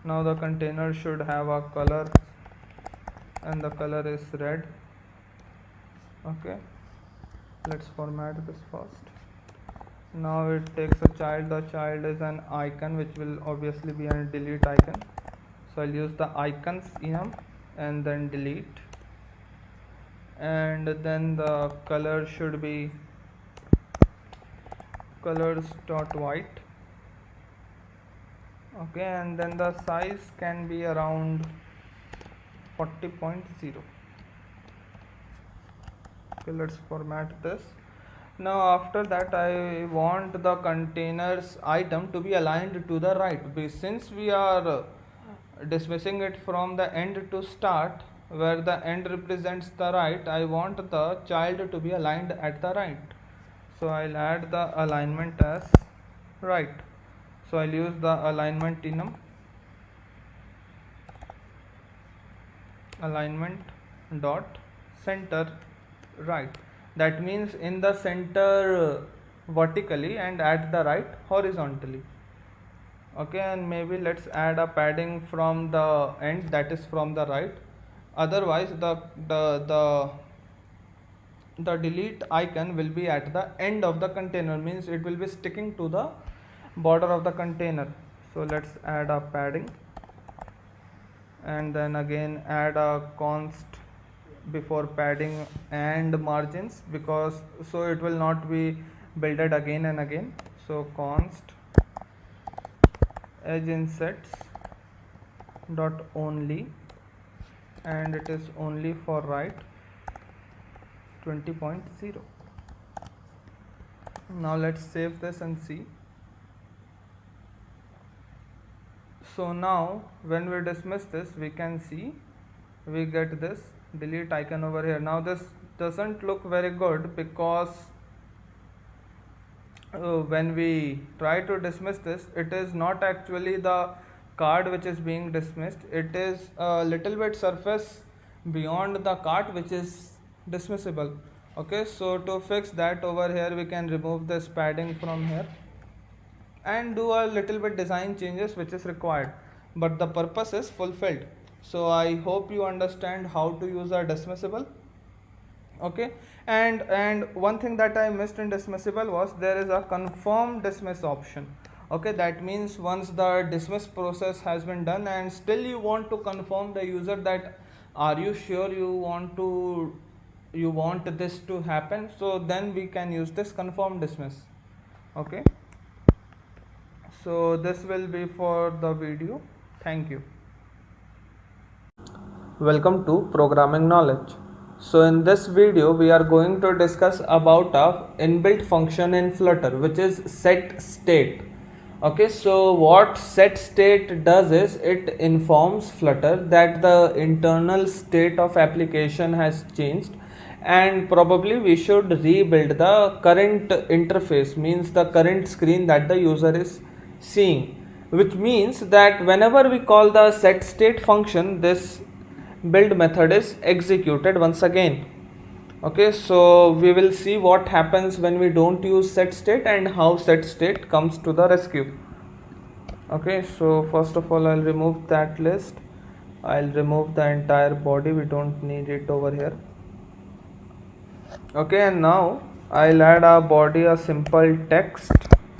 now the container should have a color, and the color is red. Okay, let's format this first. Now it takes a child. The child is an icon, which will obviously be a delete icon. So I'll use the icons enum and then delete, and then the color should be colors.white. Okay, and then the size can be around 40.0. Okay, let's format this. Now after that, I want the containers item to be aligned to the right, since we are dismissing it from the end to start, where the end represents the right. I want the child to be aligned at the right, so I'll add the alignment as right. So I'll use the alignment enum, alignment dot center right. That means in the center vertically and at the right horizontally. Okay, and maybe let's add a padding from the end, that is from the right. Otherwise the delete icon will be at the end of the container, means it will be sticking to the border of the container. So let's add a padding, and then again add a const before padding and margins, because so it will not be builded again and again. So const edge insets dot only, and it is only for right 20.0. Now let's save this and see. So now when we dismiss this, we can see we get this delete icon over here. Now this doesn't look very good, because when we try to dismiss this, it is not actually the card which is being dismissed, it is a little bit surface beyond the cart which is dismissible. Okay, so to fix that, over here we can remove this padding from here and do a little bit design changes which is required, but the purpose is fulfilled. So I hope you understand how to use a dismissible. Okay, and one thing that I missed in dismissible was there is a confirm dismiss option. Okay, that means once the dismiss process has been done and still you want to confirm the user that are you sure you want this to happen, so then we can use this confirm dismiss. Okay, so this will be for the video. Thank you. Welcome to Programming Knowledge. So in this video we are going to discuss about a inbuilt function in Flutter, which is setState. Okay, so what setState does is it informs Flutter that the internal state of application has changed and probably we should rebuild the current interface, means the current screen that the user is seeing, which means that whenever we call the setState function, this build method is executed once again. Okay, so we will see what happens when we don't use setState and how setState comes to the rescue. Okay, so first of all I'll remove that list. I'll remove the entire body, we don't need it over here. Okay, and now I'll add a body, a simple text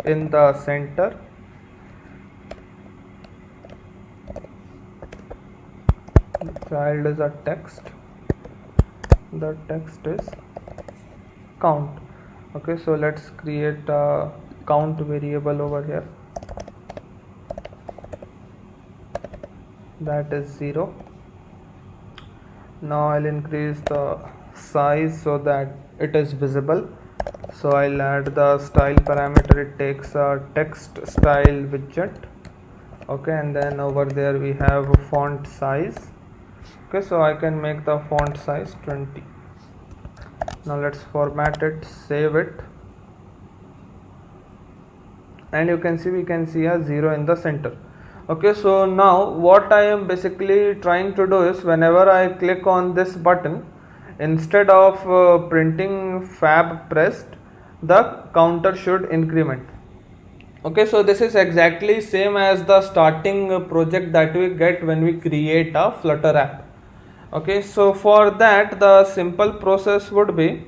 in the center. Child is a text, the text is count. Okay, so let's create a count variable over here, that is 0. Now I'll increase the size so that it is visible. So I'll add the style parameter, it takes a text style widget. Okay, and then over there we have a font size. Okay, so I can make the font size 20. Now let's format it, save it, and you can see we can see a 0 in the center. Okay, so now what I am basically trying to do is, whenever I click on this button, instead of printing fab pressed, the counter should increment. Okay, so this is exactly same as the starting project that we get when we create a Flutter app. Okay, so for that the simple process would be,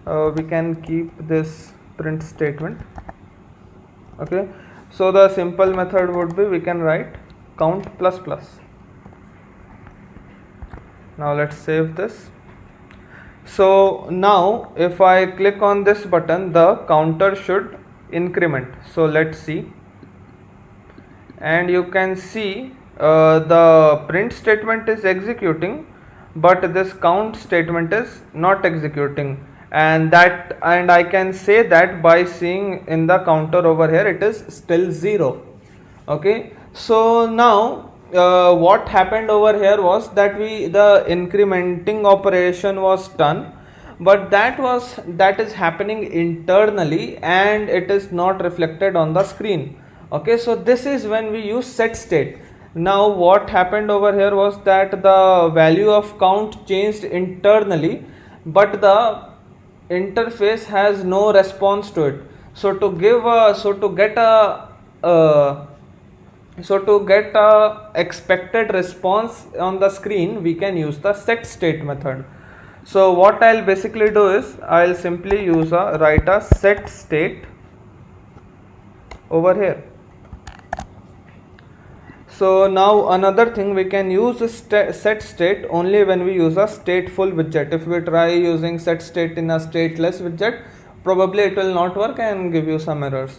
we can keep this print statement. Okay, so the simple method would be, we can write count plus plus. Now let's save this. So now if I click on this button, the counter should increment. So let's see, and you can see the print statement is executing, but this count statement is not executing, and I can say that by seeing in the counter over here it is still 0. Okay, so now what happened over here was that the incrementing operation was done, but that is happening internally and it is not reflected on the screen. Okay, so this is when we use set state. Now what happened over here was that the value of count changed internally, but the interface has no response to it. So to get a expected response on the screen, we can use the set state method. So what I'll basically do is, I'll simply write a set state over here. So now another thing, we can use set state only when we use a stateful widget. If we try using set state in a stateless widget, probably it will not work and give you some errors.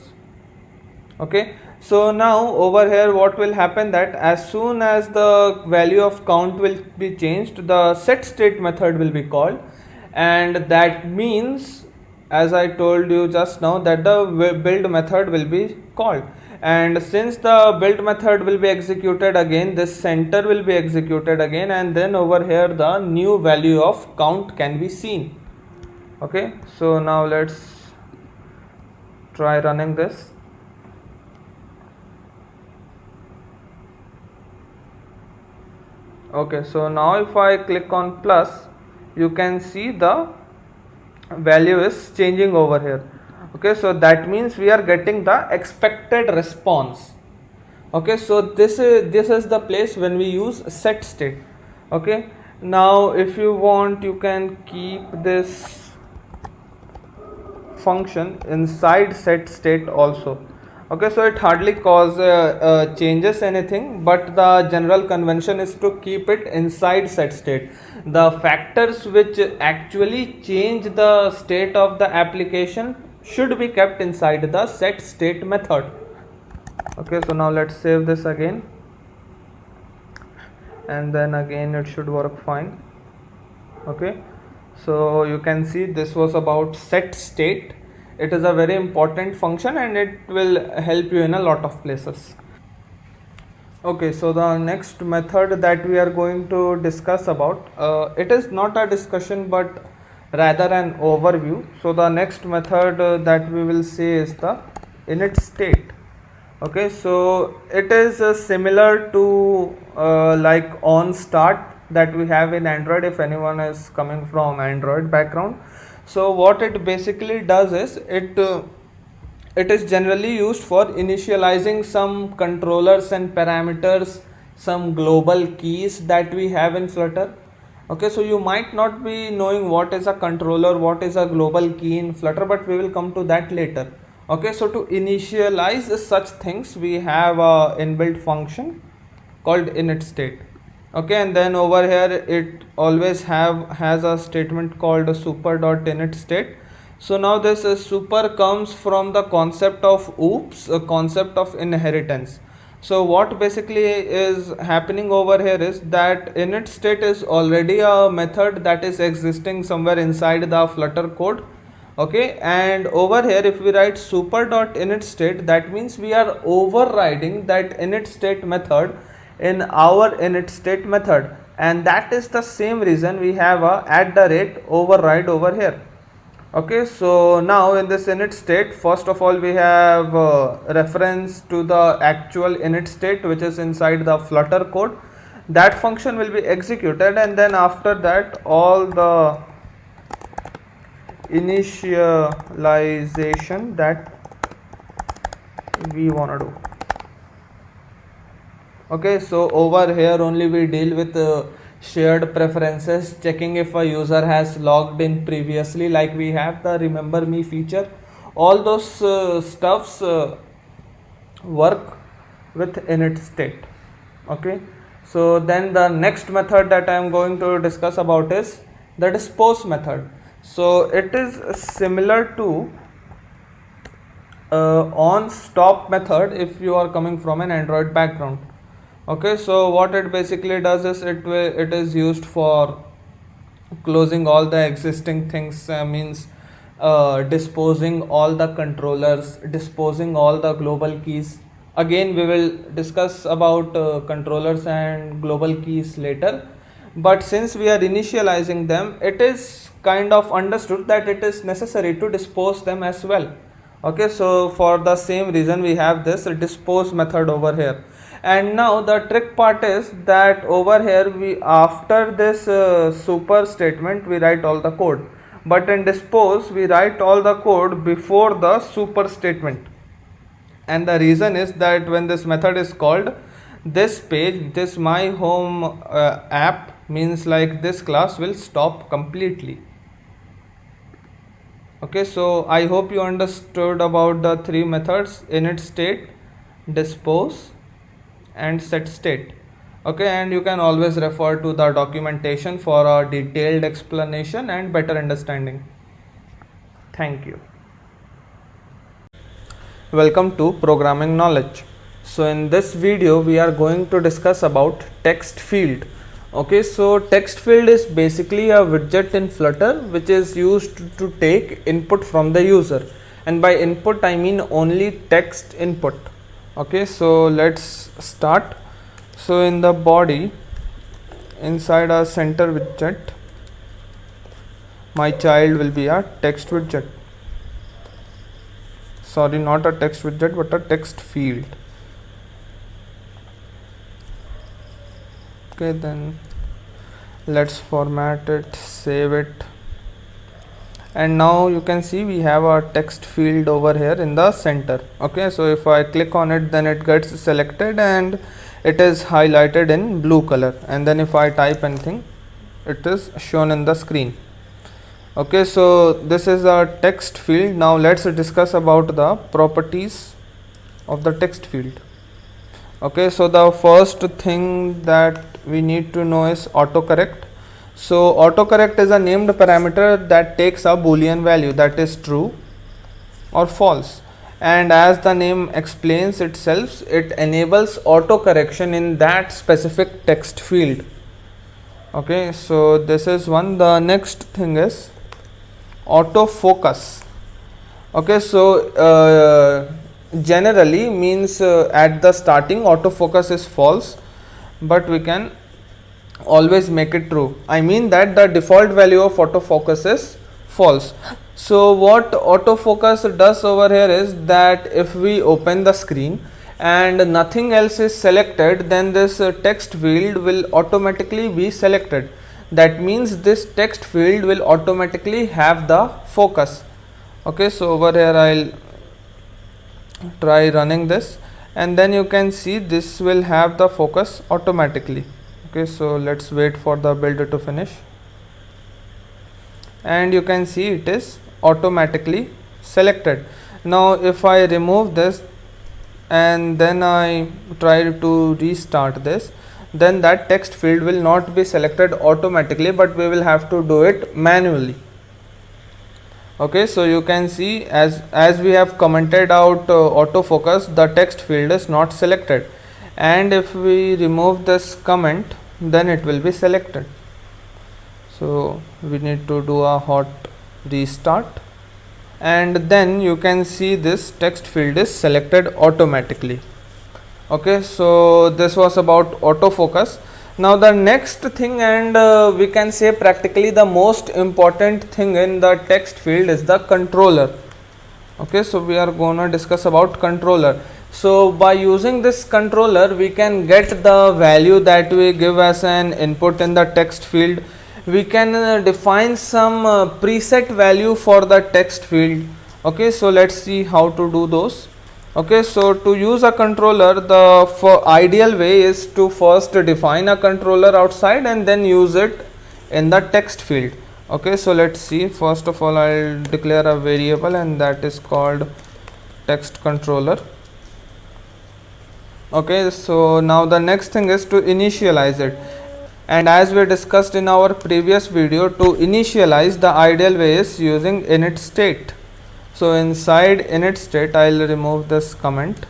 Okay, so now over here what will happen, that as soon as the value of count will be changed, the set state method will be called, and that means, as I told you just now, that the build method will be called, and since the build method will be executed again, this center will be executed again, and then over here the new value of count can be seen. Okay, so now let's try running this. Okay, so now if I click on plus, you can see the value is changing over here. Okay, so that means we are getting the expected response. Okay, so this is the place when we use set state. Okay, now if you want, you can keep this function inside set state also. Okay, so it hardly changes anything, but the general convention is to keep it inside set state. The factors which actually change the state of the application should be kept inside the set state method. Okay, so now let's save this again, and then again it should work fine. Okay, so you can see this was about set state. It is a very important function and it will help you in a lot of places. Okay, so the next method that we are going to discuss about, it is not a discussion but rather an overview. So the next method that we will see is the init state. Okay, so it is similar to like on start that we have in Android, if anyone is coming from Android background. So what it basically does is, it is generally used for initializing some controllers and parameters, some global keys that we have in Flutter. Okay, so you might not be knowing what is a controller, what is a global key in Flutter, but we will come to that later. Okay, so to initialize such things, we have a inbuilt function called init state. Okay, and then over here it always has a statement called super.init state. So now this super comes from the concept of oops, a concept of inheritance. So what basically is happening over here is that init state is already a method that is existing somewhere inside the Flutter code. Okay, and over here if we write super.init state, that means we are overriding that init state method in our init state method. and that is the same reason we have a override over here. Okay, so now in this init state, first of all we have reference to the actual init state which is inside the Flutter code. That function will be executed, and then after that all the initialization that we want to do. Okay, so over here only we deal with shared preferences, checking if a user has logged in previously, like we have the remember me feature. All those stuffs work with init state. Okay, so then the next method that I am going to discuss about is the dispose method. So it is similar to on stop method if you are coming from an Android background. Okay, so what it basically does is it is used for closing all the existing things, means disposing all the controllers, disposing all the global keys. Again we will discuss about controllers and global keys later, but since we are initializing them, it is kind of understood that it is necessary to dispose them as well. Okay, so for the same reason we have this dispose method over here. And now the trick part is that over here we, after this super statement, we write all the code, but in dispose we write all the code before the super statement. And the reason is that when this method is called, this page, this my home app, means like this class will stop completely. Okay, so I hope you understood about the three methods: init state, dispose and set state. Okay, and you can always refer to the documentation for a detailed explanation and better understanding. Thank you. Welcome to Programming Knowledge. So in this video we are going to discuss about text field. Okay, so text field is basically a widget in Flutter which is used to take input from the user, and by input I mean only text input. Okay, so let's start. So in the body, inside a center widget, my child will be a text widget. Sorry, not a text widget but a text field. Okay, then let's format it, save it, and now you can see we have our text field over here in the center. Okay, so if I click on it, then it gets selected and it is highlighted in blue color, and then if I type anything, it is shown in the screen. Okay, so this is our text field. Now let's discuss about the properties of the text field. Okay, so the first thing that we need to know is autocorrect. So autocorrect is a named parameter that takes a boolean value, that is true or false, and as the name explains itself, it enables autocorrection in that specific text field. Okay, so this is one. The next thing is autofocus. Okay, so generally means at the starting autofocus is false, but we can always make it true. I mean that the default value of autofocus is false. So what autofocus does over here is that if we open the screen and nothing else is selected, then this text field will automatically be selected. That means this text field will automatically have the focus. Okay, so over here I'll try running this, and then you can see this will have the focus automatically. Okay, so let's wait for the build to finish, and you can see it is automatically selected. Now if I remove this and then I try to restart this, then that text field will not be selected automatically, but we will have to do it manually. Okay, so you can see as we have commented out autofocus, the text field is not selected, and if we remove this comment, then it will be selected. So we need to do a hot restart, and then you can see this text field is selected automatically. Okay, so this was about autofocus. Now the next thing, and we can say practically the most important thing in the text field, is the controller. Okay, so we are gonna discuss about controller. So by using this controller, we can get the value that we give as an input in the text field. We can define some preset value for the text field. Okay, so let's see how to do those. Okay, so to use a controller, the ideal way is to first define a controller outside and then use it in the text field. Okay, so let's see. First of all, I'll declare a variable, and that is called text controller. Okay, so now the next thing is to initialize it, and as we discussed in our previous video, to initialize, the ideal way is using init state. So inside init state, I'll remove this comment,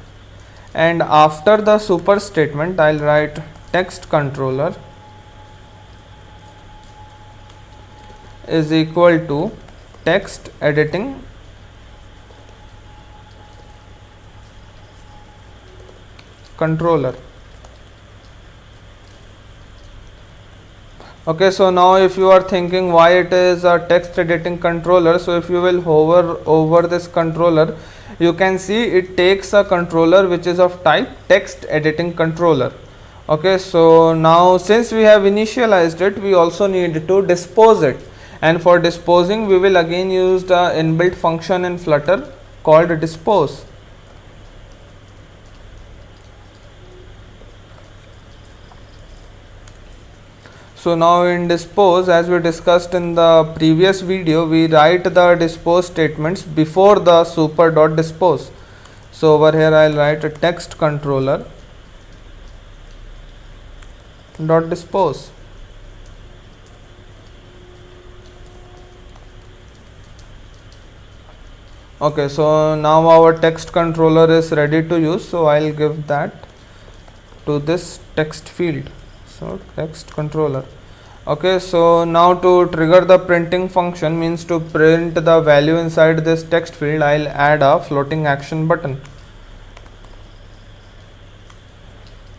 and after the super statement, I'll write text controller is equal to text editing controller. Okay, so now if you are thinking why it is a text editing controller, so if you will hover over this controller, you can see it takes a controller which is of type text editing controller. Okay, so now since we have initialized it, we also need to dispose it, and for disposing we will again use the inbuilt function in Flutter called dispose. So now in dispose, as we discussed in the previous video, we write the dispose statements before the super.dispose. So over here I'll write a text controller dot dispose. Okay, so now our text controller is ready to use, so I'll give that to this text field. So text controller. Okay, so now to trigger the printing function, means to print the value inside this text field, I'll add a floating action button.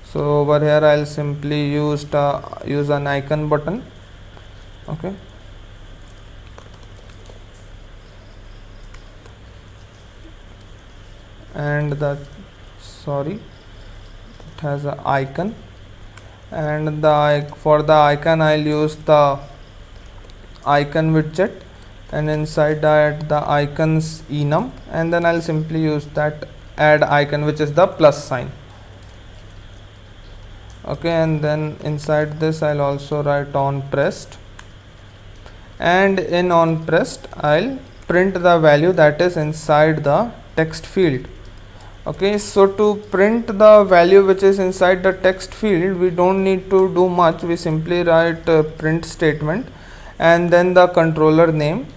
So over here I'll simply use an icon button. Okay, and it has an icon, and for the icon I'll use the icon widget, and inside that the icons enum, and then I'll simply use that add icon, which is the plus sign. Okay, and then inside this I'll also write on pressed, and in on pressed I'll print the value that is inside the text field. Okay, so to print the value which is inside the text field, we don't need to do much. We simply write a print statement and then the controller name.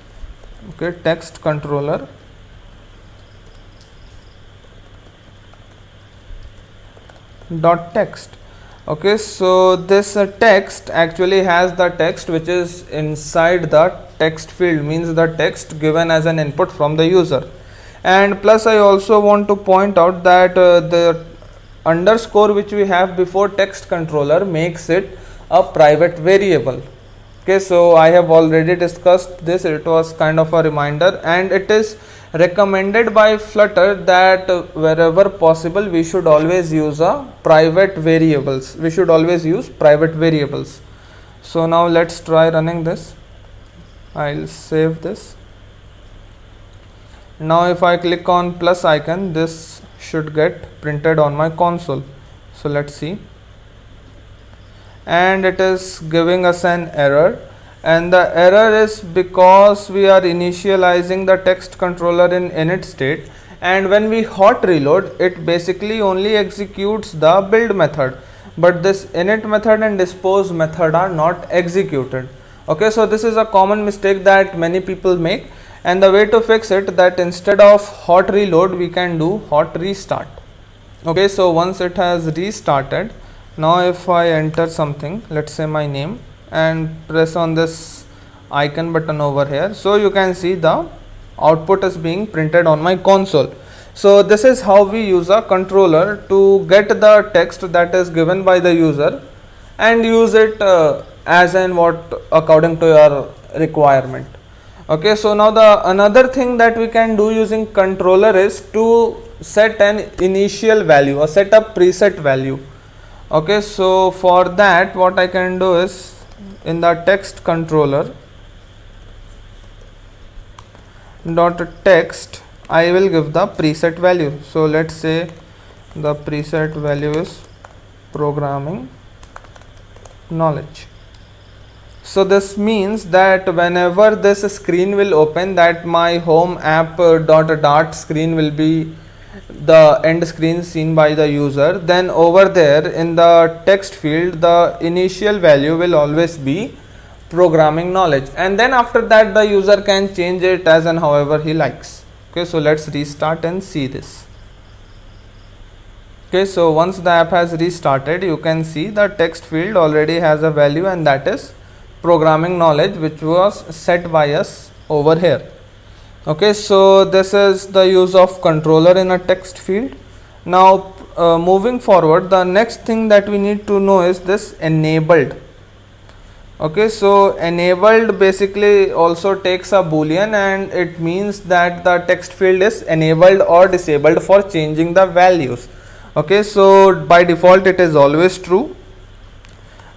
Okay, text controller dot text. Okay, so this text actually has the text which is inside the text field, means the text given as an input from the user. And plus I also want to point out that the underscore which we have before text controller makes it a private variable. Okay, so I have already discussed this, it was kind of a reminder, and it is recommended by Flutter that wherever possible we should always use private variables. We should always use private variables. So now let's try running this. I'll save this. Now if I click on plus icon, this should get printed on my console. So let's see, and it is giving us an error, and the error is because we are initializing the text controller in init state, and when we hot reload, it basically only executes the build method, but this init method and dispose method are not executed. Okay, so this is a common mistake that many people make, and the way to fix it, that instead of hot reload we can do hot restart. Okay, so once it has restarted, now if I enter something, let's say my name, and press on this icon button over here, so you can see the output is being printed on my console. So this is how we use a controller to get the text that is given by the user and use it as and what according to your requirement. Okay, so now the another thing that we can do using controller is to set an initial value or set a preset value. Okay, so for that what I can do is in the text controller dot text I will give the preset value. So let's say the preset value is programming knowledge. So this means that whenever this screen will open, that my home app dot screen will be the end screen seen by the user, then over there in the text field the initial value will always be programming knowledge, and then after that the user can change it as and however he likes. Okay, so let's restart and see this. Okay, so once the app has restarted, you can see the text field already has a value, and that is programming knowledge, which was set by us over here. Okay, so this is the use of controller in a text field. Now moving forward, the next thing that we need to know is this enabled. Okay, so enabled basically also takes a boolean, and it means that the text field is enabled or disabled for changing the values. Okay, so by default it is always true,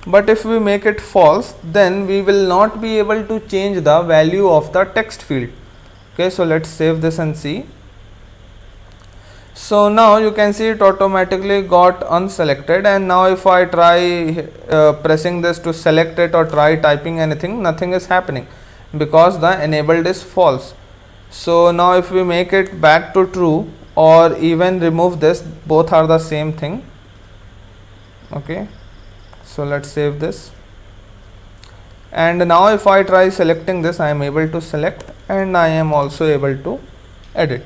but if we make it false, then we will not be able to change the value of the text field. Okay, so let's save this and see. So now you can see it automatically got unselected, and now if I try pressing this to select it or try typing anything, nothing is happening because the enabled is false. So now if we make it back to true or even remove this, both are the same thing. Okay, so let's save this, and now if I try selecting this, I am able to select and I am also able to edit.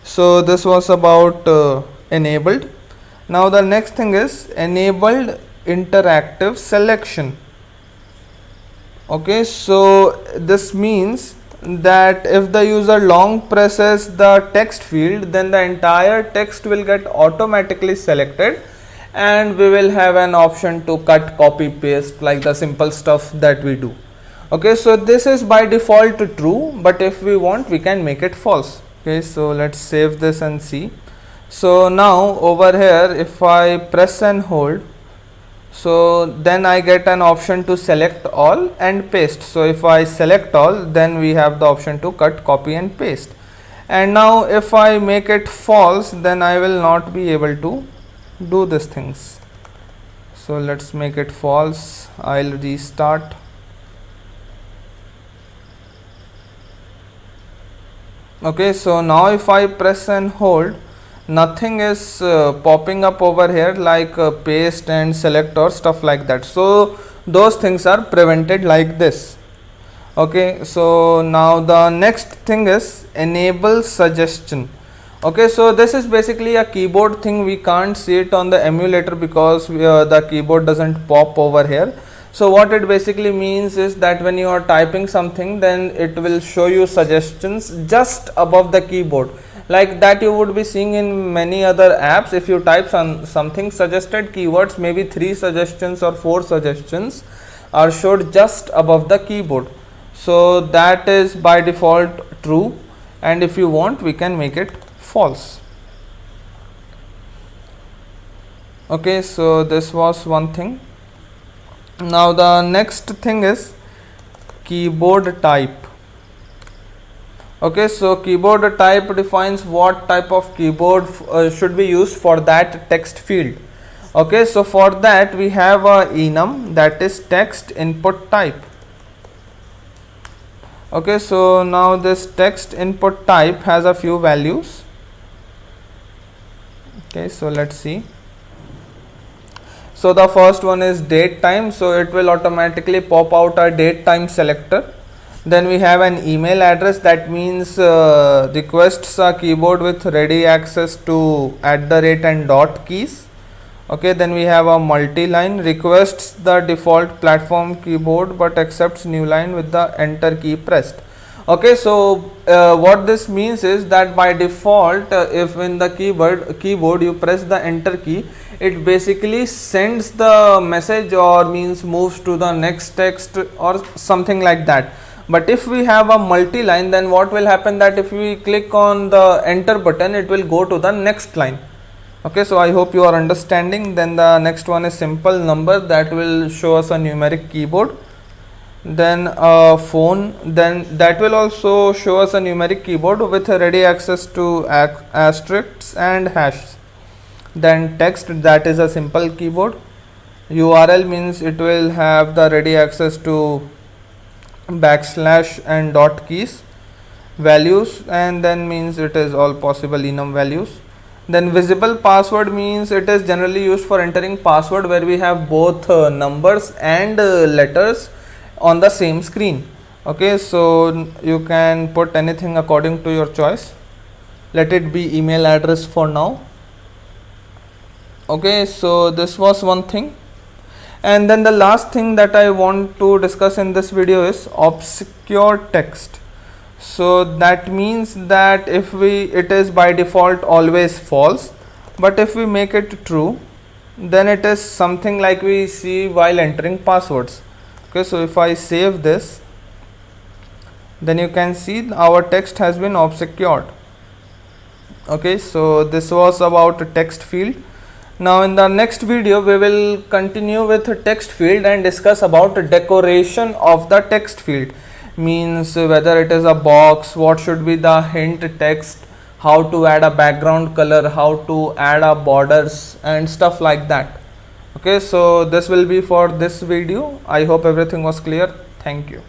So this was about enabled. Now the next thing is enabled interactive selection. Okay, so this means that if the user long presses the text field, then the entire text will get automatically selected, and we will have an option to cut, copy, paste, like the simple stuff that we do. Okay, so this is by default true, but if we want, we can make it false. Okay, so let's save this and see. So now over here, if I press and hold, so then I get an option to select all and paste. So if I select all, then we have the option to cut, copy and paste. And now if I make it false, then I will not be able to do these things. So let's make it false. I'll restart. Okay, so now if I press and hold, nothing is popping up over here like paste and select or stuff like that. So those things are prevented like this. Okay, so now the next thing is enable suggestion. Okay, so this is basically a keyboard thing. We can't see it on the emulator because the keyboard doesn't pop over here. So what it basically means is that when you are typing something, then it will show you suggestions just above the keyboard, like that you would be seeing in many other apps. If you type something, suggested keywords, maybe 3 suggestions or 4 suggestions are showed just above the keyboard. So that is by default true, and if you want, we can make it false. Okay, so this was one thing. Now the next thing is keyboard type. Okay, so keyboard type defines what type of keyboard should be used for that text field. Okay, so for that we have a enum, that is text input type. Okay, so now this text input type has a few values. Okay, so let's see. So the first one is date time, so it will automatically pop out a date time selector. Then we have an email address, that means requests a keyboard with ready access to @ and dot keys. Okay, then we have a multi-line, requests the default platform keyboard but accepts new line with the enter key pressed. Okay, so what this means is that by default if in the keyboard you press the enter key, it basically sends the message or means moves to the next text or something like that. But if we have a multi-line, then what will happen that if we click on the enter button, it will go to the next line. Okay, so I hope you are understanding. Then the next one is simple number, that will show us a numeric keyboard. Then a phone, then that will also show us a numeric keyboard with ready access to asterisks and hashes. Then text, that is a simple keyboard. URL means it will have the ready access to backslash and dot keys. Values, and then means it is all possible enum values. Then visible password means it is generally used for entering password where we have both numbers and letters on the same screen. Okay, so you can put anything according to your choice. Let it be email address for now. Okay, so this was one thing. And then the last thing that I want to discuss in this video is obscure text. So that means that if it is by default always false, but if we make it true, then it is something like we see while entering passwords. Okay, so if I save this, then you can see our text has been obscured. Okay, so this was about text field. Now in the next video we will continue with text field and discuss about decoration of the text field. Means whether it is a box, what should be the hint text, how to add a background color, how to add a borders and stuff like that. Okay, so this will be for this video. I hope everything was clear. Thank you.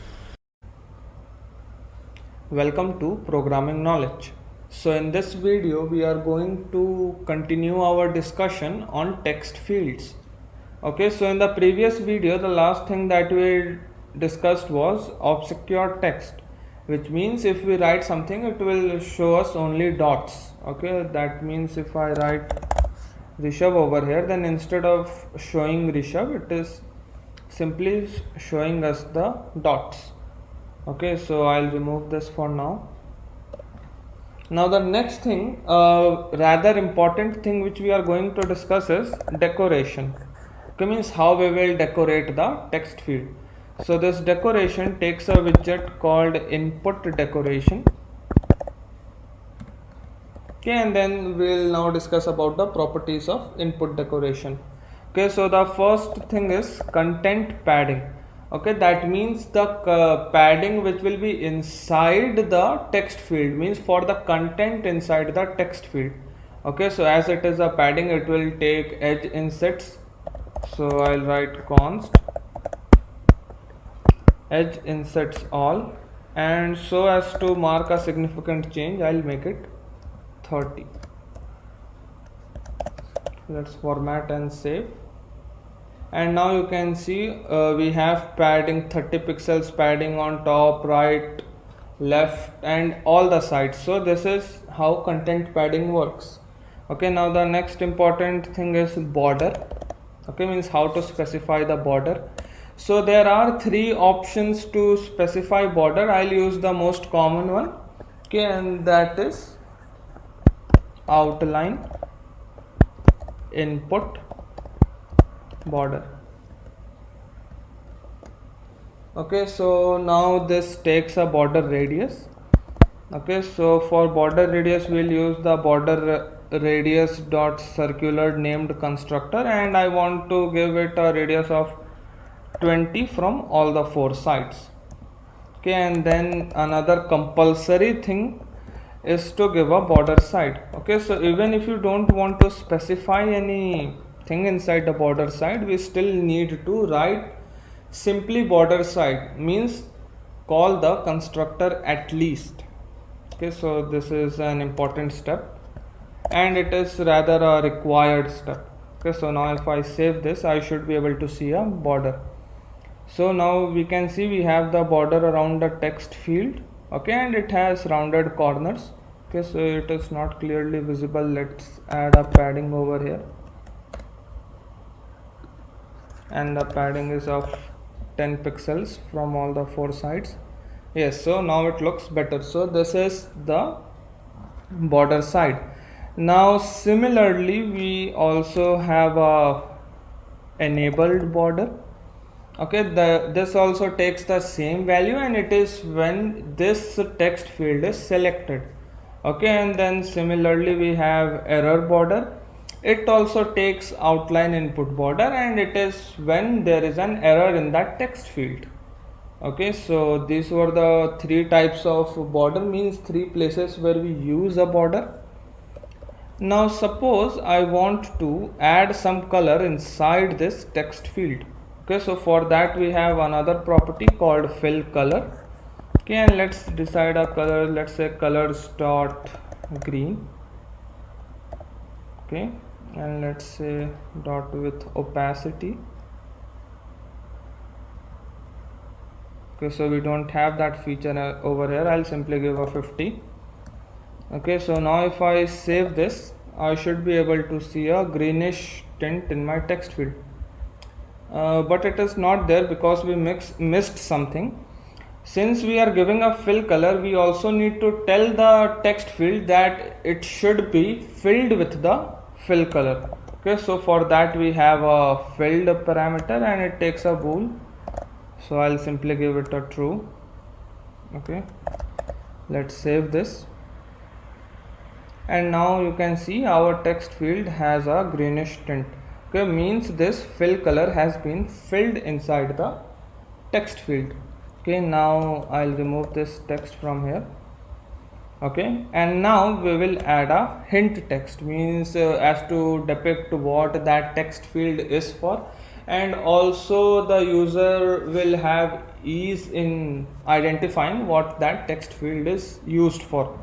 Welcome to Programming Knowledge. So in this video we are going to continue our discussion on text fields. Okay, so in the previous video the last thing that we discussed was obscure text, which means if we write something it will show us only dots. Okay, that means if I write Rishabh over here, then instead of showing Rishabh it is simply showing us the dots. Okay, so I'll remove this for now. Now the next thing, rather important thing which we are going to discuss is decoration. Okay, means how we will decorate the text field. So this decoration takes a widget called input decoration. Okay, and then we will now discuss about the properties of input decoration. Okay, so the first thing is content padding. Okay, that means the padding which will be inside the text field, means for the content inside the text field. Okay, so as it is a padding, it will take edge insets. So I'll write const edge insets all, and so as to mark a significant change I'll make it 30. Let's format and save. And now you can see we have padding 30 pixels padding on top, right, left and all the sides. So this is how content padding works. Okay, now the next important thing is border. Okay, means how to specify the border. So there are three options to specify border. I'll use the most common one. Okay, and that is outline input border. Okay, so now this takes a border radius. Okay, so for border radius we'll use the border radius dot circular named constructor, and I want to give it a radius of 20 from all the four sides. Okay, and then another compulsory thing is to give a border side. Okay, so even if you don't want to specify anything inside the border side, we still need to write simply border side, means call the constructor at least. Okay, so this is an important step and it is rather a required step. Okay, so now if I save this, I should be able to see a border. So now we can see we have the border around the text field. Okay, and it has rounded corners. Okay, so it is not clearly visible. Let's add a padding over here, and the padding is of 10 pixels from all the four sides. Yes, so now it looks better. So this is the border side. Now similarly we also have a enabled border. Okay, this also takes the same value, and it is when this text field is selected. Okay, and then similarly we have error border. It also takes outline input border, and it is when there is an error in that text field. Okay, so these were the three types of border, means three places where we use a border. Now suppose I want to add some color inside this text field. Okay, so for that we have another property called fill color. Okay, and let's decide a color, let's say colors dot green. Okay, and let's say dot with opacity. Okay, so we don't have that feature over here. I'll simply give a 50. Okay, so now if I save this, I should be able to see a greenish tint in my text field, but it is not there because we missed something. Since we are giving a fill color, we also need to tell the text field that it should be filled with the fill color. Okay, so for that we have a filled parameter, and it takes a bool, so I'll simply give it a true. Okay, let's save this, and now you can see our text field has a greenish tint. Okay, means this fill color has been filled inside the text field. Okay, now I'll remove this text from here. Okay, and now we will add a hint text, means as to depict what that text field is for, and also the user will have ease in identifying what that text field is used for.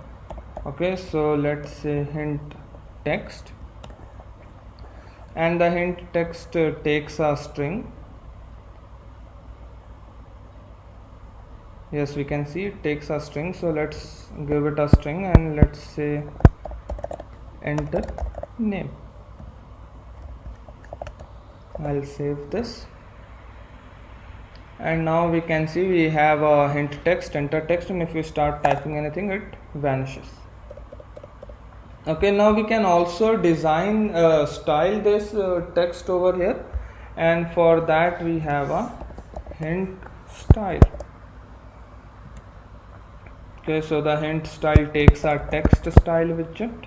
Okay, so let's say hint text, and the hint text takes a string. Yes, we can see it takes a string, so let's give it a string, and let's say enter name. I'll save this, and now we can see we have a hint text, enter text, and if you start typing anything, it vanishes. Okay, now we can also design style this text over here, and for that we have a hint style. Okay, so the hint style takes our text style widget.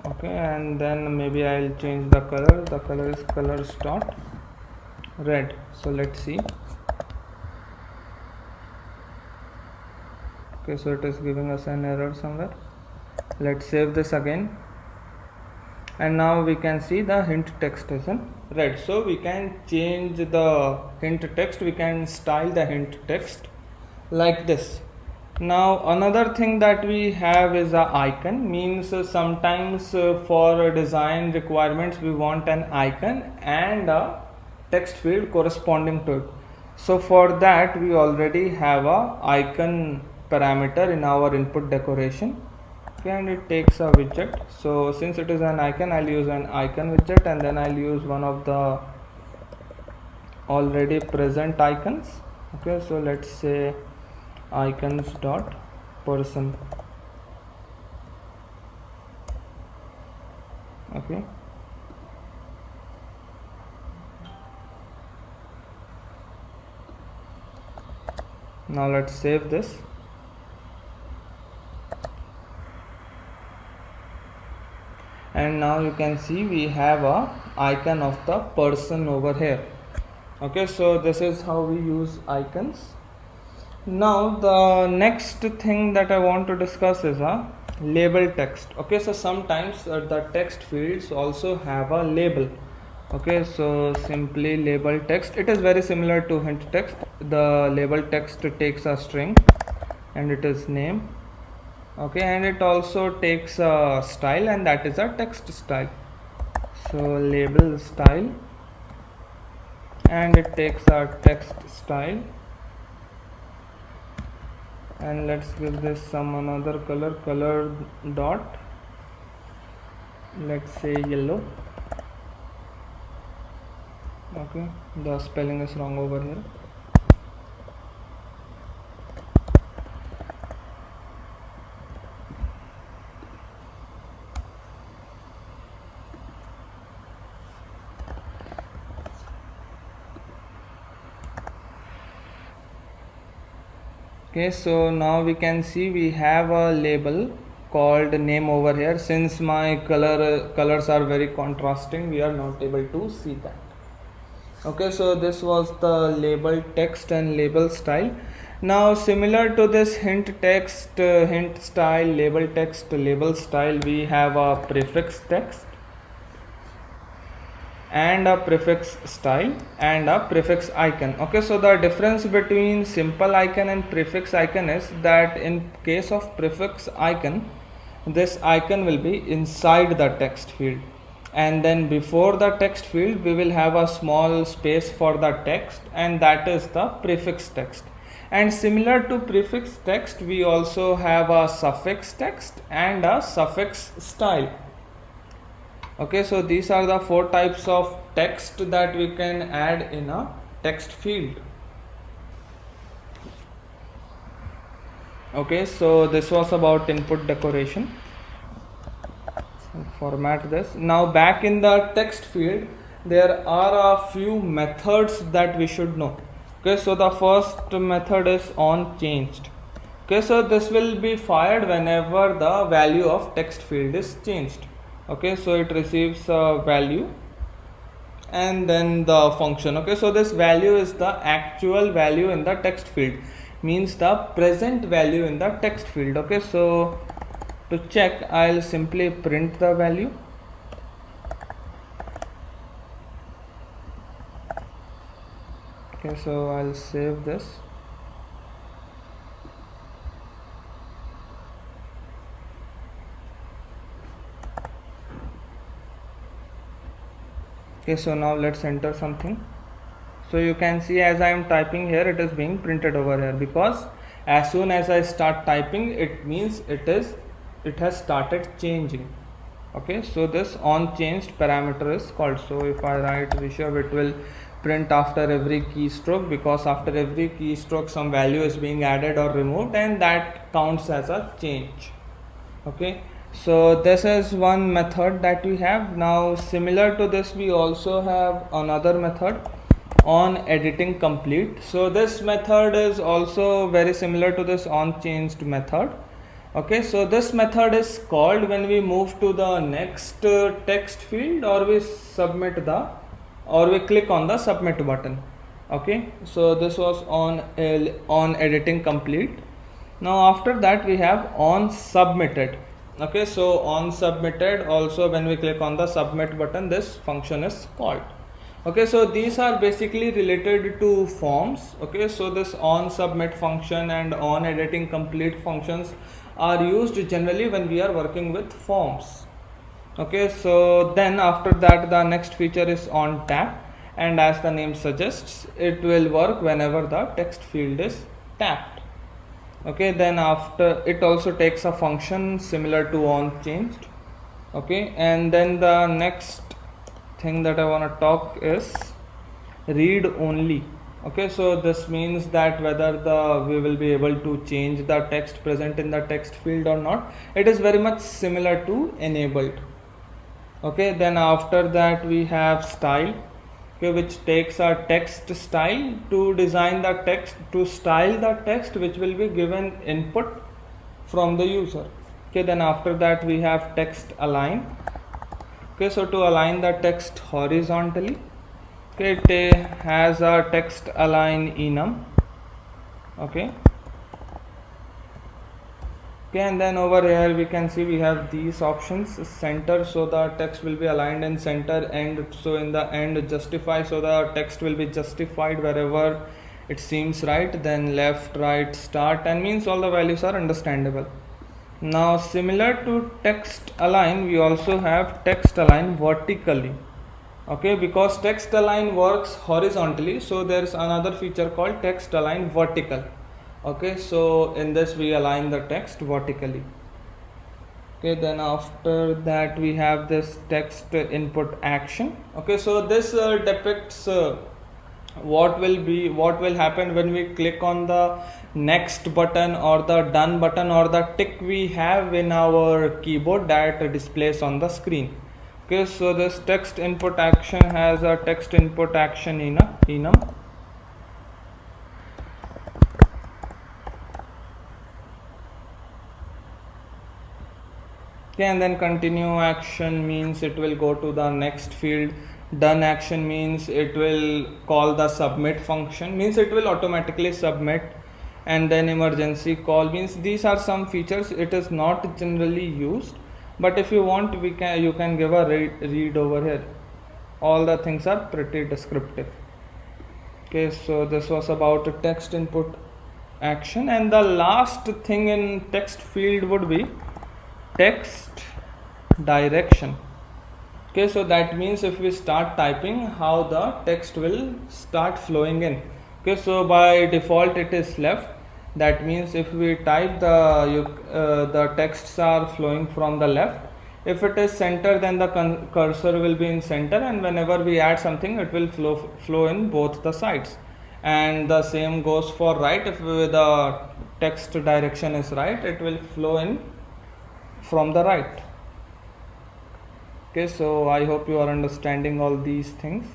Okay, and then maybe I'll change the color. The color is colors dot red. So let's see. Okay, so it is giving us an error somewhere. Let's save this again, and now we can see the hint text is in red. So we can change the hint text, we can style the hint text like this. Now another thing that we have is a icon, means sometimes for design requirements we want an icon and a text field corresponding to it. So for that we already have a icon parameter in our input decoration. Okay, and it takes a widget. So since it is an icon, I'll use an icon widget, and then I'll use one of the already present icons. Okay, so let's say icons dot person. Okay, now let's save this, and now you can see we have a icon of the person over here. Okay, so this is how we use icons. Now the next thing that I want to discuss is a label text. Okay, so sometimes the text fields also have a label. Okay, so simply label text, it is very similar to hint text. The label text takes a string, and it is name. Okay, and it also takes a style, and that is a text style. So label style, and it takes a text style, and let's give this some another color, color dot, let's say yellow. Okay, the spelling is wrong over here. Okay, so now we can see we have a label called name over here. Since my colors are very contrasting, we are not able to see that. Okay, so this was the label text and label style. Now similar to this hint text, hint style, label text, label style, we have a prefix text and a prefix style and a prefix icon. Okay, so the difference between simple icon and prefix icon is that in case of prefix icon, this icon will be inside the text field, and then before the text field we will have a small space for the text, and that is the prefix text. And similar to prefix text, we also have a suffix text and a suffix style. Okay, so these are the 4 types of text that we can add in a text field. Okay, so this was about input decoration. Format this. Now back in the text field, there are a few methods that we should know. Okay, so the first method is onChanged. Okay, so this will be fired whenever the value of text field is changed. Okay, so it receives a value and then the function. Okay, so this value is the actual value in the text field, means the present value in the text field. Okay, so to check, I'll simply print the value. Okay, so I'll save this. Okay, so now let's enter something. So you can see as I am typing here, it is being printed over here, because as soon as I start typing, it means it has started changing. Okay, so this onChanged parameter is called. So if I write Rishabh, it will print after every keystroke, because after every keystroke some value is being added or removed, and that counts as a change. Okay, so this is one method that we have. Now similar to this, we also have another method, onEditingComplete. So this method is also very similar to this onChanged method. Okay, so this method is called when we move to the next text field, or we click on the submit button. Okay, so this was onEditingComplete. Now after that we have onSubmitted. Okay, so onSubmitted, also when we click on the submit button, this function is called. Okay, so these are basically related to forms. Okay, so this onSubmit function and onEditingComplete functions are used generally when we are working with forms. Okay, so then after that the next feature is onTap, and as the name suggests, it will work whenever the text field is tapped. Okay, then after it also takes a function similar to onChanged. Okay, and then the next thing that I want to talk is read only. Okay, so this means that whether we will be able to change the text present in the text field or not. It is very much similar to enabled. Okay, then after that we have style. Okay, which takes a text style to design the text, to style the text which will be given input from the user. Okay, then after that we have text align. Okay, so to align the text horizontally, okay, it has a text align enum. Okay, and then over here we can see we have these options: center, so the text will be aligned in center; end, so in the end; justify, so the text will be justified wherever it seems right; then left, right, start, and means all the values are understandable. Now similar to text align, we also have text align vertically. Okay, because text align works horizontally, so there is another feature called text align vertical. Okay, so in this we align the text vertically. Okay, then after that we have this text input action. Okay, so this depicts what will happen when we click on the next button or the done button or the tick we have in our keyboard that displays on the screen. Okay, so this text input action has a text input action enum. Okay, and then continue action means it will go to the next field. Done action means it will call the submit function, means it will automatically submit. And then emergency call means these are some features, it is not generally used, but if you want you can give a read over here. All the things are pretty descriptive. Okay, so this was about text input action, and the last thing in text field would be text direction. Okay, so that means if we start typing, how the text will start flowing in. Okay, so by default it is left. That means if we type the texts are flowing from the left. If it is center, then the cursor will be in center, and whenever we add something, it will flow in both the sides. And the same goes for right. If the text direction is right, it will flow in from the right. Okay, so I hope you are understanding all these things.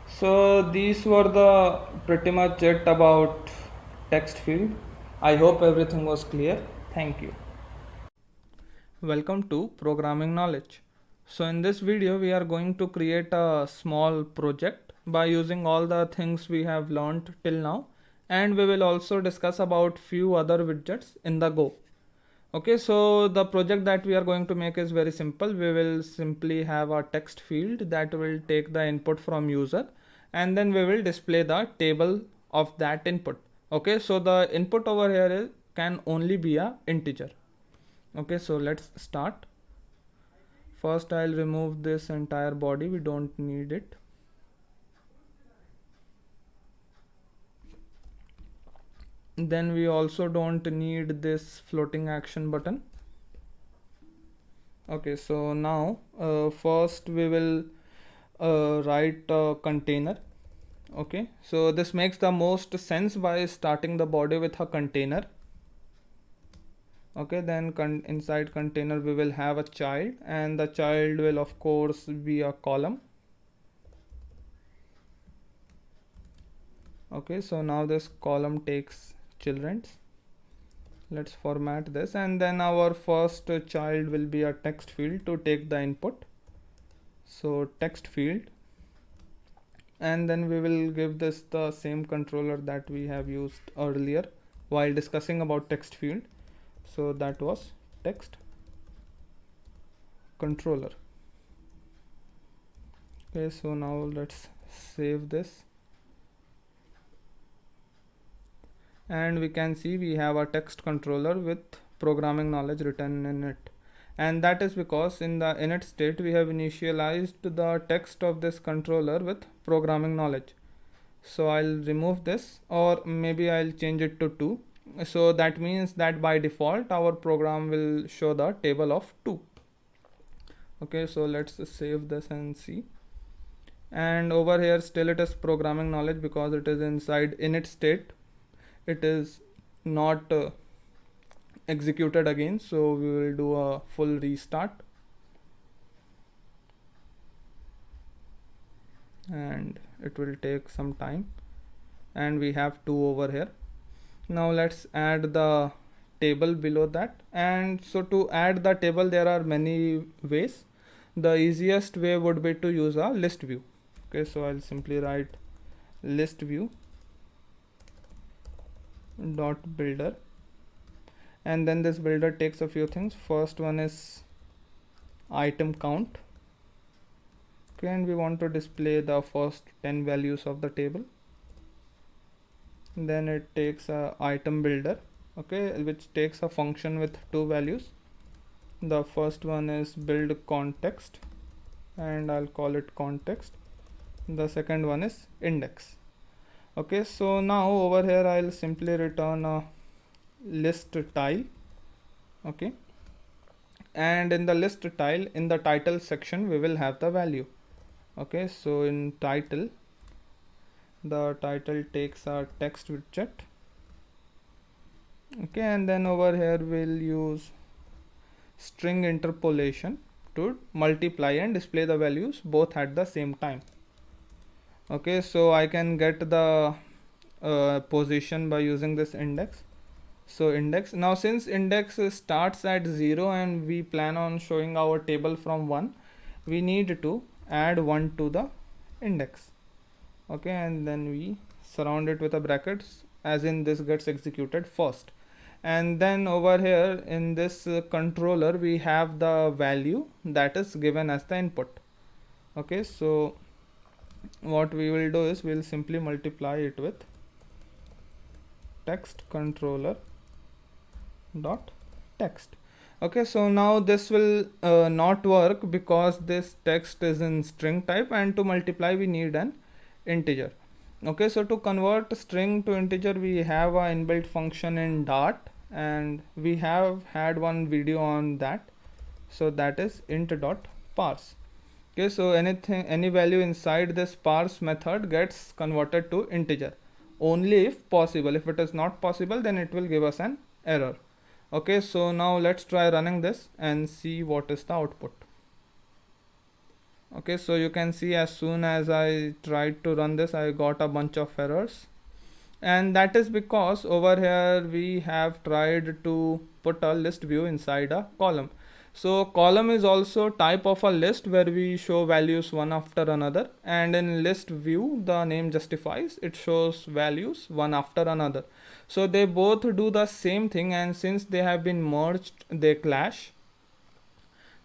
So these were the pretty much it about text field. I hope everything was clear. Thank you. Welcome to Programming Knowledge. So in this video we are going to create a small project by using all the things we have learned till now, and we will also discuss about few other widgets in the Go. Okay, so the project that we are going to make is very simple. We will simply have a text field that will take the input from user, and then we will display the table of that input. Okay, so the input over here can only be a integer. Okay, so let's start. First I'll remove this entire body, we don't need it. Then we also don't need this floating action button. Okay, so now first we will write a container. Okay, so this makes the most sense by starting the body with a container. Okay, then inside container we will have a child, and the child will of course be a column. Okay, so now this column takes children's. Let's format this, and then our first child will be a text field to take the input. So text field, and then we will give this the same controller that we have used earlier while discussing about text field. So that was text controller. Okay, so now let's save this, and we can see we have a text controller with programming knowledge written in it, and that is because in the init state we have initialized the text of this controller with programming knowledge. So I'll remove this, or maybe I'll change it to 2. So that means that by default our program will show the table of 2. Okay, so let's save this and see. And over here still it is programming knowledge because it is inside init state. It is not executed again, so we will do a full restart, and it will take some time, and we have 2 over here. Now let's add the table below that. And so to add the table there are many ways. The easiest way would be to use a list view. Okay, so I'll simply write list view dot builder, and then this builder takes a few things. First one is item count. Okay, and we want to display the first 10 values of the table. Then it takes a item builder, okay, which takes a function with 2 values. The first one is build context, and I'll call it context. The second one is index. Okay, so now over here I'll simply return a list tile. Okay, and in the list tile, in the title section we will have the value. Okay, so in title, the title takes our text widget. Okay, and then over here we'll use string interpolation to multiply and display the values both at the same time. Okay, so I can get the position by using this index. So index, now since index starts at 0 and we plan on showing our table from 1, we need to add 1 to the index. Okay, and then we surround it with a brackets, as in this gets executed first. And then over here in this controller we have the value that is given as the input. Okay, so what we will do is we'll simply multiply it with text controller dot text. Okay, so now this will not work because this text is in string type, and to multiply we need an integer. Okay, so to convert string to integer we have a inbuilt function in Dart, and we have had one video on that. So that is int.parse. Okay, so any value inside this parse method gets converted to integer only if possible. If it is not possible, then it will give us an error. Okay, so now let's try running this and see what is the output. Okay, so you can see as soon as I tried to run this, I got a bunch of errors, and that is because over here we have tried to put a list view inside a column. So column is also type of a list where we show values one after another, and in list view the name justifies, it shows values one after another. So they both do the same thing, and since they have been merged they clash.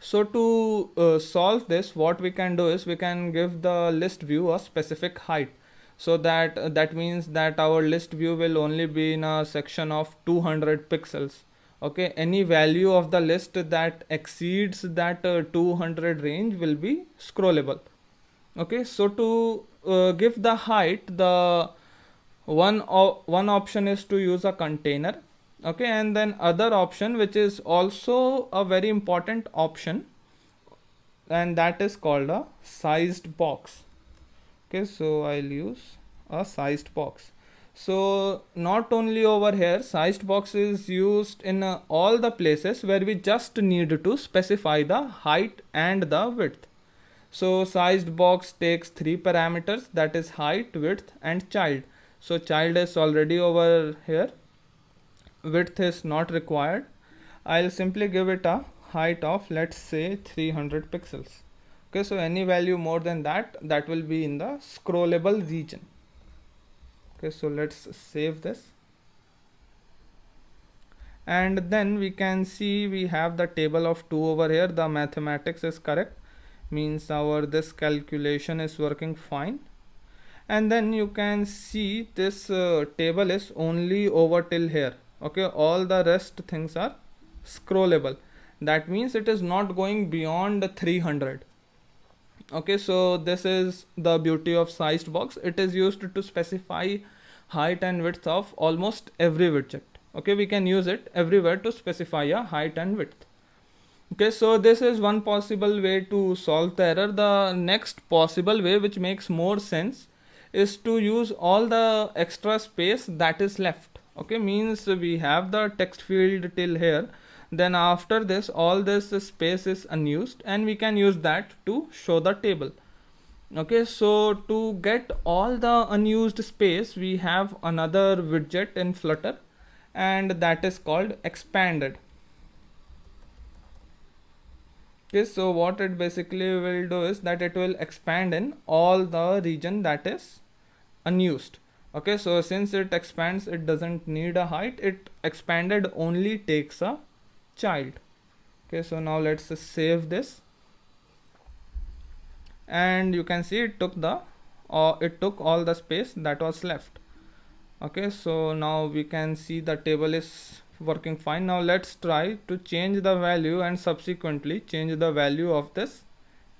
So to solve this, what we can do is we can give the list view a specific height. So that means that our list view will only be in a section of 200 pixels. Okay, any value of the list that exceeds that 200 range will be scrollable. Okay, so to give the height, the one option is to use a container. Okay, and then other option, which is also a very important option, and that is called a sized box. Okay, so I'll use a sized box. So not only over here, sized box is used in all the places where we just need to specify the height and the width. So sized box takes 3 parameters, that is height, width and child. So child is already over here, width is not required. I'll simply give it a height of, let's say, 300 pixels. Okay, so any value more than that will be in the scrollable region. Okay, so let's save this, and then we can see we have the table of 2 over here. The mathematics is correct, means our this calculation is working fine. And then you can see this table is only over till here. Okay, all the rest things are scrollable. That means it is not going beyond 300. Okay, so this is the beauty of sized box. It is used to specify height and width of almost every widget. Okay, we can use it everywhere to specify a height and width. Okay, so this is one possible way to solve the error. The next possible way, which makes more sense, is to use all the extra space that is left. Okay, means we have the text field till here, then after this all this space is unused, and we can use that to show the table. Okay, so to get all the unused space, we have another widget in Flutter, and that is called expanded. Okay, so what it basically will do is that it will expand in all the region that is unused. Okay, so since it expands, it doesn't need a height, it expanded only takes a child. Okay, so now let's save this, and you can see it took all the space that was left. Okay, so now we can see the table is working fine. Now let's try to change the value and subsequently change the value of this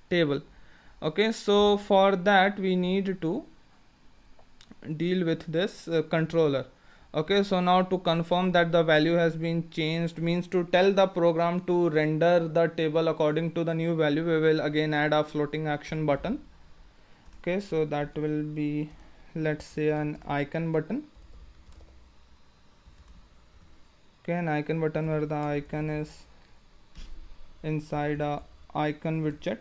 table. Okay, so for that we need to deal with this controller. Okay, so now to confirm that the value has been changed, means to tell the program to render the table according to the new value, we will again add a floating action button. Okay, so that will be, let's say, an icon button. Okay, an icon button where the icon is inside a icon widget,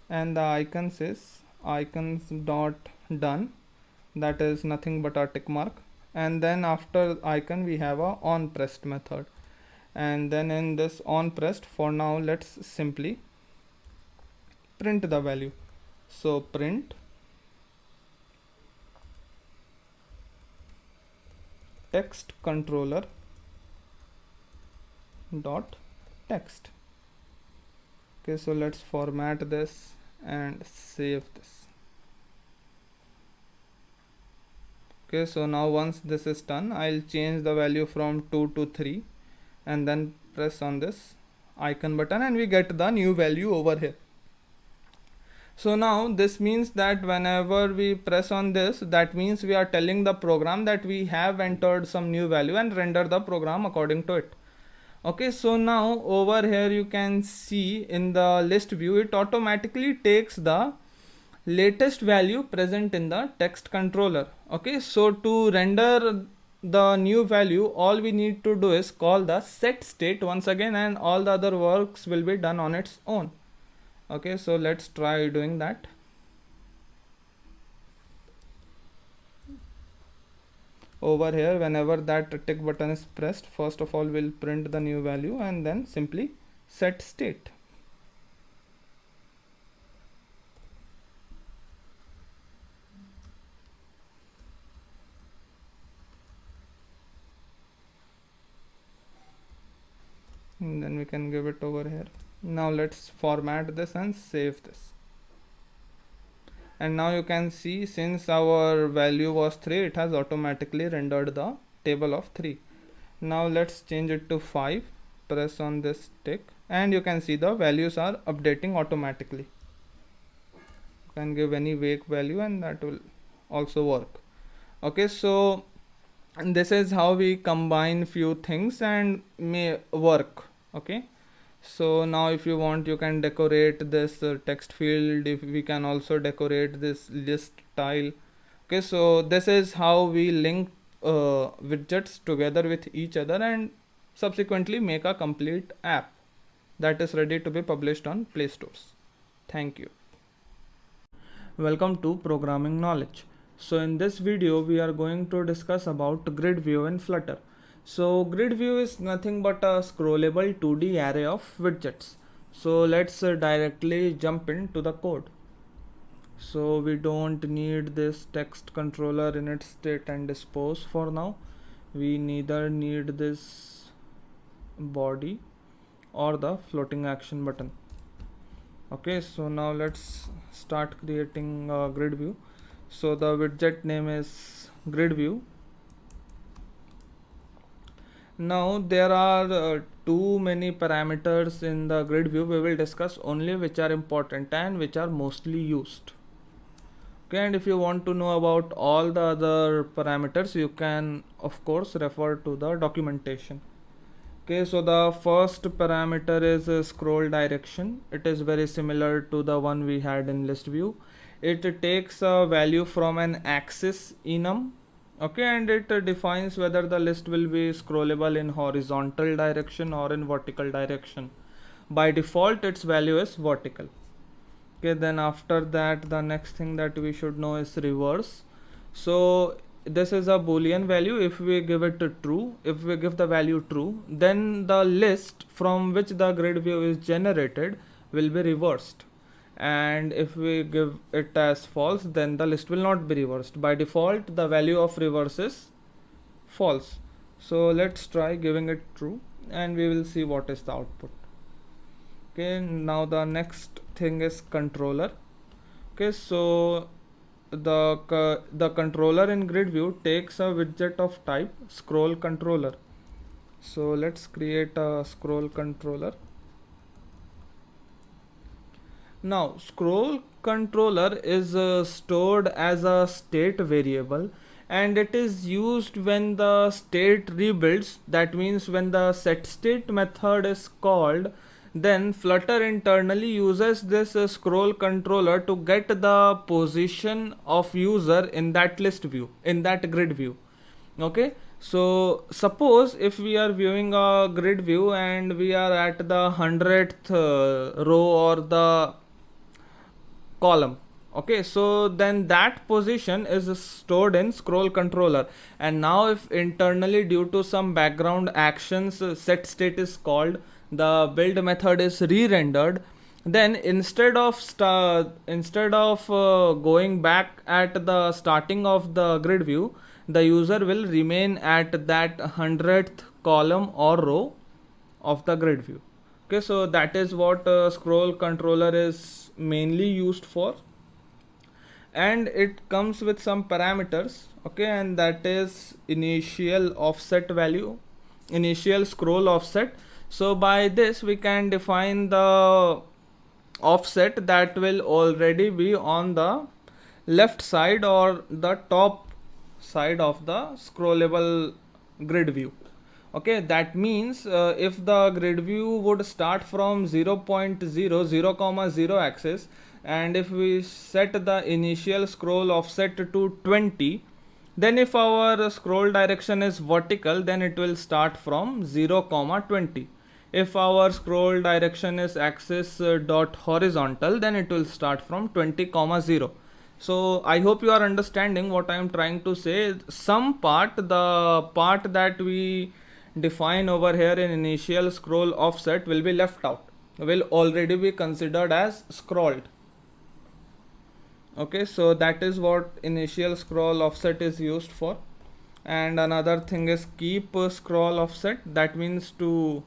and the icons is icons dot done that is nothing but a tick mark, and then after icon we have a on pressed method, and then in this on pressed, for now let's simply print the value. So print text controller dot text. Okay, so let's format this and save this. Okay, so now once this is done, I'll change the value from 2 to 3 and then press on this icon button and we get the new value over here. So now this means that whenever we press on this, that means we are telling the program that we have entered some new value and render the program according to it. Okay, so now over here you can see in the list view, it automatically takes the latest value present in the text controller. Okay, so to render the new value, all we need to do is call the set state once again, and all the other works will be done on its own. Okay, so let's try doing that. Over here, whenever that tick button is pressed, first of all we'll print the new value and then simply set state. And then we can give it over here. Now let's format this and save this. And now you can see, since our value was 3, it has automatically rendered the table of 3. Now let's change it to 5. Press on this tick and you can see the values are updating automatically. You can give any vague value and that will also work. Okay, so this is how we combine few things and may work. Okay, so now if you want, you can decorate this text field. If we can also decorate this list tile. Okay, so this is how we link widgets together with each other and subsequently make a complete app that is ready to be published on Play Stores. Thank you. Welcome to Programming Knowledge. So in this video we are going to discuss about GridView in Flutter. So GridView is nothing but a scrollable 2D array of widgets. So let's directly jump into the code. So we don't need this text controller init state and dispose for now. We neither need this body or the floating action button. Okay, so now let's start creating a GridView. So the widget name is GridView. Now there are too many parameters in the GridView. We will discuss only which are important and which are mostly used. Okay, and if you want to know about all the other parameters, you can of course refer to the documentation. Okay, so the first parameter is scroll direction. It is very similar to the one we had in list view. It takes a value from an axis enum. Okay, and it defines whether the list will be scrollable in horizontal direction or in vertical direction. By default, its value is vertical. Okay, then after that, the next thing that we should know is reverse. So this is a boolean value. If we give it to true, if we give the value true, then the list from which the grid view is generated will be reversed. And if we give it as false, then the list will not be reversed. By default, the value of reverse is false. So let's try giving it true and we will see what is the output. Okay, now the next thing is controller. Okay, so the controller in grid view takes a widget of type scroll controller. So let's create a scroll controller. Now scroll controller is stored as a state variable and it is used when the state rebuilds. That means when the setState method is called, then Flutter internally uses this scroll controller to get the position of user in that list view, in that grid view. Okay, so suppose if we are viewing a grid view and we are at the 100th row or the column. Okay, so then that position is stored in scroll controller, and now if internally due to some background actions set state is called, the build method is re-rendered, then instead of going back at the starting of the grid view, the user will remain at that 100th column or row of the grid view. Okay, so that is what scroll controller is mainly used for, and it comes with some parameters. Okay, and that is initial offset value, initial scroll offset. So by this we can define the offset that will already be on the left side or the top side of the scrollable grid view. Okay, that means if the grid view would start from 0.0 axis, and if we set the initial scroll offset to 20, then if our scroll direction is vertical, then it will start from 0,20. If our scroll direction is axis dot horizontal, then it will start from 20,0. So I hope you are understanding what I am trying to say. Some part, the part that we define over here in initial scroll offset will be left out, will already be considered as scrolled. Okay, so that is what initial scroll offset is used for. And another thing is keep scroll offset. That means to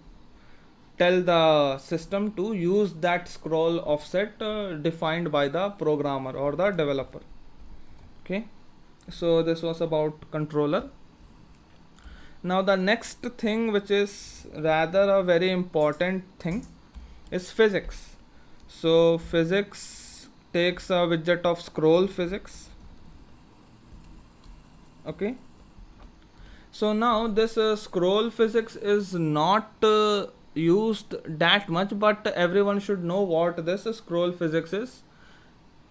tell the system to use that scroll offset defined by the programmer or the developer. Okay, so this was about controller. Now the next thing, which is rather a very important thing, is physics. So physics takes a widget of scroll physics. Okay, so now this scroll physics is not used that much, but everyone should know what this scroll physics is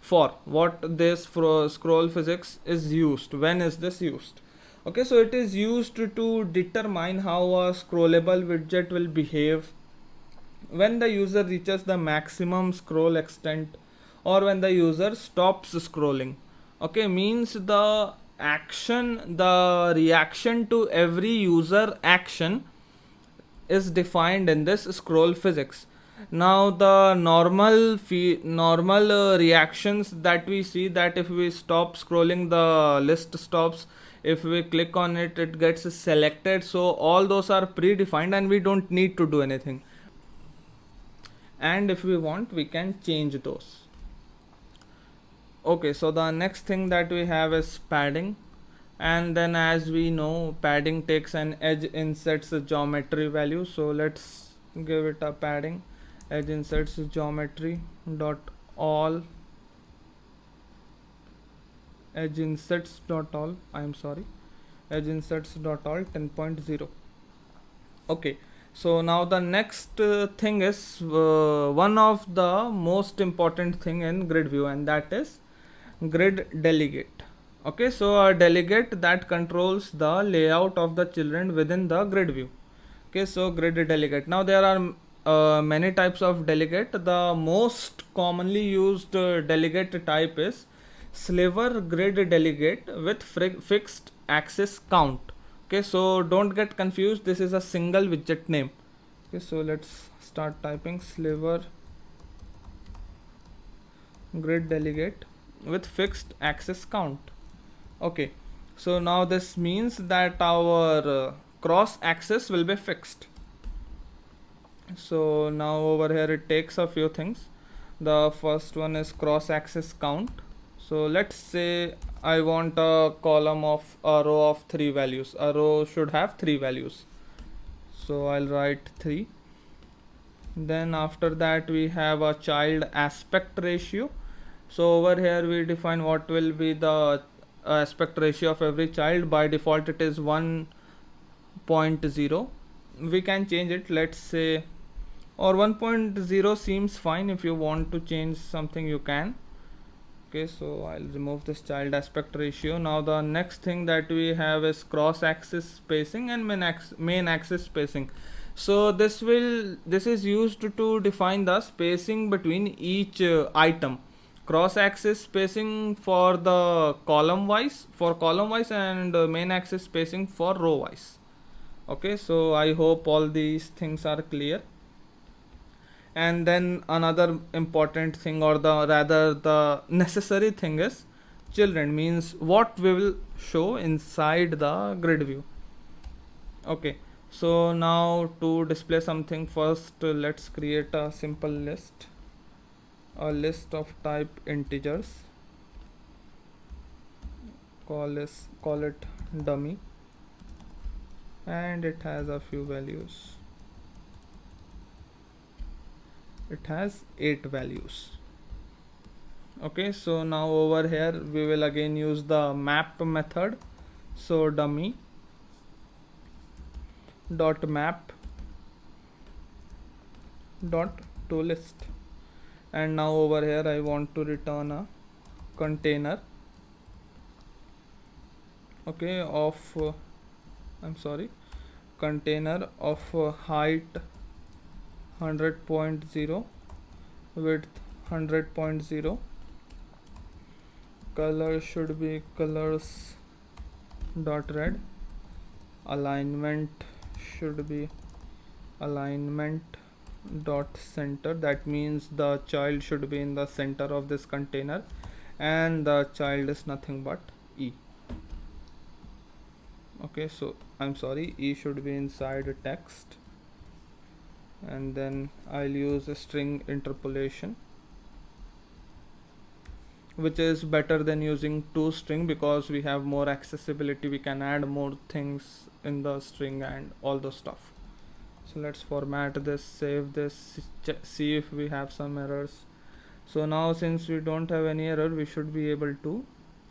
for, what this scroll physics is used, when is this used. Okay, so it is used to determine how a scrollable widget will behave when the user reaches the maximum scroll extent or when the user stops scrolling. Okay, means the action, the reaction to every user action is defined in this scroll physics. Now the normal reactions that we see, that if we stop scrolling, the list stops, if we click on it, it gets selected. So all those are predefined and we don't need to do anything, and if we want, we can change those. Okay, so the next thing that we have is padding, and then as we know, padding takes an edge insets geometry value. So let's give it a padding edge insets geometry dot all edge insets dot all edge insets dot all 10.0. Okay, so now the next thing is one of the most important thing in grid view, and that is grid delegate. Okay, so a delegate that controls the layout of the children within the grid view. Okay, so grid delegate. Now there are many types of delegate. The most commonly used delegate type is sliver grid delegate with fixed axis count. Okay, so don't get confused, this is a single widget name. Okay, so let's start typing sliver grid delegate with fixed axis count. Okay, so now this means that our cross axis will be fixed. So now over here it takes a few things. The first one is cross axis count. So let's say I want a column of a row of 3 values. A row should have 3 values, so I'll write 3. Then after that we have a child aspect ratio. So over here we define what will be the aspect ratio of every child. By default it is 1.0. we can change it, let's say, or 1.0 seems fine. If you want to change something, you can. Okay, so I'll remove this child aspect ratio. Now the next thing that we have is cross axis spacing and main axis spacing. So this is used to define the spacing between each item. cross axis spacing for the column wise, and main axis spacing for row wise. Okay, so I hope all these things are clear. And then another important thing, or the rather the necessary thing, is children, means what we will show inside the grid view. Okay, so now to display something, first let's create a simple list, a list of type integers. Call it dummy, and it has a few values. It has 8 values. Okay, so now over here we will again use the map method. So dummy dot map dot to list, and now over here I want to return a container, okay, of container of height 100.0, width 100.0, color should be colors dot red, alignment should be alignment dot center, that means the child should be in the center of this container, and the child is nothing but E. Okay, so E should be inside text, and then I'll use a string interpolation, which is better than using toString because we have more accessibility, we can add more things in the string and all the stuff. So let's format this, save this, see if we have some errors. So now since we don't have any error, we should be able to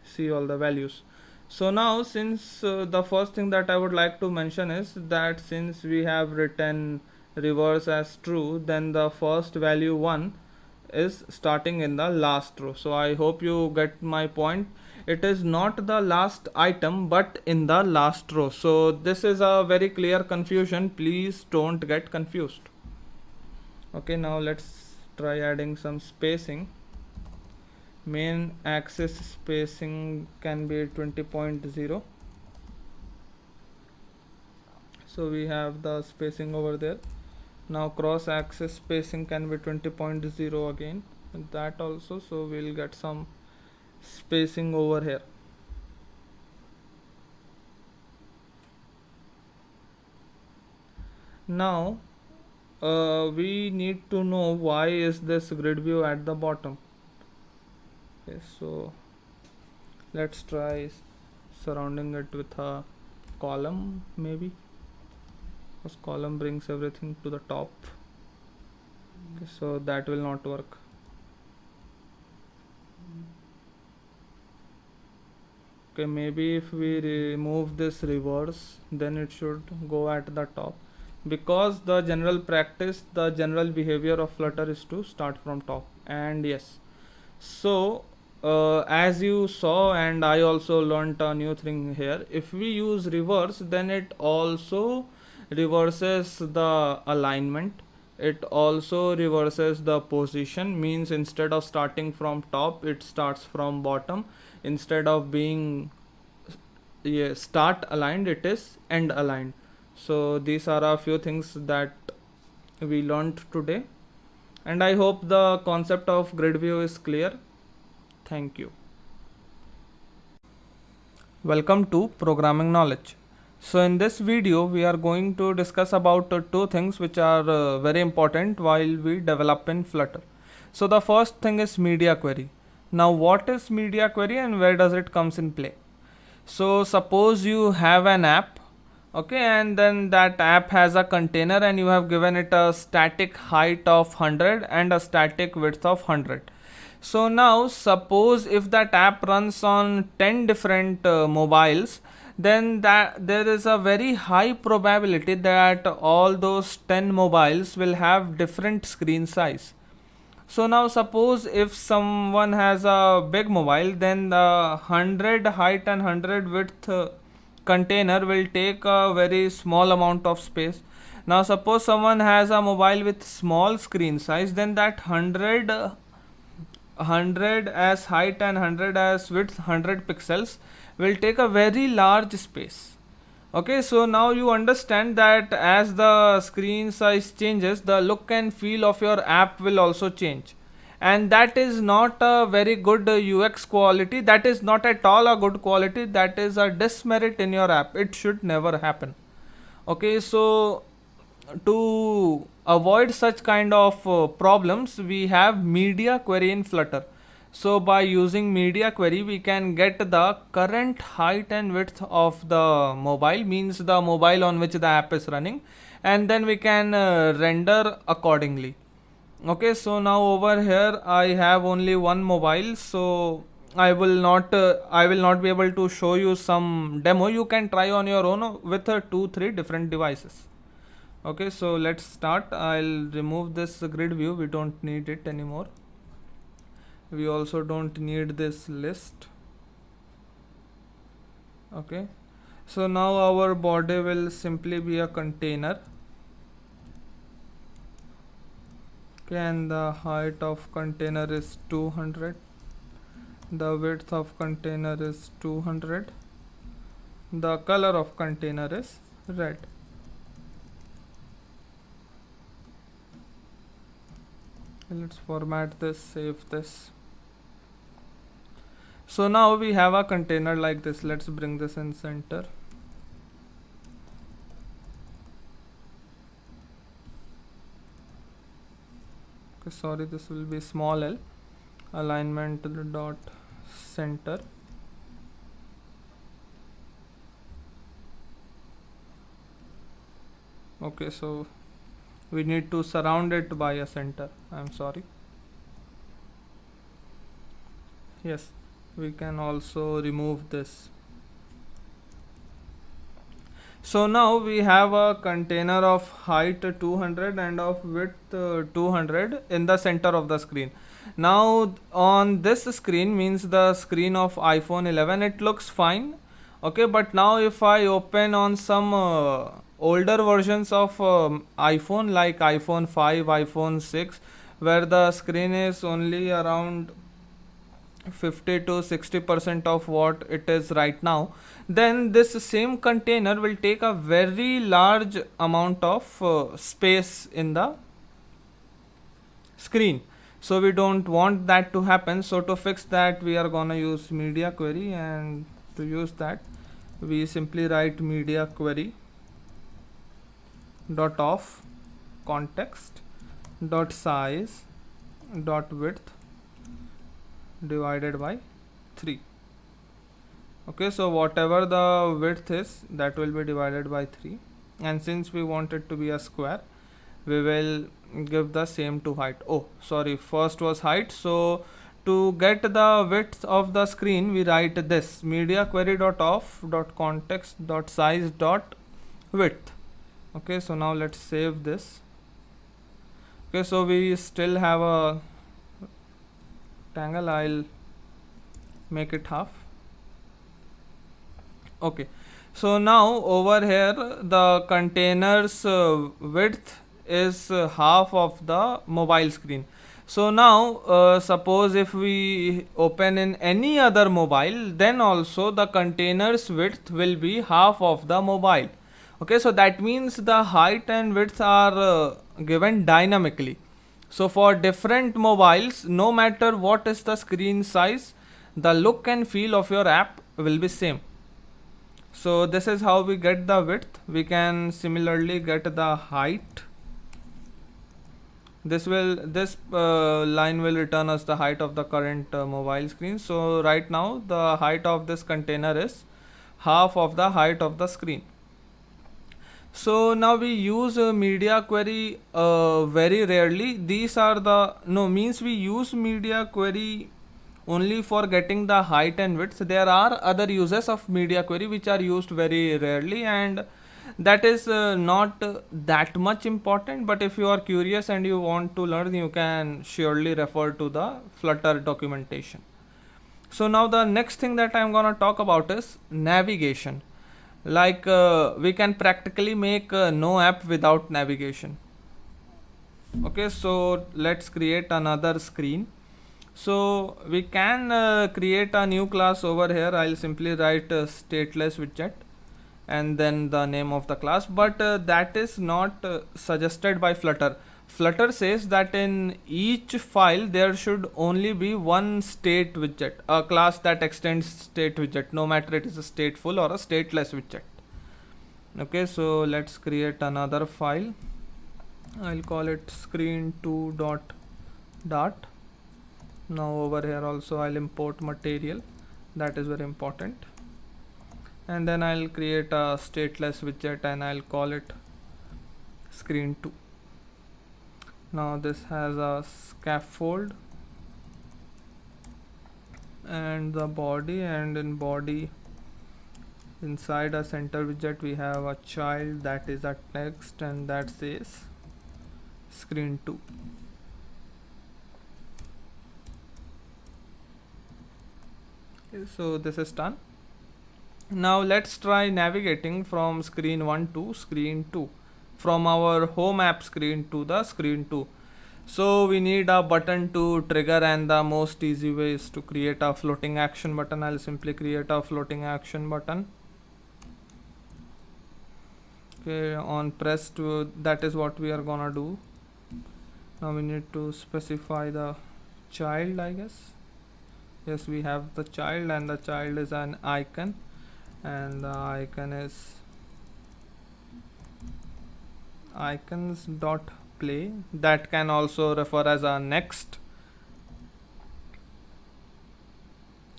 see all the values. So now since the first thing that I would like to mention is that since we have written reverse as true, then the first value 1 is starting in the last row. So I hope you get my point. It is not the last item but in the last row. So this is a very clear confusion, please don't get confused. Okay, now let's try adding some spacing. Main axis spacing can be 20.0. so we have the spacing over there. Now cross axis spacing can be 20.0 again, that also, so we'll get some spacing over here. Now we need to know why is this grid view at the bottom. Okay, so let's try surrounding it with a column maybe, because column brings everything to the top. Okay, so that will not work. Okay, maybe if we remove this reverse, then it should go at the top, because the general practice, the general behavior of Flutter is to start from top. And yes, so as you saw, and I also learned a new thing here, if we use reverse, then it also reverses the alignment, it also reverses the position, means instead of starting from top, it starts from bottom. Instead of being start aligned, it is end aligned. So these are a few things that we learned today, and I hope the concept of grid view is clear. Thank you. Welcome to Programming Knowledge. So in this video we are going to discuss about two things which are very important while we develop in Flutter. So the first thing is MediaQuery. Now what is MediaQuery and where does it comes in play? So suppose you have an app, okay, and then that app has a container and you have given it a static height of 100 and a static width of 100. So now suppose if that app runs on 10 different mobiles, then that there is a very high probability that all those 10 mobiles will have different screen size. So now suppose if someone has a big mobile, then the 100 height and 100 width container will take a very small amount of space. Now suppose someone has a mobile with small screen size, then that 100 100 as height and 100 as width, 100 pixels, will take a very large space. Okay, so now you understand that as the screen size changes, the look and feel of your app will also change, and that is not a very good UX quality. That is not at all a good quality. That is a dismerit in your app. It should never happen. Okay, so to avoid such kind of problems, we have MediaQuery in Flutter. So by using MediaQuery, we can get the current height and width of the mobile, means the mobile on which the app is running, and then we can render accordingly. Okay, so now over here I have only one mobile, so I will not be able to show you some demo. You can try on your own with 2-3 different devices. Okay, so let's start. I'll remove this grid view. We don't need it anymore. We also don't need this list. Okay, so now our body will simply be a container. Okay, and the height of container is 200. The width of container is 200. The color of container is red. Let's format this, save this. So now we have a container like this. Let's bring this in center. Okay, sorry, this will be small l. Alignment dot center. Okay, so we need to surround it by a center. I'm sorry. Yes, we can also remove this. So now we have a container of height 200 and of width 200 in the center of the screen. Now on this screen, means the screen of iPhone 11, it looks fine. Okay, but now if I open on some older versions of iPhone, like iPhone 5, iPhone 6, where the screen is only around 50 to 60% of what it is right now, then this same container will take a very large amount of space in the screen. So we don't want that to happen. So to fix that, we are gonna use MediaQuery, and to use that we simply write MediaQuery dot of context dot size dot width divided by 3. Okay, so whatever the width is, that will be divided by 3, and since we want it to be a square, we will give the same to height. Oh sorry, first was height. So to get the width of the screen, we write this MediaQuery dot of dot context dot size dot width. Okay, so now let's save this. Okay, so we still have a rectangle. I'll make it half. Okay, so now over here the container's width is half of the mobile screen. So now suppose if we open in any other mobile, then also the container's width will be half of the mobile. Okay, so that means the height and width are given dynamically. So for different mobiles, no matter what is the screen size, the look and feel of your app will be same. So this is how we get the width. We can similarly get the height. This line will return us the height of the current mobile screen. So right now the height of this container is half of the height of the screen. So now we use MediaQuery very rarely. These are the means we use MediaQuery only for getting the height and width. There are other uses of MediaQuery which are used very rarely, and that is not that much important. But if you are curious and you want to learn, you can surely refer to the Flutter documentation. So now the next thing that I'm gonna talk about is navigation. Like we can practically make no app without navigation. Okay, so let's create another screen. So we can create a new class over here. I'll simply write Stateless widget and then the name of the class, but that is not suggested by Flutter. Flutter says that in each file there should only be one state widget, a class that extends state widget, no matter it is a stateful or a stateless widget. Okay, so let's create another file. I'll call it screen2 dot. Now over here also I'll import material, that is very important, and then I'll create a stateless widget and I'll call it screen2. Now this has a scaffold and the body, and in body inside a center widget we have a child that is a text and that says screen2. Okay, so this is done. Now let's try navigating from screen 1 to screen 2, from our home app screen to the screen 2. So we need a button to trigger, and the most easy way is to create a floating action button. I'll simply create a floating action button. Okay, on press to, that is what we are gonna do. Now we need to specify the child, I guess. Yes, we have the child, and the child is an icon, and the icon is icons.play. that can also refer as a next.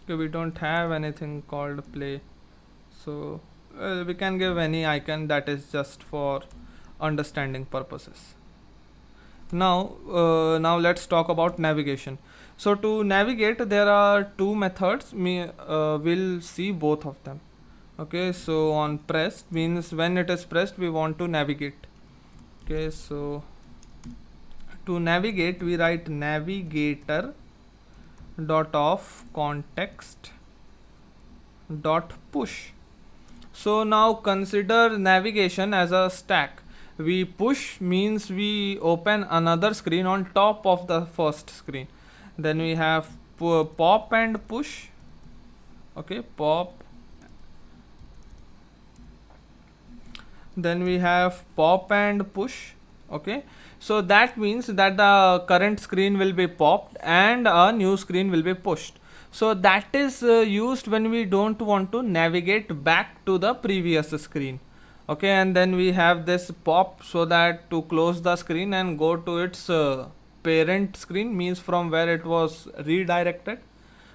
Okay, we don't have anything called play, so we can give any icon, that is just for understanding purposes. Now let's talk about navigation. So to navigate there are two methods. We'll see both of them. Okay, so on pressed means when it is pressed we want to navigate. Okay, so to navigate we write navigator dot of context dot push. So now consider navigation as a stack. We push means we open another screen on top of the first screen. Then we have pop and push. Okay, pop. Then we have pop and push. Okay, so that means that the current screen will be popped and a new screen will be pushed. So that is used when we don't want to navigate back to the previous screen. Okay, and then we have this pop, so that to close the screen and go to its parent screen, means from where it was redirected.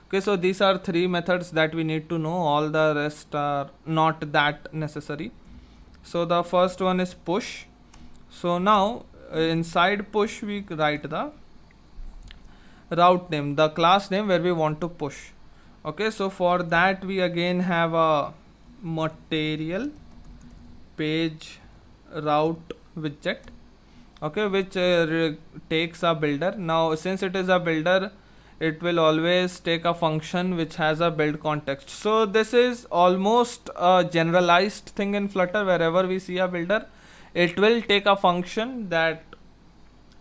Okay, so these are three methods that we need to know. All the rest are not that necessary. So the first one is push. So now inside push we write the route name, the class name where we want to push. Okay, so for that we again have a material page route widget. Okay, which takes a builder. Now since it is a builder, it will always take a function which has a build context. So this is almost a generalized thing in Flutter. Wherever we see a builder, it will take a function that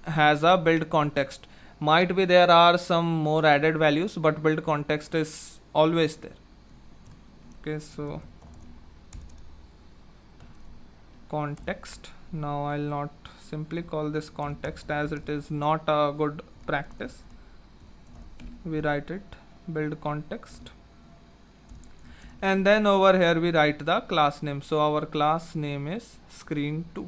has a build context. Might be there are some more added values, but build context is always there. Okay, so context. Now I'll not simply call this context, as it is not a good practice. We write it build context, and then over here we write the class name. So our class name is screen2.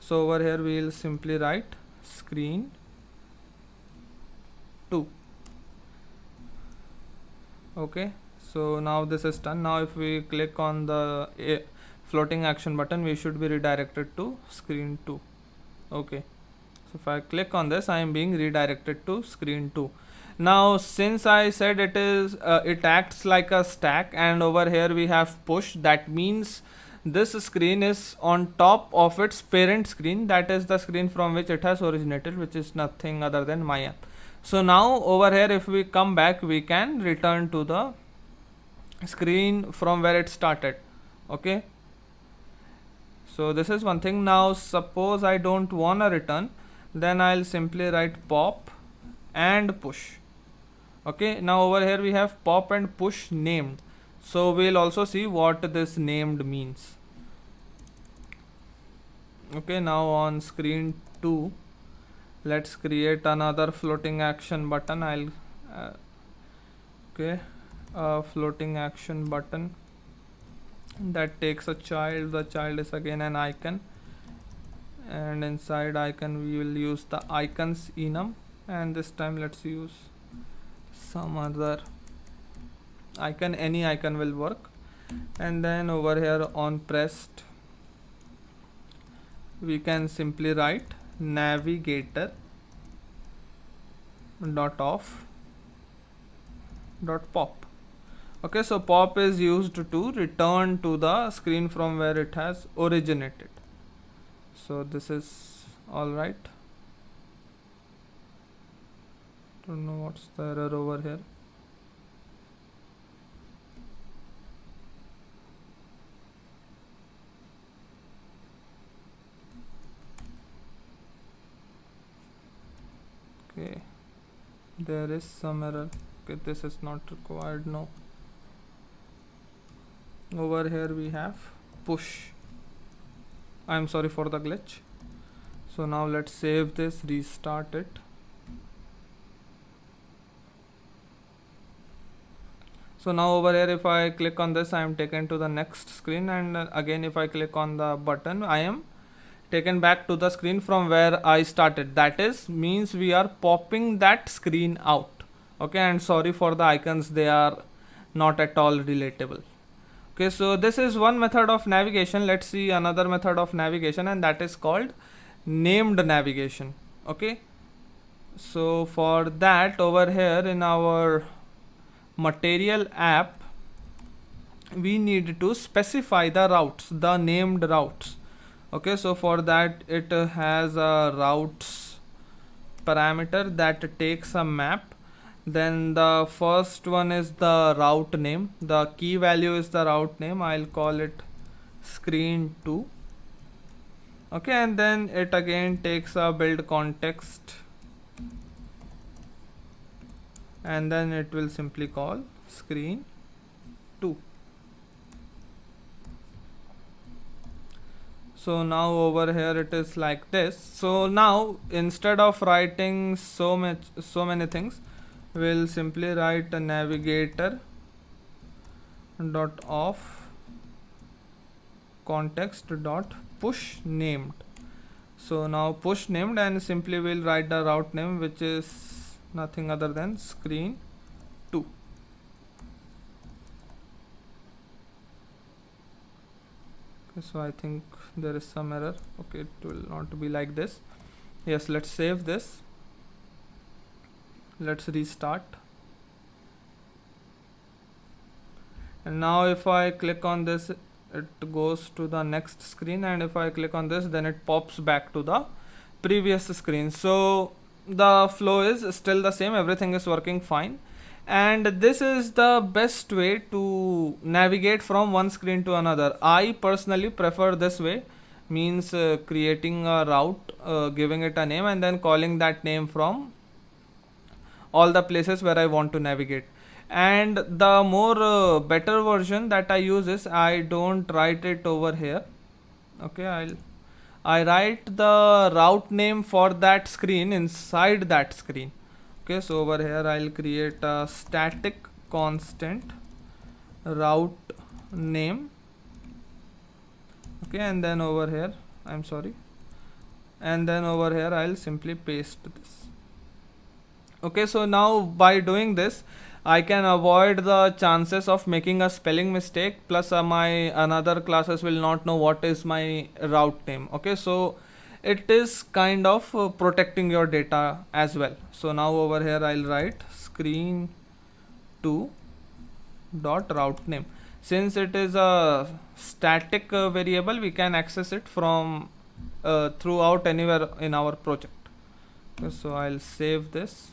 So over here we will simply write screen2. Okay, so now this is done. Now if we click on the floating action button, we should be redirected to screen2. Okay, so if I click on this, I am being redirected to screen2. Now since I said it is it acts like a stack, and over here we have push, that means this screen is on top of its parent screen, that is the screen from which it has originated, which is nothing other than my app. So now over here if we come back, we can return to the screen from where it started. Okay, so this is one thing. Now suppose I don't wanna return, then I'll simply write pop and push. Okay, now over here we have pop and push named. So we'll also see what this named means. Okay, now on screen 2, let's create another floating action button. I'll okay, floating action button that takes a child. The child is again an icon, and inside icon we will use the icons enum, and this time let's use some other icon. Any icon will work. And then over here on pressed, we can simply write navigator dot off dot pop. Okay, so pop is used to return to the screen from where it has originated. So this is all right. Don't know what's the error over here. Okay, there is some error. Okay, this is not required. No. Over here we have push. I'm sorry for the glitch. So now let's save this, restart it. So now over here if I click on this, I am taken to the next screen, and again if I click on the button, I am taken back to the screen from where I started. That is means we are popping that screen out. Okay, and sorry for the icons, they are not at all relatable. Okay, so this is one method of navigation. Let's see another method of navigation, and that is called named navigation. Okay, so for that, over here in our material app, we need to specify the routes, the named routes. Okay, so for that it has a routes parameter that takes a map. Then the first one is the route name. The key value is the route name. I'll call it screen 2. Okay, and then it again takes a build context, and then it will simply call screen 2. So now over here it is like this. So now instead of writing so many things, we'll simply write a navigator dot off context dot push named. So now push named, and simply we'll write the route name, which is nothing other than screen 2. Okay, so I think there is some error. Okay, it will not be like this. Yes, let's save this. Let's restart. And now if I click on this, it goes to the next screen, and if I click on this, then it pops back to the previous screen. So the flow is still the same, everything is working fine, and this is the best way to navigate from one screen to another. I personally prefer this way, means creating a route, giving it a name, and then calling that name from all the places where I want to navigate. And the more better version that I use is I don't write it over here. Okay, I write the route name for that screen inside that screen. Okay, so over here I'll create a static constant route name. Okay, and then over here I'll simply paste this. Okay, so now by doing this, I can avoid the chances of making a spelling mistake, plus my another classes will not know what is my route name. Okay, so it is kind of protecting your data as well. So now over here I'll write screen 2 dot route name. Since it is a static variable, we can access it from throughout anywhere in our project. Okay, so I'll save this,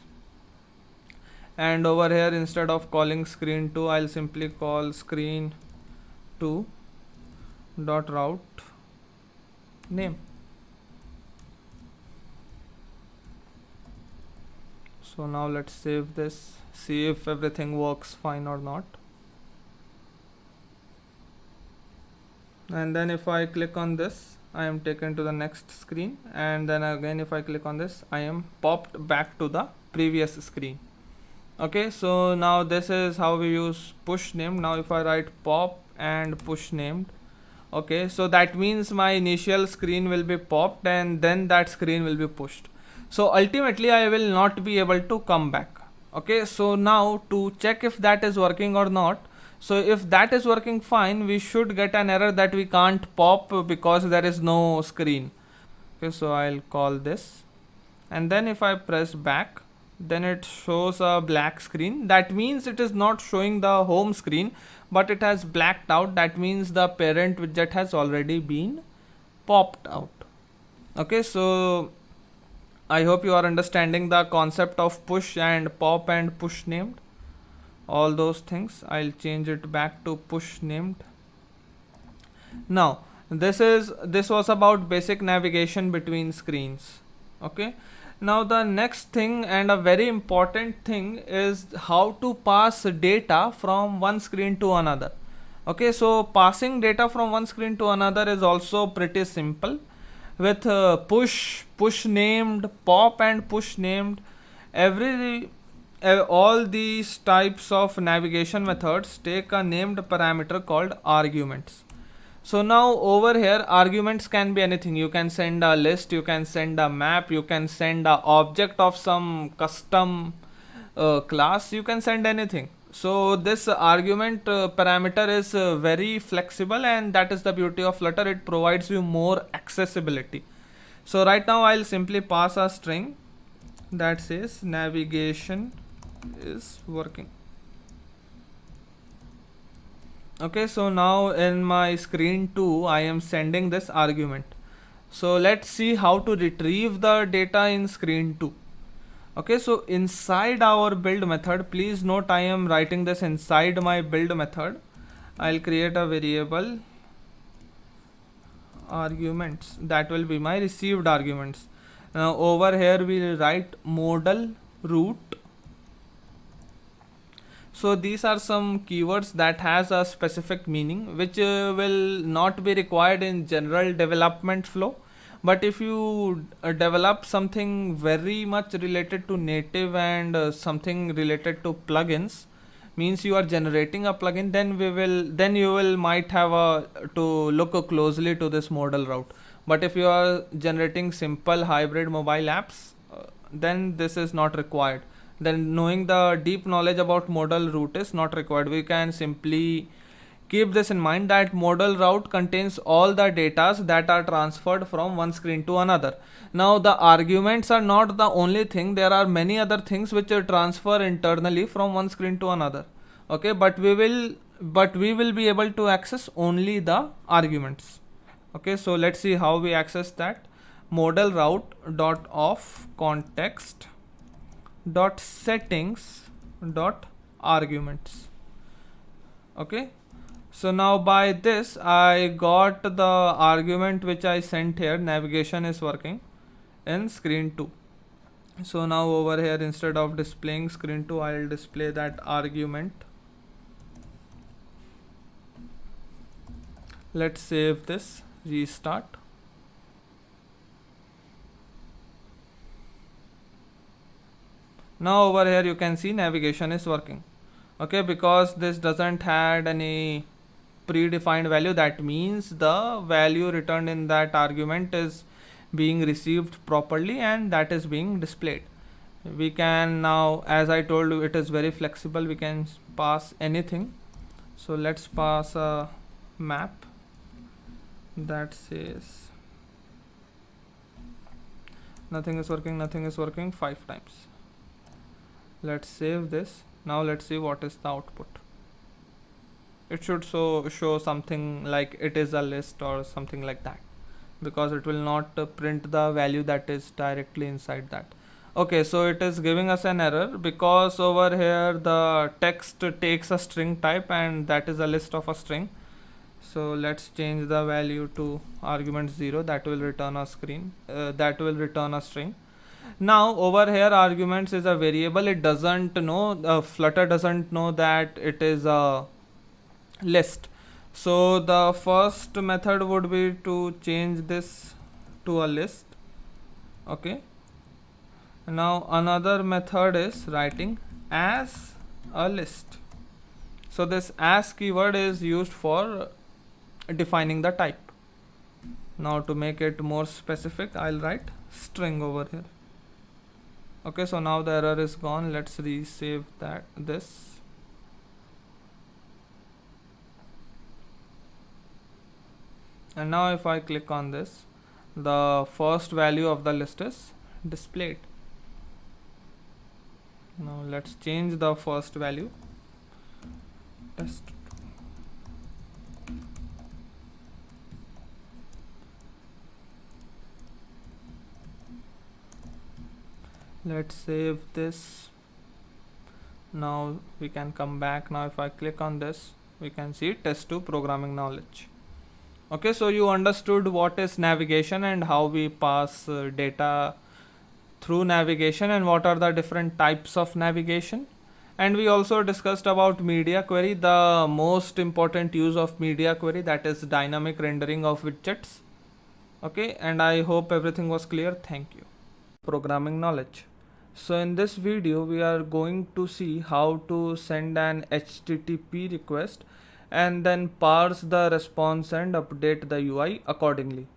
and over here instead of calling screen 2, I'll simply call screen 2 dot route name. So now let's save this, see if everything works fine or not. And then if I click on this, I am taken to the next screen, and then again if I click on this, I am popped back to the previous screen. Okay, so now this is how we use push named. Now if I write pop and push named, okay, so that means my initial screen will be popped and then that screen will be pushed. So ultimately I will not be able to come back. Okay, so now to check if that is working or not, so if that is working fine, we should get an error that we can't pop because there is no screen. Okay, so I'll call this, and then if I press back, then it shows a black screen. That means it is not showing the home screen, but it has blacked out. That means the parent widget has already been popped out. Okay, so I hope you are understanding the concept of push and pop and push named, all those things. I'll change it back to push named. Now this was about basic navigation between screens. Okay, now the next thing and a very important thing is how to pass data from one screen to another. Okay, so passing data from one screen to another is also pretty simple. With push named, pop and push named, all these types of navigation methods take a named parameter called arguments. So now over here, arguments can be anything. You can send a list, you can send a map, you can send a object of some custom class, you can send anything. So this argument parameter is very flexible, and that is the beauty of Flutter. It provides you more accessibility. So right now I'll simply pass a string that says navigation is working. Okay, so now in my screen 2 I am sending this argument. So let's see how to retrieve the data in screen 2. Okay, so inside our build method, please note I am writing this inside my build method. I'll create a variable arguments that will be my received arguments. Now over here we'll write modal root. So these are some keywords that has a specific meaning, which will not be required in general development flow. But if you develop something very much related to native and something related to plugins, means you are generating a plugin, then you will might have to look closely to this modal route. But if you are generating simple hybrid mobile apps, then this is not required. Then knowing the deep knowledge about modal route is not required. We can simply keep this in mind that modal route contains all the data that are transferred from one screen to another. Now the arguments are not the only thing. There are many other things which transfer internally from one screen to another. Okay, but we will be able to access only the arguments. Okay, so let's see how we access that. Modal route dot of context dot settings dot arguments. Okay, so now by this I got the argument which I sent here, navigation is working, in screen 2. So now over here, instead of displaying screen 2, I'll display that argument. Let's save this, restart. Now over here you can see navigation is working. Okay, because this doesn't had any predefined value, that means the value returned in that argument is being received properly and that is being displayed. We can now, as I told you, it is very flexible, we can pass anything. So let's pass a map that says nothing is working 5 times. Let's save this. Now let's see what is the output. It should show something like it is a list or something like that, because it will not print the value that is directly inside that. Okay, so it is giving us an error because over here the text takes a string type and that is a list of a string. So let's change the value to argument 0, that will return a string. Now over here arguments is a variable. It doesn't know, Flutter doesn't know that it is a list. So the first method would be to change this to a list. Okay, now another method is writing as a list. So this as keyword is used for defining the type. Now to make it more specific, I'll write string over here. Okay, so now the error is gone. Let's resave this. And now if I click on this, the first value of the list is displayed. Now let's change the first value. Test. Let's save this. Now we can come back. Now if I click on this, we can see test 2 programming knowledge. Okay, so you understood what is navigation and how we pass data through navigation and what are the different types of navigation. And we also discussed about MediaQuery, the most important use of MediaQuery, that is dynamic rendering of widgets. Okay, and I hope everything was clear. Thank you. Programming knowledge. So in this video we are going to see how to send an HTTP request and then parse the response and update the UI accordingly.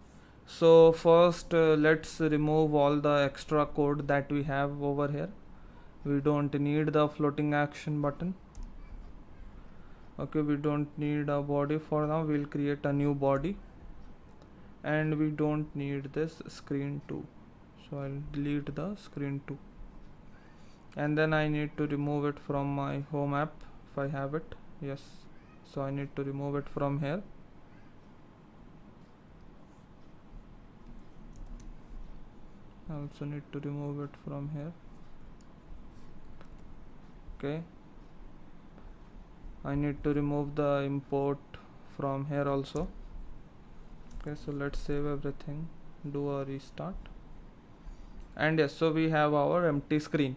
So first let's remove all the extra code that we have over here. We don't need the floating action button. Okay, we don't need a body for now. We'll create a new body, and we don't need this screen 2. So I'll delete the screen 2. And then I need to remove it from my home app if I have it. Yes, so I need to remove it from here. I also need to remove it from here. Okay, I need to remove the import from here also. Okay, so let's save everything, do a restart, and yes, so we have our empty screen.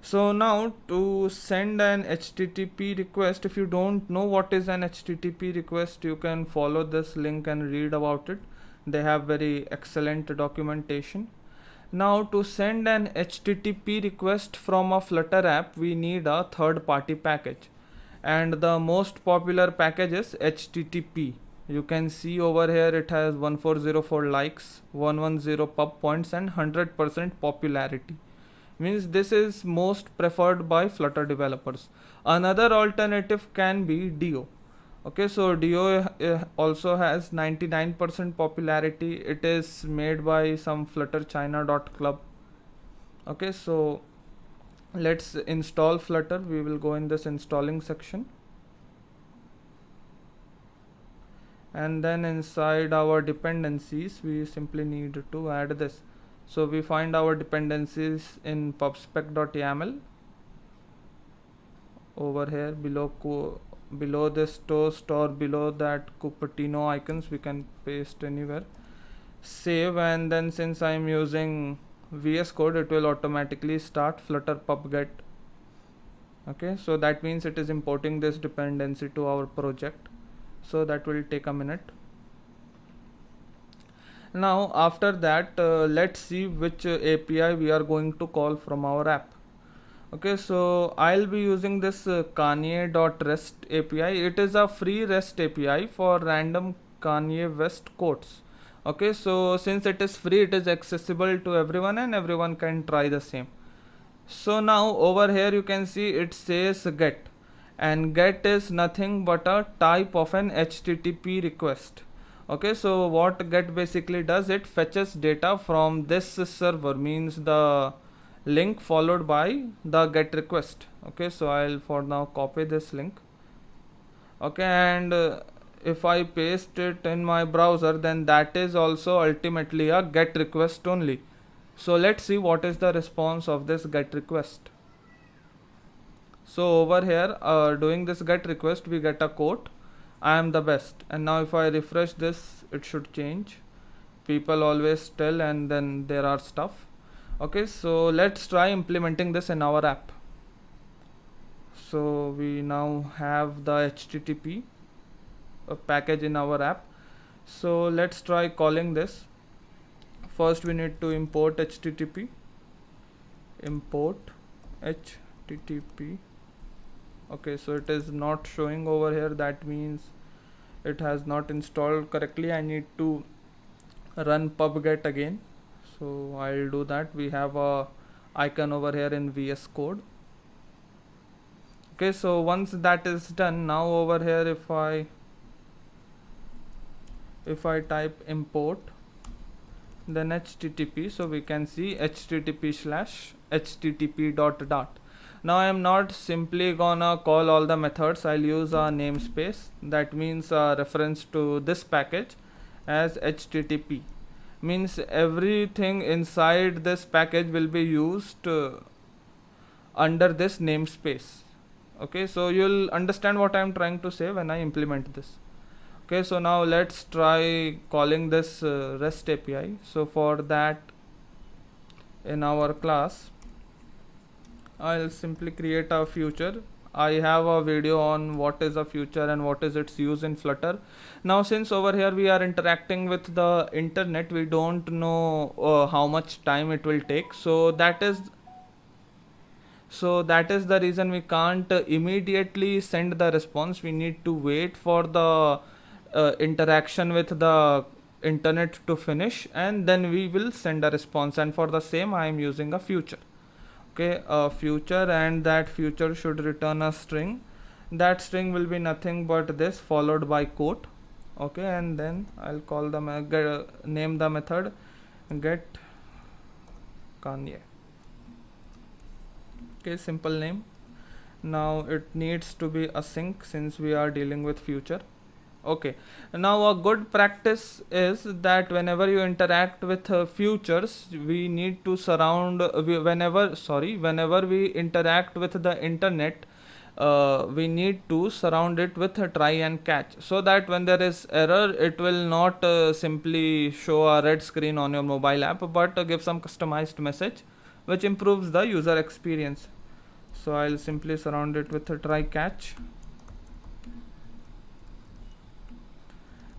So now to send an HTTP request, if you don't know what is an HTTP request, you can follow this link and read about it. They have very excellent documentation. Now to send an HTTP request from a Flutter app, we need a third party package, and the most popular package is HTTP. You can see over here it has 1404 likes, 110 pub points and 100% popularity. Means this is most preferred by Flutter developers. Another alternative can be Dio. Okay, so Dio also has 99% popularity. It is made by some flutterchina.club. Okay, so let's install Flutter. We will go in this installing section, and then inside our dependencies we simply need to add this. So we find our dependencies in pubspec.yaml. Over here below this toast or below that Cupertino icons, we can paste anywhere. Save, and then since I am using VS Code, it will automatically start flutter pubget. Okay, so that means it is importing this dependency to our project. So that will take a minute. Now after that let's see which API we are going to call from our app. Okay, so I'll be using this Kanye.rest API. It is a free REST API for random Kanye West quotes. Okay, so since it is free, it is accessible to everyone and everyone can try the same. So now over here you can see it says get, and get is nothing but a type of an HTTP request. Okay, so what get basically does, it fetches data from this server, means the link followed by the get request. Okay, so I'll for now copy this link. Okay, and if I paste it in my browser, then that is also ultimately a get request only. So let's see what is the response of this get request. So over here doing this get request, we get a quote, I am the best. And now if I refresh this, it should change. People always tell, and then there are stuff. Okay, so let's try implementing this in our app. So we now have the HTTP package in our app. So let's try calling this. First we need to import HTTP, import HTTP. Okay, so it is not showing over here, that means it has not installed correctly. I need to run pubget again, so I'll do that. We have a icon over here in VS Code. Okay, so once that is done, now over here if I type import then HTTP, so we can see http/http dot. Now I am not simply gonna call all the methods. I'll use a namespace, that means a reference to this package as HTTP. Means everything inside this package will be used under this namespace. Okay, so you'll understand what I'm trying to say when I implement this. Okay, so now let's try calling this REST API. So for that, in our class, I'll simply create a feature. I have a video on what is a feature and what is its use in Flutter. Now since over here we are interacting with the internet, we don't know how much time it will take. So that is the reason we can't immediately send the response. We need to wait for the interaction with the internet to finish, and then we will send a response. And for the same I am using a feature. Okay, a feature, and that feature should return a string. That string will be nothing but this followed by quote. Okay, and then I'll call the name the method get Kanye. Okay, simple name. Now it needs to be async since we are dealing with future. Okay, now a good practice is that whenever you interact with futures, we need to surround whenever we interact with the internet, we need to surround it with a try and catch, so that when there is error, it will not simply show a red screen on your mobile app, but give some customized message which improves the user experience. So I'll simply surround it with a try catch.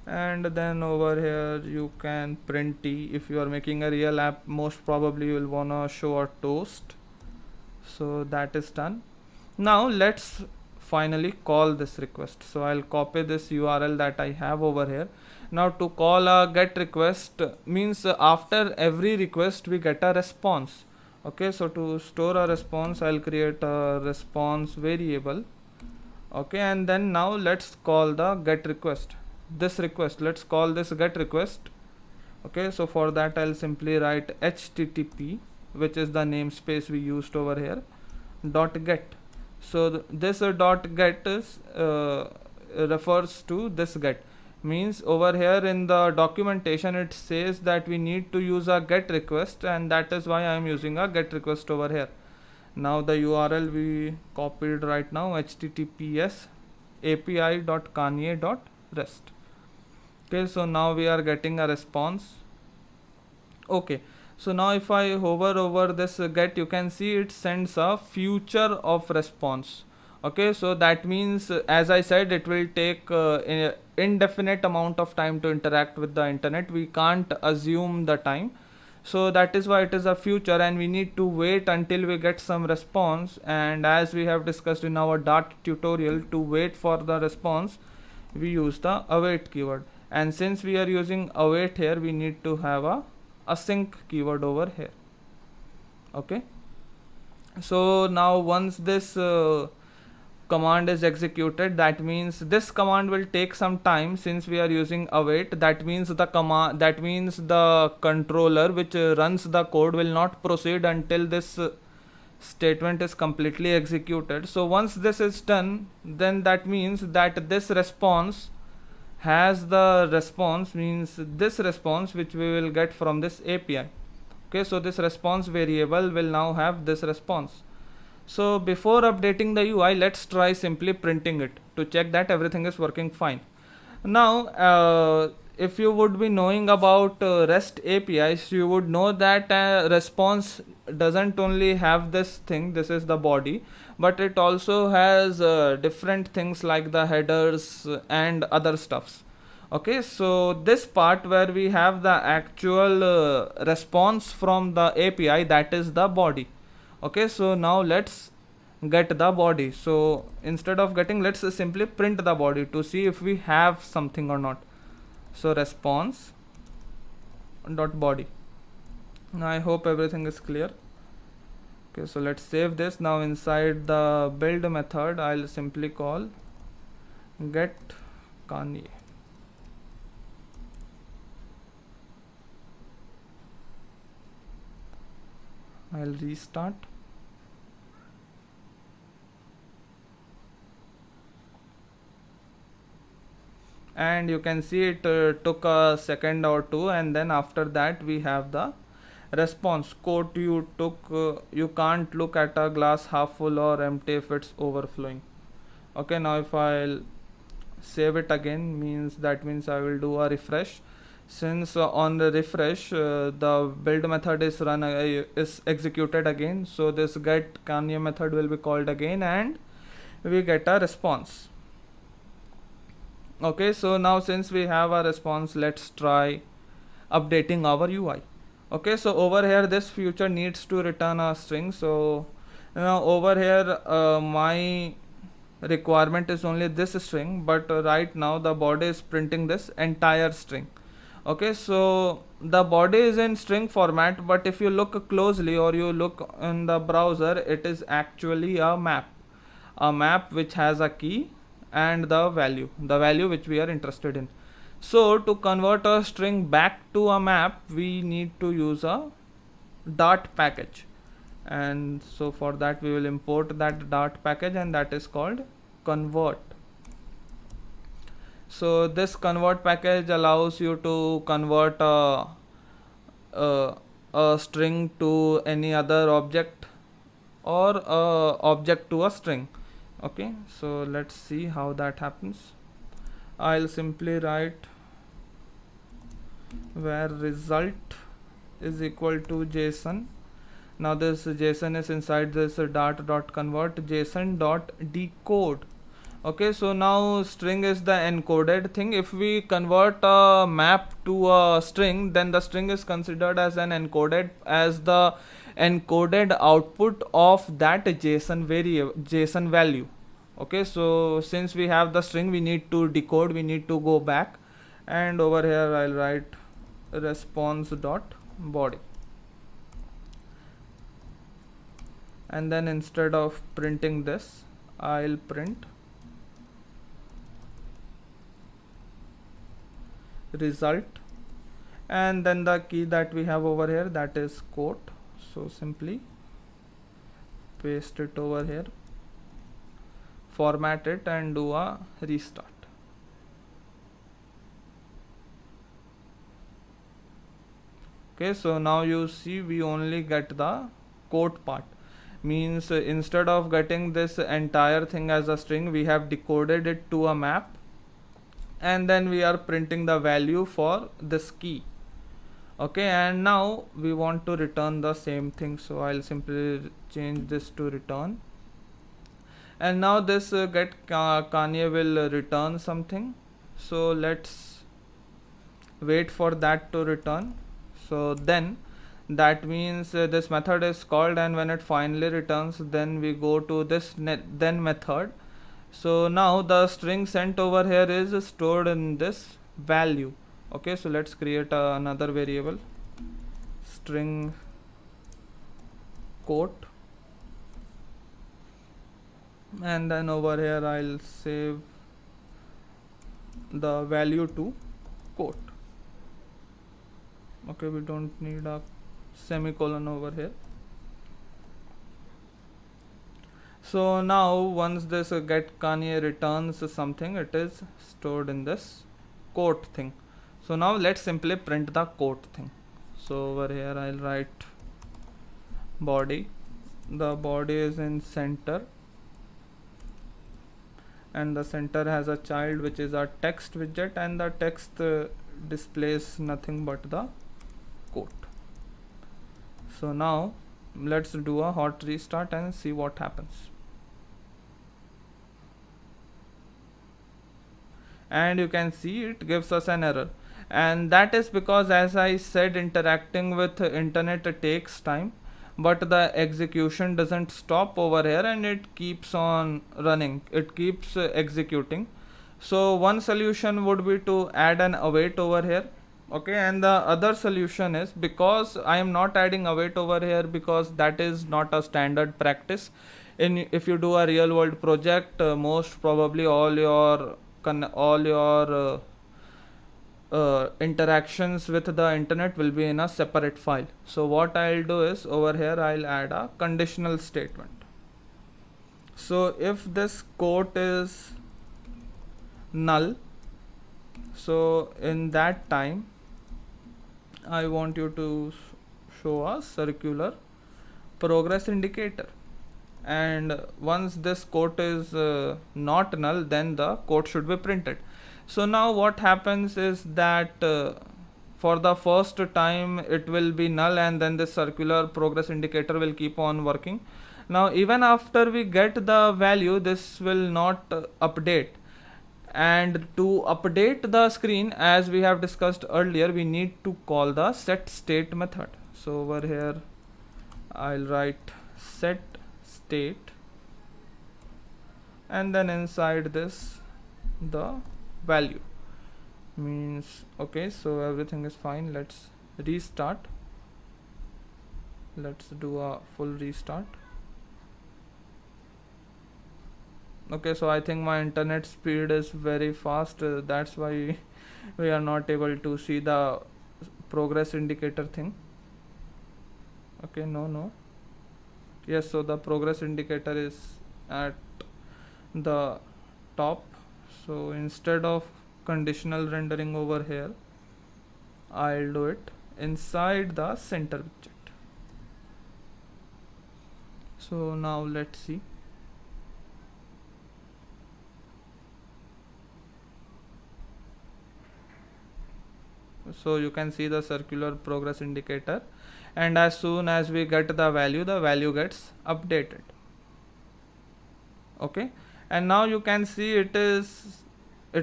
And then over here you can print t. If you are making a real app, most probably you will wanna show a toast. So that is done. Now let's finally call this request. So I'll copy this URL that I have over here. Now to call a get request means after every request we get a response. Okay, so to store a response, I'll create a response variable. Okay, and then now let's call the get request. This request, let's call this get request. Okay, so for that I'll simply write http, which is the namespace we used over here, dot get. So this dot get is refers to this get. Means over here in the documentation it says that we need to use a get request, and that is why I am using a get request over here. Now the URL we copied right now, https api.kanye.rest. Okay, so now we are getting a response. Okay, so now if I hover over this get, you can see it sends a future of response. Okay, so that means as I said, it will take indefinite amount of time to interact with the internet. We can't assume the time, so that is why it is a future, and we need to wait until we get some response. And as we have discussed in our Dart tutorial, to wait for the response we use the await keyword, and since we are using await here, we need to have a async keyword over here. Okay, so now once this command is executed, that means this command will take some time since we are using await. That means the controller which runs the code will not proceed until this statement is completely executed. So once this is done, then that means that this response has the response, means this response which we will get from this API. Okay, so this response variable will now have this response. So before updating the UI, let's try simply printing it to check that everything is working fine. Now if you would be knowing about REST APIs, you would know that response doesn't only have this thing, this is the body, but it also has different things like the headers and other stuffs. Okay, so this part where we have the actual response from the API, that is the body. Okay, so now let's get the body. So instead of getting, let's simply print the body to see if we have something or not. So response dot body. Now I hope everything is clear. Okay, so let's save this. Now inside the build method, I'll simply call get Kanye. I'll restart. And you can see it took a second or two, and then after that we have the response. Quote you took, you can't look at a glass half full or empty if it's overflowing. Okay, now if I'll save it again, that means I will do a refresh. Since on the refresh the build method is is executed again, so this get Kanye method will be called again and we get a response. Okay, so now since we have a response, let's try updating our UI. Okay, so over here this feature needs to return a string. So now over here my requirement is only this string, but right now the body is printing this entire string. Okay, so the body is in string format, but if you look closely or you look in the browser, it is actually a map which has a key and the value which we are interested in. So to convert a string back to a map, we need to use a Dart package, and so for that we will import that Dart package, and that is called convert. So this convert package allows you to convert a string to any other object or a object to a string. Okay, so let's see how that happens. I'll simply write where result is equal to JSON. Now this JSON is inside this dart.convert JSON.decode. Okay, so now string is the encoded thing. If we convert a map to a string, then the string is considered as an encoded, as the encoded output of that JSON value. Okay, so since we have the string, we need to decode, we need to go back, and over here I'll write response.body, and then instead of printing this, I'll print result, and then the key that we have over here, that is quote. So simply paste it over here, format it, and do a restart. Okay, so now you see we only get the quote part. Means instead of getting this entire thing as a string, we have decoded it to a map, and then we are printing the value for this key. Okay, and now we want to return the same thing, so I'll simply change this to return, and now this get Kanye will return something. So let's wait for that to return. So then that means this method is called, and when it finally returns, then we go to this then method. So now the string sent over here is stored in this value. Okay, so let's create another variable, string quote, and then over here I'll save the value to quote. Okay, we don't need a semicolon over here. So now once this get Kanye returns something, it is stored in this quote thing. So now let's simply print the quote thing. So over here I'll write body, the body is in center, and the center has a child which is a text widget, and the text displays nothing but the quote. So now let's do a hot restart and see what happens. And you can see it gives us an error, and that is because, as I said, interacting with internet takes time, but the execution doesn't stop over here and it keeps on running, it keeps executing. So one solution would be to add an await over here. Okay, and the other solution is, because I am not adding await over here because that is not a standard practice if you do a real world project, most probably all your interactions with the internet will be in a separate file. So what I'll do is, over here I'll add a conditional statement. So if this quote is null, so in that time I want you to show a circular progress indicator, and once this quote is not null, then the quote should be printed. So now what happens is that for the first time it will be null, and then this circular progress indicator will keep on working. Now even after we get the value, this will not update, and to update the screen, as we have discussed earlier, we need to call the setState method. So over here I'll write setState, and then inside this the value means, okay, so everything is fine. Let's restart, let's do a full restart. Okay, so I think my internet speed is very fast, that's why we are not able to see the progress indicator thing. Okay, no, yes, so the progress indicator is at the top. So instead of conditional rendering over here, I'll do it inside the center widget. So now let's see. So you can see the circular progress indicator, and as soon as we get the value gets updated. Okay, and now you can see it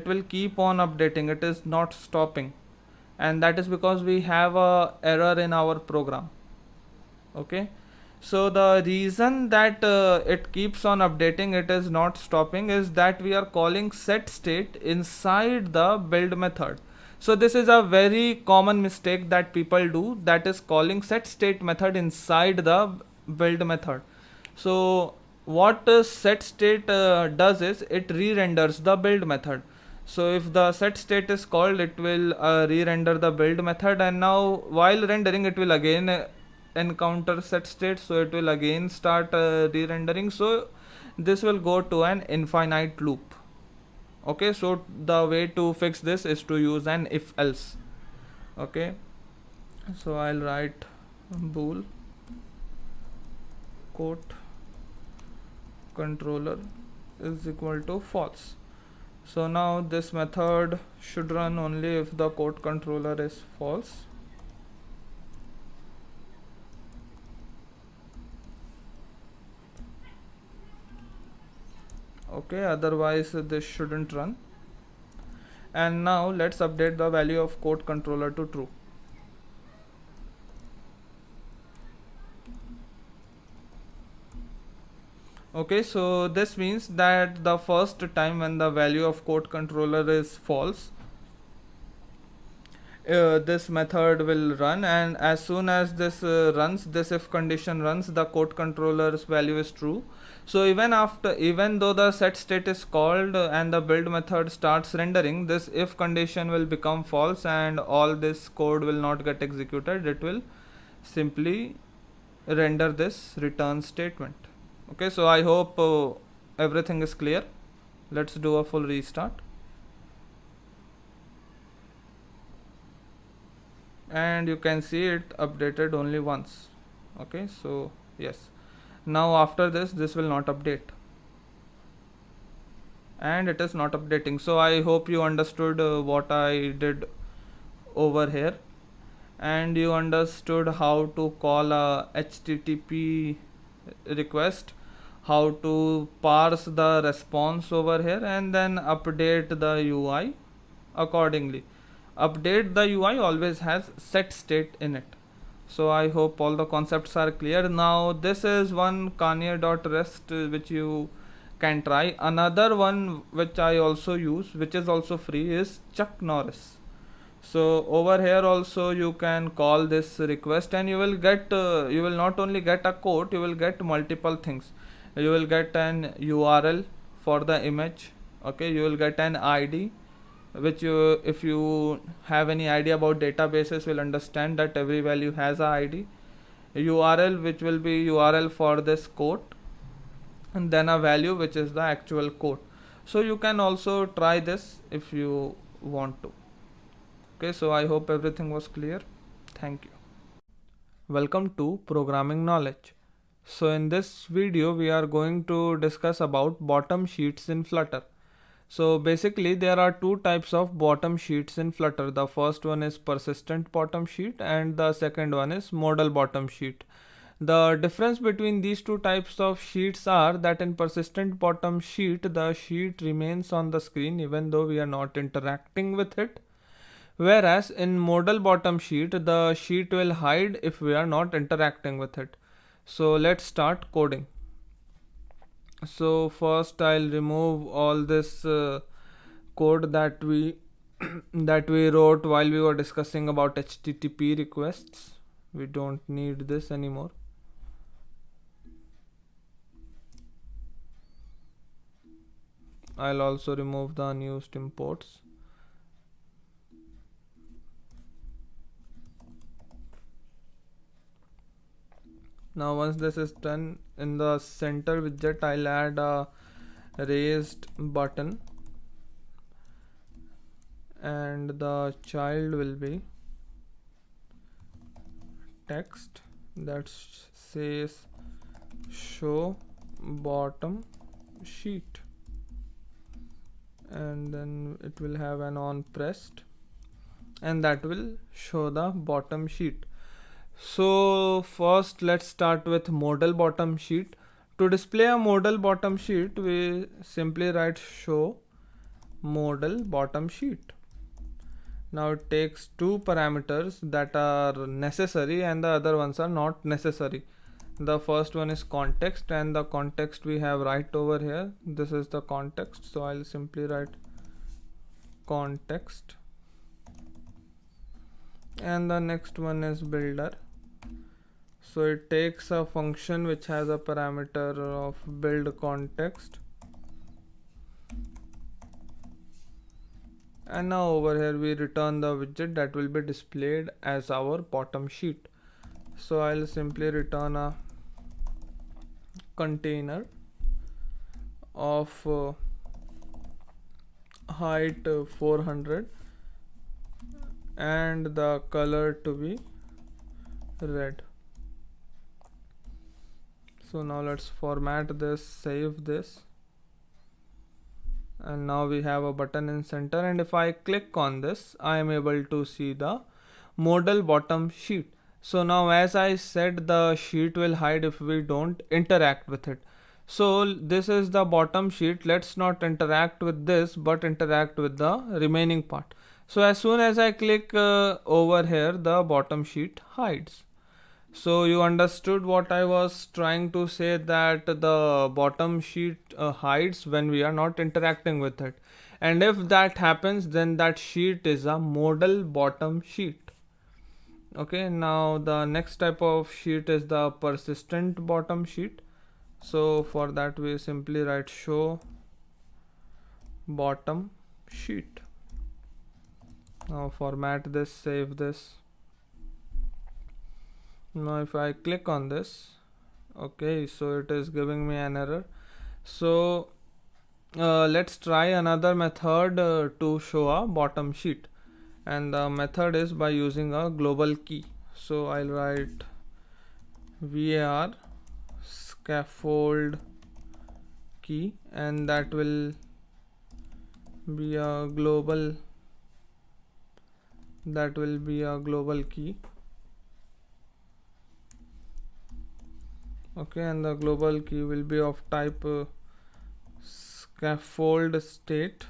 will keep on updating, it is not stopping, and that is because we have a error in our program. Okay, so the reason that it keeps on updating, it is not stopping, is that we are calling setState inside the build method. So this is a very common mistake that people do, that is calling setState method inside the build method. So what setState does is it re-renders the build method. So if the setState is called, it will re-render the build method, and now while rendering it will again encounter setState, so it will again start re-rendering. So this will go to an infinite loop. Okay, so the way to fix this is to use an if else. Okay, so I'll write bool quote controller is equal to false. So now this method should run only if the quote controller is false. Okay, otherwise this shouldn't run. And now let's update the value of quote controller to true. Okay, so this means that the first time when the value of quote controller is false, this method will run, and as soon as this runs, this if condition runs, the quote controller's value is true. So even though the setState is called and the build method starts rendering, this if condition will become false and all this code will not get executed. It will simply render this return statement. Okay, so I hope everything is clear. Let's do a full restart. And you can see it updated only once. Okay, so yes, now after this will not update, and it is not updating. So I hope you understood what I did over here, and you understood how to call a HTTP request, how to parse the response over here, and then update the UI accordingly. Update the UI always has set state in it. So I hope all the concepts are clear. Now this is one Kanye.rest which you can try. Another one which I also use, which is also free, is Chuck Norris. So over here also you can call this request, and you will get you will not only get a code, you will get multiple things. You will get an URL for the image. Okay, you will get an ID, which you, if you have any idea about databases, will understand that every value has a ID. URL, which will be URL for this code, and then a value which is the actual code. So you can also try this if you want to. Okay, so I hope everything was clear. Thank you. Welcome to Programming Knowledge. So in this video we are going to discuss about bottom sheets in Flutter. So basically there are two types of bottom sheets in Flutter. The first one is persistent bottom sheet and the second one is modal bottom sheet. The difference between these two types of sheets are that in persistent bottom sheet, the sheet remains on the screen even though we are not interacting with it. Whereas in modal bottom sheet, the sheet will hide if we are not interacting with it. So let's start coding. So first I'll remove all this code that we that we wrote while we were discussing about HTTP requests. We don't need this anymore. I'll also remove the unused imports. Now once this is done, in the center widget I'll add a raised button, and the child will be text that says show bottom sheet, and then it will have an on pressed, and that will show the bottom sheet. So first let's start with modal bottom sheet. To display a modal bottom sheet, we simply write show modal bottom sheet. Now it takes two parameters that are necessary and the other ones are not necessary. The first one is context, and the context we have right over here. This is the context, so I'll simply write context. And the next one is builder. So it takes a function which has a parameter of build context. And now over here we return the widget that will be displayed as our bottom sheet. So I'll simply return a container of height 400 and the color to be red. So now let's format this, save this, and now we have a button in center, and if I click on this I am able to see the modal bottom sheet. So now, as I said, the sheet will hide if we don't interact with it. So this is the bottom sheet. Let's not interact with this but interact with the remaining part. So as soon as I click over here, the bottom sheet hides. So you understood what I was trying to say, that the bottom sheet hides when we are not interacting with it, and if that happens then that sheet is a modal bottom sheet. Okay, now the next type of sheet is the persistent bottom sheet. So for that we simply write show bottom sheet. Now format this, save this. Now if I click on this, okay, so it is giving me an error. So let's try another method to show a bottom sheet, and the method is by using a global key. So I'll write var scaffold key, and that will be a global that will be a global key. Okay, and the global key will be of type scaffold state.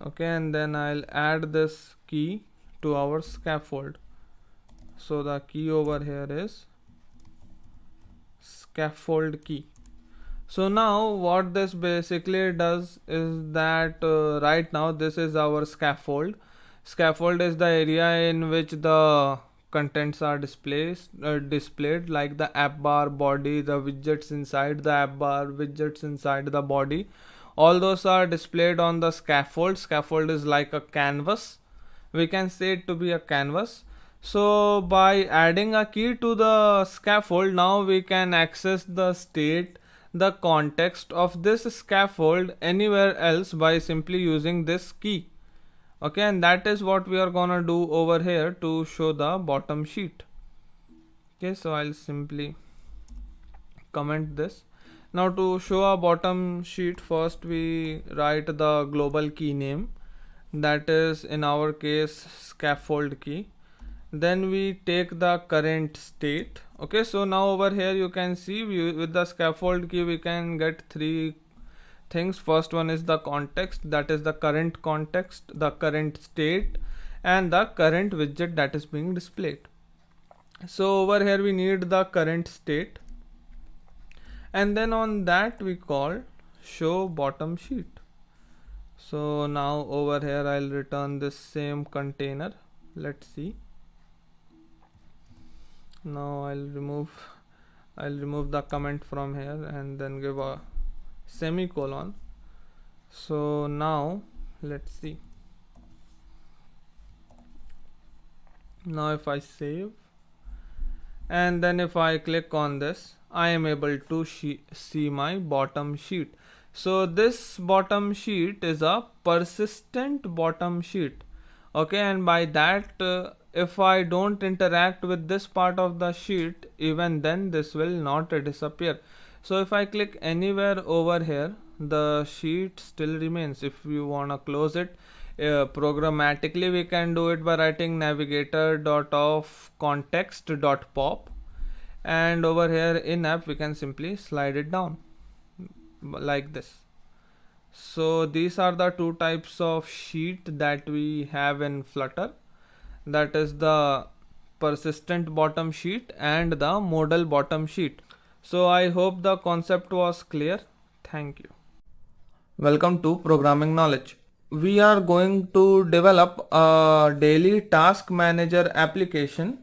Okay, and then I'll add this key to our scaffold. So the key over here is scaffold key. So now what this basically does is that right now this is our scaffold. Scaffold is the area in which the contents are displayed like the app bar, body, the widgets inside the app bar, widgets inside the body. All those are displayed on the scaffold. Scaffold is like a canvas. We can say it to be a canvas. So by adding a key to the scaffold, now we can access the state, the context of this scaffold anywhere else by simply using this key. Okay, and that is what we are gonna do over here to show the bottom sheet. Okay, so I'll simply comment this. Now to show a bottom sheet, first we write the global key name, that is in our case scaffold key. Then we take the current state. Okay, so now over here you can see with the scaffold key we can get three things. First one is the context, that is the current context, the current state, and the current widget that is being displayed. So over here we need the current state, and then on that we call show bottom sheet. So now over here I'll return this same container. Let's see. Now I'll remove the comment from here and then give a semicolon. So now let's see. Now if I save and then if I click on this, I am able to see my bottom sheet. So this bottom sheet is a persistent bottom sheet. Okay, and by that if I don't interact with this part of the sheet, even then this will not disappear. So if I click anywhere over here, the sheet still remains. If you wanna close it programmatically, we can do it by writing navigator.of_context.pop, and over here in app we can simply slide it down like this. So these are the two types of sheet that we have in Flutter, that is the persistent bottom sheet and the modal bottom sheet. So I hope the concept was clear. Thank you. Welcome to Programming Knowledge. We are going to develop a daily task manager application,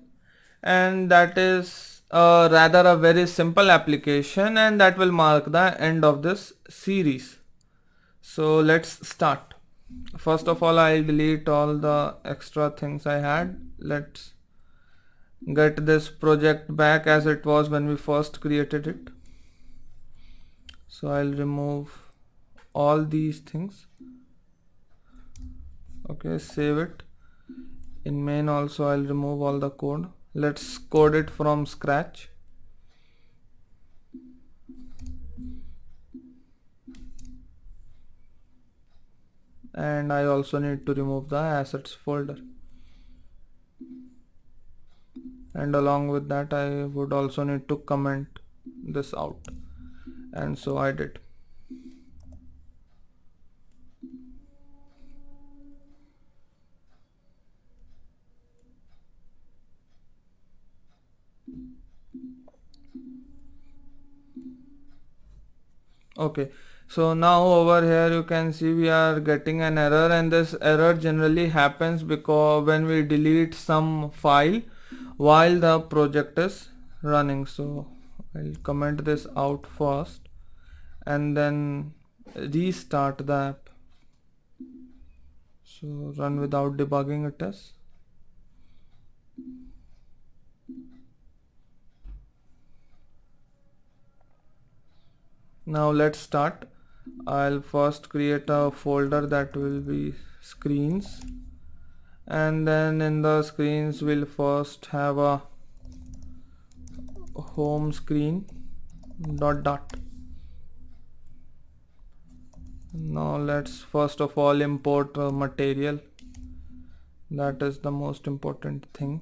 and that is rather a very simple application, and that will mark the end of this series. So let's start. First of all, I'll delete all the extra things I had. Let's get this project back as it was when we first created it. So I'll remove all these things. Okay, save it. In main also I'll remove all the code. Let's code it from scratch. And I also need to remove the assets folder, and along with that I would also need to comment this out, and so I did. Okay, so now over here you can see we are getting an error, and this error generally happens because when we delete some file while the project is running. So I'll comment this out first and then restart the app. So run without debugging it is. Now let's start. I'll first create a folder that will be screens, and then in the screens we'll first have a home screen dot. Now let's first of all import material. That is the most important thing.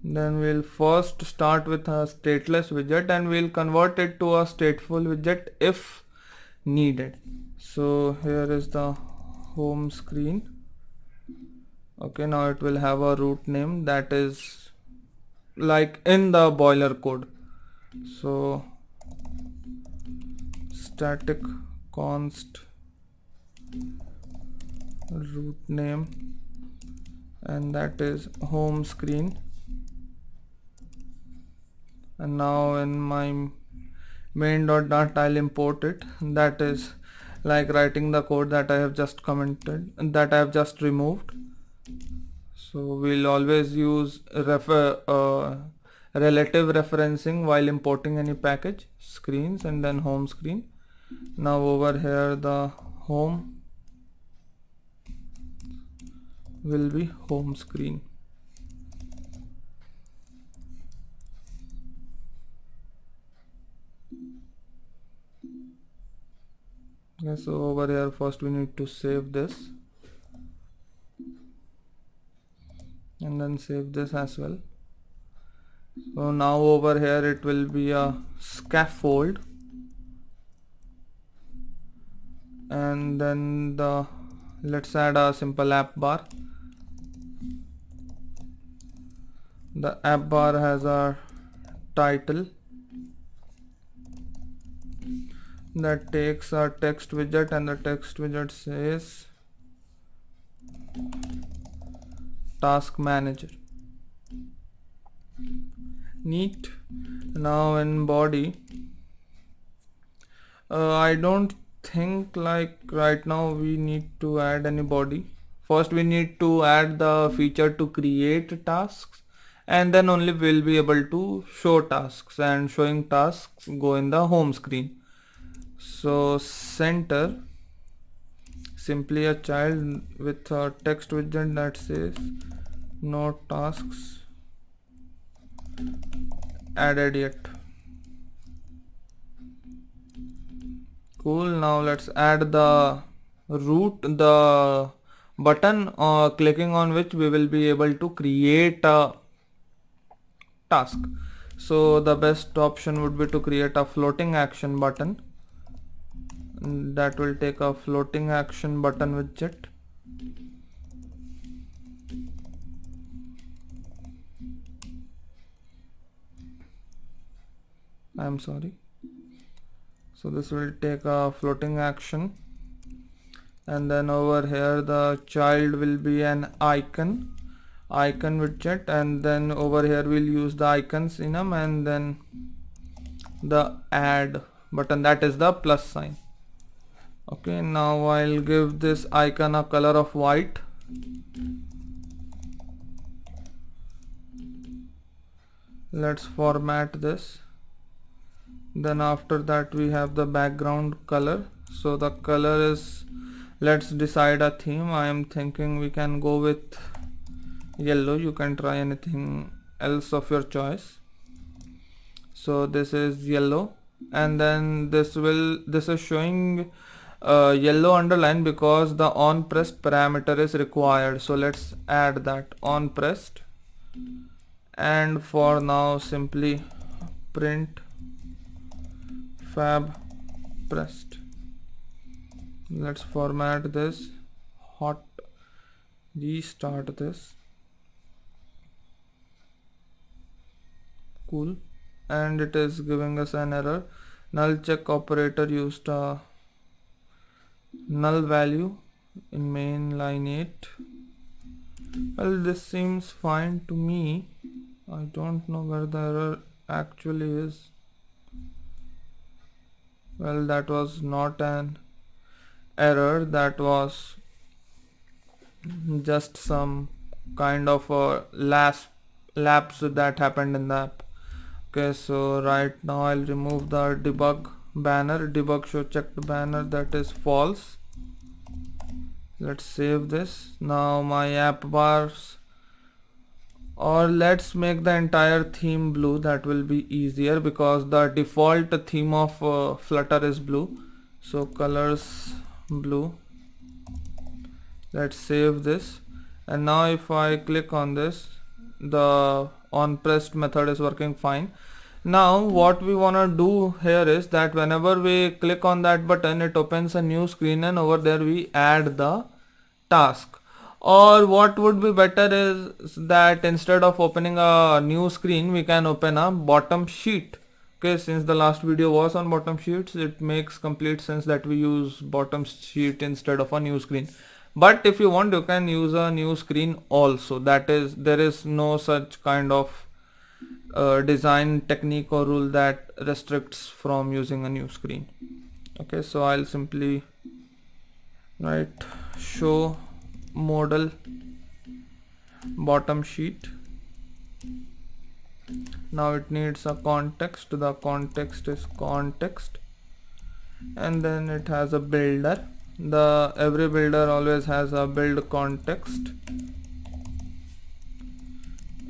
Then we'll first start with a stateless widget and we'll convert it to a stateful widget if needed. So here is the home screen. Okay, now it will have a root name that is like in the boiler code. So static const root name, and that is home screen. And now in my main.dart I'll import it. That is like writing the code that I have just commented, that I have just removed. So we'll always use relative referencing while importing any package, screens and then home screen. Now over here the home will be home screen. Okay, so over here first we need to save this and then save this as well. So now over here it will be a scaffold, and then let's add a simple app bar. The app bar has a title that takes a text widget, and the text widget says task manager. Neat. Now in body, I don't think like right now we need to add any body. First we need to add the feature to create tasks, and then only we'll be able to show tasks, and showing tasks go in the home screen. So center simply a child with a text widget that says no tasks added yet. Cool. Now let's add the root, the button clicking on which we will be able to create a task. So the best option would be to create a floating action button. That will take a floating action button widget. I'm sorry. So this will take a floating action, and then over here the child will be an icon widget, and then over here we'll use the icons enum, and then the add button, that is the plus sign. Okay, now I'll give this icon a color of white. Let's format this. Then after that we have the background color. So the color is, let's decide a theme. I am thinking we can go with yellow. You can try anything else of your choice. So this is yellow, and then this is showing yellow underline because the on pressed parameter is required. So let's add that on pressed, and for now simply print fab pressed. Let's format this hot, restart this. Cool. And it is giving us an error. Null check operator used a null value in main line 8. Well, this seems fine to me. I don't know where the error actually is. Well, that was not an error, that was just some kind of a lapse that happened in the app. Okay, so right now I'll remove the debug banner, debug show checked banner, that is false. Let's save this. Now my app bars or let's make the entire theme blue. That will be easier because the default theme of Flutter is blue. So colors blue. Let's save this, and now if I click on this, the onPressed method is working fine. Now what we want to do here is that whenever we click on that button, it opens a new screen, and over there we add the task. Or what would be better is that instead of opening a new screen, we can open a bottom sheet. Okay, since the last video was on bottom sheets, it makes complete sense that we use bottom sheet instead of a new screen. But if you want, you can use a new screen also. That is, there is no such kind of design technique or rule that restricts from using a new screen. Okay, so I'll simply write show modal bottom sheet. Now it needs a context. The context is context, and then it has a builder. The every builder always has a build context.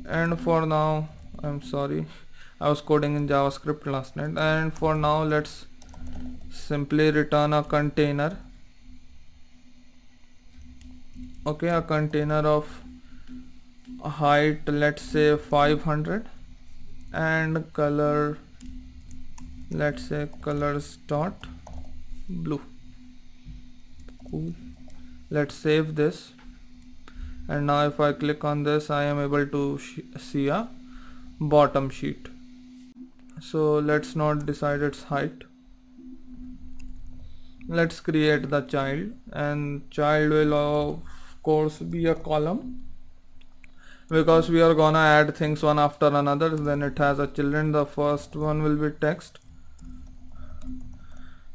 And for now, I'm sorry, I was coding in JavaScript last night, and for now let's simply return a container. Okay, a container of height, let's say 500, and color, let's say colors dot blue. Cool. Let's save this, and now if I click on this, I am able to see a bottom sheet. So let's not decide its height. Let's create the child, and child will of course be a column because we are gonna add things one after another. Then it has a children. The first one will be text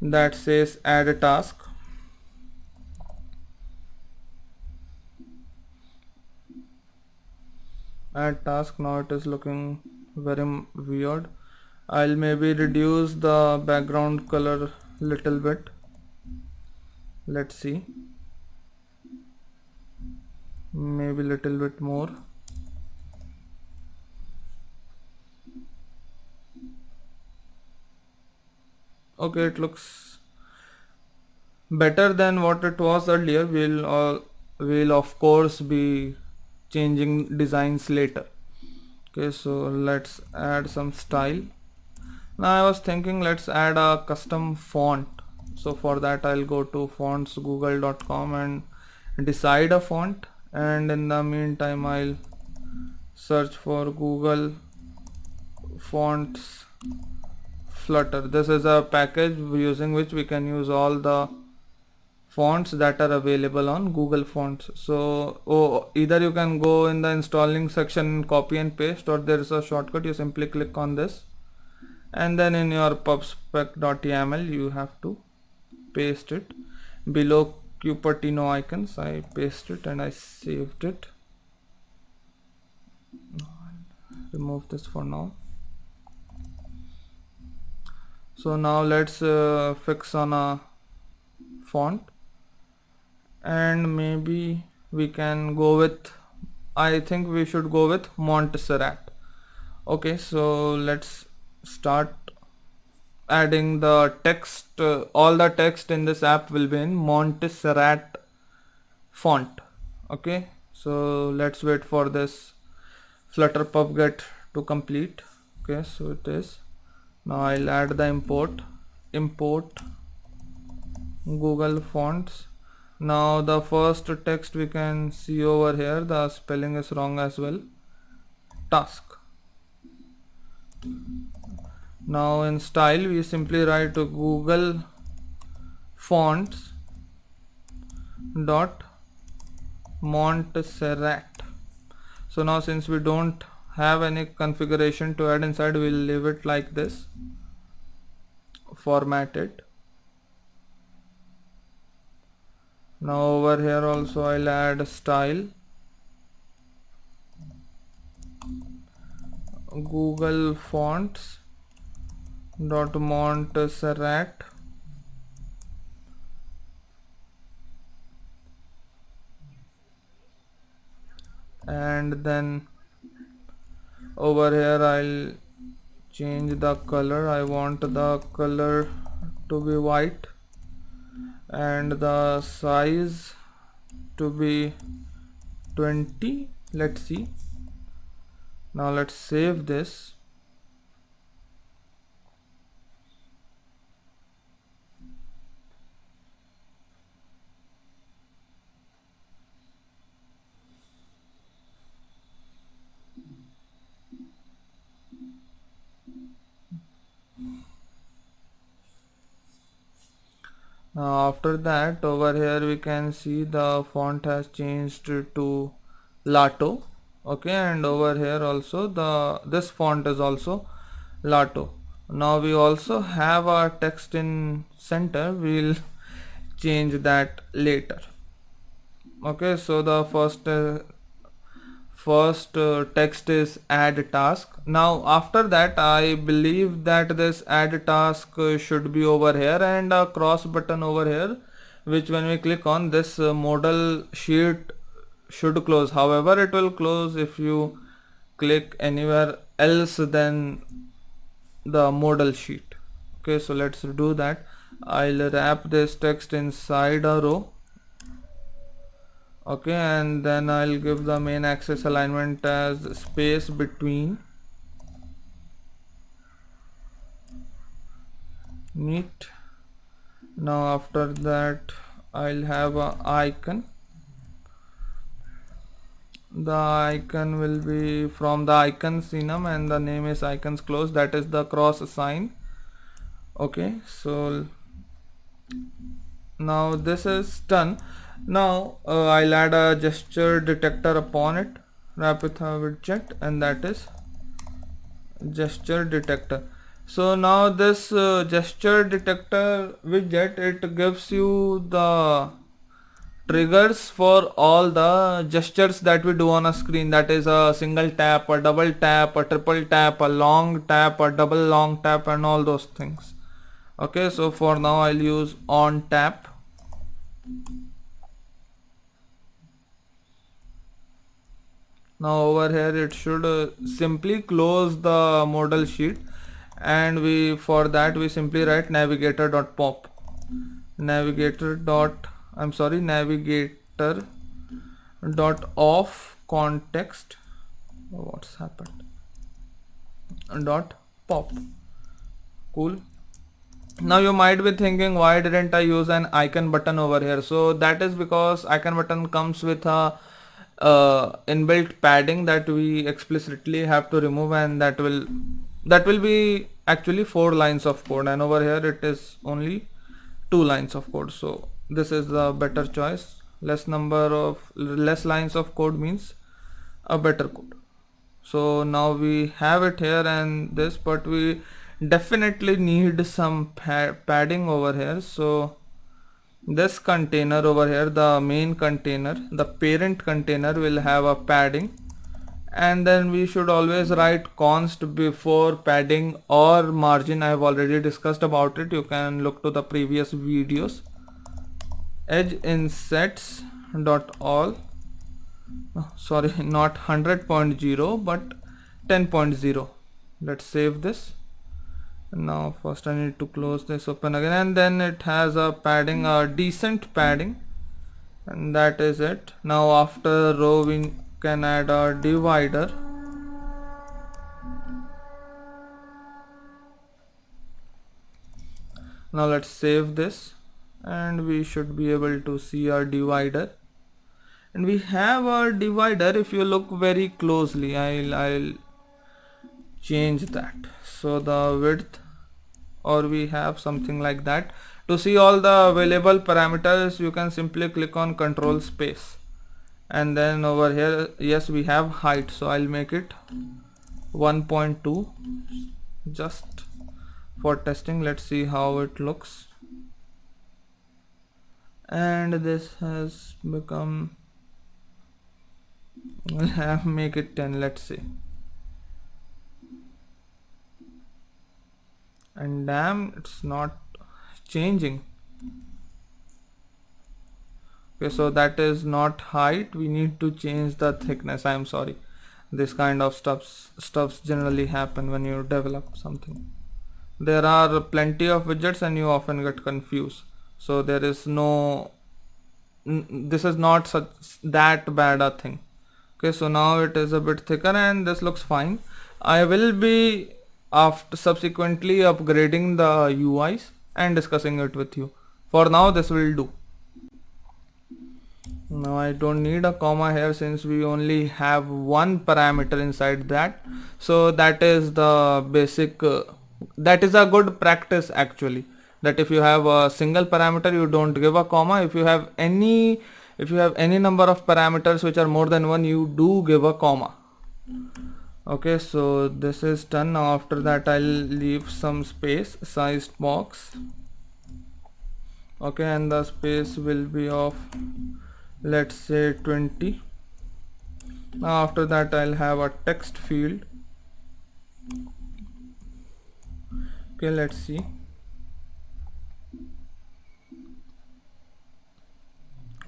that says add a task. Add task. Now it is looking very weird. I'll maybe reduce the background color little bit. Let's see, maybe little bit more. Okay, it looks better than what it was earlier. We'll of course be changing designs later. Okay, so let's add some style. Now I was thinking let's add a custom font. So for that I'll go to fontsgoogle.com and decide a font, and in the meantime I'll search for Google Fonts Flutter. This is a package using which we can use all the fonts that are available on Google Fonts. So either you can go in the installing section, copy and paste, or there is a shortcut. You simply click on this, and then in your pubspec.yaml you have to paste it below Cupertino icons. I paste it and I saved it. Remove this for now. So now let's fix on a font, and maybe we can go with, I think we should go with Montserrat. Okay, so let's start adding the text. All the text in this app will be in Montserrat font. Okay, so let's wait for this Flutter pub get to complete. Okay, so it is. Now I'll add the import Google Fonts. Now the first text we can see over here, the spelling is wrong as well. Task. Now in style we simply write Google Fonts dot Montserrat. So now since we don't have any configuration to add inside, we'll leave it like this, format it. Now over here also I'll add style Google Fonts dot Montserrat, and then Over here I'll change the color. I want the color to be white and the size to be 20. Let's see. Now let's save this. Now after that, over here we can see the font has changed to Lato. Okay, and over here also this font is also Lato. Now we also have our text in center. We'll change that later. Okay, so the first text is add task. Now after that, I believe that this add task should be over here, and a cross button over here, which when we click on this modal sheet should close. However, it will close if you click anywhere else than the modal sheet. Okay, so let's do that. I'll wrap this text inside a row. Okay, and then I'll give the main axis alignment as space between neat. Now after that I'll have a icon. The icon will be from the icons enum and the name is icons close, that is the cross sign. Okay, so now this is done. Now I'll add a gesture detector upon it, wrap with a widget, and that is gesture detector. So now this gesture detector widget, it gives you the triggers for all the gestures that we do on a screen, that is a single tap, a double tap, a triple tap, a long tap, a double long tap, and all those things. Okay, so for now I'll use on tap. Now over here it should simply close the modal sheet, and for that we simply write navigator.pop, navigator dot off context, what's happened, dot pop. Cool. Now you might be thinking, why didn't I use an icon button over here? So that is because icon button comes with a inbuilt padding that we explicitly have to remove, and that will be actually 4 lines of code, and over here it is only 2 lines of code. So this is the better choice. Less lines of code means a better code. So now we have it here and this, but we definitely need some padding over here. So this container over here, the main container, the parent container, will have a padding, and then we should always write const before padding or margin. I have already discussed about it. You can look to the previous videos. Edge insets dot all, sorry, not 100.0 but 10.0. let's save this. Now first I need to close this, open again, and then it has a padding, a decent padding, and that is it. Now after row we can add a divider. Now let's save this, and we should be able to see our divider, and we have our divider. If you look very closely, I'll change that. So the width, or we have something like that. To see all the available parameters, you can simply click on control space, and then over here, yes, we have height, so I'll make it 1.2 just for testing. Let's see how it looks. And this has become, we'll have make it 10, let's see. And damn, it's not changing. Okay, so that is not height, we need to change the thickness. I am sorry, This kind of stuffs generally happen when you develop something. There are plenty of widgets and you often get confused. So there is no, this is not such that bad a thing. Okay, so now it is a bit thicker and this looks fine. I will be after subsequently upgrading the UIs and discussing it with you. For now this will do. Now I don't need a comma here since we only have one parameter inside that. So that is the basic, that is a good practice actually, that if you have a single parameter you don't give a comma. If you have any number of parameters which are more than one, you do give a comma. Okay, so this is done. Now after that I'll leave some space, sized box. Okay, and the space will be of, let's say, 20. Now after that I'll have a text field. Okay, let's see.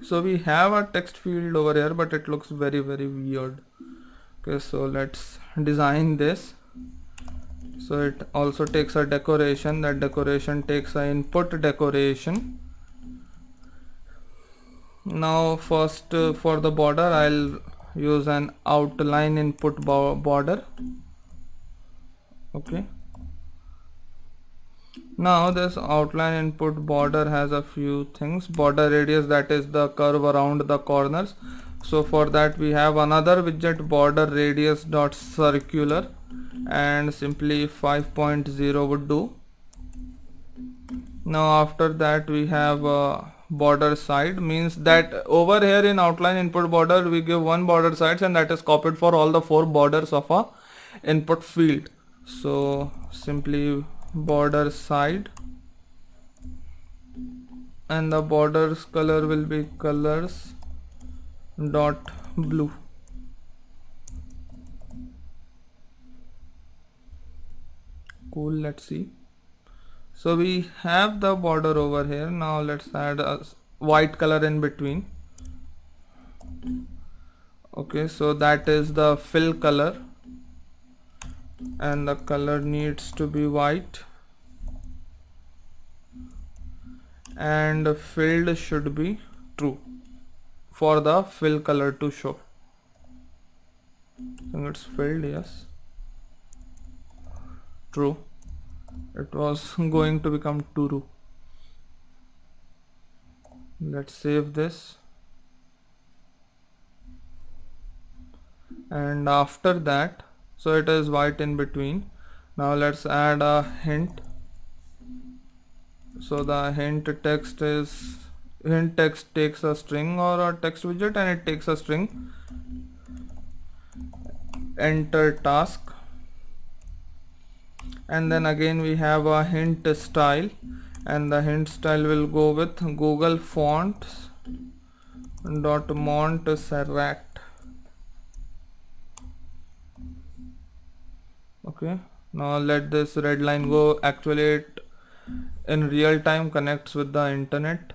So we have a text field over here, but it looks very weird. Okay, so let's design this. So it also takes a decoration. That decoration takes an input decoration. Now first for the border I'll use an outline input border. Okay, now this outline input border has a few things. Border radius, that is the curve around the corners. So for that we have another widget, border radius dot circular, and simply 5.0 would do. Now after that we have border side, means that over here in outline input border we give one border sides and that is copied for all the 4 borders of a input field. So simply border side, and the borders color will be colors dot blue. Cool, let's see. So we have the border over here. Now let's add a white color in between. Okay, so that is the fill color and the color needs to be white, and filled should be true for the fill color to show. I think it's filled, yes, true. It was going to become true. Let's save this, and after that, so it is white in between. Now let's add a hint. So the hint text takes a string or a text widget, and it takes a string. Enter task, and then again we have a hint style, and the hint style will go with Google Fonts dot Montserrat. Okay, now let this red line go. Actually it in real time connects with the internet.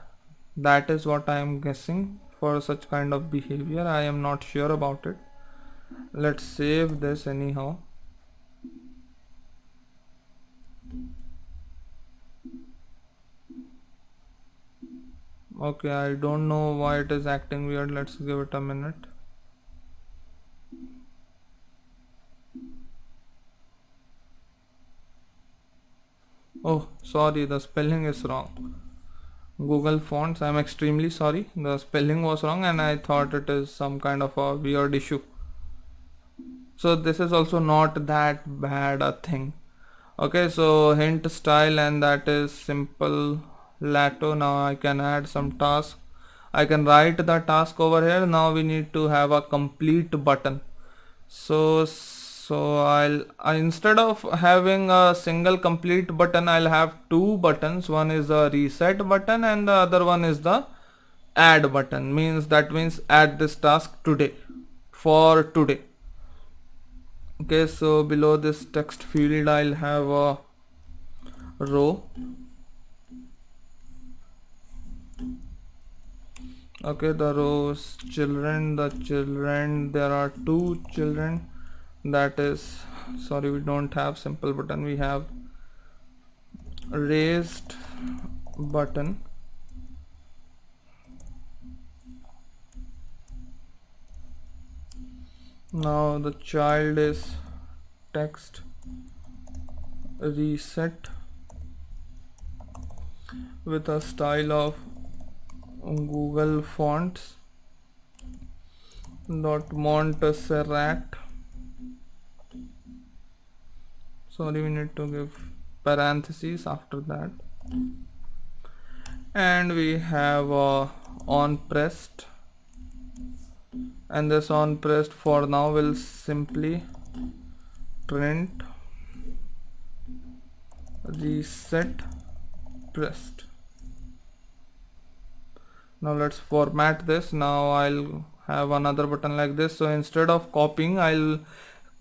That is what I am guessing for such kind of behavior. I am not sure about it. Let's save this anyhow. Okay, I don't know why it is acting weird. Let's give it a minute. Oh, sorry, the spelling is wrong. Google Fonts, I'm extremely sorry. The spelling was wrong and I thought it is some kind of a weird issue. So this is also not that bad a thing. Okay, so hint style, and that is simple Lato. Now I can add some task. I can write the task over here. Now we need to have a complete button. So I'll instead of having a single complete button, I'll have 2 buttons. One is the reset button and the other one is the add button. That means add this task today, for today. Okay, so below this text field I'll have a row. Okay, the rows children, there are 2 children. that is, sorry, we don't have simple button, we have raised button. Now the child is text reset with a style of Google fonts Montserrat. Sorry, we need to give parentheses after that. And we have on pressed, and this on pressed for now will simply print reset pressed. Now let's format this. Now I'll have another button like this. So instead of copying, I'll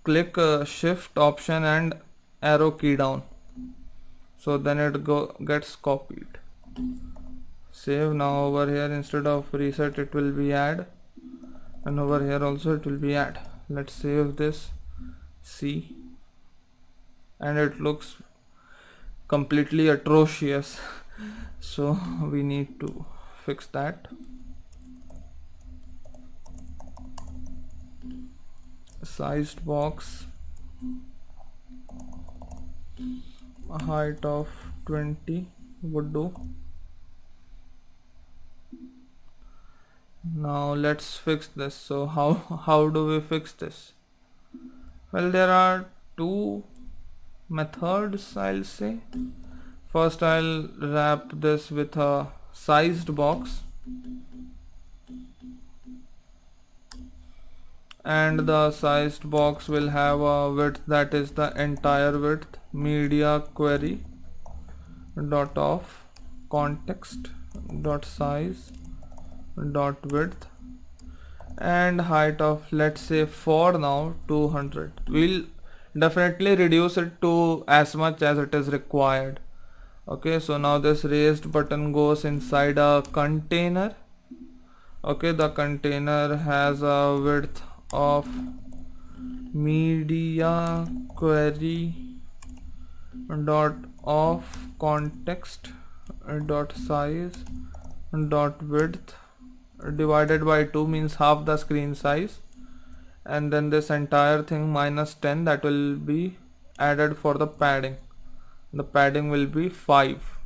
click shift option and arrow key down, so then it gets copied. Save. Now over here, instead of reset, it will be add, and over here also it will be add. Let's save this. See, and it looks completely atrocious. So we need to fix that. Sized box, a height of 20 would do. Now let's fix this. So how do we fix this? Well, there are two methods, I'll say. First, I'll wrap this with a sized box, and the sized box will have a width that is the entire width, MediaQuery dot of context dot size dot width, and height of, let's say for now, 200. We'll definitely reduce it to as much as it is required. Okay, so now this raised button goes inside a container. Okay, the container has a width of MediaQuery dot of context dot size dot width divided by 2, means half the screen size, and then this entire thing minus 10, that will be added for the padding. The padding will be 5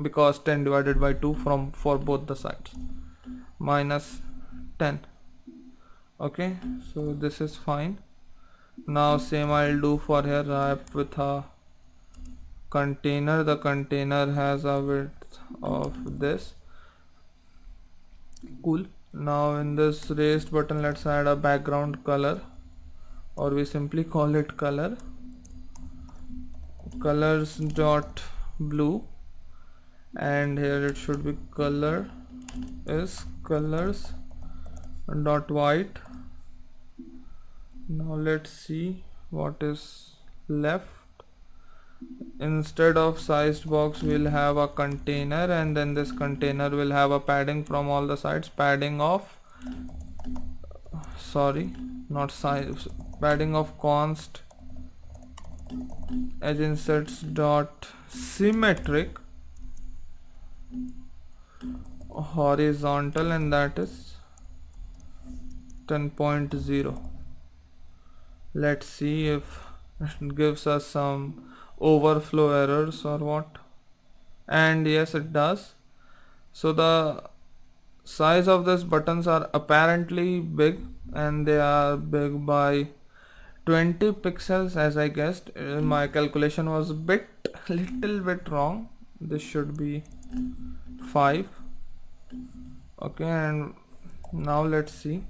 because 10 divided by 2 for both the sides, minus 10. Okay, so this is fine. Now same I'll do for here. Wrap with a container. The container has a width of this. Cool. Now in this raised button, let's add a background color, or we simply call it color. Colors dot blue, and here it should be color is colors dot white. Now let's see what is left. Instead of sized box, we'll have a container, and then this container will have a padding from all the sides, padding of, sorry, not size, padding of const edge insets dot symmetric horizontal, and that is 10.0. Let's see if it gives us some overflow errors or what, and yes, it does. So the size of these buttons are apparently big, and they are big by 20 pixels as I guessed. My calculation was little bit wrong. This should be 5. Okay, and now let's see.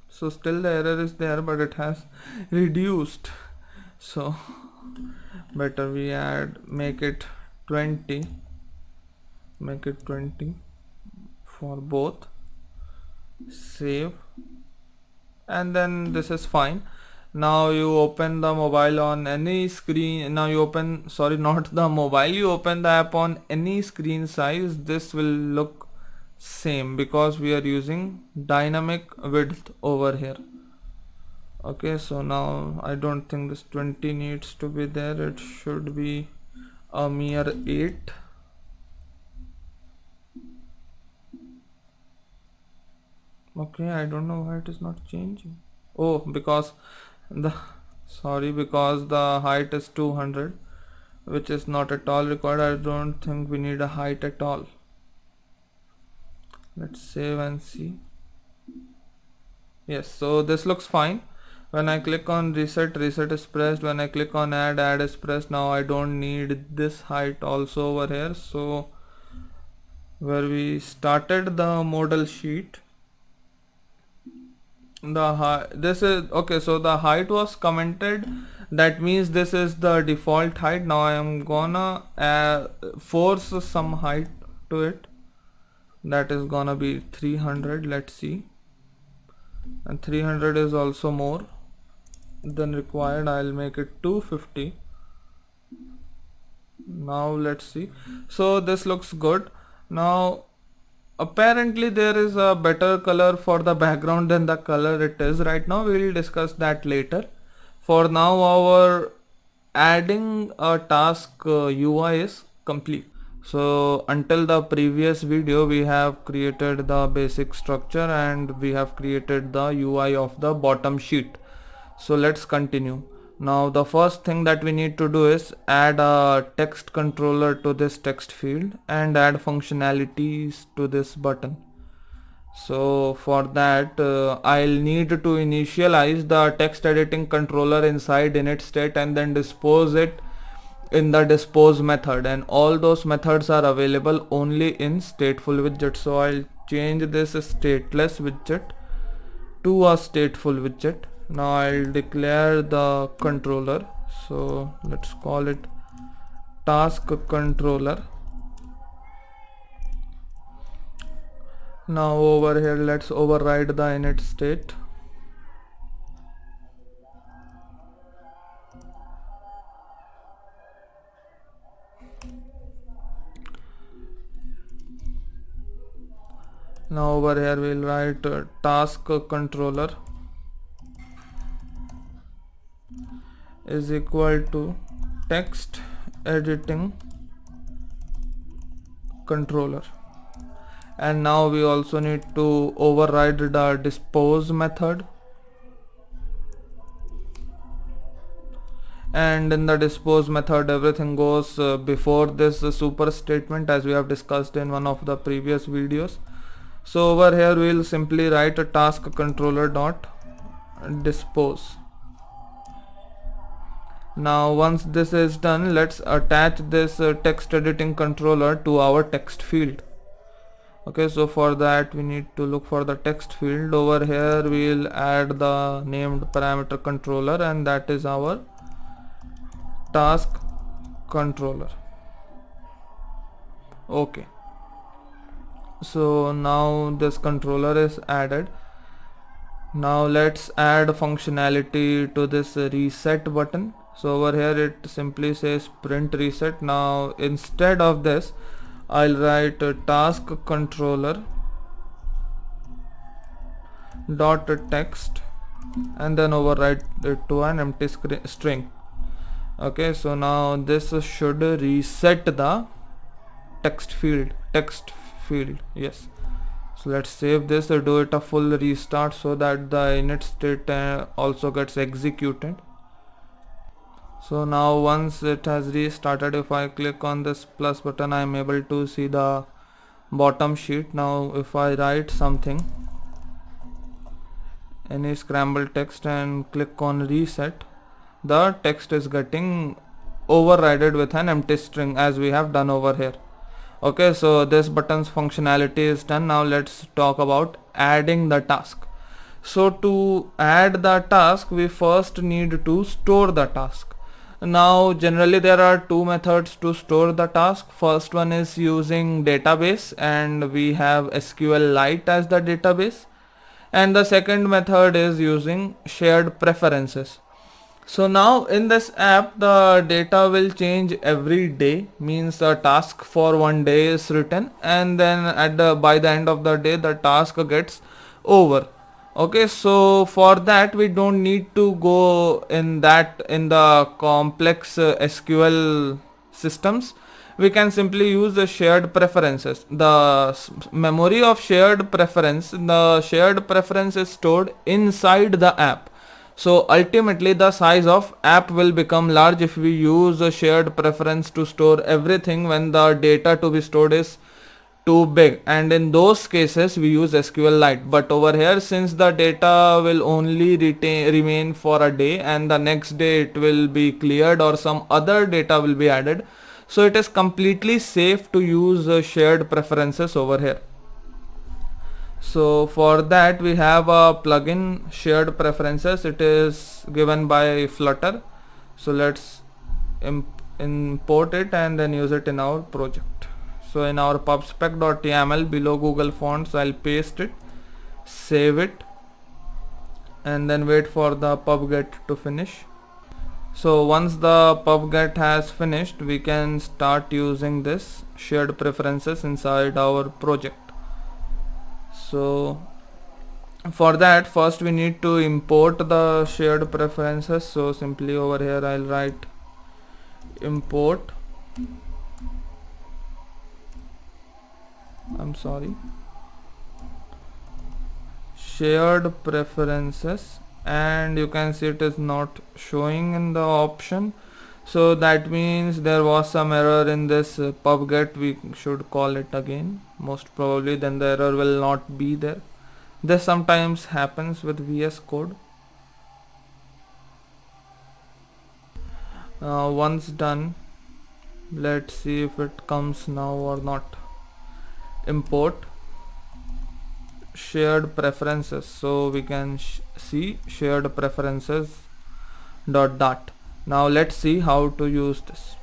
So still the error is there, but it has reduced. So better we make it 20 for both. Save, and then this is fine. Now you open the mobile on any screen. Now you open, sorry, not the mobile, you open the app on any screen size. This will look same because we are using dynamic width over here. Okay, so now I don't think this 20 needs to be there, it should be a mere 8. Okay, I don't know why it is not changing. Oh, because because the height is 200, which is not at all required. I don't think we need a height at all. Let's save and see. Yes, so this looks fine. When I click on reset, reset is pressed. When I click on add, add is pressed. Now I don't need this height also over here. So where we started the model sheet, this is okay, so the height was commented, that means this is the default height. Now I am gonna force some height to it, that is gonna be 300. Let's see, and 300 is also more than required. I'll make it 250. Now let's see, so this looks good. Now apparently there is a better color for the background than the color it is right now. We will discuss that later. For now our adding a task UI is complete. So until the previous video we have created the basic structure and we have created the UI of the bottom sheet. So let's continue. Now the first thing that we need to do is add a text controller to this text field and add functionalities to this button. So for that I'll need to initialize the text editing controller inside init state and then dispose it in the dispose method, and all those methods are available only in stateful widget. So I'll change this stateless widget to a stateful widget. Now I'll declare the controller, so let's call it task controller. Now over here let's override the init state. Now over here we'll write task controller is equal to text editing controller, and now we also need to override the dispose method, and in the dispose method everything goes before this super statement as we have discussed in one of the previous videos. So over here we'll simply write a task controller dot dispose. Now once this is done, let's attach this text editing controller to our text field. Okay, so for that we need to look for the text field. Over here we'll add the named parameter controller, and that is our task controller. Okay, so now this controller is added. Now let's add functionality to this reset button. So over here it simply says print reset. Now instead of this I'll write a task controller dot text and then overwrite it to an empty string. Okay, so now this should reset the text field. Yes, so let's save this or do it a full restart so that the init state also gets executed. So now once it has restarted, if I click on this plus button, I am able to see the bottom sheet. Now if I write something, any scrambled text, and click on reset, the text is getting overridden with an empty string as we have done over here. Okay, so this button's functionality is done. Now let's talk about adding the task. So to add the task we first need to store the task. Now generally there are two methods to store the task. First one is using database, and we have SQLite as the database, and the second method is using shared preferences. So now in this app the data will change every day, means a task for one day is written and then by the end of the day the task gets over. Okay, so for that we don't need to go in the complex SQL systems. We can simply use the shared preferences. Memory of the shared preference is stored inside the app. So ultimately the size of app will become large if we use a shared preference to store everything when the data to be stored is too big, and in those cases we use SQLite. But over here, since the data will only remain for a day and the next day it will be cleared or some other data will be added, so it is completely safe to use shared preferences over here. So for that we have a plugin, shared preferences. It is given by Flutter. So let's import it and then use it in our project. So in our pubspec.yaml below Google Fonts, I'll paste it, save it, and then wait for the pubget to finish. So once the pubget has finished, we can start using this shared preferences inside our project. So for that, first we need to import the shared preferences. So simply over here I'll write import shared preferences, and you can see it is not showing in the option. So that means there was some error in this pubget. We should call it again, most probably, then the error will not be there. This sometimes happens with VS Code. Once done, let's see if it comes now or not. Import shared preferences, so we can see shared preferences dot. Now let's see how to use this.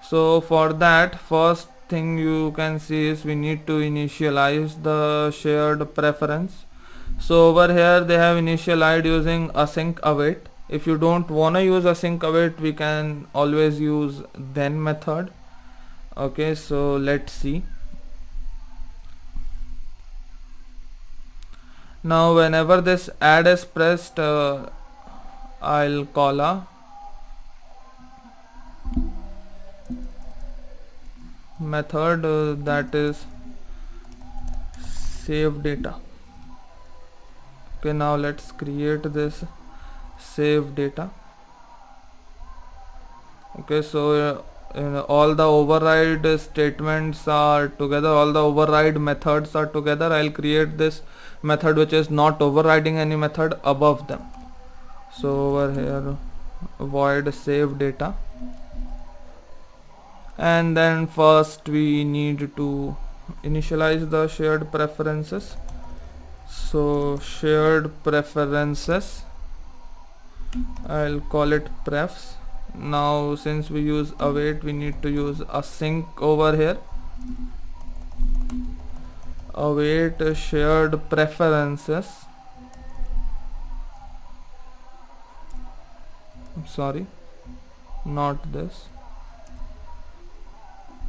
So for that, first thing you can see is we need to initialize the shared preference. So over here they have initialized using async await. If you don't wanna use async await, we can always use then method. Okay, so let's see. Now whenever this add is pressed, I'll call a method that is save data. Okay, now let's create this save data. Okay, so all the override statements are together, all the override methods are together. I'll create this method which is not overriding any method above them. So over here void save data, and then first we need to initialize the shared preferences. So shared preferences, I'll call it prefs. Now since we use await, we need to use async over here. Await shared preferences, sorry, not this.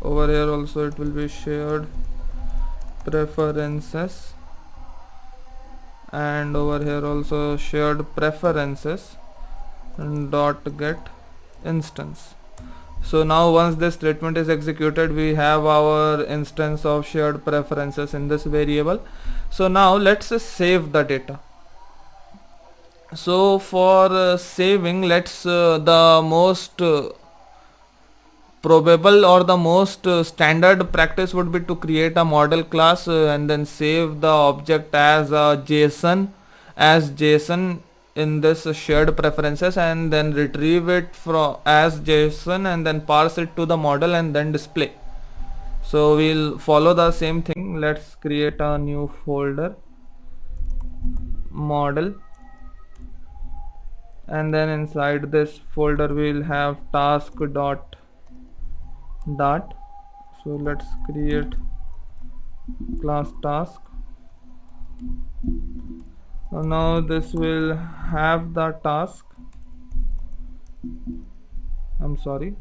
Over here also it will be shared preferences, and over here also shared preferences dot get instance. So now once this statement is executed, we have our instance of shared preferences in this variable. So now let's save the data. So for saving, let's the most probable or the most standard practice would be to create a model class and then save the object as a JSON in this shared preferences, and then retrieve it from as JSON and then parse it to the model and then display. So we'll follow the same thing. Let's create a new folder, model, and then inside this folder we'll have task dot. So let's create class task. Now this will have the task, sorry,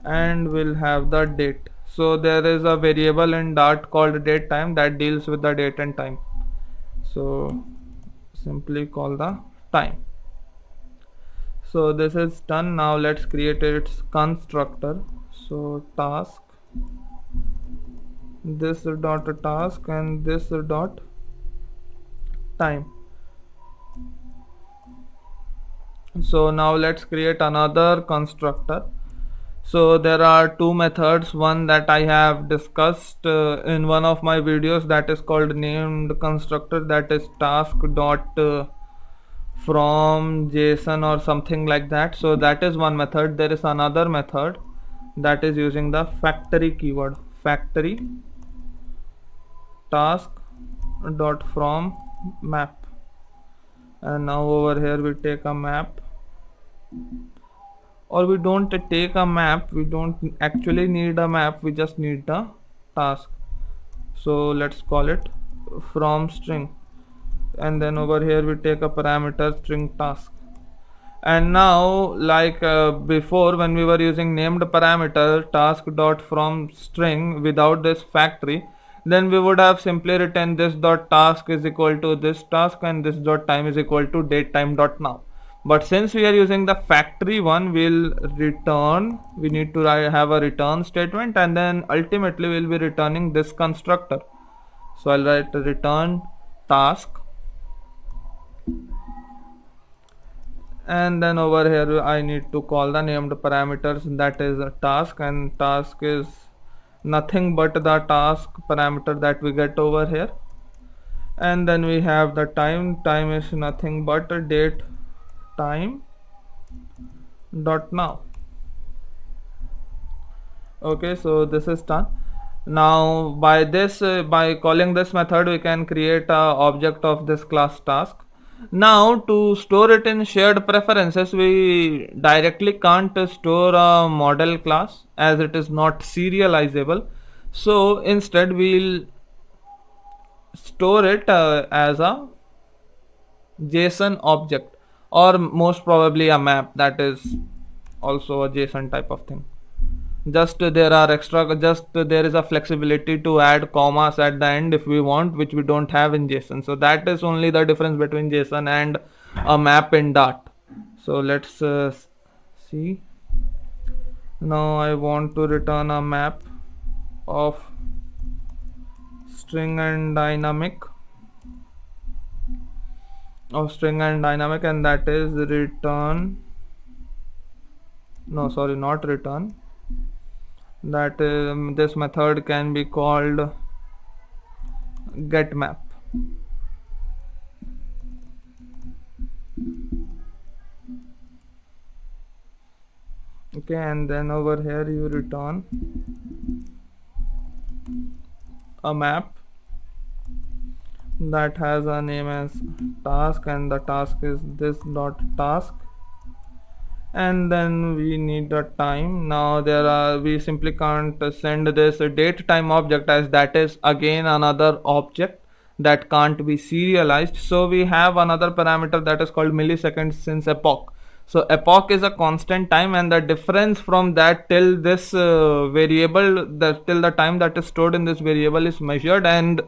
and we'll have the date. So there is a variable in Dart called date time that deals with the date and time. So simply call the time. So this is done. Now let's create its constructor. So task, this dot task, and this dot time. So now let's create another constructor. So there are two methods, one that I have discussed in one of my videos, that is called named constructor, that is task dot from JSON or something like that. So that is one method. There is another method that is using the factory keyword, factory task dot from map. And now over here we take a map, or we don't take a map, we don't actually need a map, we just need the task. So let's call it from string, and then over here we take a parameter string task. And now like before, when we were using named parameter task dot from string without this factory, then we would have simply written this dot task is equal to this task and this dot time is equal to date time dot now. But since we are using the factory one, we'll return, we need to have a return statement, and then ultimately we'll be returning this constructor. So I'll write return task, and then over here I need to call the named parameters, that is a task, and task is nothing but the task parameter that we get over here. And then we have the time, time is nothing but date time dot now. Okay, so this is done. Now by this by calling this method, we can create a object of this class task. Now to store it in shared preferences, we directly can't store a model class as it is not serializable. So instead we'll store it as a JSON object, or most probably a map, that is also a JSON type of thing. Just there is a flexibility to add commas at the end if we want, which we don't have in JSON. So that is only the difference between JSON and a map in Dart. So let's see. Now I want to return a map of string and dynamic, and that is return, no sorry, not return, that this method can be called getMap. Okay, and then over here you return a map that has a name as task, and the task is this dot task, and then we need a time. Now we simply can't send this date time object, as that is again another object that can't be serialized. So we have another parameter that is called milliseconds since epoch. So epoch is a constant time, and the difference from that till this variable, till the time that is stored in this variable is measured and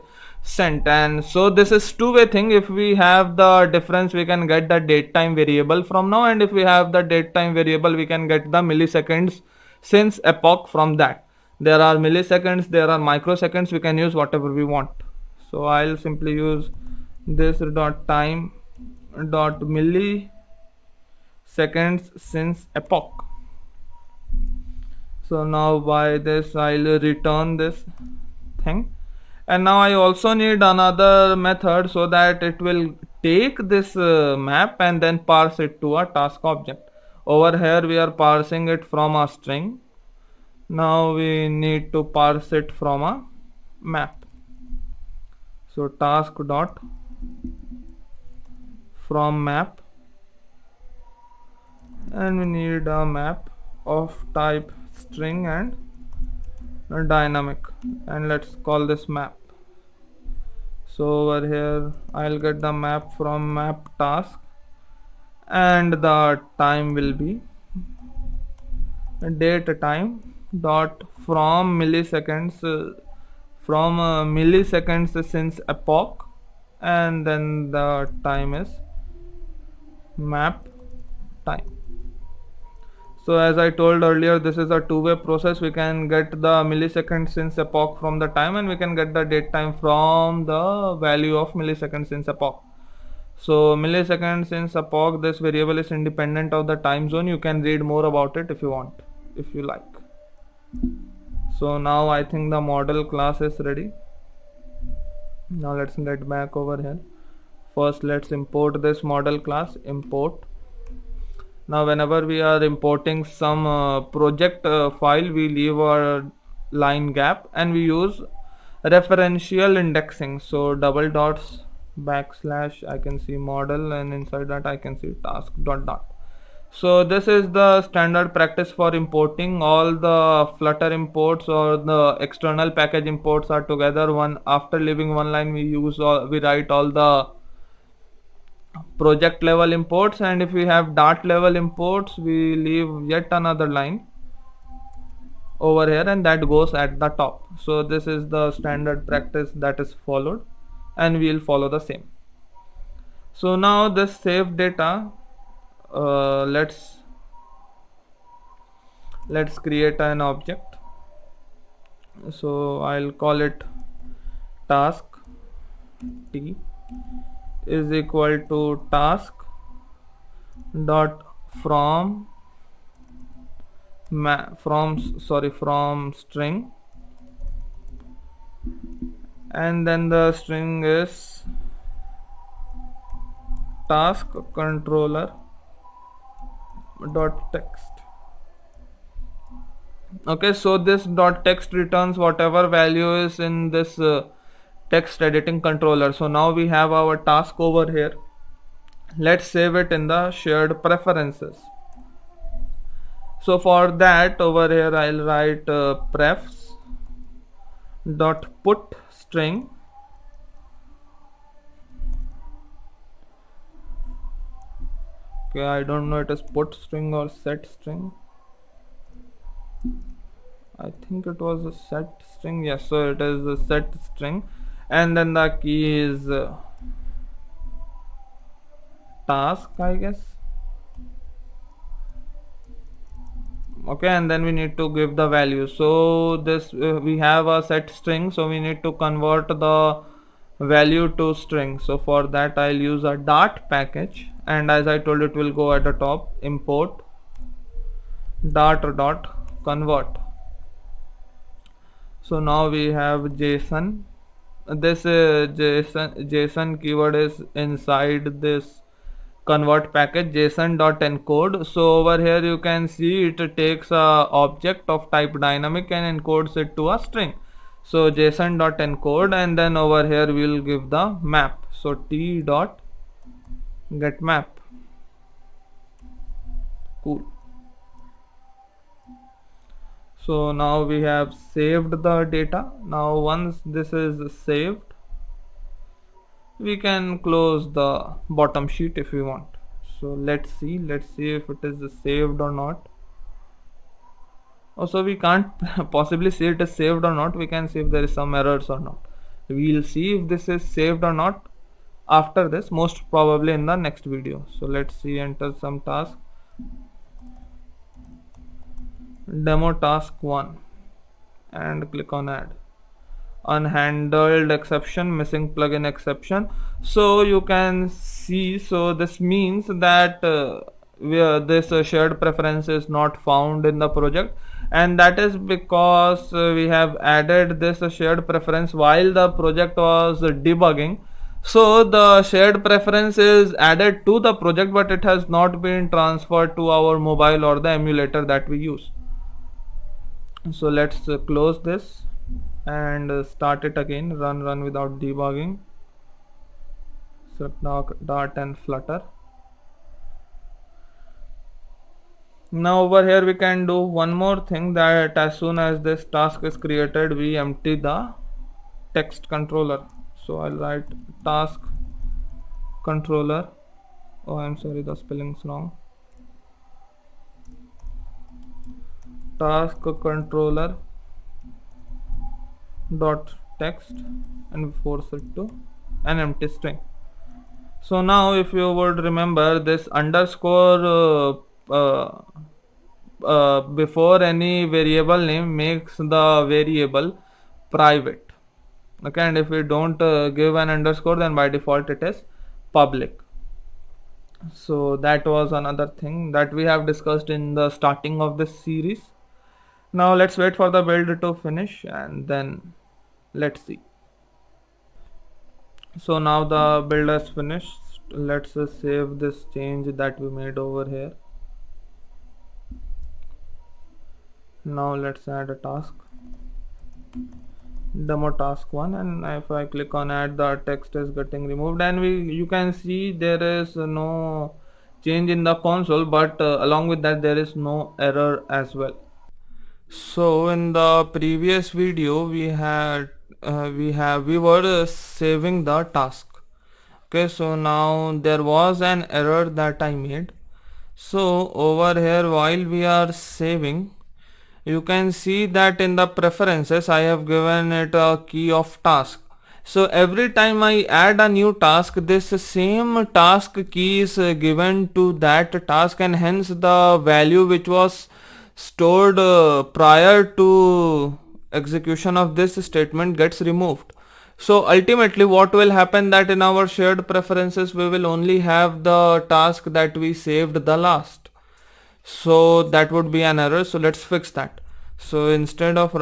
sent. And so this is two-way thing. If we have the difference, we can get the date time variable from now, and if we have the date time variable, we can get the milliseconds since epoch from that. There are milliseconds, there are microseconds, we can use whatever we want. So I'll simply use this dot time dot milliseconds since epoch. So now by this I'll return this thing. And now I also need another method so that it will take this map and then parse it to a task object. Over here we are parsing it from a string. Now we need to parse it from a map. So task dot from map, and we need a map of type string and dynamic, and let's call this map. So over here I'll get the map from map task, and the time will be date time dot from milliseconds milliseconds since epoch, and then the time is map time. So as I told earlier, this is a two-way process. We can get the millisecond since epoch from the time, and we can get the date time from the value of milliseconds since epoch. So milliseconds since epoch, this variable is independent of the time zone. You can read more about it if you want, if you like. So now I think the model class is ready. Now let's get back over here. First let's import this model class. Import. Now whenever we are importing some project file, we leave a line gap and we use referential indexing. So double dots backslash, I can see model, and inside that I can see task dot dot. So this is the standard practice for importing. All the Flutter imports or the external package imports are together. One after leaving one line, we write all the project level imports, and if we have dart level imports, we leave yet another line over here, and that goes at the top. So this is the standard practice that is followed, and we will follow the same. So now this save data, let's create an object. So I'll call it task t is equal to task dot from string, and then the string is task controller dot text. Okay, so this dot text returns whatever value is in this text editing controller. So now we have our task over here. Let's save it in the shared preferences. So for that, over here I'll write prefs dot put string okay, I don't know it is put string or set string. I think it was a set string. Yes, so it is a set string, and then the key is task, I guess. Okay, and then we need to give the value. So this we have a set string, so we need to convert the value to string. So for that I'll use a dart package, and as I told, it will go at the top. Import dart dot convert. So now we have JSON. This JSON keyword is inside this convert package, JSON.encode. So over here you can see it takes a object of type dynamic and encodes it to a string. So JSON.encode, and then over here we will give the map. So t.getMap. Cool. So now we have saved the data. Now once this is saved, we can close the bottom sheet if we want. So let's see if it is saved or not. Also, we can't possibly see it is saved or not. We can see if there is some errors or not. We'll see if this is saved or not after this, most probably in the next video. So let's see, enter some task. Demo task 1 and click on add. Unhandled exception, missing plugin exception. So you can see, so this means that this shared preference is not found in the project, and that is because we have added this shared preference while the project was debugging. So the shared preference is added to the project, but it has not been transferred to our mobile or the emulator that we use. So let's close this and start it again. Run without debugging. Select Dart and Flutter. Now over here we can do one more thing, that as soon as this task is created, we empty the text controller. So I'll write task controller. Oh, I'm sorry, the spelling's wrong. task controller dot text and force it to an empty string. So now if you would remember, this underscore before any variable name makes the variable private. Okay, and if we don't give an underscore, then by default it is public. So that was another thing that we have discussed in the starting of this series. Now let's wait for the build to finish and then let's see. So now the build is finished. Let's save this change that we made over here. Now let's add a task, demo task 1, and if I click on add, the text is getting removed, and you can see there is no change in the console, but along with that there is no error as well. So in the previous video we were saving the task. Okay, so now there was an error that I made. So over here, while we are saving, you can see that in the preferences I have given it a key of task. So every time I add a new task, this same task key is given to that task, and hence the value which was stored prior to execution of this statement gets removed. So ultimately what will happen, that in our shared preferences we will only have the task that we saved the last. So that would be an error, so let's fix that. So instead of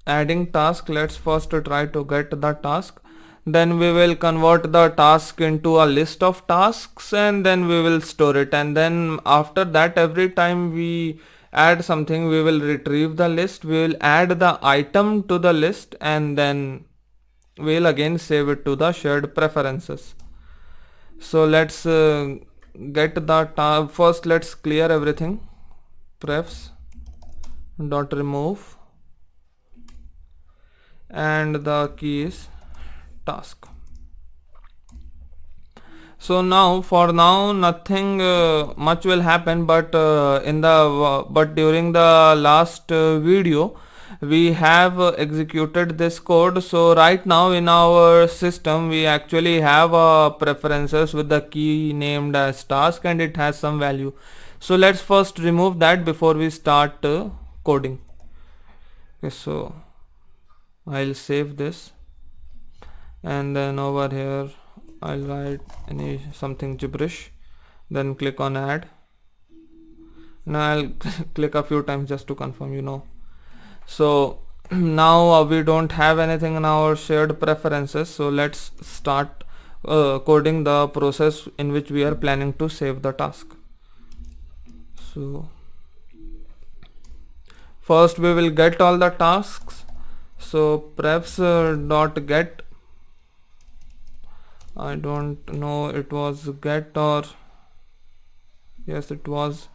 adding task, let's first try to get the task, then we will convert the task into a list of tasks, and then we will store it, and then after that every time we add something we will retrieve the list, we will add the item to the list, and then we'll again save it to the shared preferences. So let's get the first let's clear everything. Prefs dot remove, and the key is task. So now for now nothing much will happen, but during the last video we have executed this code. So right now in our system we actually have preferences with the key named as task, and it has some value. So let's first remove that before we start coding. Okay, so I'll save this, and then over here I'll write something gibberish, then click on add. Now I'll click a few times just to confirm. So now we don't have anything in our shared preferences, so let's start coding the process in which we are planning to save the task. So first we will get all the tasks. So prefs dot get, I don't know, it was get, or yes, it was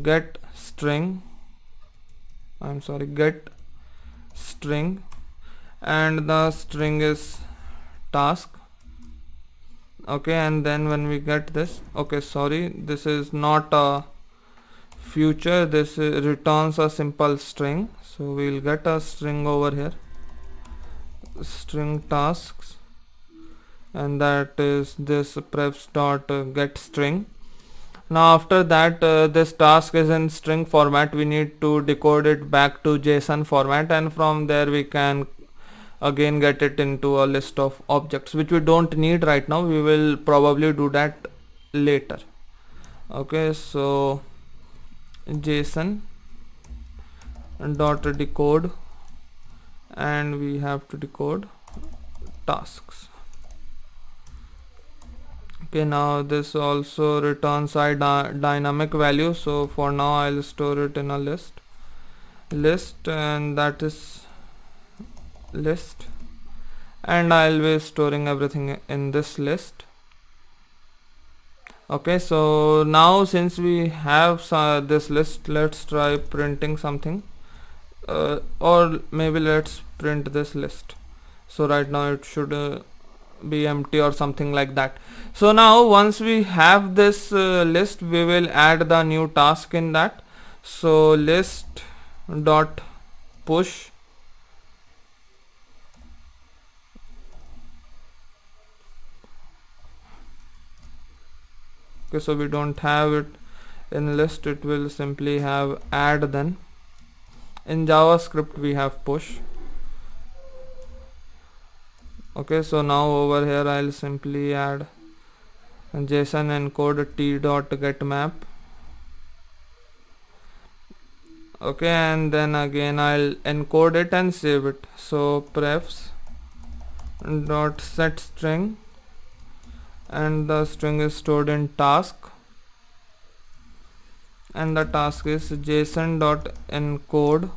get string, get string, and the string is task. Okay, and then when we get this, this is not a future, this returns a simple string, so we'll get a string over here, string tasks, and that is this prefs dot get string. Now after that this task is in string format, we need to decode it back to JSON format, and from there we can again get it into a list of objects, which we don't need right now, we will probably do that later. Okay, so JSON dot decode, and we have to decode tasks. Okay, now this also returns a dynamic value, so for now I'll store it in a list, and that is list, and I'll be storing everything in this list. Okay, so now since we have this list, let's try printing something, or maybe let's print this list. So right now it should be empty or something like that. So now once we have this list, we will add the new task in that. So list dot push okay, so we don't have it in list, it will simply have add. Then in JavaScript we have push. Okay, so now over here I'll simply add JSON encode t.getMap. Okay, and then again I'll encode it and save it. So prefs dot set string, and the string is stored in task, and the task is JSON dot encode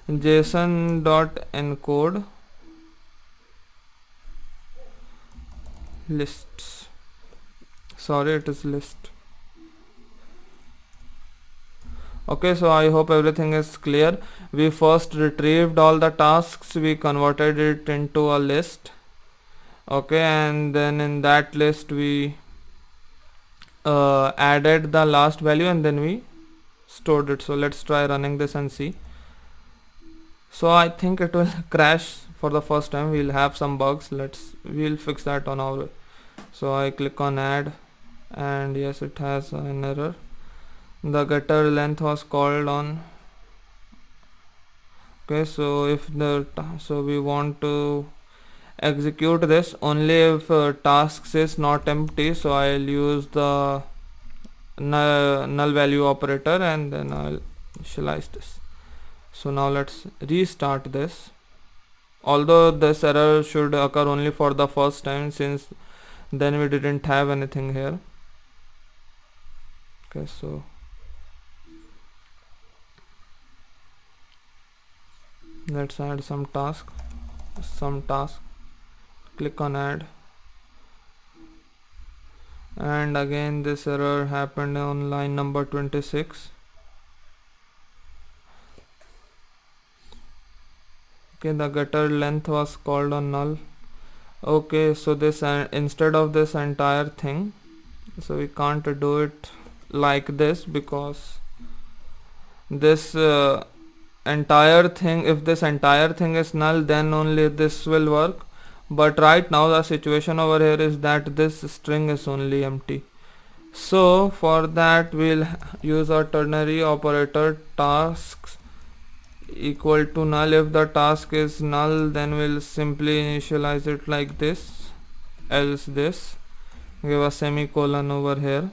JSON dot encode lists. Sorry, it is list. Okay, so I hope everything is clear. We first retrieved all the tasks, we converted it into a list. Okay, and then in that list we added the last value and then we stored it. So let's try running this and see. So I think it will crash for the first time. We'll have some bugs. We'll fix that on our way. So I click on add, and yes, it has an error. The getter length was called on. Okay, so if so we want to execute this only if tasks is not empty, so I'll use the null value operator and then I'll initialize this. So now let's restart this, although this error should occur only for the first time, since then we didn't have anything here. Okay, so let's add some task, click on add, and again this error happened on line number 26. Okay, the getter length was called on null. Okay, so this instead of this entire thing, so we can't do it like this, because this entire thing, if this entire thing is null, then only this will work. But right now the situation over here is that this string is only empty. So for that we'll use our ternary operator tasks equal to null. If the task is null, then we'll simply initialize it like this, else this, give a semicolon over here.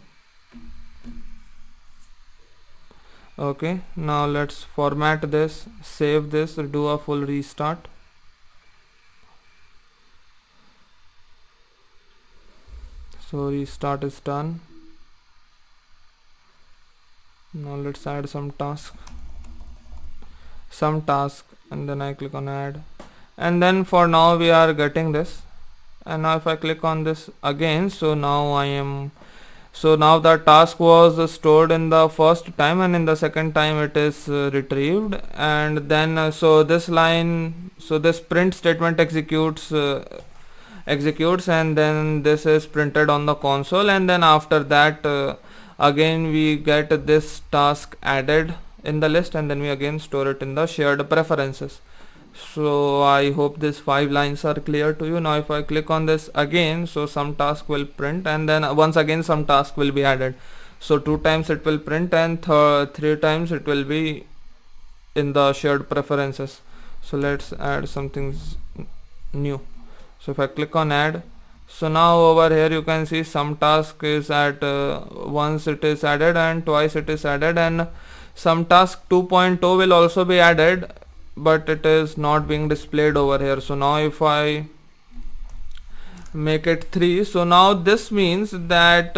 Okay, now let's format this, save this, do a full restart. So restart is done. Now let's add some task, and then I click on add, and then for now we are getting this. And now if I click on this again, so now now the task was stored in the first time, and in the second time it is retrieved, and then so this line, so this print statement executes, and then this is printed on the console, and then after that again we get this task added in the list, and then we again store it in the shared preferences. So I hope these 5 lines are clear to you. Now if I click on this again, so some task will print, and then once again some task will be added. So 2 times it will print, and 3 times it will be in the shared preferences. So let's add something new. So if I click on add, so now over here you can see some task is at once it is added and twice it is added, and some task 2.0 will also be added, but it is not being displayed over here. So now if I make it 3, so now this means that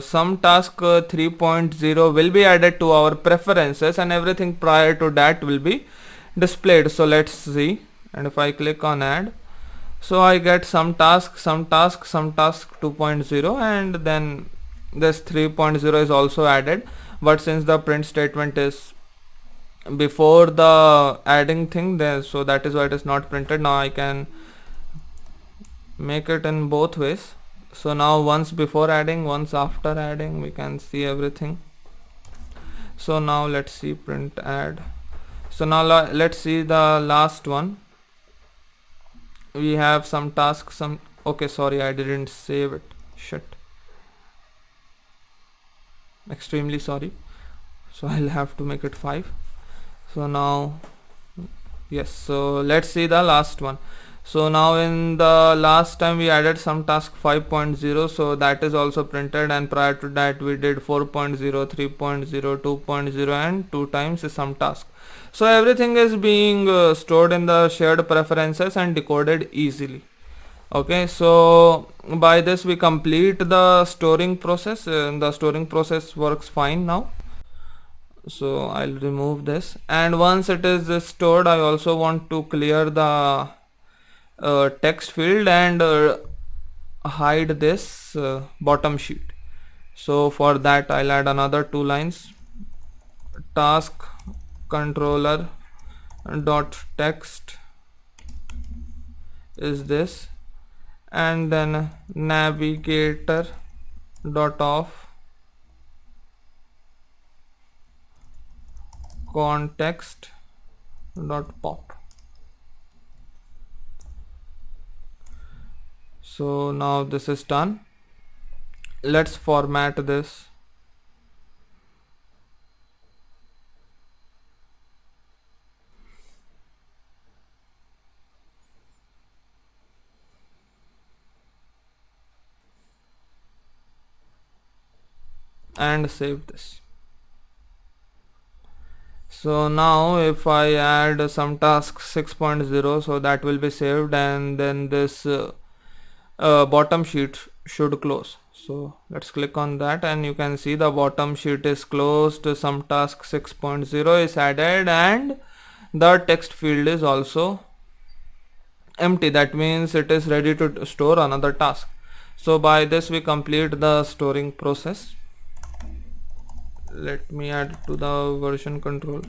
some task 3.0 will be added to our preferences, and everything prior to that will be displayed. So let's see, and if I click on add, so I get some task 2.0, and then this 3.0 is also added, but since the print statement is before the adding thing there, so that is why it is not printed. Now I can make it in both ways. So now once before adding, once after adding, we can see everything. So now let's see print add. So now let's see the last one. We have some tasks, okay, sorry, I didn't save it, shit, extremely sorry. So I'll have to make it 5. So now, yes, so let's see the last one. So now in the last time we added some task 5.0, so that is also printed, and prior to that we did 4.0, 3.0, 2.0 and 2 times some task. So everything is being stored in the shared preferences and decoded easily. Okay, so by this we complete the storing process. The storing process works fine now. So I'll remove this, and once it is stored, I also want to clear the text field and hide this bottom sheet. So for that I'll add another 2 lines. Task controller dot text is this, and then navigator dot off context dot pop. So now this is done. Let's format this. And save this. So now if I add some task 6.0, so that will be saved, and then this bottom sheet should close. So let's click on that, and you can see the bottom sheet is closed, some task 6.0 is added, and the text field is also empty. That means it is ready to store another task. So by this we complete the storing process. Let me add to the version control.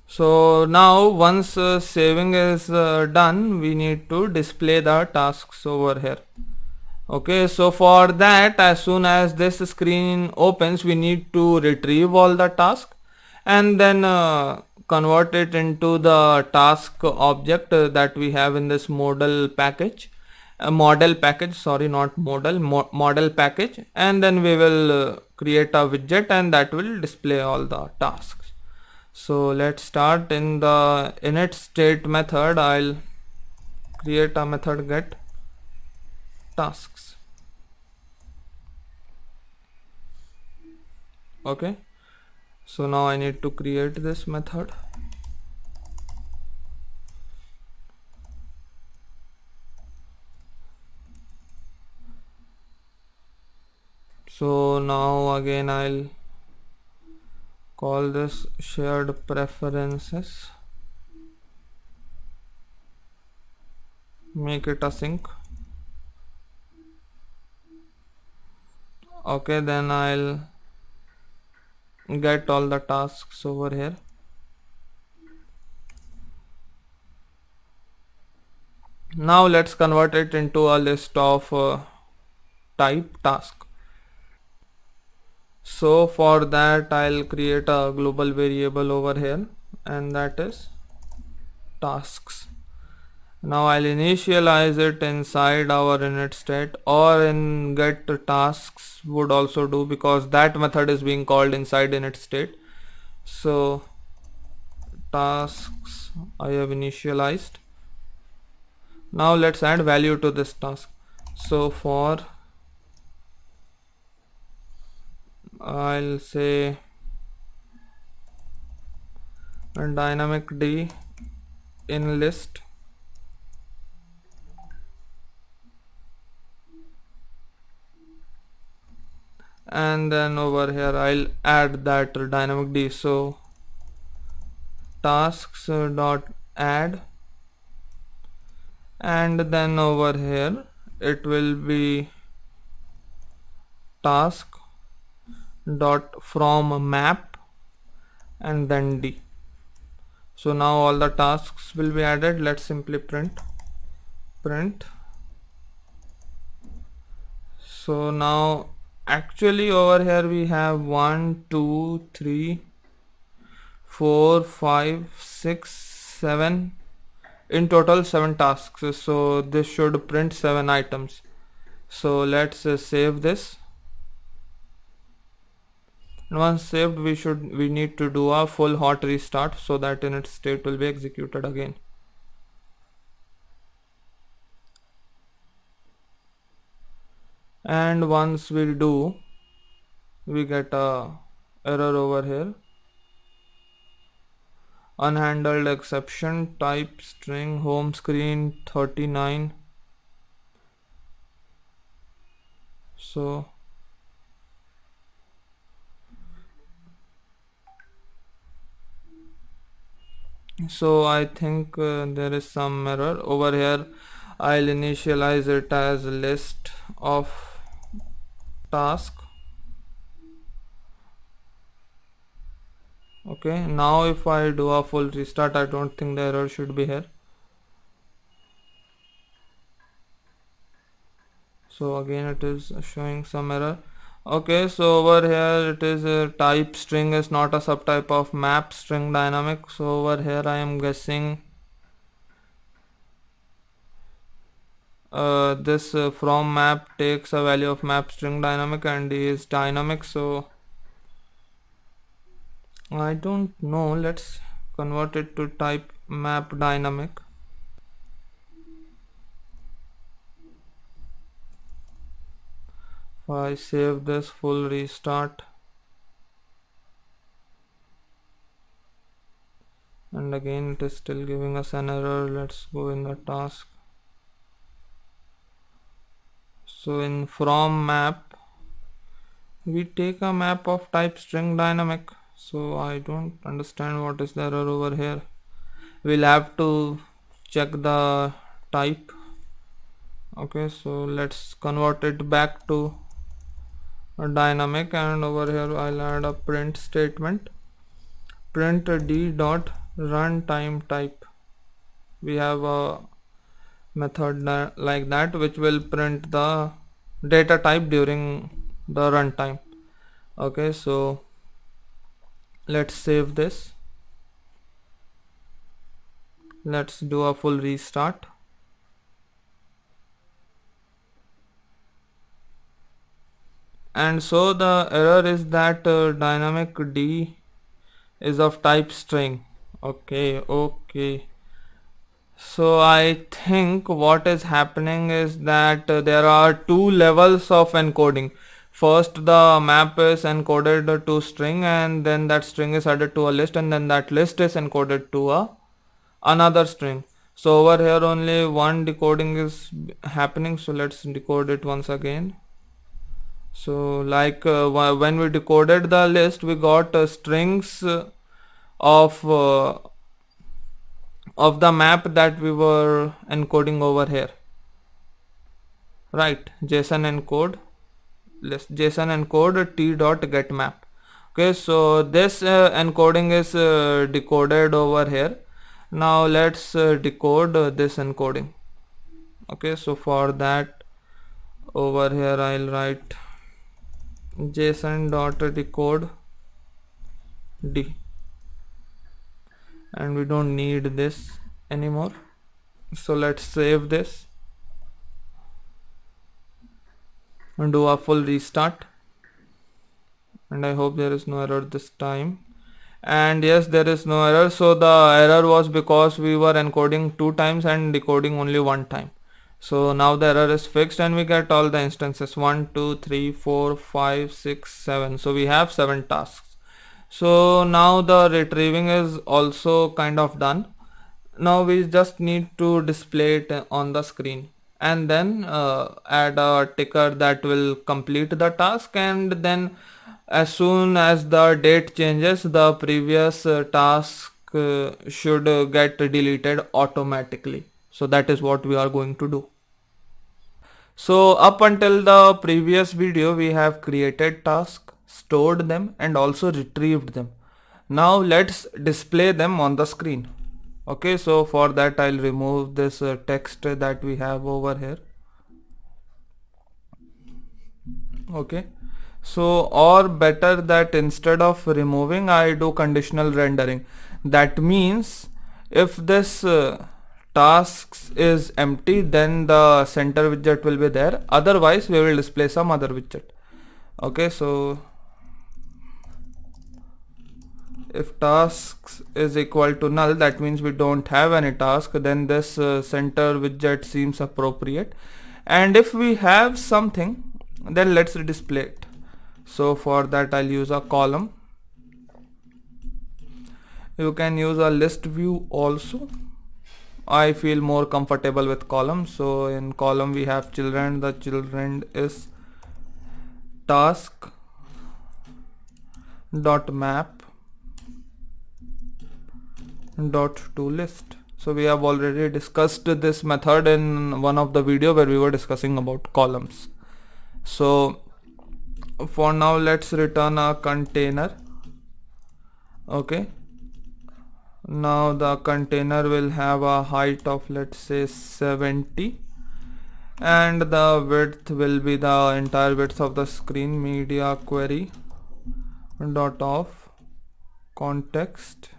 So now once saving is done, we need to display the tasks over here. Okay, so for that, as soon as this screen opens, we need to retrieve all the tasks and then convert it into the task object that we have in this model package. Model package, sorry, not model, model package, and then we will create a widget, and that will display all the tasks. So let's start. In the init state method, I'll create a method get tasks. Okay, so now I need to create this method. So now again I'll call this shared preferences, make it async. Okay, then I'll get all the tasks over here. Now let's convert it into a list of type task. So for that I'll create a global variable over here, and that is tasks. Now I'll initialize it inside our init state, or in get tasks would also do, because that method is being called inside init state. So tasks I have initialized. Now let's add value to this task. So for I'll say dynamic d in list, and then over here I'll add that dynamic d. So tasks dot add, and then over here it will be task dot from map and then d. So now all the tasks will be added. Let's simply print. So now actually over here we have 1 2 3 4 5 6 7, in total 7 tasks. So this should print 7 items. So let's save this. And once saved, we need to do a full hot restart so that init state will be executed again. And once we do, we get a error over here. Unhandled exception, type string, home screen 39. So I think there is some error over here. I'll initialize it as list of task. Okay, now if I do a full restart, I don't think the error should be here. So again it is showing some error. Okay, so over here it is a type string is not a subtype of map string dynamic. So over here I am guessing this from map takes a value of map string dynamic and is dynamic. So I don't know, let's convert it to type map dynamic. If I save this, full restart, and again it is still giving us an error. Let's go in the task. So in from map we take a map of type string dynamic. So I don't understand what is the error over here. We'll have to check the type. Okay, so let's convert it back to a dynamic, and over here I'll add a print statement. Print d dot runtime type. We have a method like that which will print the data type during the runtime. Okay, so let's save this. Let's do a full restart. And so the error is that dynamic d is of type string. Okay. So I think what is happening is that there are 2 levels of encoding. First the map is encoded to string, and then that string is added to a list, and then that list is encoded to another string. So over here only one decoding is happening. So let's decode it once again. So like when we decoded the list, we got strings of the map that we were encoding over here, right? JSON encode list, JSON encode t dot get map. Okay, so this encoding is decoded over here. Now let's decode this encoding. Okay, so for that over here I'll write JSON dot decode d, and we don't need this anymore. So let's save this and do a full restart, and I hope there is no error this time. And yes, there is no error. So the error was because we were encoding 2 times and decoding only 1 time. So now the error is fixed and we get all the instances 1 2 3 4 5 6 7. So we have 7 tasks. So now the retrieving is also kind of done. Now we just need to display it on the screen, and then add a ticker that will complete the task, and then as soon as the date changes, the previous task should get deleted automatically. So that is what we are going to do. So up until the previous video we have created tasks, stored them and also retrieved them. Now let's display them on the screen. Okay, so for that I'll remove this text that we have over here. Okay, so or better that instead of removing I do conditional rendering. That means if this tasks is empty, then the center widget will be there, otherwise we will display some other widget. Okay, so if tasks is equal to null, that means we don't have any task, then this center widget seems appropriate. And if we have something, then let's display it. So for that I'll use a column. You can use a list view also. I feel more comfortable with column. So in column we have children. The children is task dot map dot to list. So we have already discussed this method in one of the video where we were discussing about columns. So for now let's return a container. Okay, now the container will have a height of, let's say, 70, and the width will be the entire width of the screen. MediaQuery dot of context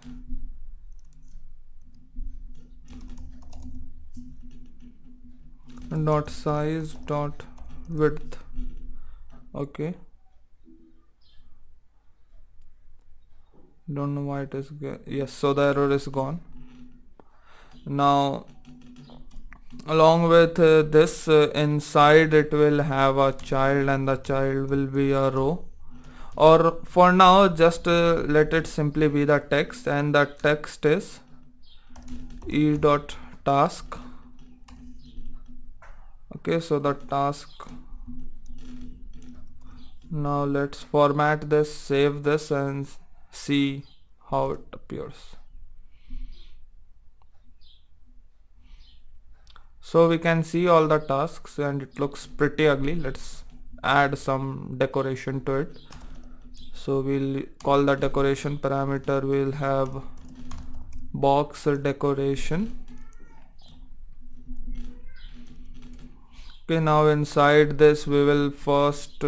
dot size dot width. Okay, don't know why it is yes, so the error is gone. Now along with this inside it will have a child, and the child will be a row, or for now just let it simply be the text, and the text is e dot task. Okay, so the task. Now let's format this, save this and see how it appears. So we can see all the tasks and it looks pretty ugly. Let's add some decoration to it. So we'll call the decoration parameter, we'll have box decoration. Okay, now inside this we will first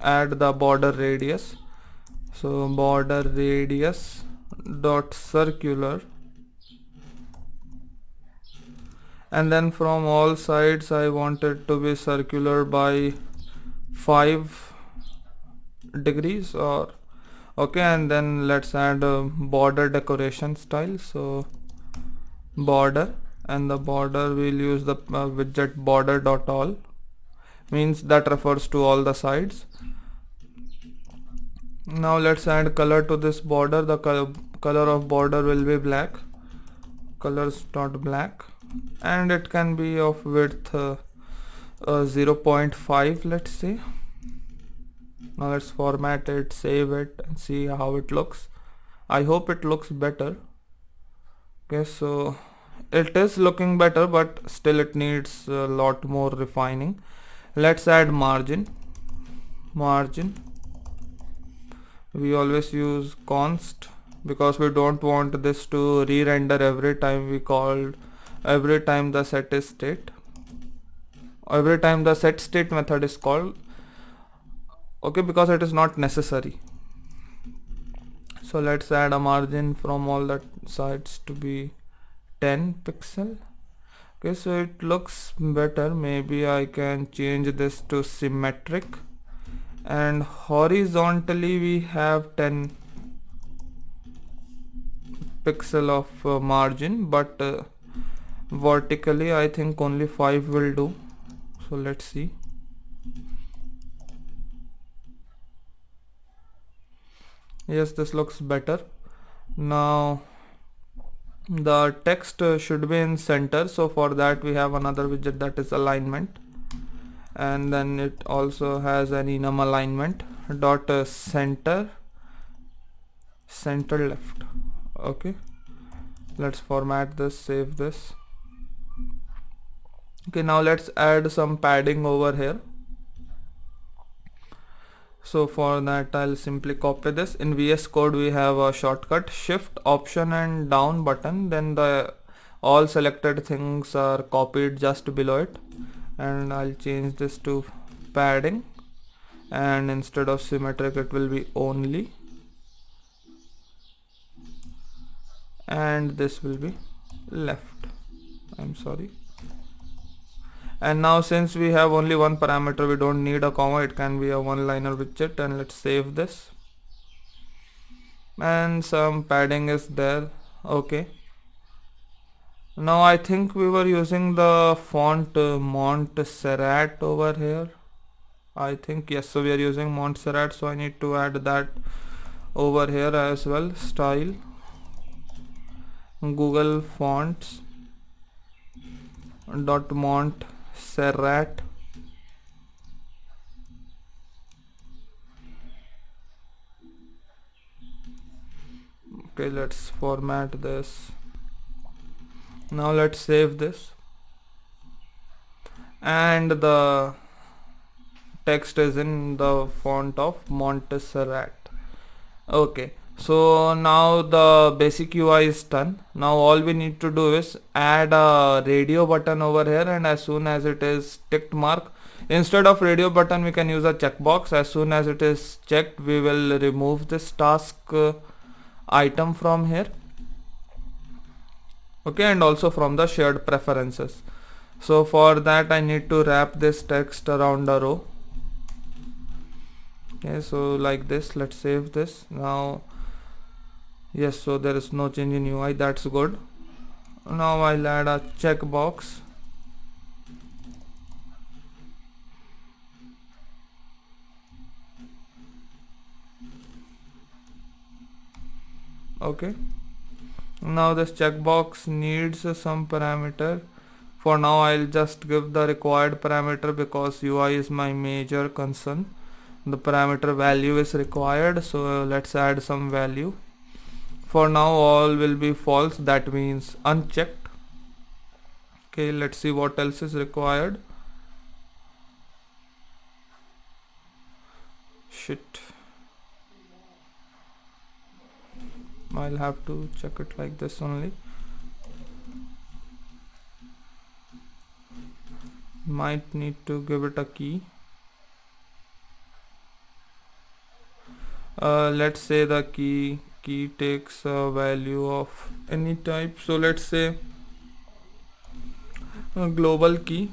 add the border radius. So border radius dot circular, and then from all sides I want it to be circular by 5 degrees, or okay, and then let's add a border decoration style. So border, and the border we'll use the widget border dot all, means that refers to all the sides. Now let's add color to this border. The color of border will be black, colors dot black, and it can be of width 0.5, let's say. Now let's format it, save it and see how it looks. I hope it looks better. Okay, so it is looking better, but still it needs a lot more refining. Let's add margin. We always use const because we don't want this to re-render every time the set is state, every time the set state method is called. Okay, because it is not necessary. So let's add a margin from all the sides to be 10 pixel. Okay, so it looks better. Maybe I can change this to symmetric, and horizontally we have 10 pixel of margin, but vertically I think only 5 will do. So let's see. Yes, this looks better. Now the text should be in center, so for that we have another widget, that is alignment, and then it also has an enum alignment dot center left. Okay, Let's format this, save this. Okay, now let's add some padding over here. So for that I'll simply copy this. In VS Code we have a shortcut Shift, Option and down button, then the all selected things are copied just below it, and I'll change this to padding, and instead of symmetric it will be only, and this will be left. I'm sorry. And now since we have only one parameter, we don't need a comma, it can be a one-liner widget, and let's save this. And some padding is there. Okay. Now I think we were using the font Montserrat over here. I think yes, so we are using Montserrat, so I need to add that over here as well. Style, Google Fonts dot Montserrat. Okay, let's format this. Now let's save this, and the text is in the font of Montserrat. Okay, so now the basic UI is done. Now all we need to do is add a radio button over here, and as soon as it is ticked mark, instead of radio button we can use a checkbox. As soon as it is checked, we will remove this task item from here. Okay, and also from the shared preferences. So for that I need to wrap this text around a row. Okay, so like this. Let's save this. Now yes, so there is no change in UI, that's good. Now I'll add a checkbox. Okay, now this checkbox needs some parameter. For now I'll just give the required parameter because UI is my major concern. The parameter value is required, so let's add some value. For now all will be false, that means unchecked. Okay, let's see what else is required. Shit, I'll have to check it like this only. Might need to give it a key. Let's say the key takes a value of any type, so let's say a global key,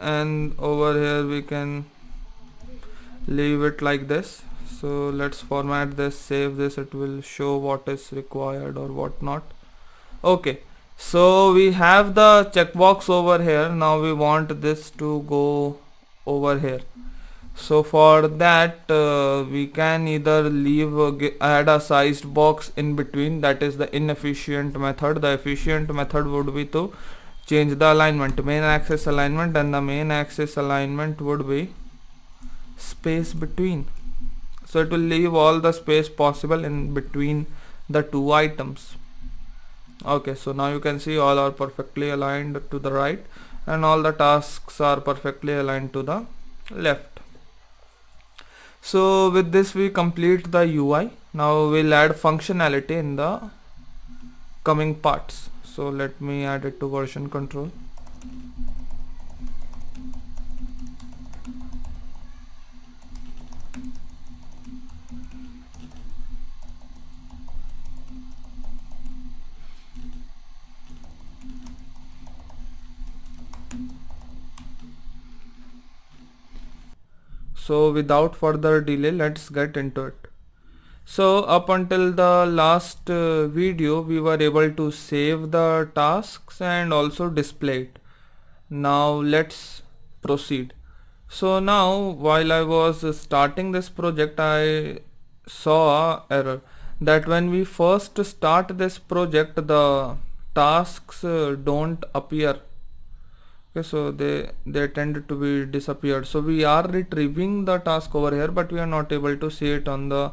and over here we can leave it like this. So let's format this, save this, it will show what is required or what not. Okay, so we have the checkbox over here. Now we want this to go over here. So for that we can either add a sized box in between, that is the inefficient method. The efficient method would be to change the alignment, main axis alignment, and the main axis alignment would be space between. So it will leave all the space possible in between the two items. Okay, so now you can see all are perfectly aligned to the right, and all the tasks are perfectly aligned to the left. So with this we complete the UI. Now we'll add functionality in the coming parts. So let me add it to version control. So without further delay, let's get into it. So up until the last video we were able to save the tasks and also display it. Now let's proceed. So now while I was starting this project, I saw an error that when we first start this project, the tasks don't appear. Okay, so they tend to be disappeared. So we are retrieving the task over here, but we are not able to see it on the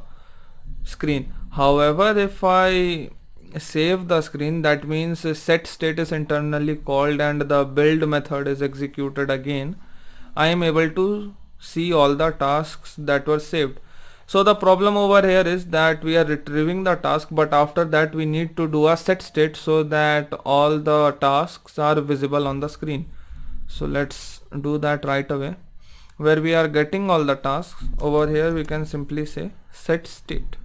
screen. However, if I save the screen, that means set state is internally called and the build method is executed again, I am able to see all the tasks that were saved. So the problem over here is that we are retrieving the task, but after that we need to do a set state so that all the tasks are visible on the screen. So let's do that right away. Where we are getting all the tasks, over here we can simply say set state.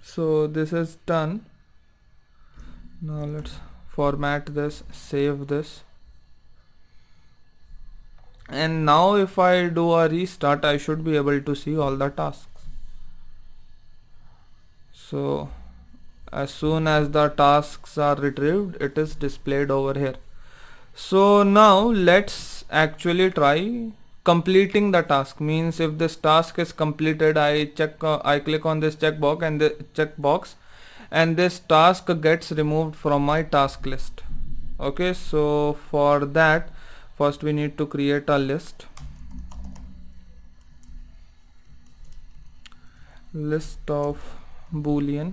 So this is done. Now let's format this, save this, and now if I do a restart, I should be able to see all the tasks. So as soon as the tasks are retrieved, it is displayed over here. So now let's actually try completing the task. Means if this task is completed, I click on this checkbox and this task gets removed from my task list. Okay, so for that first we need to create a list of boolean.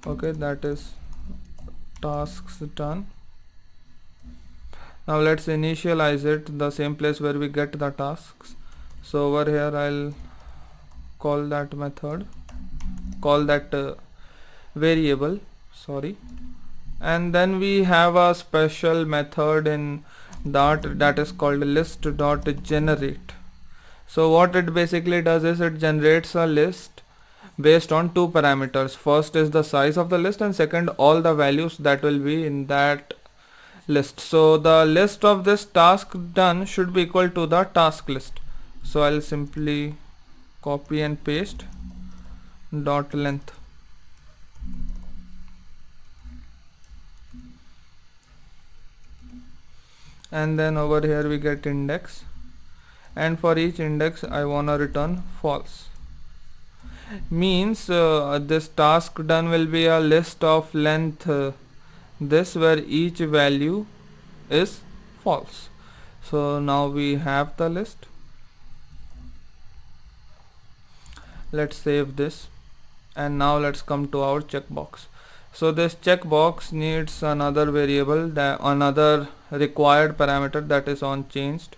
Okay, that is tasks done. Now let's initialize it the same place where we get the tasks. So over here I'll call that variable, and then we have a special method in Dart that is called list.generate. So what it basically does is it generates a list based on two parameters. First is the size of the list, and second all the values that will be in that list. So the list of this task done should be equal to the task list. So I'll simply copy and paste dot length. And then over here we get index, and for each index I wanna return false. Means this task done will be a list of length this, where each value is false. So now we have the list. Let's save this, and now let's come to our checkbox. So this checkbox needs another variable, another required parameter, that is onChanged.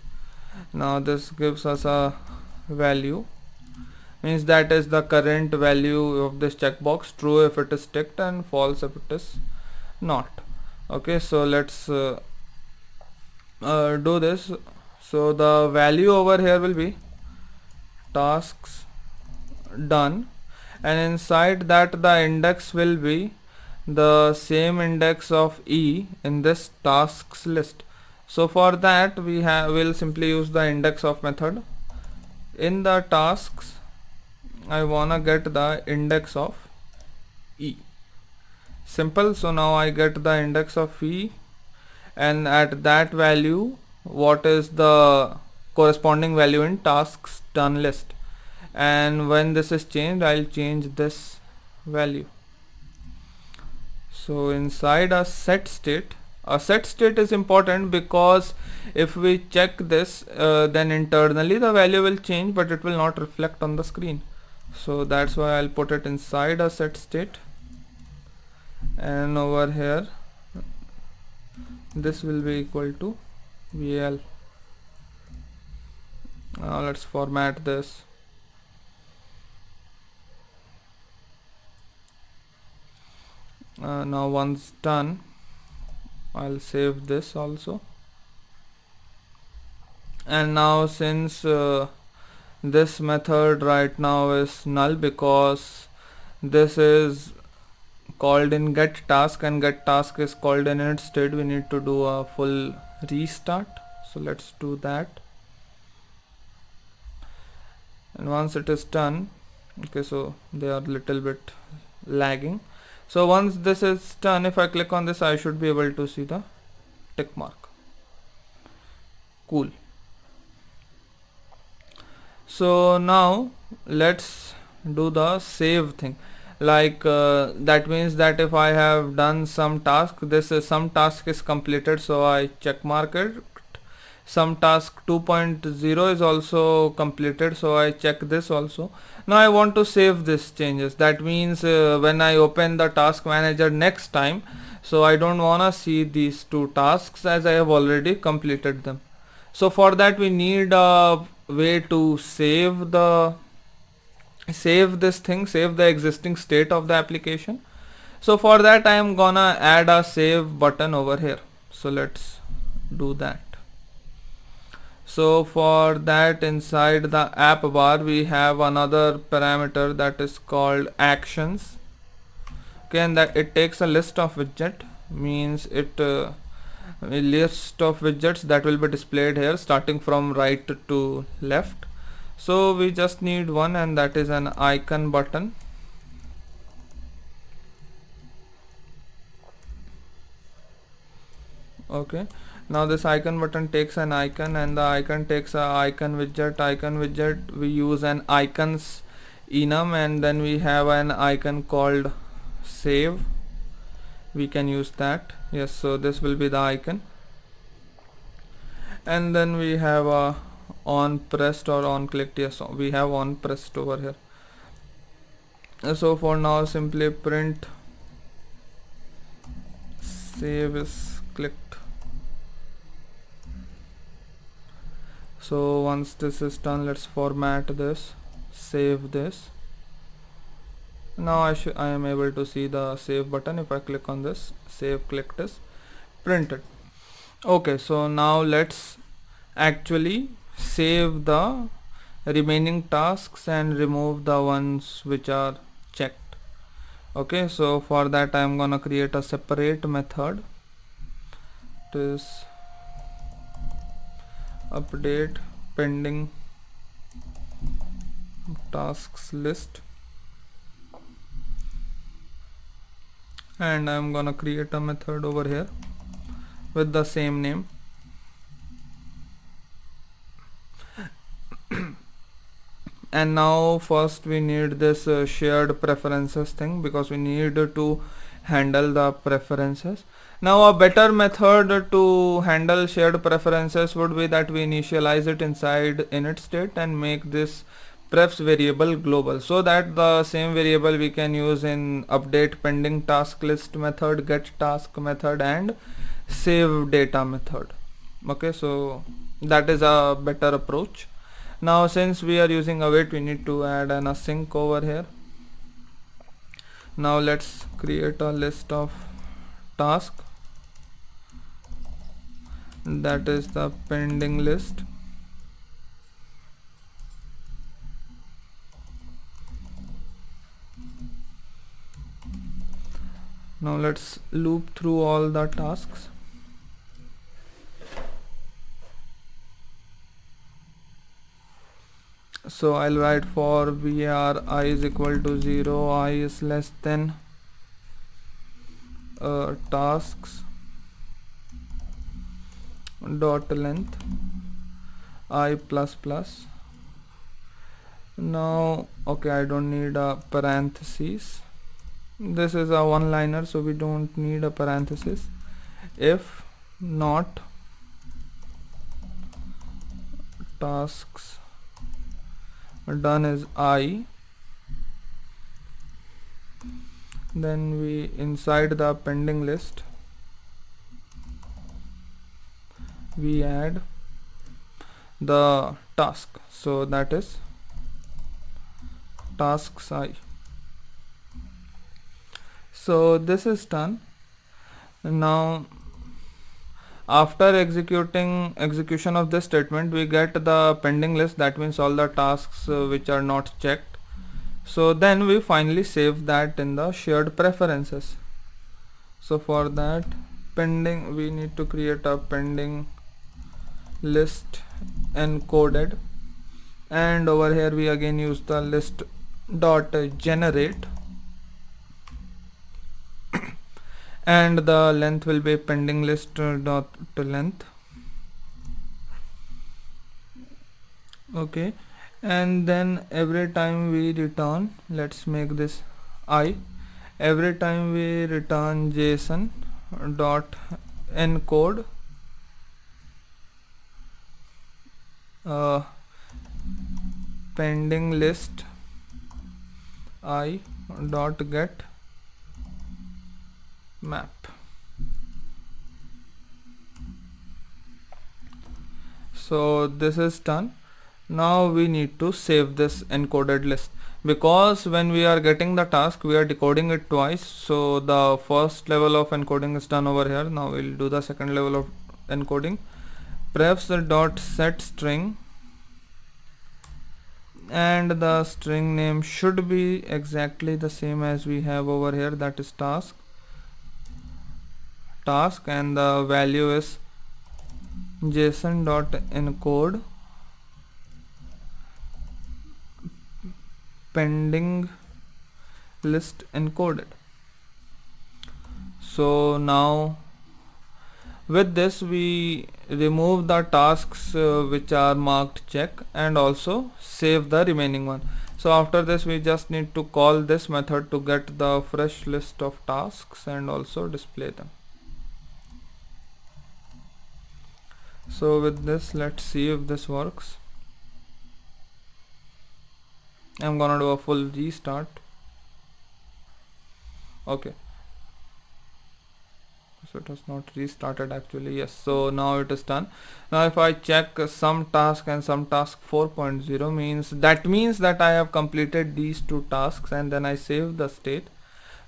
Now this gives us a value, means that is the current value of this checkbox, true if it is ticked and false if it is not. Okay, so let's do this. So the value over here will be tasks done, and inside that the index will be the same index of E in this tasks list. So for that we'll simply use the index of method. In the tasks I wanna get the index of E. Simple. So now I get the index of E, and at that value what is the corresponding value in tasks done list, and when this is changed I'll change this value. So inside a set state is important, because if we check this then internally the value will change but it will not reflect on the screen. So that's why I'll put it inside a set state, and over here this will be equal to VL. Now let's format this. Now once done, I'll save this also. And now since this method right now is null, because this is called in get task and get task is called in its state, we need to do a full restart. So let's do that. And once it is done, okay, so they are little bit lagging. So once this is done, if I click on this, I should be able to see the tick mark. Cool. So now let's do the save thing. like that means that if I have done some task, this is some task is completed, so I check mark it. Some task 2.0 is also completed, so I check this also. Now I want to save this changes. That means when I open the task manager next time, so I don't wanna see these two tasks as I have already completed them. So for that we need a way to save this thing, save the existing state of the application. So for that I am gonna add a save button over here. So let's do that. So for that, inside the app bar we have another parameter that is called actions. Okay, and that it takes a list of widget, means it a list of widgets that will be displayed here starting from right to left. So we just need one, and that is an icon button. Okay, now this icon button takes an icon, and the icon takes a icon widget. We use an icons enum, and then we have an icon called save. We can use that. Yes, so this will be the icon, and then we have a on pressed or on clicked. Yes, we have on pressed over here. So for now simply print save is clicked. So once this is done, let's format this, save this. Now I am able to see the save button. If I click on this, save clicked is printed. Okay, so now let's actually save the remaining tasks and remove the ones which are checked. Okay, so for that I am gonna create a separate method. It is update pending tasks list, and I'm gonna create a method over here with the same name. And now first we need this shared preferences thing, because we need to handle the preferences. Now a better method to handle shared preferences would be that we initialize it inside init state and make this prefs variable global, so that the same variable we can use in update pending task list method, get task method, and save data method. Okay, so that is a better approach. Now since we are using await, we need to add an async over here. Now let's create a list of task, that is the pending list. Now let's loop through all the tasks. So I'll write for var I is equal to 0, I is less than tasks dot length I plus plus. Now okay, I don't need a parentheses. This is a one liner, so we don't need a parenthesis. If not tasks done is I, then we inside the pending list we add the task, so that is tasks I. So this is done. Now after execution of this statement, we get the pending list, that means all the tasks which are not checked. So then we finally save that in the shared preferences. So for that pending, we need to create a pending list encoded, and over here we again use the list dot generate, and the length will be pending list dot length. Okay, and then every time we return, let's make this I, every time we return JSON dot encode pending list I dot get map. So this is done. Now we need to save this encoded list, because when we are getting the task we are decoding it twice. So the first level of encoding is done over here. Now we'll do the second level of encoding. Prefs dot set string, and the string name should be exactly the same as we have over here, that is task, and the value is JSON dot encode pending list encoded. So now with this we remove the tasks which are marked check, and also save the remaining one. So after this we just need to call this method to get the fresh list of tasks and also display them. So with this, let's see if this works. I'm gonna do a full restart. Okay, so it has not restarted actually. Yes, so now it is done. Now if I check some task and some task 4.0 means that I have completed these two tasks, and then I save the state,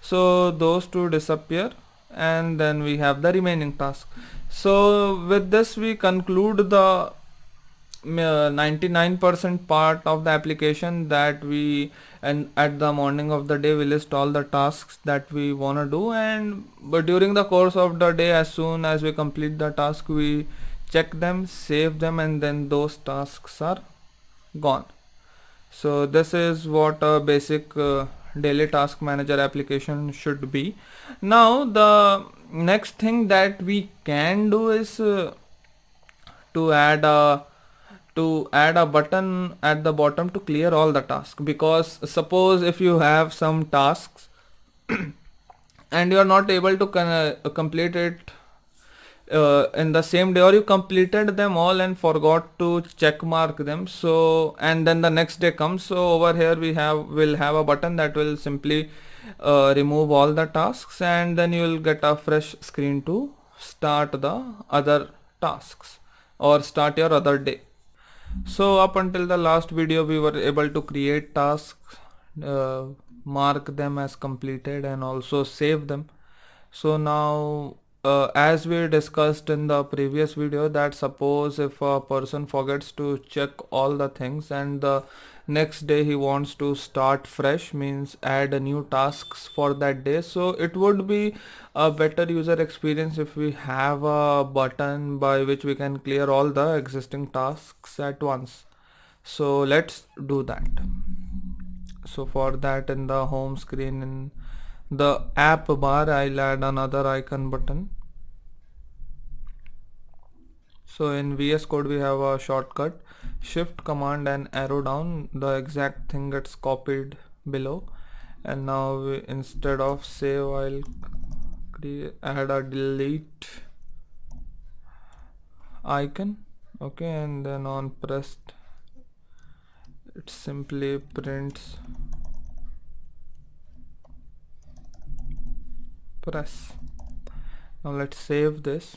so those two disappear, and then we have the remaining task. So with this we conclude the 99% part of the application, that we, and at the morning of the day we list all the tasks that we want to do, and but during the course of the day, as soon as we complete the task, we check them, save them, and then those tasks are gone. So this is what a basic daily task manager application should be. Now the next thing that we can do is to add a button at the bottom to clear all the tasks. Because suppose if you have some tasks and you are not able to complete it in the same day, or you completed them all and forgot to check mark them, so and then the next day comes, so over here we'll have a button that will simply remove all the tasks, and then you will get a fresh screen to start the other tasks or start your other day. So up until the last video we were able to create tasks, mark them as completed, and also save them. So now as we discussed in the previous video, that suppose if a person forgets to check all the things and the next day he wants to start fresh, means add a new tasks for that day, so it would be a better user experience if we have a button by which we can clear all the existing tasks at once. So let's do that. So for that, in the home screen, in the app bar, I'll add another icon button. So in VS Code we have a shortcut, shift command and arrow down, the exact thing gets copied below. And now instead of save, I'll add a delete icon. Okay, and then on pressed it simply prints press. Now let's save this,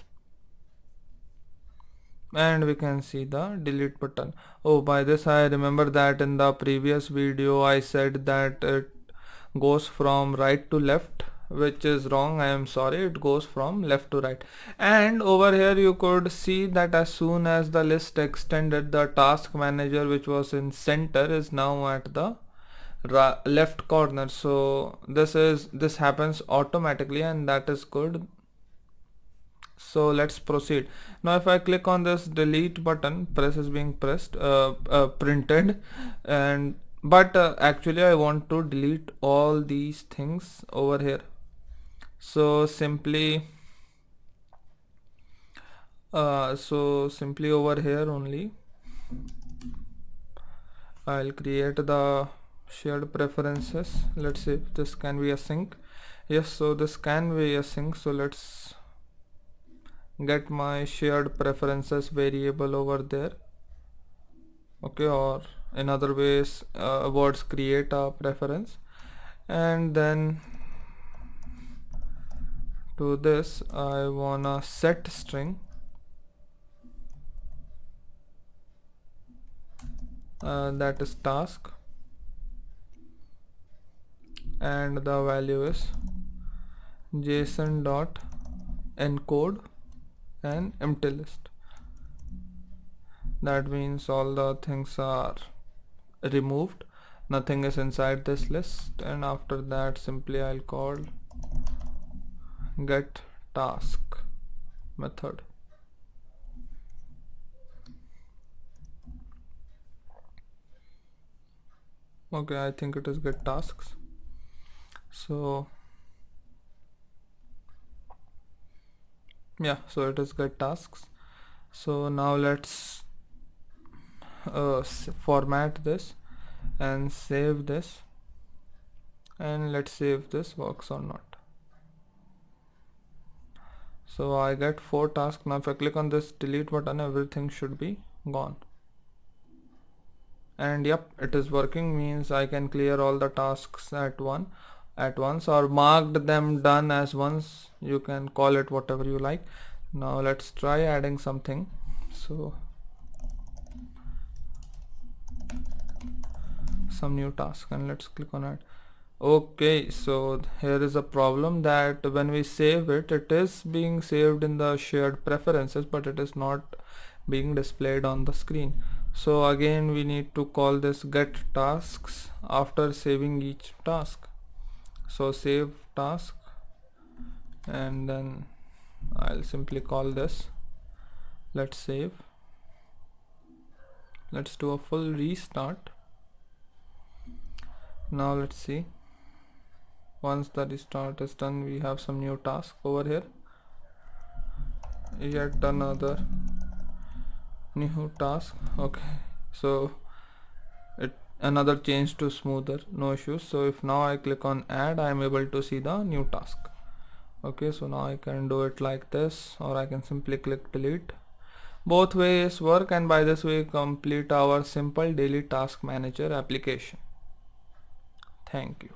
and we can see the delete button. Oh, by this I remember that in the previous video I said that it goes from right to left, which is wrong. I am sorry, it goes from left to right. And over here you could see that as soon as the list extended, the task manager which was in center is now at the left corner. So this happens automatically, and that is good. So let's proceed. Now if I click on this delete button, press is being printed, and but actually I want to delete all these things over here. So simply over here only I'll create the shared preferences. Let's see if this can be async. Yes, so this can be async. So let's get my shared preferences variable over there. Okay, or in other ways, words create a preference, and then to this I wanna set string, that is task, and the value is json dot encode and empty list. That means all the things are removed, nothing is inside this list, and after that simply I'll call get task method. Okay, I think it is get tasks. So yeah, so it is get tasks. So now let's format this and save this, and let's see if this works or not. So I get 4 tasks. Now if I click on this delete button, everything should be gone. And yep, it is working, means I can clear all the tasks at once, or marked them done as once. You can call it whatever you like. Now let's try adding something. So some new task, and let's click on it. Okay, so here is a problem that when we save it, it is being saved in the shared preferences, but it is not being displayed on the screen. So again we need to call this get tasks after saving each task. So save task, and then I'll simply call this. Let's save. Let's do a full restart. Now let's see. Once the restart is done, we have some new task over here. Yet another new task. Okay, so another change to smoother, no issues. So if now I click on add, I am able to see the new task. Okay, so now I can do it like this, or I can simply click delete. Both ways work, and by this we complete our simple daily task manager application. Thank you.